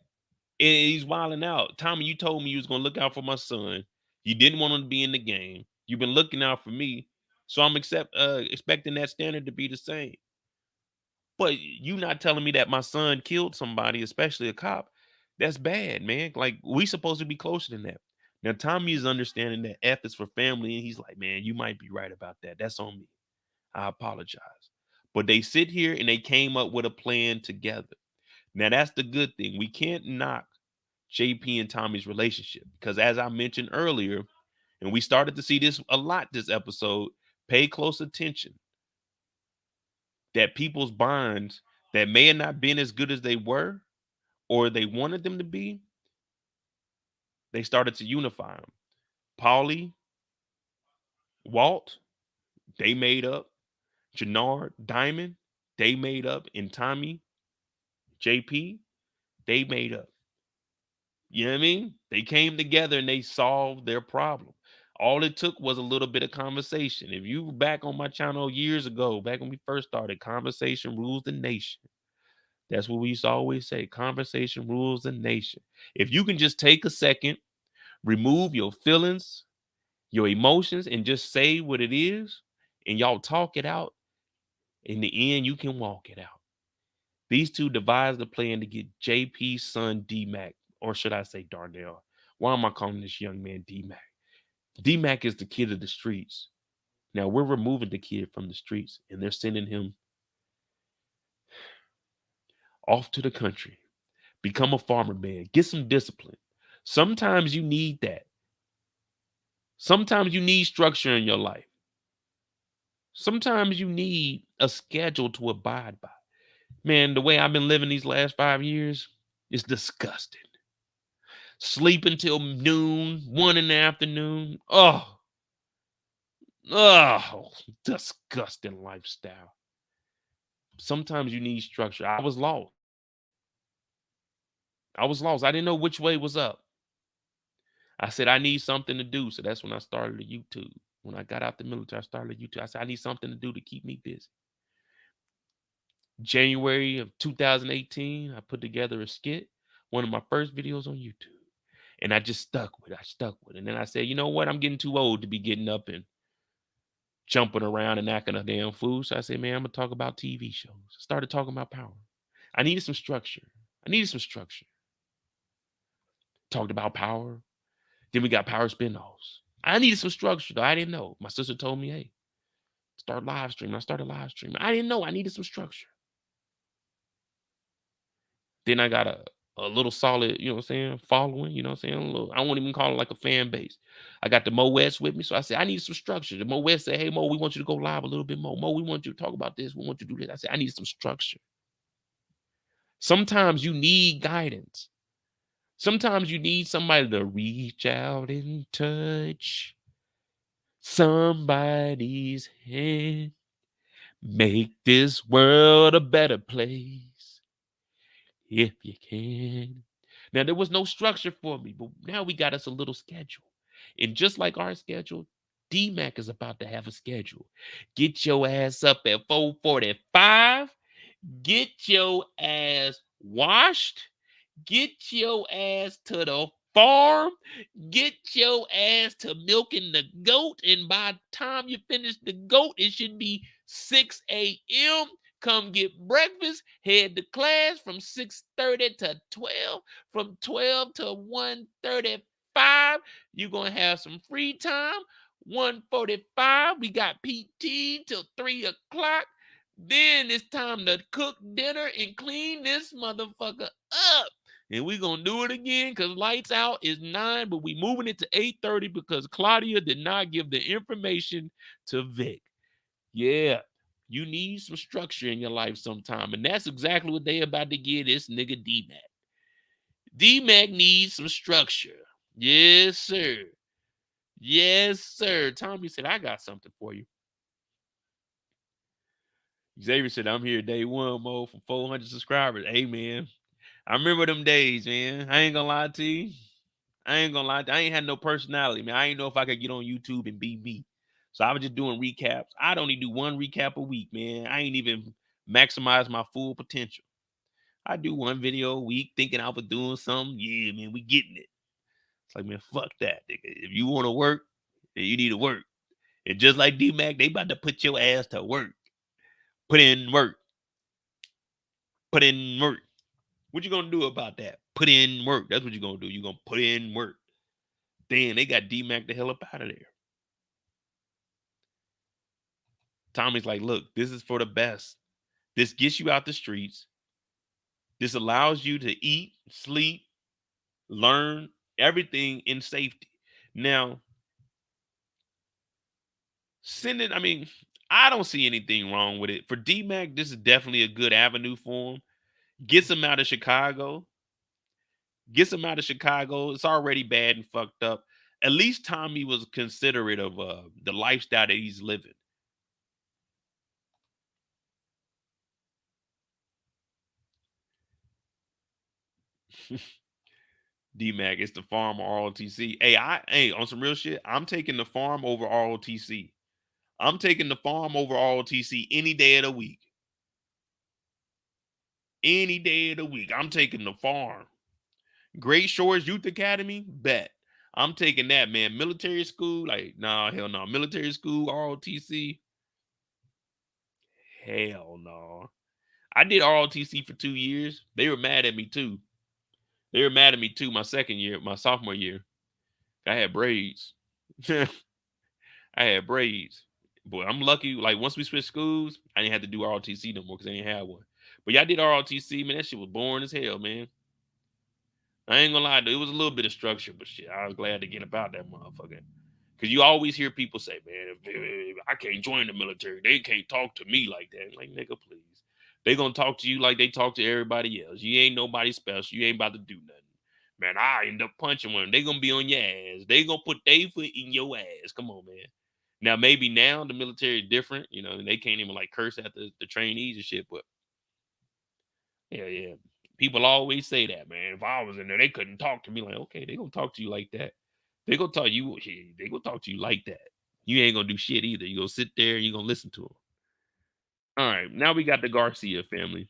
and he's wilding out. Tommy, you told me you was going to look out for my son. You didn't want him to be in the game. You've been looking out for me. So I'm expecting that standard to be the same. But you not telling me that my son killed somebody, especially a cop, that's bad, man. Like, we supposed to be closer than that. Now, Tommy is understanding that F is for family, and he's like, man, you might be right about that. That's on me. I apologize. But they sit here and they came up with a plan together. Now, that's the good thing. We can't knock JP and Tommy's relationship because, as I mentioned earlier, and we started to see this a lot this episode, pay close attention that people's bonds that may have not been as good as they were or they wanted them to be, they started to unify them. Paulie, Walt, they made up. Jenard, Diamond, they made up. And Tommy, JP, they made up. You know what I mean? They came together and they solved their problem. All it took was a little bit of conversation. If you were back on my channel years ago, back when we first started, conversation rules the nation. That's what we used to always say. Conversation rules the nation. If you can just take a second, remove your feelings, your emotions, and just say what it is, and y'all talk it out, in the end, you can walk it out. These two devised a plan to get JP's son D-Mac, or should I say Darnell? Why am I calling this young man D-Mac? D-Mac is the kid of the streets. Now we're removing the kid from the streets and they're sending him off to the country. Become a farmer, man. Get some discipline. Sometimes you need that. Sometimes you need structure in your life. Sometimes you need a schedule to abide by. Man, the way I've been living these last 5 years is disgusting. Sleep until noon, 1 in the afternoon. Oh, disgusting lifestyle. Sometimes you need structure. I was lost. I didn't know which way was up. I said, I need something to do. So that's when I started a YouTube. When I got out the military, I started a YouTube. I said, I need something to do to keep me busy. January of 2018, I put together a skit, one of my first videos on YouTube. And I just stuck with it. And then I said, you know what? I'm getting too old to be getting up and jumping around and acting a damn fool. So I said, man, I'm going to talk about TV shows. I started talking about power. I needed some structure. Talked about power. Then we got power spinoffs. I needed some structure, though. I didn't know. My sister told me, hey, start live streaming. I started live streaming. I didn't know. I needed some structure. Then I got a little solid, you know what I'm saying, following, you know what I'm saying? I won't even call it like a fan base. I got the Mo West with me. So I said, I need some structure. The Mo West said, hey, Mo, we want you to go live a little bit more. Mo, we want you to talk about this. We want you to do this. I said, I need some structure. Sometimes you need guidance. Sometimes you need somebody to reach out and touch somebody's hand. Make this world a better place if you can. Now, there was no structure for me, but now we got us a little schedule. And just like our schedule, D-Mac is about to have a schedule. Get your ass up at 4:45. Get your ass washed. Get your ass to the farm. Get your ass to milking the goat. And by the time you finish the goat, it should be 6 a.m. Come get breakfast. Head to class from 6:30 to 12. From 12 to 1:35. You're going to have some free time. 1:45. We got PT till 3 o'clock. Then it's time to cook dinner and clean this motherfucker up. And we're going to do it again because lights out is 9, but we moving it to 8:30 because Claudia did not give the information to Vic. Yeah, you need some structure in your life sometime. And that's exactly what they about to give this nigga D-Mac. D-Mac needs some structure. Yes, sir. Yes, sir. Tommy said, I got something for you. Xavier said, I'm here day one, Mo, from 400 subscribers. Hey, man. I remember them days, man. I ain't gonna lie to you. I ain't gonna lie. I ain't had no personality, man. I ain't know if I could get on YouTube and be me. So I was just doing recaps. I'd only do one recap a week, man. I ain't even maximize my full potential. I do one video a week thinking I was doing something. Yeah, man, we getting it. It's like, man, fuck that, nigga. If you want to work, then you need to work. And just like D-Mac, they about to put your ass to work. Put in work. Put in work. What you gonna do about that? Put in work. That's what you're gonna do. You're gonna put in work. Damn, they got D-Mac the hell up out of there. Tommy's like, look, this is for the best. This gets you out the streets. This allows you to eat, sleep, learn, everything in safety. Now, I mean, I don't see anything wrong with it. For D-Mac, this is definitely a good avenue for him. Gets him out of Chicago. It's already bad and fucked up. At least Tommy was considerate of the lifestyle that he's living. D-Mac, it's the farm or ROTC. Hey, on some real shit, I'm taking the farm over ROTC. I'm taking the farm over ROTC any day of the week. Any day of the week. I'm taking the farm. Great Shores Youth Academy, bet. I'm taking that, man. Military school, like, nah, hell no. Military school, ROTC, hell no. I did ROTC for 2 years. They were mad at me too. My second year, my sophomore year. I had braids. I had braids. Boy, I'm lucky. Like, once we switched schools, I didn't have to do ROTC no more because I didn't have one. But y'all did ROTC, man. That shit was boring as hell, man. I ain't gonna lie, dude. It was a little bit of structure, but shit, I was glad to get about that motherfucker. Because you always hear people say, man, if I can't join the military. They can't talk to me like that. Like, nigga, please. They gonna talk to you like they talk to everybody else. You ain't nobody special. You ain't about to do nothing. Man, I end up punching one. They gonna be on your ass. They gonna put their foot in your ass. Come on, man. Now, maybe now the military is different, you know, and they can't even like curse at the trainees and shit, but yeah. People always say that, man. If I was in there, they couldn't talk to me. Like, okay, they gonna talk to you like that. They gonna talk to you like that. You ain't gonna do shit either. You gonna sit there and you gonna listen to them. All right, now we got the Garcia family.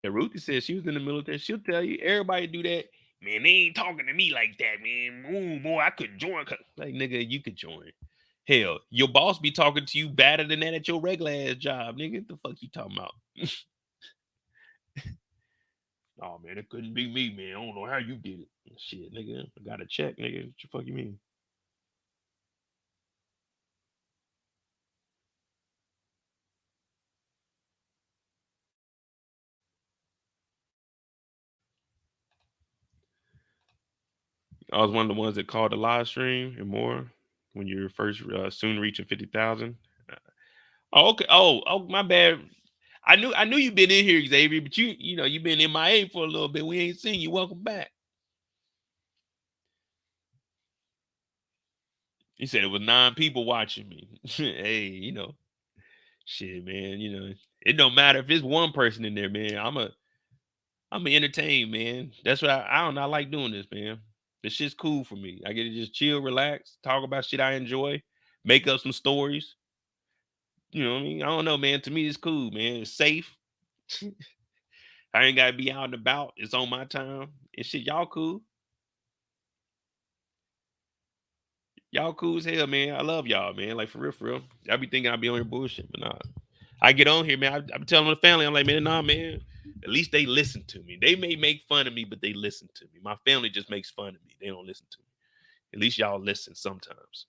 And Ruthie says she was in the military. She'll tell you, everybody do that. Man, they ain't talking to me like that, man. Ooh, boy, I couldn't join. Like, nigga, you could join. Hell, your boss be talking to you better than that at your regular ass job, nigga. What the fuck you talking about? Oh, man, it couldn't be me, man. I don't know how you did it. Shit, nigga. I got a check, nigga. What the fuck you mean? I was one of the ones that called the live stream and more when you're first soon reaching 50,000. Oh, okay. Oh, my bad. I knew you've been in here, Xavier, but you know you've been MIA for a little bit. We ain't seen you. Welcome back. He said it was 9 people watching me. Hey, you know, shit, man. You know, it don't matter if it's one person in there, man. I'm a entertain, man. That's what I don't know. I like doing this, man. This shit's cool for me. I get to just chill, relax, talk about shit I enjoy, make up some stories. You know what I mean? I don't know, man. To me, it's cool, man. It's safe. I ain't gotta be out and about. It's on my time. And shit, y'all cool. Y'all cool as hell, man. I love y'all, man. Like, for real, for real. I be thinking I be on your bullshit, but nah. I get on here, man. I be telling the family, I'm like, man, nah, man. At least they listen to me. They may make fun of me, but they listen to me. My family just makes fun of me. They don't listen to me. At least y'all listen sometimes.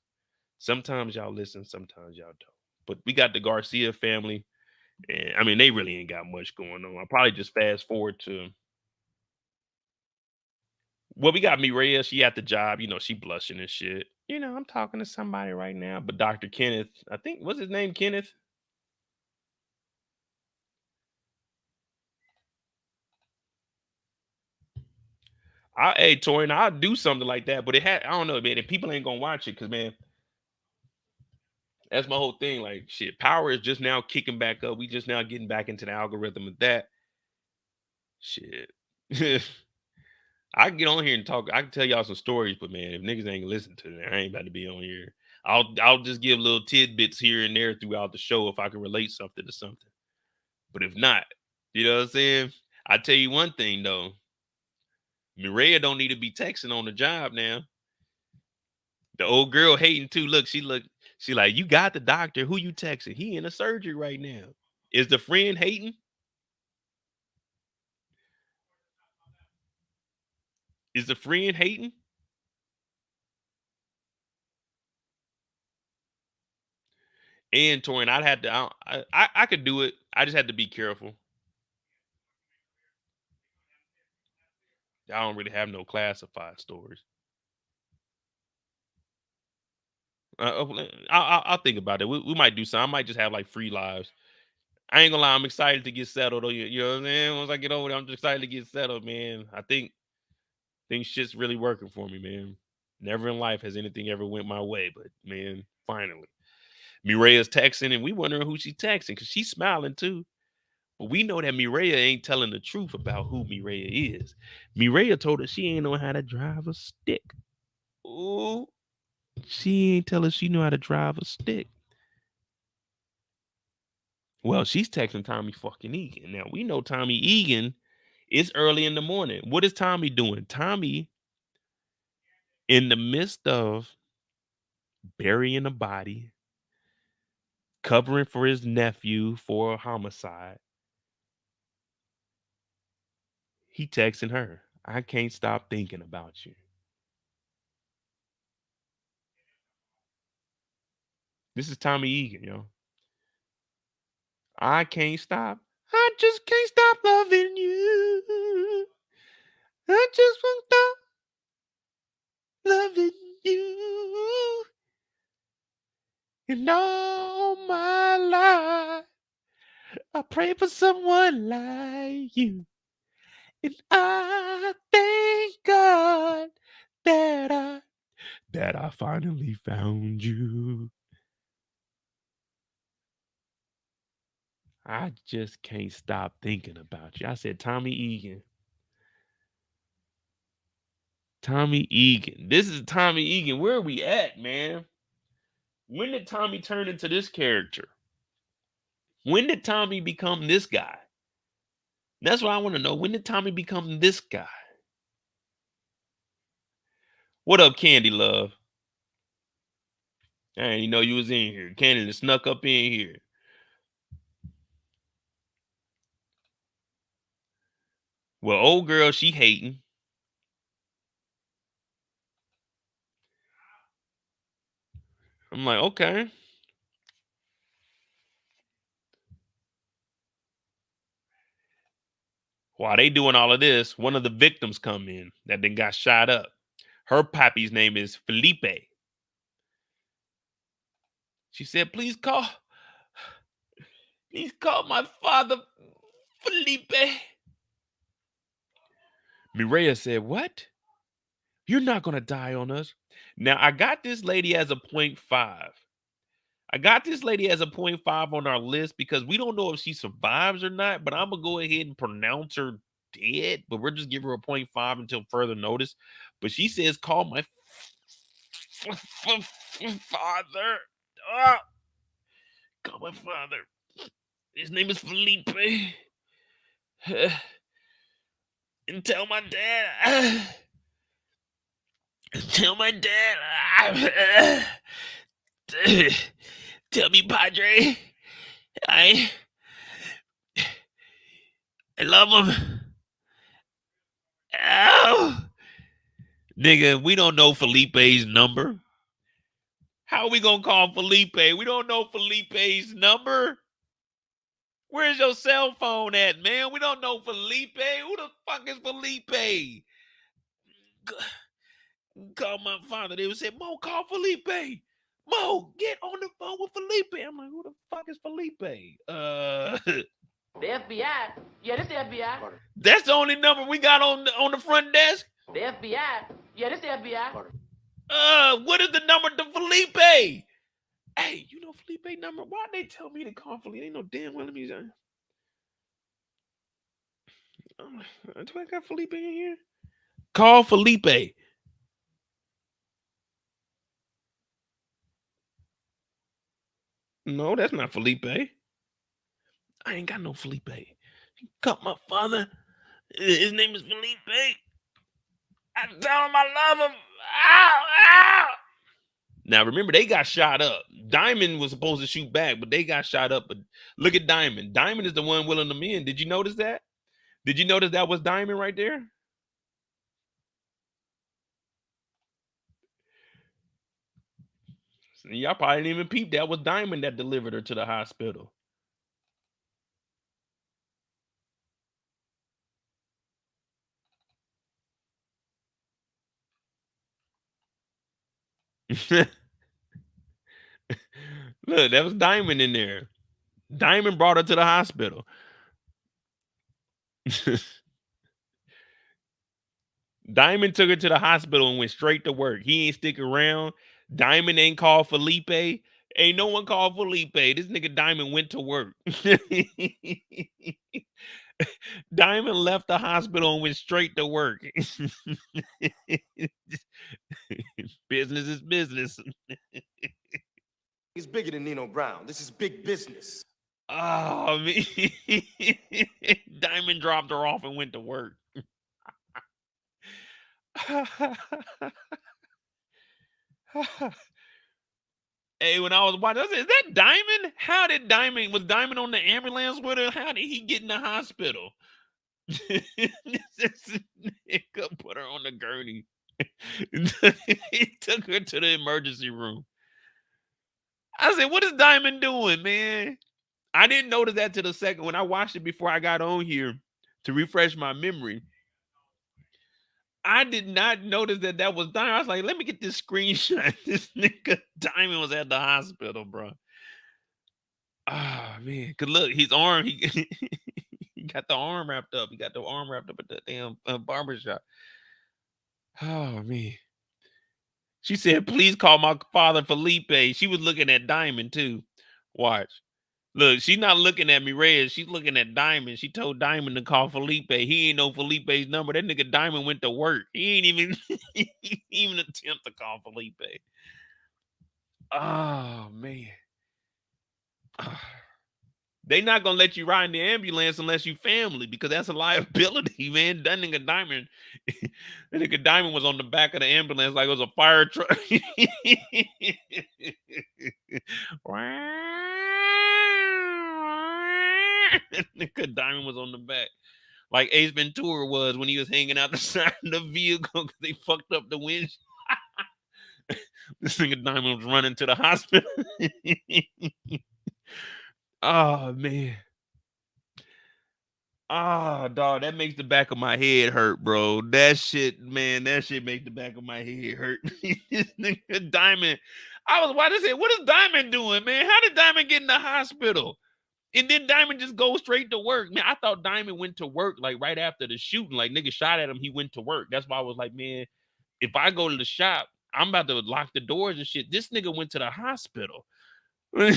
Sometimes y'all listen, sometimes y'all don't. But we got the Garcia family. And I mean, they really ain't got much going on. I'll probably just fast forward to, well, we got Mireya. She at the job. You know, she blushing and shit. You know, I'm talking to somebody right now. But Dr. Kenneth, I think, what's his name? Kenneth? Hey, Torian, I'll do something like that. But I don't know, man. And people ain't going to watch it because, man, That's my whole thing. Like, shit, power is just now kicking back up. We just now getting back into the algorithm of that. Shit. I can get on here and talk. I can tell y'all some stories, but man, if niggas ain't listen to it, I ain't about to be on here. I'll just give little tidbits here and there throughout the show if I can relate something to something. But if not, you know what I'm saying? I tell you one thing though. Miriam don't need to be texting on the job now. The old girl hating too. She like, you got the doctor. Who you texting? He in a surgery right now. Is the friend hating? Is the friend hating? And Torian, I'd have to. I could do it. I just had to be careful. I don't really have no classified stories. I'll think about it. We might do something. I might just have like free lives. I ain't gonna lie. I'm excited to get settled. You know what I'm saying? Once I get over there, I'm just excited to get settled, man. I think shit's really working for me, man. Never in life has anything ever went my way, but man, finally. Miriam's texting, and we wondering who she's texting because she's smiling too. But we know that Miriam ain't telling the truth about who Miriam is. Miriam told us she ain't know how to drive a stick. Ooh, she ain't tell us she know how to drive a stick. Well, she's texting Tommy fucking Egan. Now, we know Tommy Egan is early in the morning. What is Tommy doing? Tommy, in the midst of burying a body, covering for his nephew for a homicide, he texting her, I can't stop thinking about you. This is Tommy Egan, yo. I can't stop. I just can't stop loving you. I just won't stop loving you. And all my life, I pray for someone like you. And I thank God that I finally found you. I just can't stop thinking about you. I said, Tommy Egan. Tommy Egan. This is Tommy Egan. Where are we at, man? When did Tommy turn into this character? When did Tommy become this guy? That's what I want to know. When did Tommy become this guy? What up, Candy Love? I didn't know you was in here. Candy just snuck up in here. Well, old girl, she hating. I'm like, okay. While they doing all of this, one of the victims come in that then got shot up. Her pappy's name is Felipe. She said, please call my father, Felipe. Miriam said, what? You're not going to die on us. Now, I got this lady as a 0.5. I got this lady as a 0.5 on our list because we don't know if she survives or not, but I'm going to go ahead and pronounce her dead, but we're just giving her a 0.5 until further notice. But she says, call my father. Call my father. His name is Felipe. And tell my dad. Tell my dad. Tell me, Padre. I love him. Ow. Nigga, we don't know Felipe's number. How are we gonna call Felipe? We don't know Felipe's number. Where's your cell phone at, man? We don't know Felipe. Who the fuck is Felipe? Call my father. They would say, Mo, call Felipe. Mo, get on the phone with Felipe. I'm like, who the fuck is Felipe? The FBI. Yeah, this the FBI. That's the only number we got on the front desk. The FBI. Yeah, this the FBI. What is the number to Felipe? Hey, you know Felipe number? Why'd they tell me to call Felipe? Ain't no damn well. Let me. Do I got Felipe in here? Call Felipe. No, that's not Felipe. I ain't got no Felipe. Cut my father. His name is Felipe. I tell him I love him. Ow, ow. Now remember, they got shot up. Diamond was supposed to shoot back, but they got shot up. But look at Diamond. Diamond is the one willing them in. Did you notice that? Did you notice that was Diamond right there? Y'all probably didn't even peep. That was Diamond that delivered her to the hospital. Look, that was Diamond in there. Diamond brought her to the hospital. Diamond took her to the hospital and went straight to work. He ain't stick around. Diamond ain't called Felipe. Ain't no one called Felipe. This nigga Diamond went to work. Diamond left the hospital and went straight to work. Business is business. He's bigger than Nino Brown. This is big business. Oh, man. Diamond dropped her off and went to work. Hey, when I was watching, I said, is that Diamond? How did Diamond, was Diamond on the ambulance with her? How did he get in the hospital? This nigga put her on the gurney. He took her to the emergency room. I said, what is Diamond doing, man? I didn't notice that till the second. When I watched it before I got on here to refresh my memory, I did not notice that was Diamond. I was like, let me get this screenshot. This nigga Diamond was at the hospital, bro. Ah, man. Cause look, his arm, he got the arm wrapped up. He got the arm wrapped up at the damn barbershop. Oh, man. She said, please call my father Felipe. She was looking at Diamond, too. Watch. Look, she's not looking at me, Reyes. She's looking at Diamond. She told Diamond to call Felipe. He ain't know Felipe's number. That nigga Diamond went to work. He ain't even even attempt to call Felipe. Oh, man. They not gonna let you ride in the ambulance unless you family, because that's a liability, man. That nigga Diamond, that nigga Diamond was on the back of the ambulance like it was a fire truck. Nigga Diamond was on the back, like Ace Ventura was when he was hanging out the side of the vehicle because they fucked up the winch. This nigga Diamond was running to the hospital. Oh, man. Ah, dog, that makes the back of my head hurt, bro. That shit, man, that shit makes the back of my head hurt. This nigga Diamond, I was watching, say, what is Diamond doing, man? How did Diamond get in the hospital? And then Diamond just goes straight to work. Man, I thought Diamond went to work like right after the shooting. Like, nigga shot at him, he went to work. That's why I was like, man, if I go to the shop, I'm about to lock the doors and shit. This nigga went to the hospital. That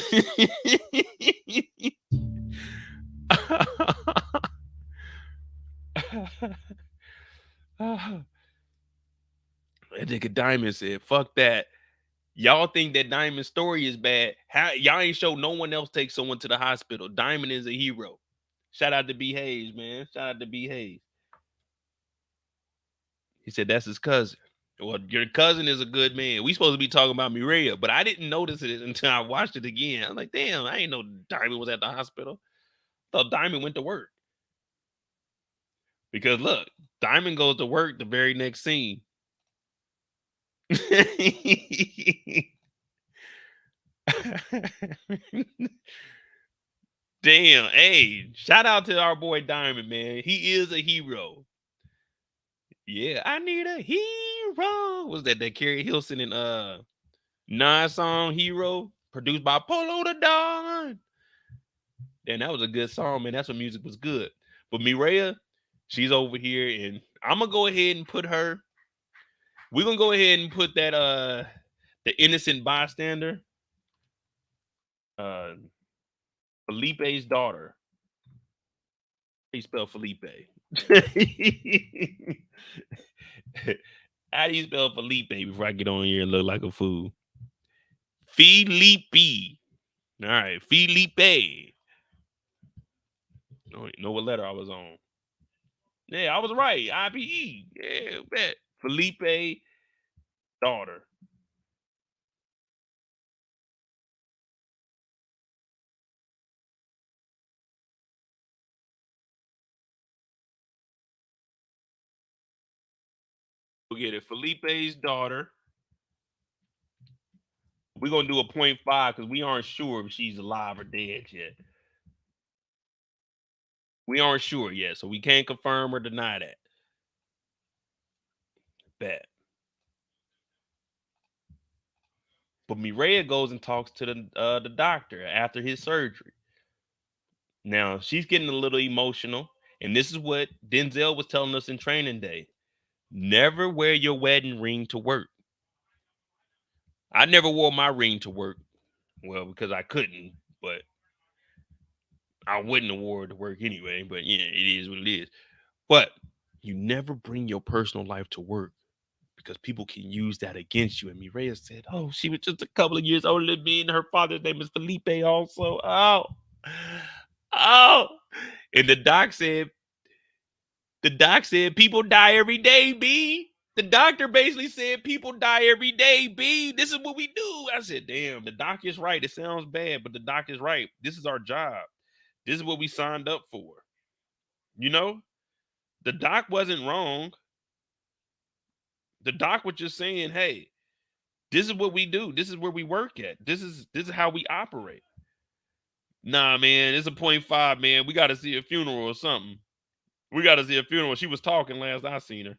nigga Diamond said, fuck that. Y'all think that Diamond's story is bad. How y'all ain't show no one else take someone to the hospital. Diamond is a hero. Shout out to B. Hayes, man. Shout out to B. Hayes. He said that's his cousin. Well, your cousin is a good man. We supposed to be talking about Miriam, but I didn't notice it until I watched it again. I'm like, damn, I ain't know Diamond was at the hospital. I thought Diamond went to work. Because look, Diamond goes to work the very next scene. Damn, hey, shout out to our boy Diamond, man. He is a hero. Yeah, I need a hero. Was that Carrie Hilson and Nas song Hero, produced by Polo the Don? Then that was a good song, man. That's when music was good. But Mireya, she's over here, and I'm gonna go ahead and put her. We're gonna go ahead and put that the innocent bystander. Felipe's daughter. How you spell Felipe? How do you spell Felipe before I get on here and look like a fool? Felipe. All right, Felipe. I don't even know what letter I was on. Yeah, I was right. IPE. Yeah, bet. Felipe daughter. We'll get it. Felipe's daughter. We're gonna do a 0.5 because we aren't sure if she's alive or dead yet. We aren't sure yet, so we can't confirm or deny that. Bet. But Mireya goes and talks to the doctor after his surgery. Now she's getting a little emotional, and this is what Denzel was telling us in training day: never wear your wedding ring to work. I never wore my ring to work, well, because I couldn't, but I wouldn't have wore it to work anyway. But yeah, it is what it is. But you never bring your personal life to work because people can use that against you. And Mireya said, "Oh, she was just a couple of years older than me, and her father's name is Felipe also." Oh. And the doc said, people die every day, B. The doctor basically said people die every day, B. This is what we do. I said, damn, the doc is right. It sounds bad, but the doc is right. This is our job. This is what we signed up for. You know? The doc wasn't wrong. The doc was just saying, hey, this is what we do. This is where we work at. This is how we operate. Nah, man, it's a 0.5, man. We got to see a funeral or something. We got to see a funeral. She was talking last I seen her.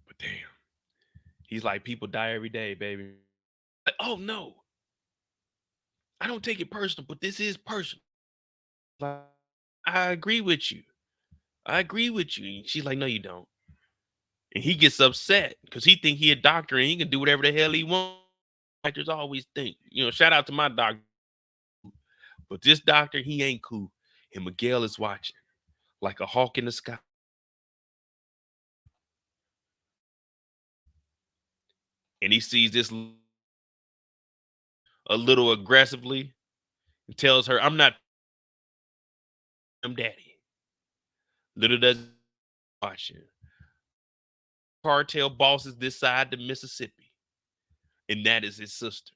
But damn. He's like, people die every day, baby. Like, oh, no. I don't take it personal, but this is personal. Like, I agree with you. She's like, no, you don't. And he gets upset because he think he a doctor and he can do whatever the hell he wants. Doctors always think, shout out to my doctor. But this doctor, he ain't cool. And McDowell is watching like a hawk in the sky. And he sees this a little aggressively and tells her, I'm not daddy. Little does watching. Cartel bosses this side to Mississippi. And that is his sister.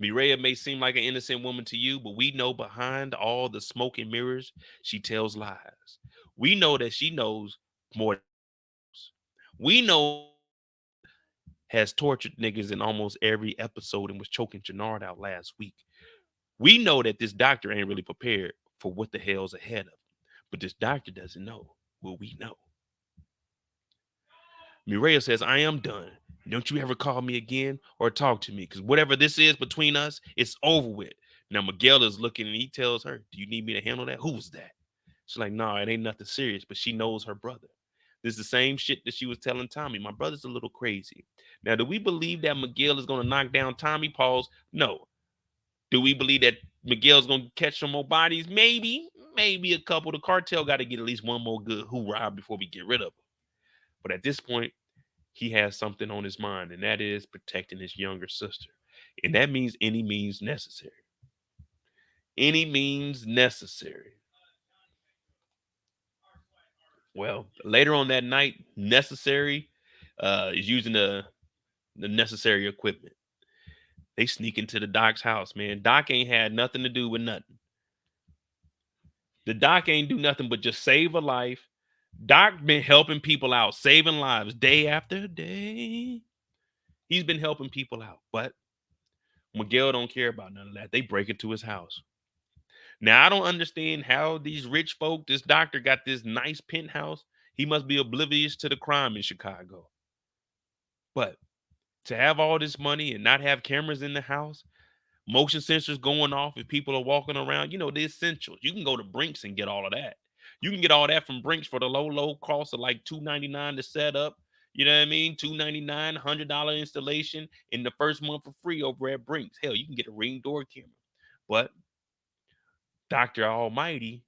Mireya may seem like an innocent woman to you, but we know behind all the smoke and mirrors, she tells lies. We know that she knows more. We know has tortured niggas in almost every episode and was choking Jenard out last week. We know that this doctor ain't really prepared for what the hell's ahead of him. But this doctor doesn't know what we know. Mireya says, I am done. Don't you ever call me again or talk to me, because whatever this is between us, it's over with. Now McDowell is looking and he tells her, do you need me to handle that? Who was that? She's like, no, it ain't nothing serious, but she knows her brother. This is the same shit that she was telling Tommy. My brother's a little crazy. Now, do we believe that McDowell is going to knock down Tommy? Pause. No. Do we believe that McDowell's going to catch some more bodies? Maybe a couple. The cartel got to get at least one more good hoorah before we get rid of him. But at this point, he has something on his mind, and that is protecting his younger sister. And that means any means necessary. Any means necessary. Well, later on that night, Necessary is using the necessary equipment. They sneak into the doc's house, man. Doc ain't had nothing to do with nothing. The doc ain't do nothing but just save a life. Doc been helping people out, saving lives day after day. He's been helping people out, but McDowell don't care about none of that. They break into his house. Now, I don't understand how these rich folk, this doctor got this nice penthouse. He must be oblivious to the crime in Chicago. But to have all this money and not have cameras in the house, motion sensors going off if people are walking around, the essentials. You can go to Brinks and get all of that. You can get all that from Brinks for the low cost of like $2.99 to set up. You know what I mean? $299, $100 installation in the first month for free over at Brinks. Hell, you can get a Ring door camera. But Dr. Almighty,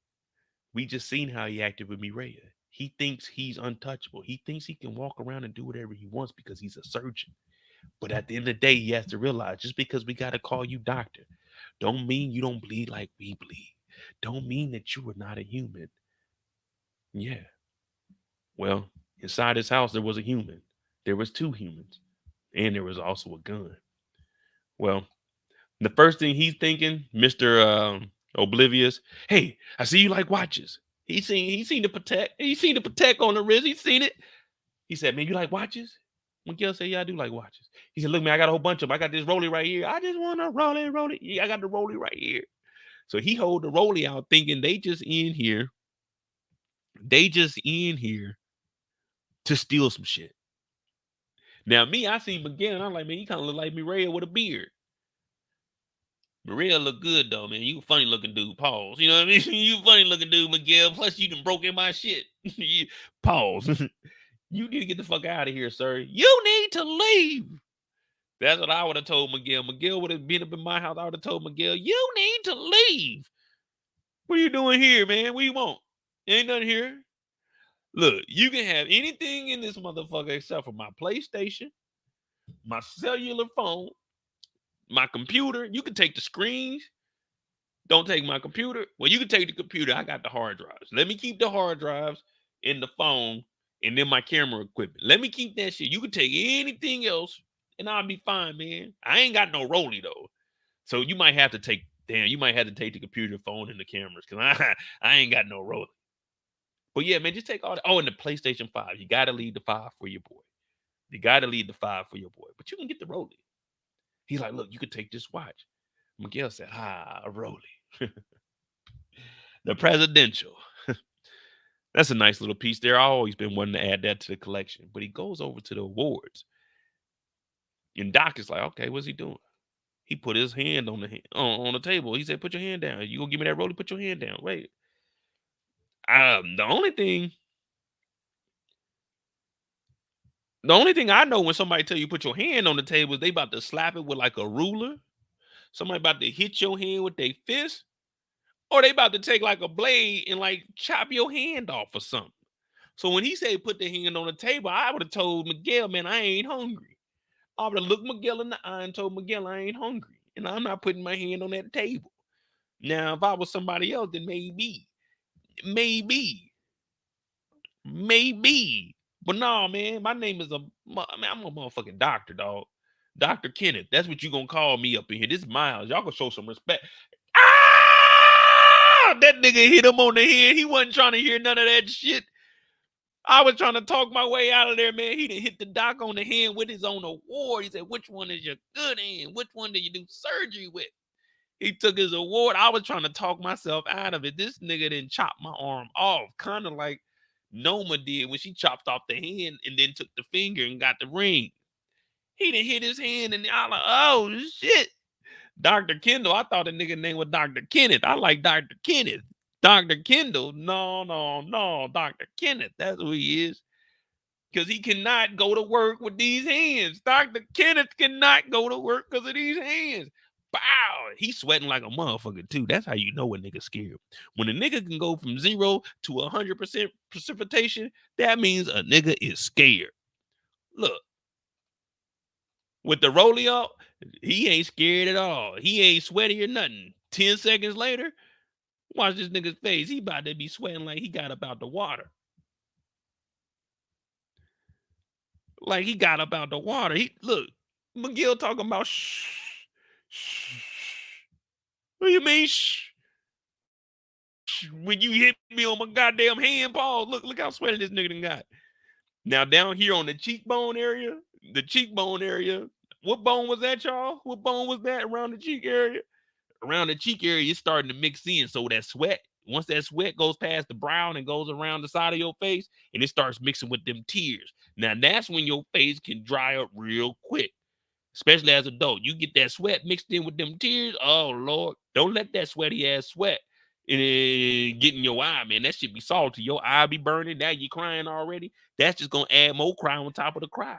we just seen how he acted with Mireya. He thinks he's untouchable. He thinks he can walk around and do whatever he wants because he's a surgeon. But at the end of the day, he has to realize just because we got to call you doctor, don't mean you don't bleed like we bleed. Don't mean that you are not a human. Yeah. Well, inside his house, there was a human. There was 2 humans. And there was also a gun. Well, the first thing he's thinking, Mr. Oblivious, hey, I see you like watches. He seen the protect. He seen the protect on the wrist. He seen it. He said, man, you like watches? Miguel said, yeah, I do like watches. He said, look, man, I got a whole bunch of them. I got this Rolly right here. I just want to roll it. Yeah, I got the Rolly right here. So he hold the Rolly out thinking they just in here. They just in here to steal some shit. Now, me, I seen Miguel, and I'm like, man, he kind of look like Mireya with a beard. Mireya look good, though, man. You a funny looking dude. Pause. You know what I mean? You funny looking dude, Miguel. Plus, you done broke in my shit. Pause. You need to get the fuck out of here, sir. You need to leave. That's what I would have told Miguel. Miguel would have been up in my house. I would have told Miguel, you need to leave. What are you doing here, man? What do you want? Ain't nothing here. Look, you can have anything in this motherfucker except for my PlayStation, my cellular phone, my computer. You can take the screens. Don't take my computer. Well, you can take the computer. I got the hard drives. Let me keep the hard drives in the phone and then my camera equipment. Let me keep that shit. You can take anything else and I'll be fine, man. I ain't got no Rolly, though. So you might have to take, you might have to take the computer, phone, and the cameras because I ain't got no Rolly. But yeah, man, just take all that. Oh, and the PlayStation 5. You got to leave the 5 for your boy. You got to leave the 5 for your boy. But you can get the Rolly. He's like, look, you could take this watch. Miguel said, a Rolly. The presidential. That's a nice little piece there. I've always been wanting to add that to the collection. But he goes over to the awards. And Doc is like, okay, what's he doing? He put his hand on the table. He said, put your hand down. You gonna give me that Rolly? Put your hand down. Wait. The only thing I know when somebody tell you put your hand on the table is they about to slap it with like a ruler. Somebody about to hit your hand with their fist. Or they about to take like a blade and like chop your hand off or something. So when he said put the hand on the table, I would have told Miguel, man, I ain't hungry. I would have looked Miguel in the eye and told Miguel I ain't hungry. And I'm not putting my hand on that table. Now, if I was somebody else, then maybe. But no, man, my name is I'm a motherfucking doctor, dog. Dr. Kenneth. That's what you gonna call me up in here. This is Miles. Y'all gonna show some respect. That nigga hit him on the head. He wasn't trying to hear none of that shit. I was trying to talk my way out of there, man. He done hit the doc on the hand with his own award. He said, which one is your good hand? Which one do you do surgery with? He took his award. I was trying to talk myself out of it. This nigga didn't chop my arm off. Kind of like Noma did when she chopped off the hand and then took the finger and got the ring. He done hit his hand and I like, oh, shit. Dr. Kendall, I thought the nigga name was Dr. Kenneth. I like Dr. Kenneth. Dr. Kendall, no, Dr. Kenneth. That's who he is. Because he cannot go to work with these hands. Dr. Kenneth cannot go to work because of these hands. Bow. He's sweating like a motherfucker, too. That's how you know a nigga scared. When a nigga can go from 0 to 100% precipitation, that means a nigga is scared. Look. With the rollie up, he ain't scared at all. He ain't sweaty or nothing. 10 seconds later, watch this nigga's face. He about to be sweating like he got up out the water. Like he got up out the water. Look, McGill talking about shh. What do you mean shh? When you hit me on my goddamn hand, Paul, look how sweaty this nigga done got. Now down here on the cheekbone area, what bone was that, y'all? What bone was that around the cheek area? Around the cheek area, it's starting to mix in. So that sweat, once that sweat goes past the brow and goes around the side of your face, and it starts mixing with them tears. Now that's when your face can dry up real quick, especially as an adult. You get that sweat mixed in with them tears. Oh, Lord. Don't let that sweaty ass sweat and getting your eye, man. That shit be salty. Your eye be burning. Now you crying already. That's just gonna add more cry on top of the cry.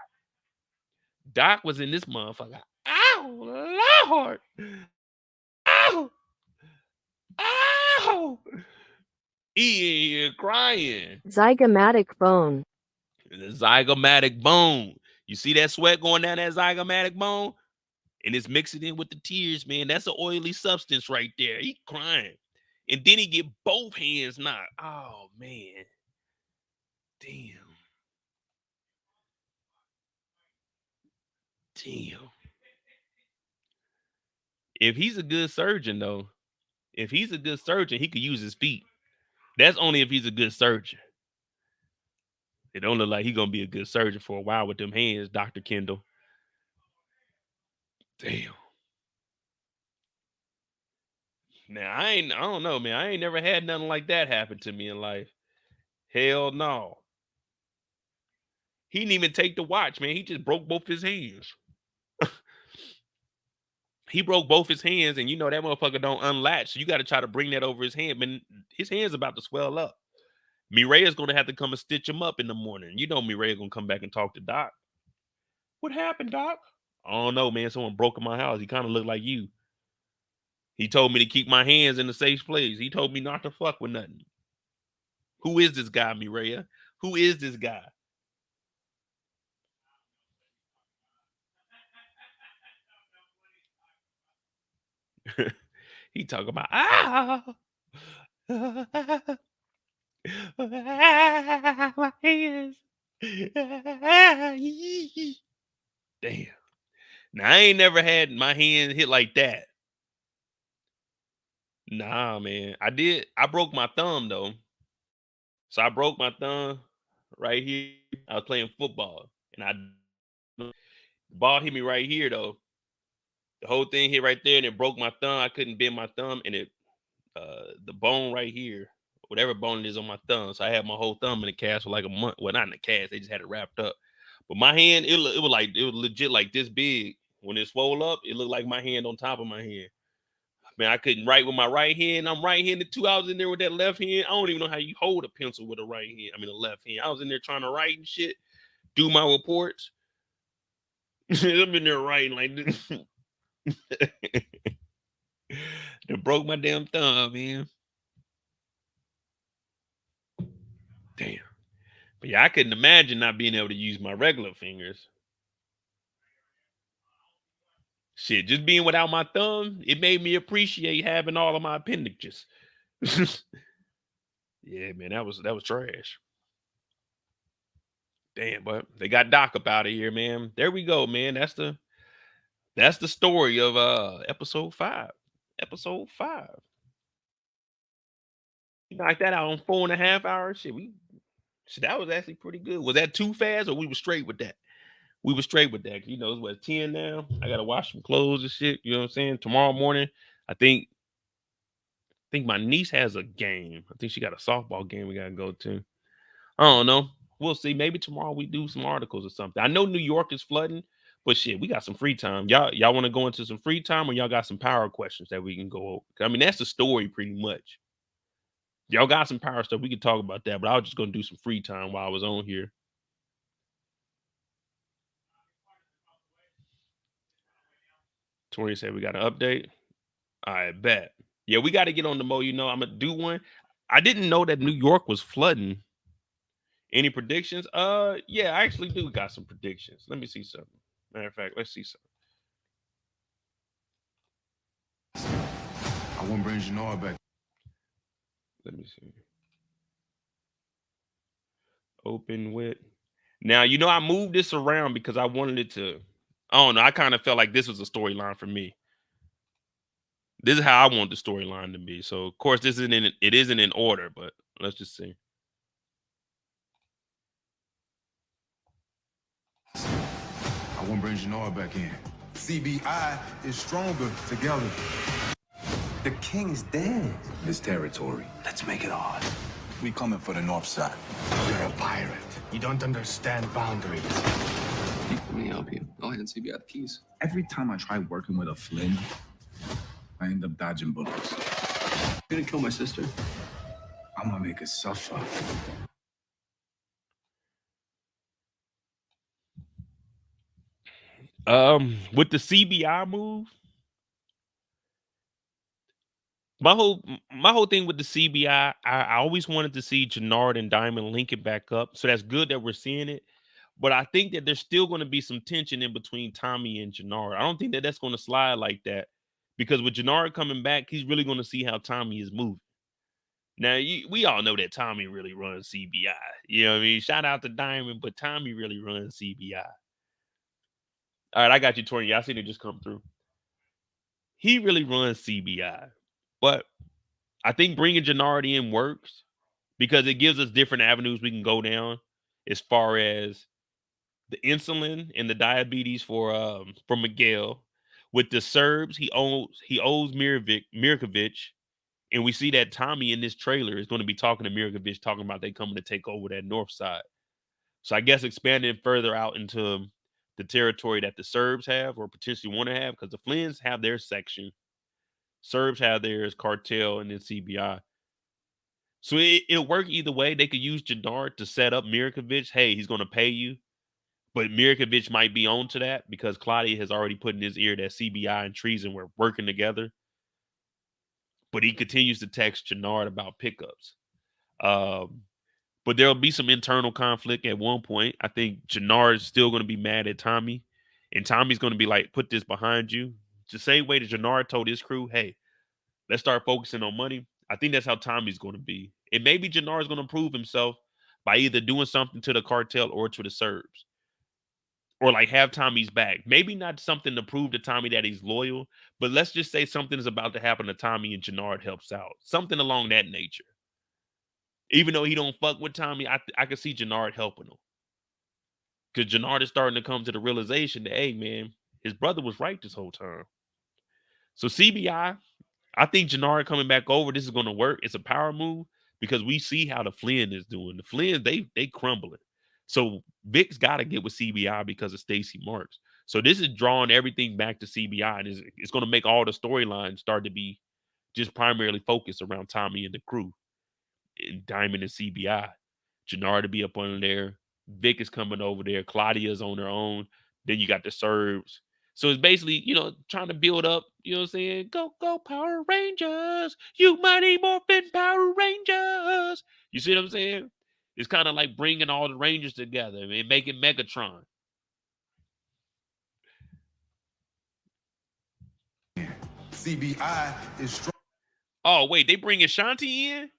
Doc was in this motherfucker. Ow, Lord. Ow. Ow. He in here crying. Zygomatic bone. The zygomatic bone. You see that sweat going down that zygomatic bone? And it's mixing in with the tears, man. That's an oily substance right there. He crying. And then he get both hands knocked. Oh, man. Damn. If he's a good surgeon, though, if he's a good surgeon, he could use his feet. That's only if he's a good surgeon. It don't look like he's going to be a good surgeon for a while with them hands, Dr. Kendall. Damn. Now, I don't know, man. I ain't never had nothing like that happen to me in life. Hell no. He didn't even take the watch, man. He just broke both his hands. He broke both his hands, and you know that motherfucker don't unlatch. So you got to try to bring that over his hand. Man, his hand's about to swell up. Mireya's going to have to come and stitch him up in the morning. You know Mireya going to come back and talk to Doc. What happened, Doc? I don't know, man. Someone broke in my house. He kind of looked like you. He told me to keep my hands in a safe place. He told me not to fuck with nothing. Who is this guy, Mireya? Who is this guy? He talking about my hands. Damn. Now I ain't never had my hand hit like that. Nah, man. I broke my thumb though. So I broke my thumb right here. I was playing football and the ball hit me right here though. The whole thing hit right there and it broke my thumb. I couldn't bend my thumb and it the bone right here, whatever bone it is on my thumb. So I had my whole thumb in a cast for like a month. Well, not in a cast, they just had it wrapped up. But my hand, it was legit like this big. When it swole up, it looked like my hand on top of my hand. Man, I couldn't write with my right hand. I'm right-handed too. I was in there with that left hand. I don't even know how you hold a pencil with a right hand. I mean, a left hand. I was in there trying to write and shit, do my reports. I'm in there writing like this. They broke my damn thumb, man. Damn. But yeah, I couldn't imagine not being able to use my regular fingers. Shit, just being without my thumb, it made me appreciate having all of my appendages. Yeah, man, that was trash. Damn, but they got Doc up out of here, man. There we go, man. That's the story of episode 5. Episode 5. You knocked that out on 4.5 hours. Shit, that was actually pretty good. Was that too fast or we were straight with that? We were straight with that. You know, it's what, 10 now. I gotta wash some clothes and shit. You know what I'm saying? Tomorrow morning, I think my niece has a game. I think she got a softball game we gotta go to. I don't know. We'll see. Maybe tomorrow we do some articles or something. I know New York is flooding, but shit, we got some free time. Y'all want to go into some free time, or y'all got some power questions that we can go over? I mean, that's the story pretty much. Y'all got some power stuff. We could talk about that, but I was just gonna do some free time while I was on here. Tori said we got an update. I bet. Yeah, we got to get on the mo. You know, I'm gonna do one. I didn't know that New York was flooding. Any predictions? Yeah, I actually do got some predictions. Let me see something. Matter of fact, let's see something. I won't bring Jenard back. Let me see. Open with. Now, you know, I moved this around because I wanted it to. I don't know. I kind of felt like this was a storyline for me. This is how I want the storyline to be. So, of course, it isn't in order, but let's just see. I won't bring Jenard back in. CBI is stronger together. The king is dead. This territory. Let's make it hard. We coming for the north side. You're a pirate. You don't understand boundaries. Let me help you. I'll hand CBI the keys. Every time I try working with a Flynn, I end up dodging bullets. You're gonna kill my sister? I'm gonna make it suffer. With the CBI move, my whole thing with the CBI, I always wanted to see Jenard and Diamond link it back up. So that's good that we're seeing it. But I think that there's still going to be some tension in between Tommy and Jenard. I don't think that that's going to slide like that, because with Jenard coming back, he's really going to see how Tommy is moving. Now, we all know that Tommy really runs CBI. You know what I mean? Shout out to Diamond, but Tommy really runs CBI. All right, I got you, Tori. Y'all seen it just come through. He really runs CBI. But I think bringing Jenard in works because it gives us different avenues we can go down as far as the insulin and the diabetes for McDowell. With the Serbs, he owes Mirkovic, and we see that Tommy in this trailer is going to be talking to Mirkovic, talking about they coming to take over that north side. So I guess expanding further out into the territory that the Serbs have or potentially want to have, because the Flynn's have their section, Serbs have theirs, cartel, and then CBI. So it'll work either way. They could use Jenard to set up Mirkovic. Hey, he's going to pay you. But Mirkovic might be on to that because Claudia has already put in his ear that CBI and treason were working together. But he continues to text Jenard about pickups. But there'll be some internal conflict at one point. I think Jenard is still going to be mad at Tommy. And Tommy's going to be like, put this behind you. The same way that Jenard told his crew, hey, let's start focusing on money. I think that's how Tommy's going to be. And maybe Jenard's going to prove himself by either doing something to the cartel or to the Serbs. Or like have Tommy's back. Maybe not something to prove to Tommy that he's loyal, but let's just say something is about to happen to Tommy and Jenard helps out. Something along that nature. Even though he don't fuck with Tommy, I can see Jenard helping him. Because Jenard is starting to come to the realization that, hey, man, his brother was right this whole time. So CBI, I think Jenard coming back over, this is going to work. It's a power move because we see how the Flynn is doing. The Flynn, they crumbling. So Vic's got to get with CBI because of Stacy Marks. So this is drawing everything back to CBI, and it's going to make all the storylines start to be just primarily focused around Tommy and the crew, and Diamond and CBI. Jenard to be up on there. Vic is coming over there. Claudia's on her own. Then you got the Serbs. So it's basically, trying to build up, you know what I'm saying? Go Power Rangers. You mighty morphin Power Rangers. You see what I'm saying? It's kind of like bringing all the Rangers together and making Megatron. CBI is strong. Oh, wait, they bringing Shanti in?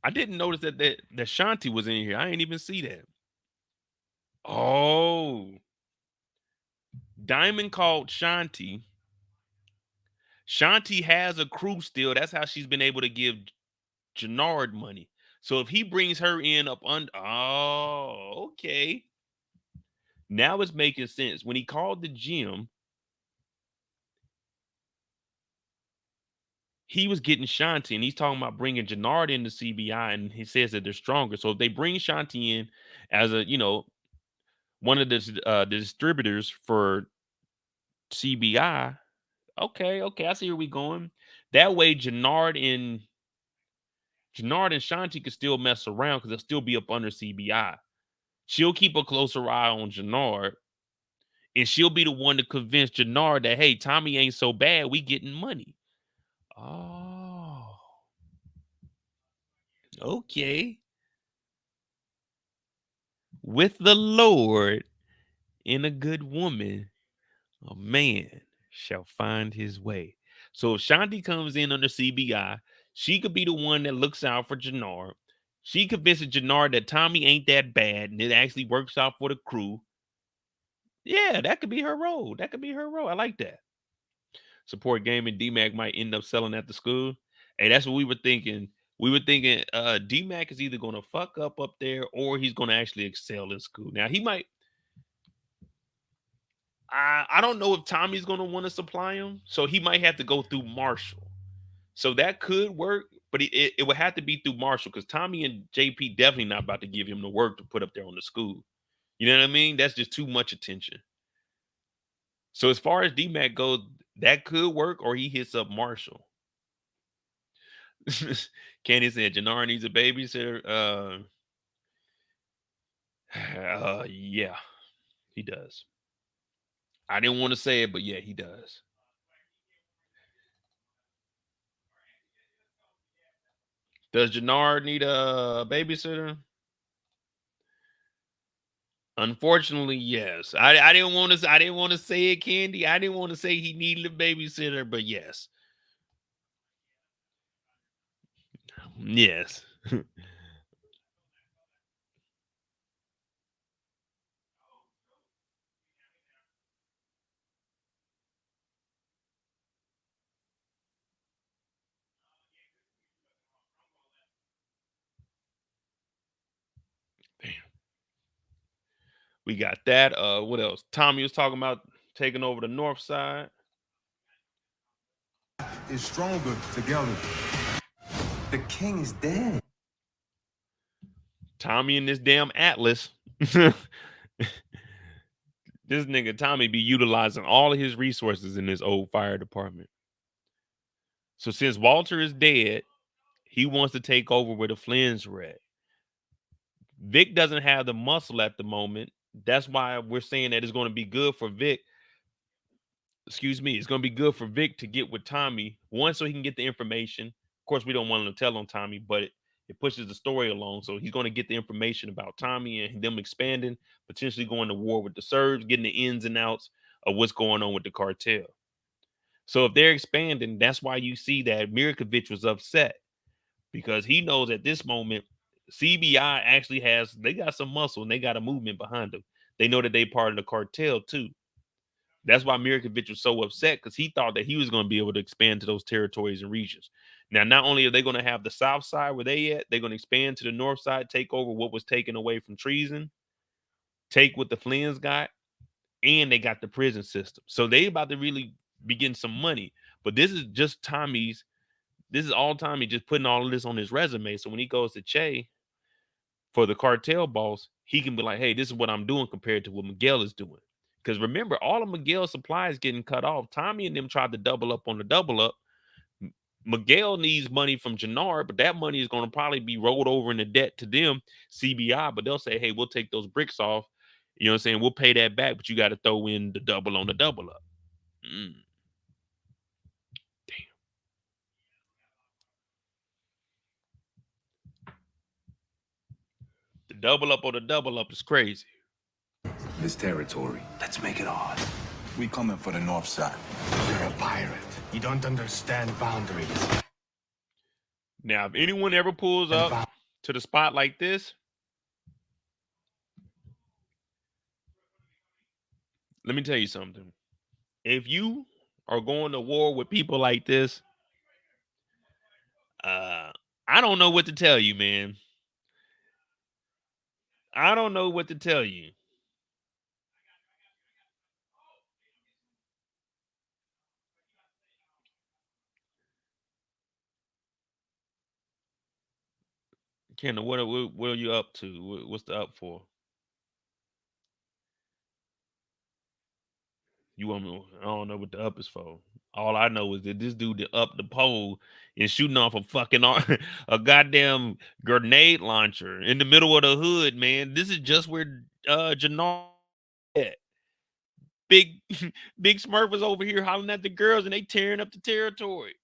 I didn't notice that Shanti was in here. I ain't even see that. Oh. Diamond called Shanti. Shanti has a crew still. That's how she's been able to give Jenard money. So if he brings her in up under, oh, okay. Now it's making sense. When he called the gym, he was getting Shanti, and he's talking about bringing Jenard into CBI, and he says that they're stronger. So if they bring Shanti in as a, one of the distributors for CBI, okay, I see where we going. That way, Jenard and Shanti can still mess around because they'll still be up under CBI. She'll keep a closer eye on Jenard, and she'll be the one to convince Jenard that, hey, Tommy ain't so bad. We getting money. Oh. Okay. With the Lord and a good woman, a man shall find his way. So if Shanti comes in under CBI, she could be the one that looks out for Jenard. She convinces Jenard that Tommy ain't that bad, and it actually works out for the crew. Yeah, that could be her role. I like that. Support gaming. D-Mac might end up selling at the school. Hey, that's what we were thinking. We were thinking D-Mac is either going to fuck up there or he's going to actually excel in school. Now, he might. I don't know if Tommy's going to want to supply him, so he might have to go through Marshall. So that could work. But it would have to be through Marshall because Tommy and JP definitely not about to give him the work to put up there on the school. You know what I mean? That's just too much attention. So as far as D-Mac goes, that could work, or he hits up Marshall. Candy said Jenard needs a babysitter. Yeah, he does. I didn't want to say it, but yeah, he does. Does Jenard need a babysitter? Unfortunately, yes. I didn't want to. I didn't want to say it, Candy. I didn't want to say he needed a babysitter, but yes, yes. Damn. We got that. What else? Tommy was talking about taking over the north side. Is stronger together. The king is dead. Tommy and this damn Atlas. This nigga Tommy be utilizing all of his resources in this old fire department. So since Walter is dead, he wants to take over where the Flynn's were at. Vic doesn't have the muscle at the moment. That's why we're saying that it's going to be good for Vic. Excuse me. It's going to be good for Vic to get with Tommy. One, so he can get the information. Of course, we don't want him to tell on Tommy, but it pushes the story along. So he's going to get the information about Tommy and them expanding, potentially going to war with the Serbs, getting the ins and outs of what's going on with the cartel. So if they're expanding, that's why you see that Mirkovic was upset, because he knows at this moment CBI actually they got some muscle and they got a movement behind them. They know that they part of the cartel too. That's why Mirkovic was so upset, because he thought that he was going to be able to expand to those territories and regions. Now, not only are they going to have the south side where they at, they're going to expand to the north side, take over what was taken away from treason, take what the Flynn's got, and they got the prison system. So they about to really be getting some money. But this is just Tommy's. This is all Tommy just putting all of this on his resume. So when he goes to Che for the cartel boss, he can be like, hey, this is what I'm doing compared to what Miguel is doing. Because remember, all of Miguel's supplies getting cut off. Tommy and them tried to double up on the double up. Miguel needs money from Jenard, but that money is going to probably be rolled over into debt to them, CBI. But they'll say, hey, we'll take those bricks off. You know what I'm saying? We'll pay that back, but you got to throw in the double on the double up. Damn. The double up on the double up is crazy. This territory. Let's make it hard. We coming for the north side. You're a pirate. You don't understand boundaries. Now, if anyone ever pulls up to the spot like this, let me tell you something. If you are going to war with people like this, I don't know what to tell you, man. I don't know what to tell you. Kendall, what are you up to? What's the up for? You want me? I don't know what the up is for. All I know is that this dude up the pole and shooting off a fucking a goddamn grenade launcher in the middle of the hood, man. This is just where Jenard at. Big Big Smurf was over here hollering at the girls and they tearing up the territory.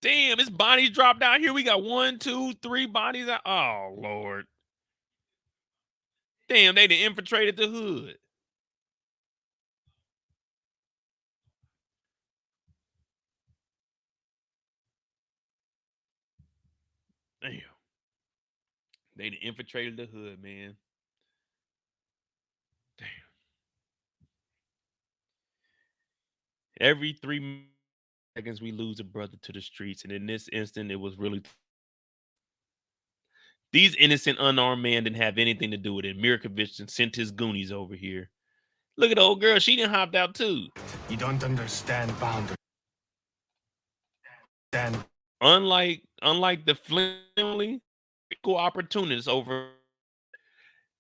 Damn, his bodies dropped down here. We got 1, 2, 3 bodies out. Oh, Lord. Damn, they done infiltrated the hood. Damn. They done infiltrated the hood, man. Damn. Every 3 seconds, we lose a brother to the streets. And in this instant, it was really... These innocent, unarmed men didn't have anything to do with it. Mirkovic sent his goonies over here. Look at the old girl. She done hopped out too. You don't understand boundaries. Unlike the Flynn family, equal opportunists over.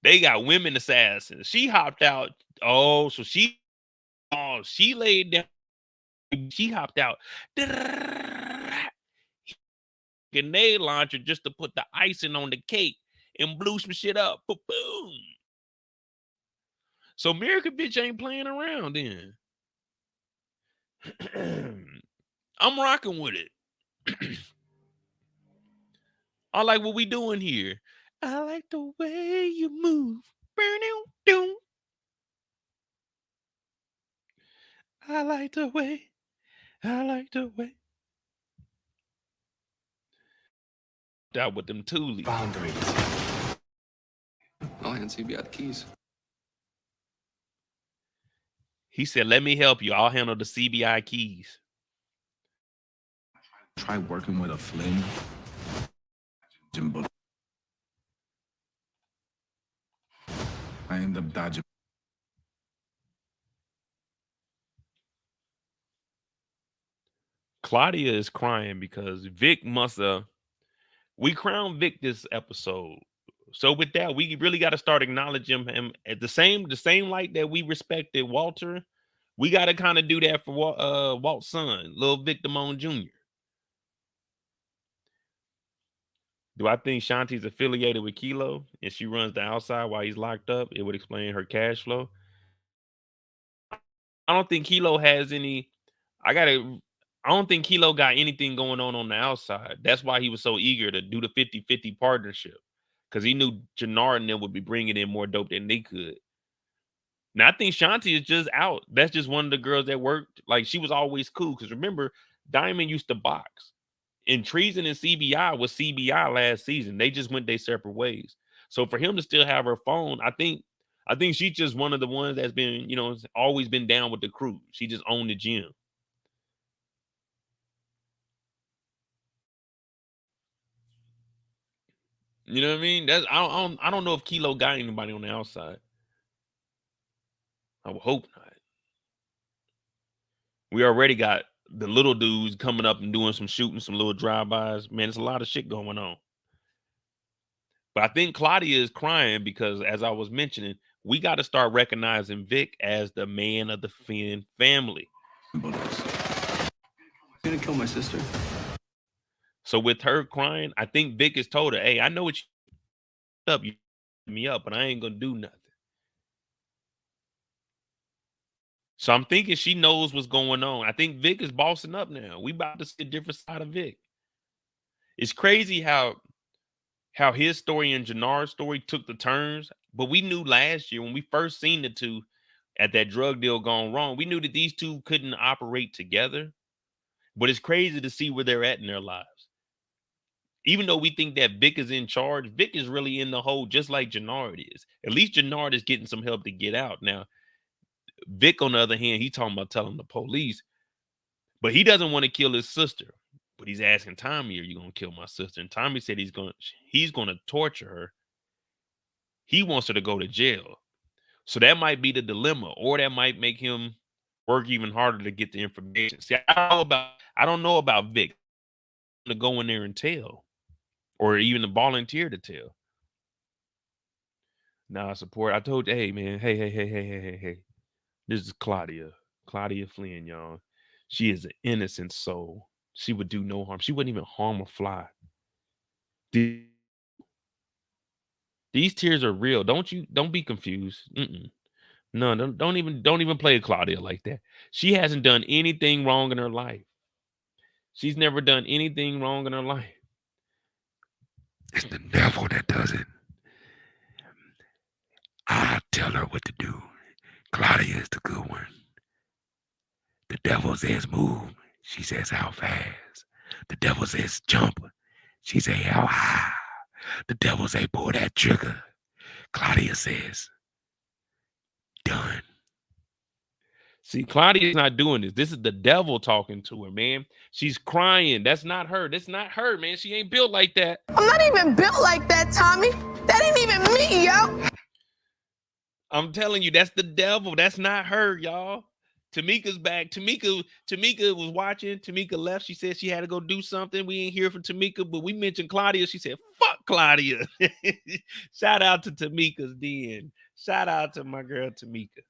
They got women assassins. She hopped out. Oh, so she laid down. She hopped out. Grenade launcher just to put the icing on the cake and blew some shit up. Boom. So Miriam bitch ain't playing around then. I'm rocking with it. I like what we doing here. I like the way you move. I like the way. Out with them toolies. Boundaries. I'll hand CBI the keys. He said, let me help you. I'll handle the CBI keys. Try working with a Flynn. I end up dodging. Claudia is crying because Vic must have. We crowned Vic this episode. So with that, we really got to start acknowledging him at the same light that we respected Walter. We got to kind of do that for Walt's son, little Vic Damone Jr. Do I think Shanti's affiliated with Kilo and she runs the outside while he's locked up? It would explain her cash flow. I don't think Kilo has any. I don't think Kilo got anything going on the outside. That's why he was so eager to do the 50-50 partnership, because he knew Jenard and them would be bringing in more dope than they could. Now, I think Shanti is just out. That's just one of the girls that worked. Like, she was always cool, because remember, Diamond used to box. And Treason and CBI was CBI last season. They just went their separate ways. So for him to still have her phone, I think she's just one of the ones that's been, always been down with the crew. She just owned the gym. You know what I mean? That's I don't know if Kilo got anybody on the outside. I would hope not. We already got the little dudes coming up and doing some shooting, some little drive-bys. Man, there's a lot of shit going on. But I think Claudia is crying because, as I was mentioning, we got to start recognizing Vic as the man of the Flynn family. I'm gonna kill my sister. So with her crying, I think Vic has told her, hey, I know what you me up, but I ain't gonna do nothing. So I'm thinking she knows what's going on. I think Vic is bossing up now. We about to see a different side of Vic. It's crazy how his story and Jenard's story took the turns, but we knew last year when we first seen the two at that drug deal gone wrong, we knew that these two couldn't operate together. But it's crazy to see where they're at in their lives. Even though we think that Vic is in charge, Vic is really in the hole, just like Jenard is. At least Jenard is getting some help to get out. Now, Vic, on the other hand, he's talking about telling the police, but he doesn't want to kill his sister. But he's asking Tommy, are you going to kill my sister? And Tommy said he's going to torture her. He wants her to go to jail. So that might be the dilemma, or that might make him work even harder to get the information. See, I don't know about Vic to go in there and tell, or even to volunteer to tell. Nah, support. I told you, hey man, hey. This is Claudia Flynn, y'all. She is an innocent soul. She would do no harm. She wouldn't even harm a fly. These tears are real. Don't be confused. No, don't even play Claudia like that. She hasn't done anything wrong in her life. She's never done anything wrong in her life. It's the devil that does it. I tell her what to do. Claudia is the good one. The devil says move. She says how fast. The devil says jump. She says how high. The devil says pull that trigger. Claudia says done. See, Claudia's not doing this. This is the devil talking to her, man. She's crying. That's not her. That's not her, man. She ain't built like that. I'm not even built like that, Tommy. That ain't even me, yo. I'm telling you, that's the devil. That's not her, y'all. Tamika's back. Tamika was watching. Tamika left. She said she had to go do something. We ain't hear from Tamika, but we mentioned Claudia. She said, fuck Claudia. Shout out to Tamika's den. Shout out to my girl Tamika.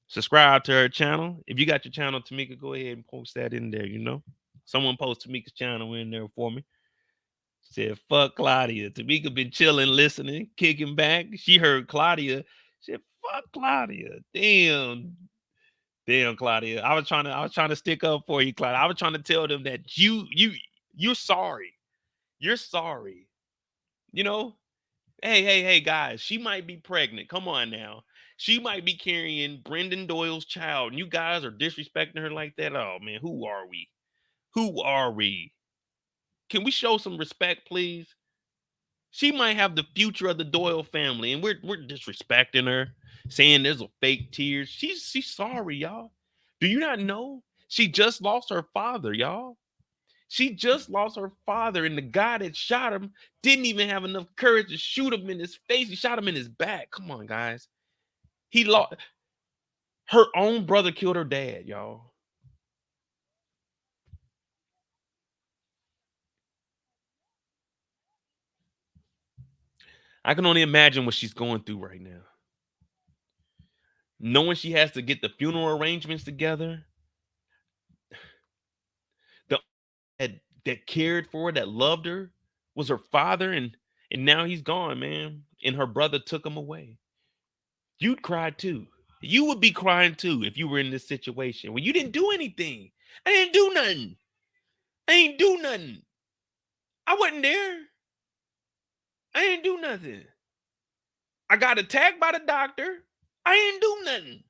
Subscribe to her channel. If you got your channel, Tamika, go ahead and post that in there, you know. Someone post Tamika's channel in there for me. Said, fuck Claudia. Tamika been chilling, listening, kicking back. She heard Claudia. She said, fuck Claudia. Damn, Claudia. I was trying to stick up for you, Claudia. I was trying to tell them that you're sorry. You're sorry. You know? Hey, guys, she might be pregnant. Come on now. She might be carrying Brendan Doyle's child. And you guys are disrespecting her like that. Oh man, who are we? Who are we? Can we show some respect, please? She might have the future of the Doyle family, and we're disrespecting her, saying there's a fake tears. She's sorry, y'all. Do you not know? She just lost her father, y'all. She just lost her father, and the guy that shot him didn't even have enough courage to shoot him in his face. He shot him in his back. Come on, guys. He lost. Her own brother killed her dad, y'all. I can only imagine what she's going through right now. Knowing she has to get the funeral arrangements together. That cared for her, that loved her, was her father, and now he's gone, man. And her brother took him away. You'd cry too. You would be crying too if you were in this situation. Well, you didn't do anything. I didn't do nothing. I ain't do nothing. I wasn't there. I ain't do nothing. I got attacked by the doctor. I ain't do nothing.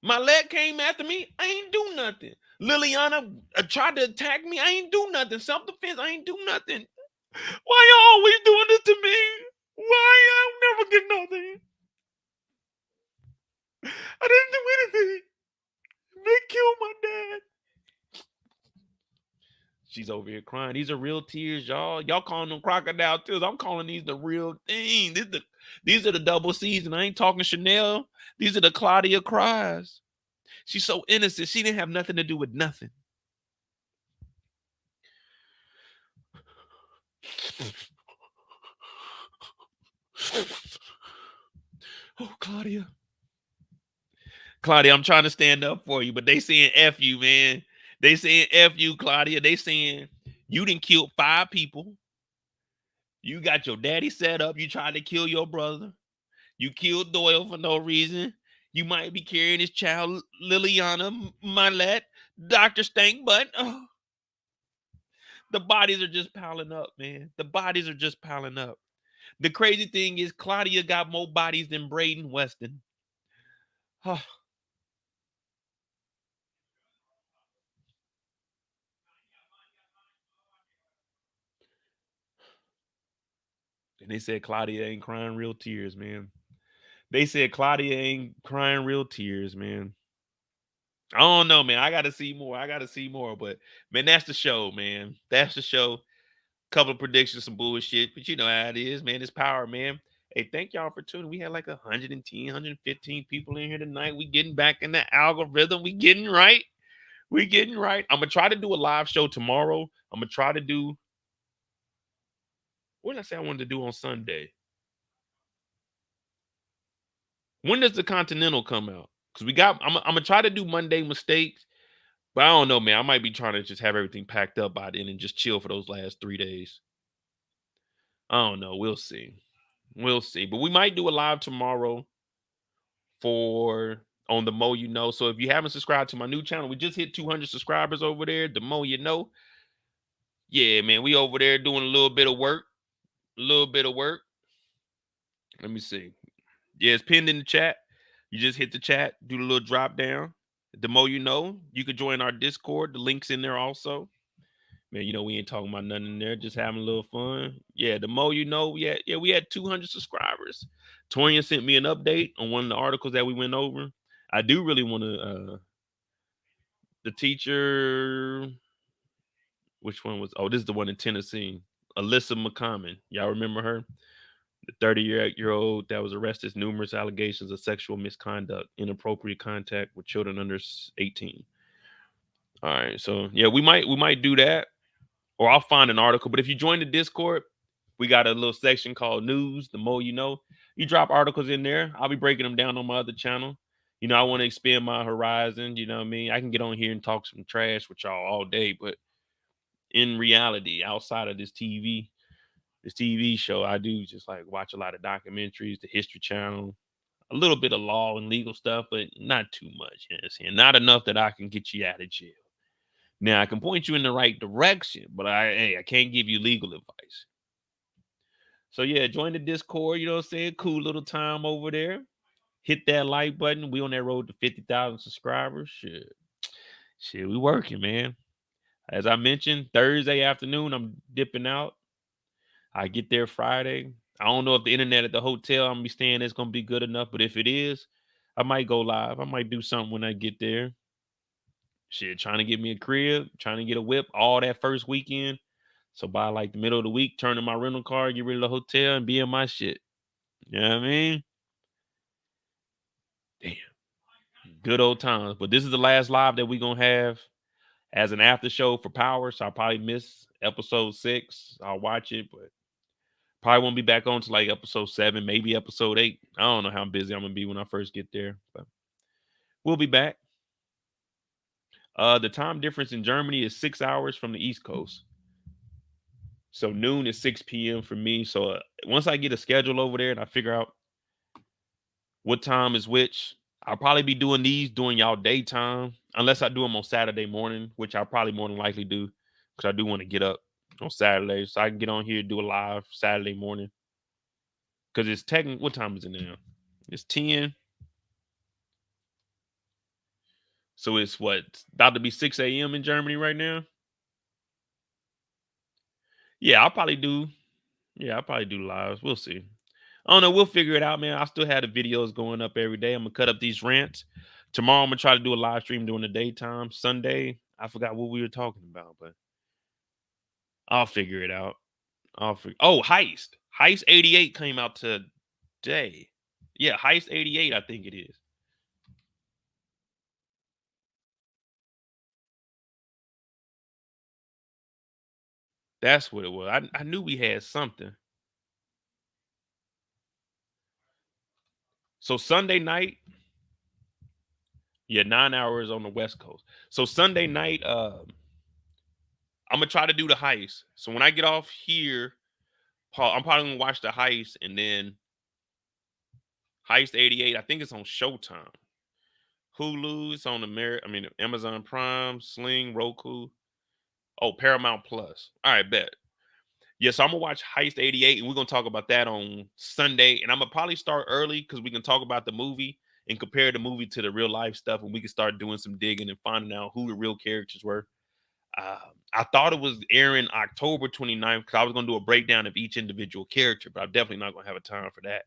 My leg came after me. I ain't do nothing. Liliana tried to attack me. I ain't do nothing. Self-defense. I ain't do nothing. Why you always doing this to me? Why I never get nothing? I didn't do anything. They killed my dad. She's over here crying. These are real tears, y'all. Y'all calling them crocodile tears. I'm calling these the real thing. These are the double C's, and I ain't talking Chanel. These are the Claudia cries. She's so innocent. She didn't have nothing to do with nothing. Oh, Claudia. Claudia, I'm trying to stand up for you, but they saying F you, man. They saying F you, Claudia. They saying you done killed 5 people. You got your daddy set up. You tried to kill your brother. You killed Doyle for no reason. You might be carrying his child, Liliana, Milet, Dr. Stank Butt. Oh. The bodies are just piling up, man. The bodies are just piling up. The crazy thing is Claudia got more bodies than Braden Weston. Oh. And they said Claudia ain't crying real tears, man. They said Claudia ain't crying real tears, man. I don't know, man. I got to see more. But, man, that's the show, man. That's the show. Couple of predictions, some bullshit. But you know how it is, man. It's power, man. Hey, thank y'all for tuning. We had like 110, 115 people in here tonight. We getting back in the algorithm. We getting right. I'm going to try to do a live show tomorrow. I'm going to try to do. What did I say I wanted to do on Sunday? When does the Continental come out? Because I'm going to try to do Monday mistakes. But I don't know, man. I might be trying to just have everything packed up by then and just chill for those last 3 days. I don't know. We'll see. But we might do a live tomorrow on the Mo You Know. So if you haven't subscribed to my new channel, we just hit 200 subscribers over there. The Mo You Know. Yeah, man. We over there doing a little bit of work. Let me see. Yeah, it's pinned in the chat. You just hit the chat, do the little drop down. The Mo You Know, you could join our Discord. The link's in there also. Man, you know, we ain't talking about nothing in there, just having a little fun. Yeah, the Mo You Know, we had 200 subscribers. Torian sent me an update on one of the articles that we went over. I do really want to, the teacher, which one was, this is the one in Tennessee, Alyssa McCommon. Y'all remember her? The 30-year-old that was arrested numerous allegations of sexual misconduct, inappropriate contact with children under 18. All right, so yeah, we might do that, or I'll find an article. But if you join the Discord, we got a little section called News. The more you know, you drop articles in there. I'll be breaking them down on my other channel. You know, I want to expand my horizon. You know what I mean? I can get on here and talk some trash with y'all all day, but in reality, outside of this TV show, I do just like watch a lot of documentaries, the History Channel, a little bit of law and legal stuff, but not too much. You know what I'm saying? Not enough that I can get you out of jail. Now I can point you in the right direction, but I can't give you legal advice. So yeah, join the Discord. You know what I'm saying? Cool little time over there. Hit that like button. We on that road to 50,000 subscribers. Shit, we working, man. As I mentioned, Thursday afternoon, I'm dipping out. I get there Friday. I don't know if the internet at the hotel I'm gonna be staying is gonna be good enough, but if it is, I might go live. I might do something when I get there. Shit, trying to get me a crib, trying to get a whip all that first weekend. So by like the middle of the week, turn in my rental car, get rid of the hotel, and be in my shit. You know what I mean? Damn. Good old times. But this is the last live that we're gonna have as an after show for Power. So I'll probably miss episode 6. I'll watch it, but probably won't be back on to like episode 7, maybe episode 8. I don't know how busy I'm gonna be when I first get there, but we'll be back. The time difference in Germany is 6 hours from the East Coast. So noon is 6 p.m. for me. So once I get a schedule over there and I figure out what time is which, I'll probably be doing these during y'all daytime, unless I do them on Saturday morning, which I'll probably more than likely do because I do want to get up on Saturday. So I can get on here and do a live Saturday morning. Because it's technically, what time is it now? It's 10. So it's what? About to be 6 a.m. in Germany right now? Yeah, I'll probably do lives. We'll see. I don't know. We'll figure it out, man. I still have the videos going up every day. I'm going to cut up these rants. Tomorrow, I'm going to try to do a live stream during the daytime. Sunday, I forgot what we were talking about, but I'll figure it out. Oh, Heist. Heist 88 came out today. Yeah, Heist 88, I think it is. That's what it was. I knew we had something. So Sunday night, yeah, 9 hours on the West Coast. So Sunday night, I'm gonna try to do the Heist. So when I get off here, I'm probably gonna watch the Heist and then Heist 88. I think it's on Showtime, Hulu. It's on Amazon Prime, Sling, Roku. Oh, Paramount Plus. All right, bet. Yeah, so I'm gonna watch Heist 88, and we're gonna talk about that on Sunday. And I'm gonna probably start early because we can talk about the movie and compare the movie to the real life stuff, and we can start doing some digging and finding out who the real characters were. I thought it was airing October 29th because I was gonna do a breakdown of each individual character, but I'm definitely not gonna have a time for that.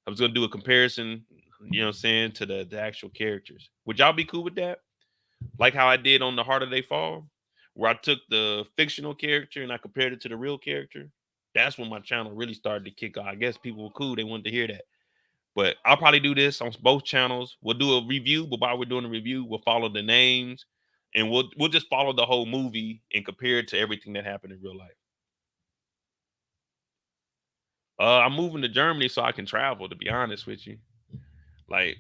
I was gonna do a comparison, you know what I'm saying, to the actual characters. Would y'all be cool with that? Like how I did on The Harder They Fall, where I took the fictional character and I compared it to the real character. That's when my channel really started to kick off. I guess people were cool. They wanted to hear that. But I'll probably do this on both channels. We'll do a review, but while we're doing a review, we'll follow the names and we'll just follow the whole movie and compare it to everything that happened in real life. I'm moving to Germany so I can travel, to be honest with you. Like,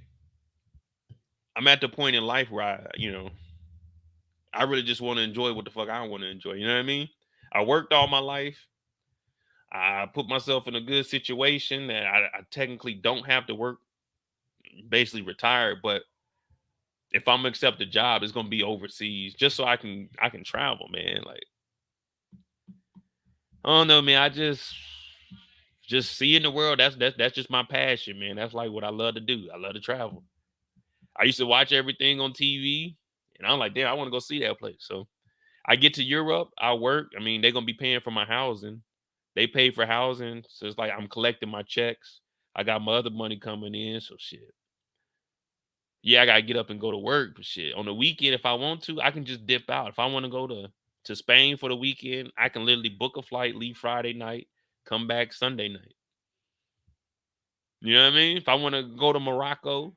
I'm at the point in life where I really just want to enjoy what the fuck I want to enjoy. You know what I mean? I worked all my life. I put myself in a good situation that I technically don't have to work, basically retired. But if I'm gonna accept a job, it's gonna be overseas, just so I can travel, man. Like, I don't know, man. I just seeing the world. That's just my passion, man. That's like what I love to do. I love to travel. I used to watch everything on TV, and I'm like, damn, I want to go see that place. So I get to Europe, I work. I mean, they're gonna be paying for my housing. They pay for housing, so it's like I'm collecting my checks. I got my other money coming in, so shit. Yeah, I gotta get up and go to work, but shit. On the weekend, if I want to, I can just dip out. If I want to go to Spain for the weekend, I can literally book a flight, leave Friday night, come back Sunday night. You know what I mean? If I want to go to Morocco,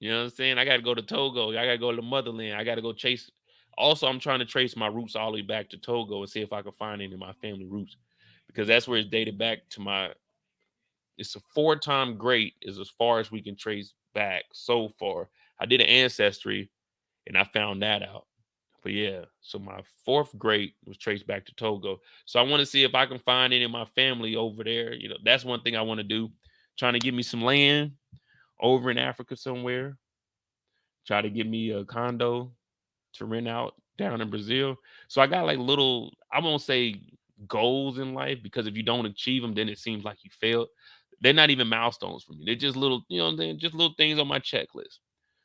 you know what I'm saying? I got to go to Togo. I got to go to the motherland. I got to go chase. Also, I'm trying to trace my roots all the way back to Togo and see if I can find any of my family roots, because that's where it's dated back to my. It's a 4-time great is as far as we can trace back so far. I did an ancestry and I found that out. But yeah, so my 4th great was traced back to Togo. So I want to see if I can find any of my family over there. You know, that's one thing I want to do. Trying to get me some land over in Africa somewhere. Try to get me a condo to rent out down in Brazil. So I got like little, I won't say goals in life, because if you don't achieve them, then it seems like you failed. They're not even milestones for me. They're just little, you know what I'm saying? Just little things on my checklist.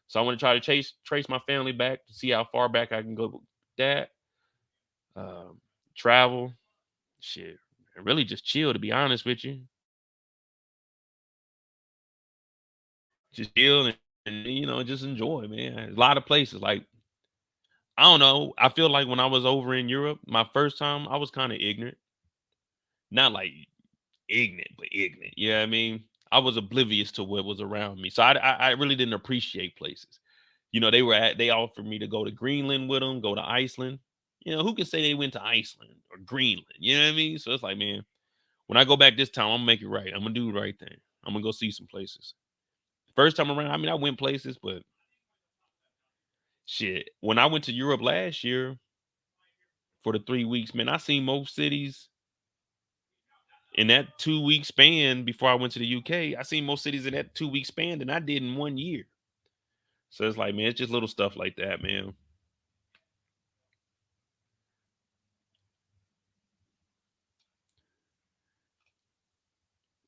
So I want to try to trace my family back to see how far back I can go with that. Travel, shit, and really just chill, to be honest with you. Just chill and you know, just enjoy, man. There's a lot of places. Like, I don't know. I feel like when I was over in Europe, my first time, I was kind of ignorant. Not like ignorant, but ignorant. You know what I mean? I was oblivious to what was around me. So I really didn't appreciate places. You know, they offered me to go to Greenland with them, go to Iceland. You know, who can say they went to Iceland or Greenland? You know what I mean? So it's like, man, when I go back this time, I'm gonna make it right. I'm gonna do the right thing. I'm gonna go see some places. First time around, I mean, I went places, but shit. When I went to Europe last year for the 3 weeks, man, I seen most cities in that 2-week span before I went to the UK. I seen most cities in that 2-week span than I did in 1 year. So it's like, man, it's just little stuff like that, man.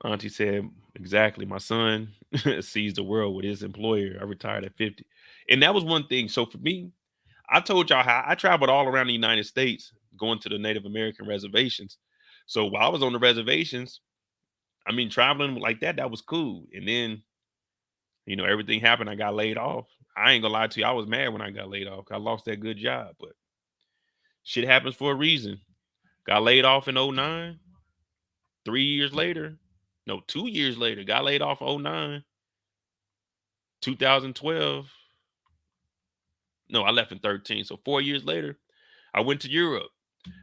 Auntie said, exactly. My son sees the world with his employer. I retired at 50. And that was one thing. So for me, I told y'all how I traveled all around the United States going to the Native American reservations. So while I was on the reservations, I mean, traveling like that was cool. And then, you know, everything happened. I got laid off. I ain't gonna lie to you. I was mad when I got laid off. I lost that good job, but shit happens for a reason. Got laid off in 09. 3 years later, no, 2 years later, got laid off 09. 2012. No, I left in 13. So 4 years later, I went to Europe.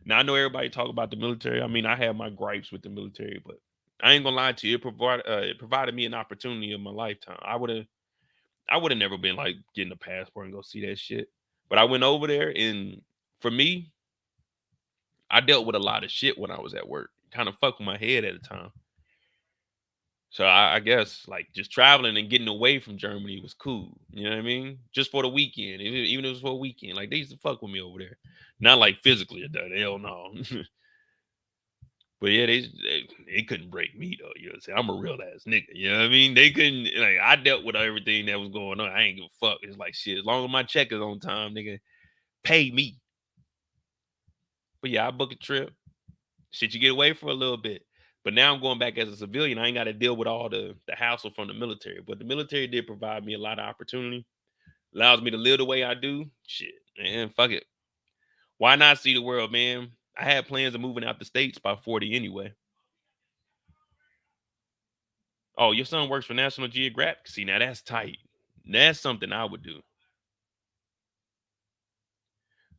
Now I know everybody talk about the military. I mean, I have my gripes with the military, but I ain't gonna lie to you. It provided me an opportunity of my lifetime. I would have never been like getting a passport and go see that shit. But I went over there, and for me, I dealt with a lot of shit when I was at work. Kind of fucked with my head at the time. So I guess like just traveling and getting away from Germany was cool. You know what I mean? Just for the weekend, even if it was for a weekend. Like they used to fuck with me over there, not like physically. Hell no. But yeah, they couldn't break me though. You know what I'm saying? I'm a real ass nigga. You know what I mean? They couldn't. Like I dealt with everything that was going on. I ain't give a fuck. It's like shit. As long as my check is on time, nigga, pay me. But yeah, I book a trip. Shit, you get away for a little bit. But now I'm going back as a civilian. I ain't got to deal with all the hassle from the military. But the military did provide me a lot of opportunity. Allows me to live the way I do. Shit, man, fuck it. Why not see the world, man? I had plans of moving out the States by 40 anyway. Oh, your son works for National Geographic? See, now that's tight. That's something I would do.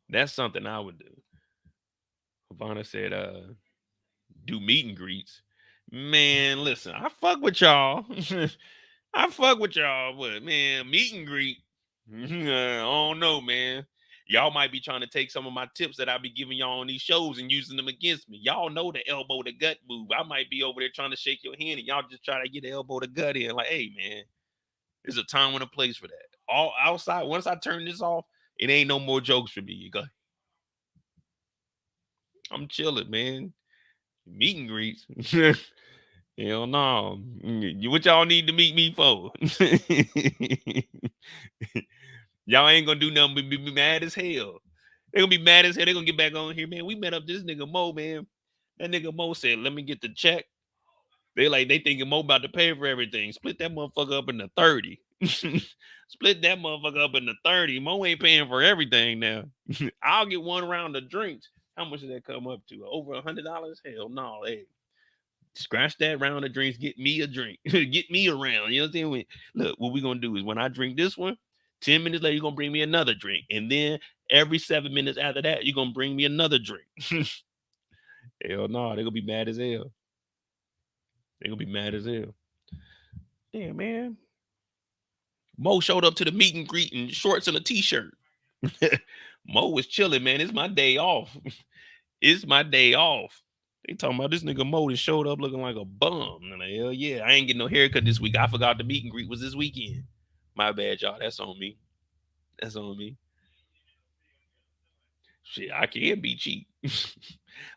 That's something I would do. Havana said, do meet and greets. Man, listen, I fuck with y'all. I fuck with y'all, but man, meet and greet. I don't know, man. Y'all might be trying to take some of my tips that I be giving y'all on these shows and using them against me. Y'all know the elbow to gut move. I might be over there trying to shake your hand and y'all just try to get the elbow to gut in. Like, hey, man, there's a time and a place for that. All outside, once I turn this off, it ain't no more jokes for me. You go. I'm chilling, man. Meet and greets. Hell no. What y'all need to meet me for? Y'all ain't gonna do nothing but be mad as hell. They're gonna be mad as hell. They're gonna get back on here, man. We met up this nigga Mo, man. That nigga Mo said, let me get the check. They thinking Mo about to pay for everything. Split that motherfucker up into 30. Split that motherfucker up into 30. Mo ain't paying for everything now. I'll get one round of drinks. How much did that come up to? Over $100? Hell no. Hey, Scratch that round of drinks. Get me a drink. Get me a round. You know what I'm saying? Look, what we're going to do is when I drink this one, 10 minutes later, you're going to bring me another drink. And then every 7 minutes after that, you're going to bring me another drink. Hell no, they're going to be mad as hell. They're going to be mad as hell. Damn, man. Mo showed up to the meet and greet in shorts and a t-shirt. Mo was chilling, man. It's my day off. It's my day off. They talking about this nigga Mo that showed up looking like a bum. And like, hell yeah, I ain't getting no haircut this week. I forgot the meet and greet was this weekend. My bad, y'all. That's on me. That's on me. Shit, I can be cheap.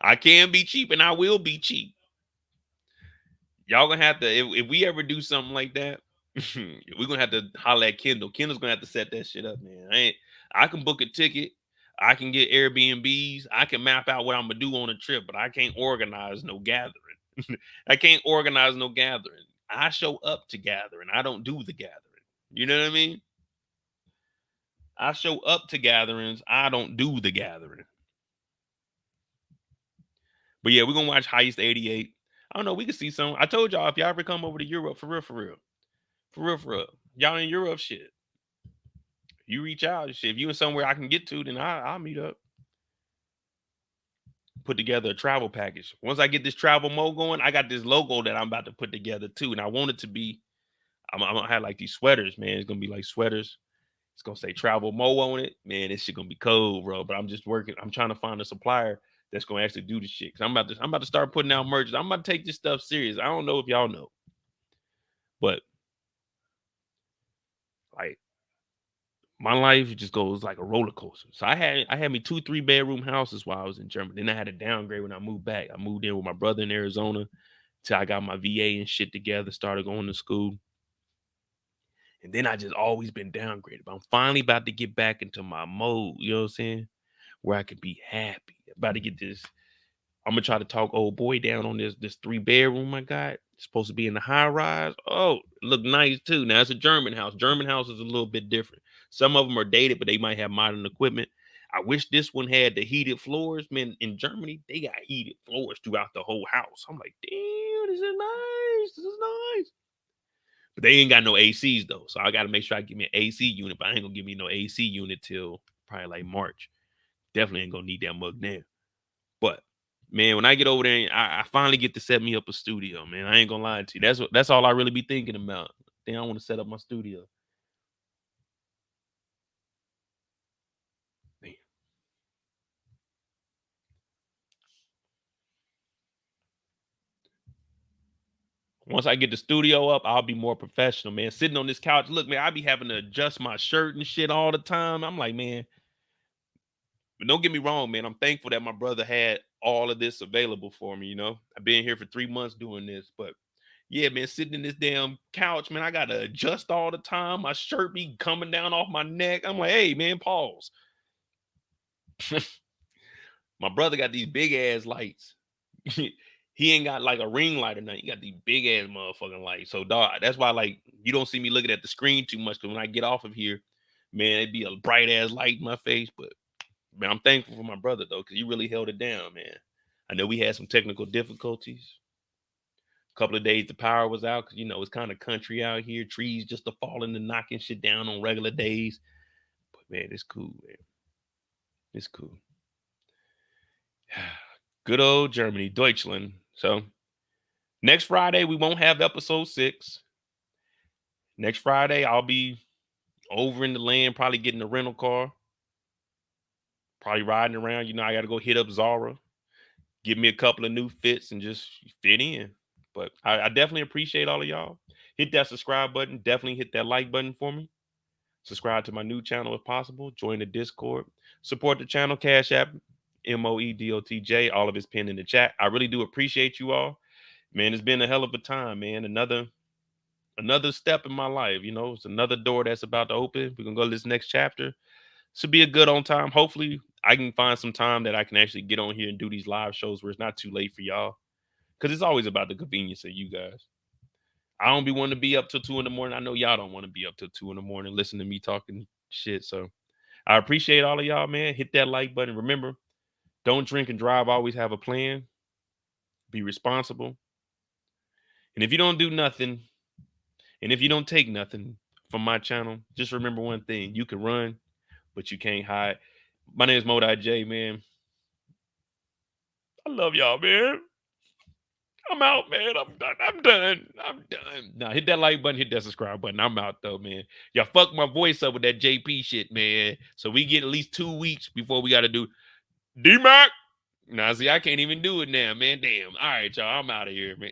I can be cheap and I will be cheap. Y'all gonna have to, if we ever do something like that, we're gonna have to holler at Kendall. Kendall's gonna have to set that shit up, man. I can book a ticket. I can get Airbnbs. I can map out what I'm gonna do on a trip, but I can't organize no gathering. I can't organize no gathering. I show up to gathering. I don't do the gathering. You know what I mean? I show up to gatherings. I don't do the gathering. But yeah, we're gonna watch Heist 88. I don't know. We can see some. I told y'all if y'all ever come over to Europe, for real. Y'all in Europe, shit. You reach out, shit. If you in somewhere I can get to, then I'll meet up. Put together a travel package. Once I get this travel mo going, I got this logo that I'm about to put together too. And I want it to be, I'm gonna have like these sweaters, man. It's gonna be like sweaters. It's gonna say travel mo on it. Man, this shit gonna be cold, bro. But I'm just working. I'm trying to find a supplier that's gonna actually do this shit. Cause I'm about to start putting out merch. I'm about to take this stuff serious. I don't know if y'all know, but like my life just goes like a roller coaster. So I had me 2-3 bedroom houses while I was in Germany. Then I had to downgrade when I moved back. I moved in with my brother in Arizona till I got my VA and shit together, started going to school. And then I just always been downgraded. But I'm finally about to get back into my mode, you know what I'm saying? Where I could be happy. About to get this. I'm gonna try to talk old boy down on this 3-bedroom I got. It's supposed to be in the high rise. Oh, it look nice too. Now it's a German house. German house is a little bit different. Some of them are dated, but they might have modern equipment. I wish this one had the heated floors. Man, in Germany, they got heated floors throughout the whole house. I'm like, damn, this is nice. This is nice. But they ain't got no ACs though. So I got to make sure I give me an AC unit, but I ain't gonna give me no AC unit till probably like March. Definitely ain't gonna need that mug now. But man, when I get over there, and I finally get to set me up a studio, man. I ain't gonna lie to you. That's all I really be thinking about. Then I want to set up my studio. Man. Once I get the studio up, I'll be more professional, man. Sitting on this couch, look, man, I be having to adjust my shirt and shit all the time. I'm like, man, but don't get me wrong, man. I'm thankful that my brother had all of this available for me, you know. I've been here for 3 months doing this, but yeah, man, sitting in this damn couch, man, I gotta adjust all the time. My shirt be coming down off my neck. I'm like, hey, man, pause. My brother got these big ass lights. He ain't got like a ring light or nothing. He got these big ass motherfucking lights. So, dog, that's why like you don't see me looking at the screen too much. Because when I get off of here, man, it'd be a bright ass light in my face. But man, I'm thankful for my brother though, because he really held it down, man. I know we had some technical difficulties. A couple of days the power was out because you know it's kind of country out here. Trees just a falling and knocking shit down on regular days. But man, it's cool, man. It's cool. Good old Germany, Deutschland. So next Friday, we won't have episode 6. Next Friday, I'll be over in the land, probably getting a rental car. Probably riding around. You know, I got to go hit up Zara. Give me a couple of new fits and just fit in. But I definitely appreciate all of y'all. Hit that subscribe button. Definitely hit that like button for me. Subscribe to my new channel if possible. Join the Discord. Support the channel. Cash App. MOEDOTJ. All of it's pinned in the chat. I really do appreciate you all. Man, it's been a hell of a time, man. Another step in my life. You know, it's another door that's about to open. We're going to go to this next chapter. This will be a good on time. Hopefully, I can find some time that I can actually get on here and do these live shows where it's not too late for y'all. Because it's always about the convenience of you guys. I don't be wanting to be up till 2 in the morning. I know y'all don't want to be up till 2 in the morning listening to me talking shit. So I appreciate all of y'all, man. Hit that like button. Remember, don't drink and drive. Always have a plan. Be responsible. And if you don't do nothing, and if you don't take nothing from my channel, just remember one thing. You can run, but you can't hide. My name is Mo.J, man. I love y'all, man. I'm out, man. I'm done. Now hit that like button, hit that subscribe button. I'm out though, man. Y'all fuck my voice up with that JP shit, man. So we get at least 2 weeks before we got to do D-Mac. Now, see, I can't even do it now, man. Damn. All right, y'all. I'm out of here, man.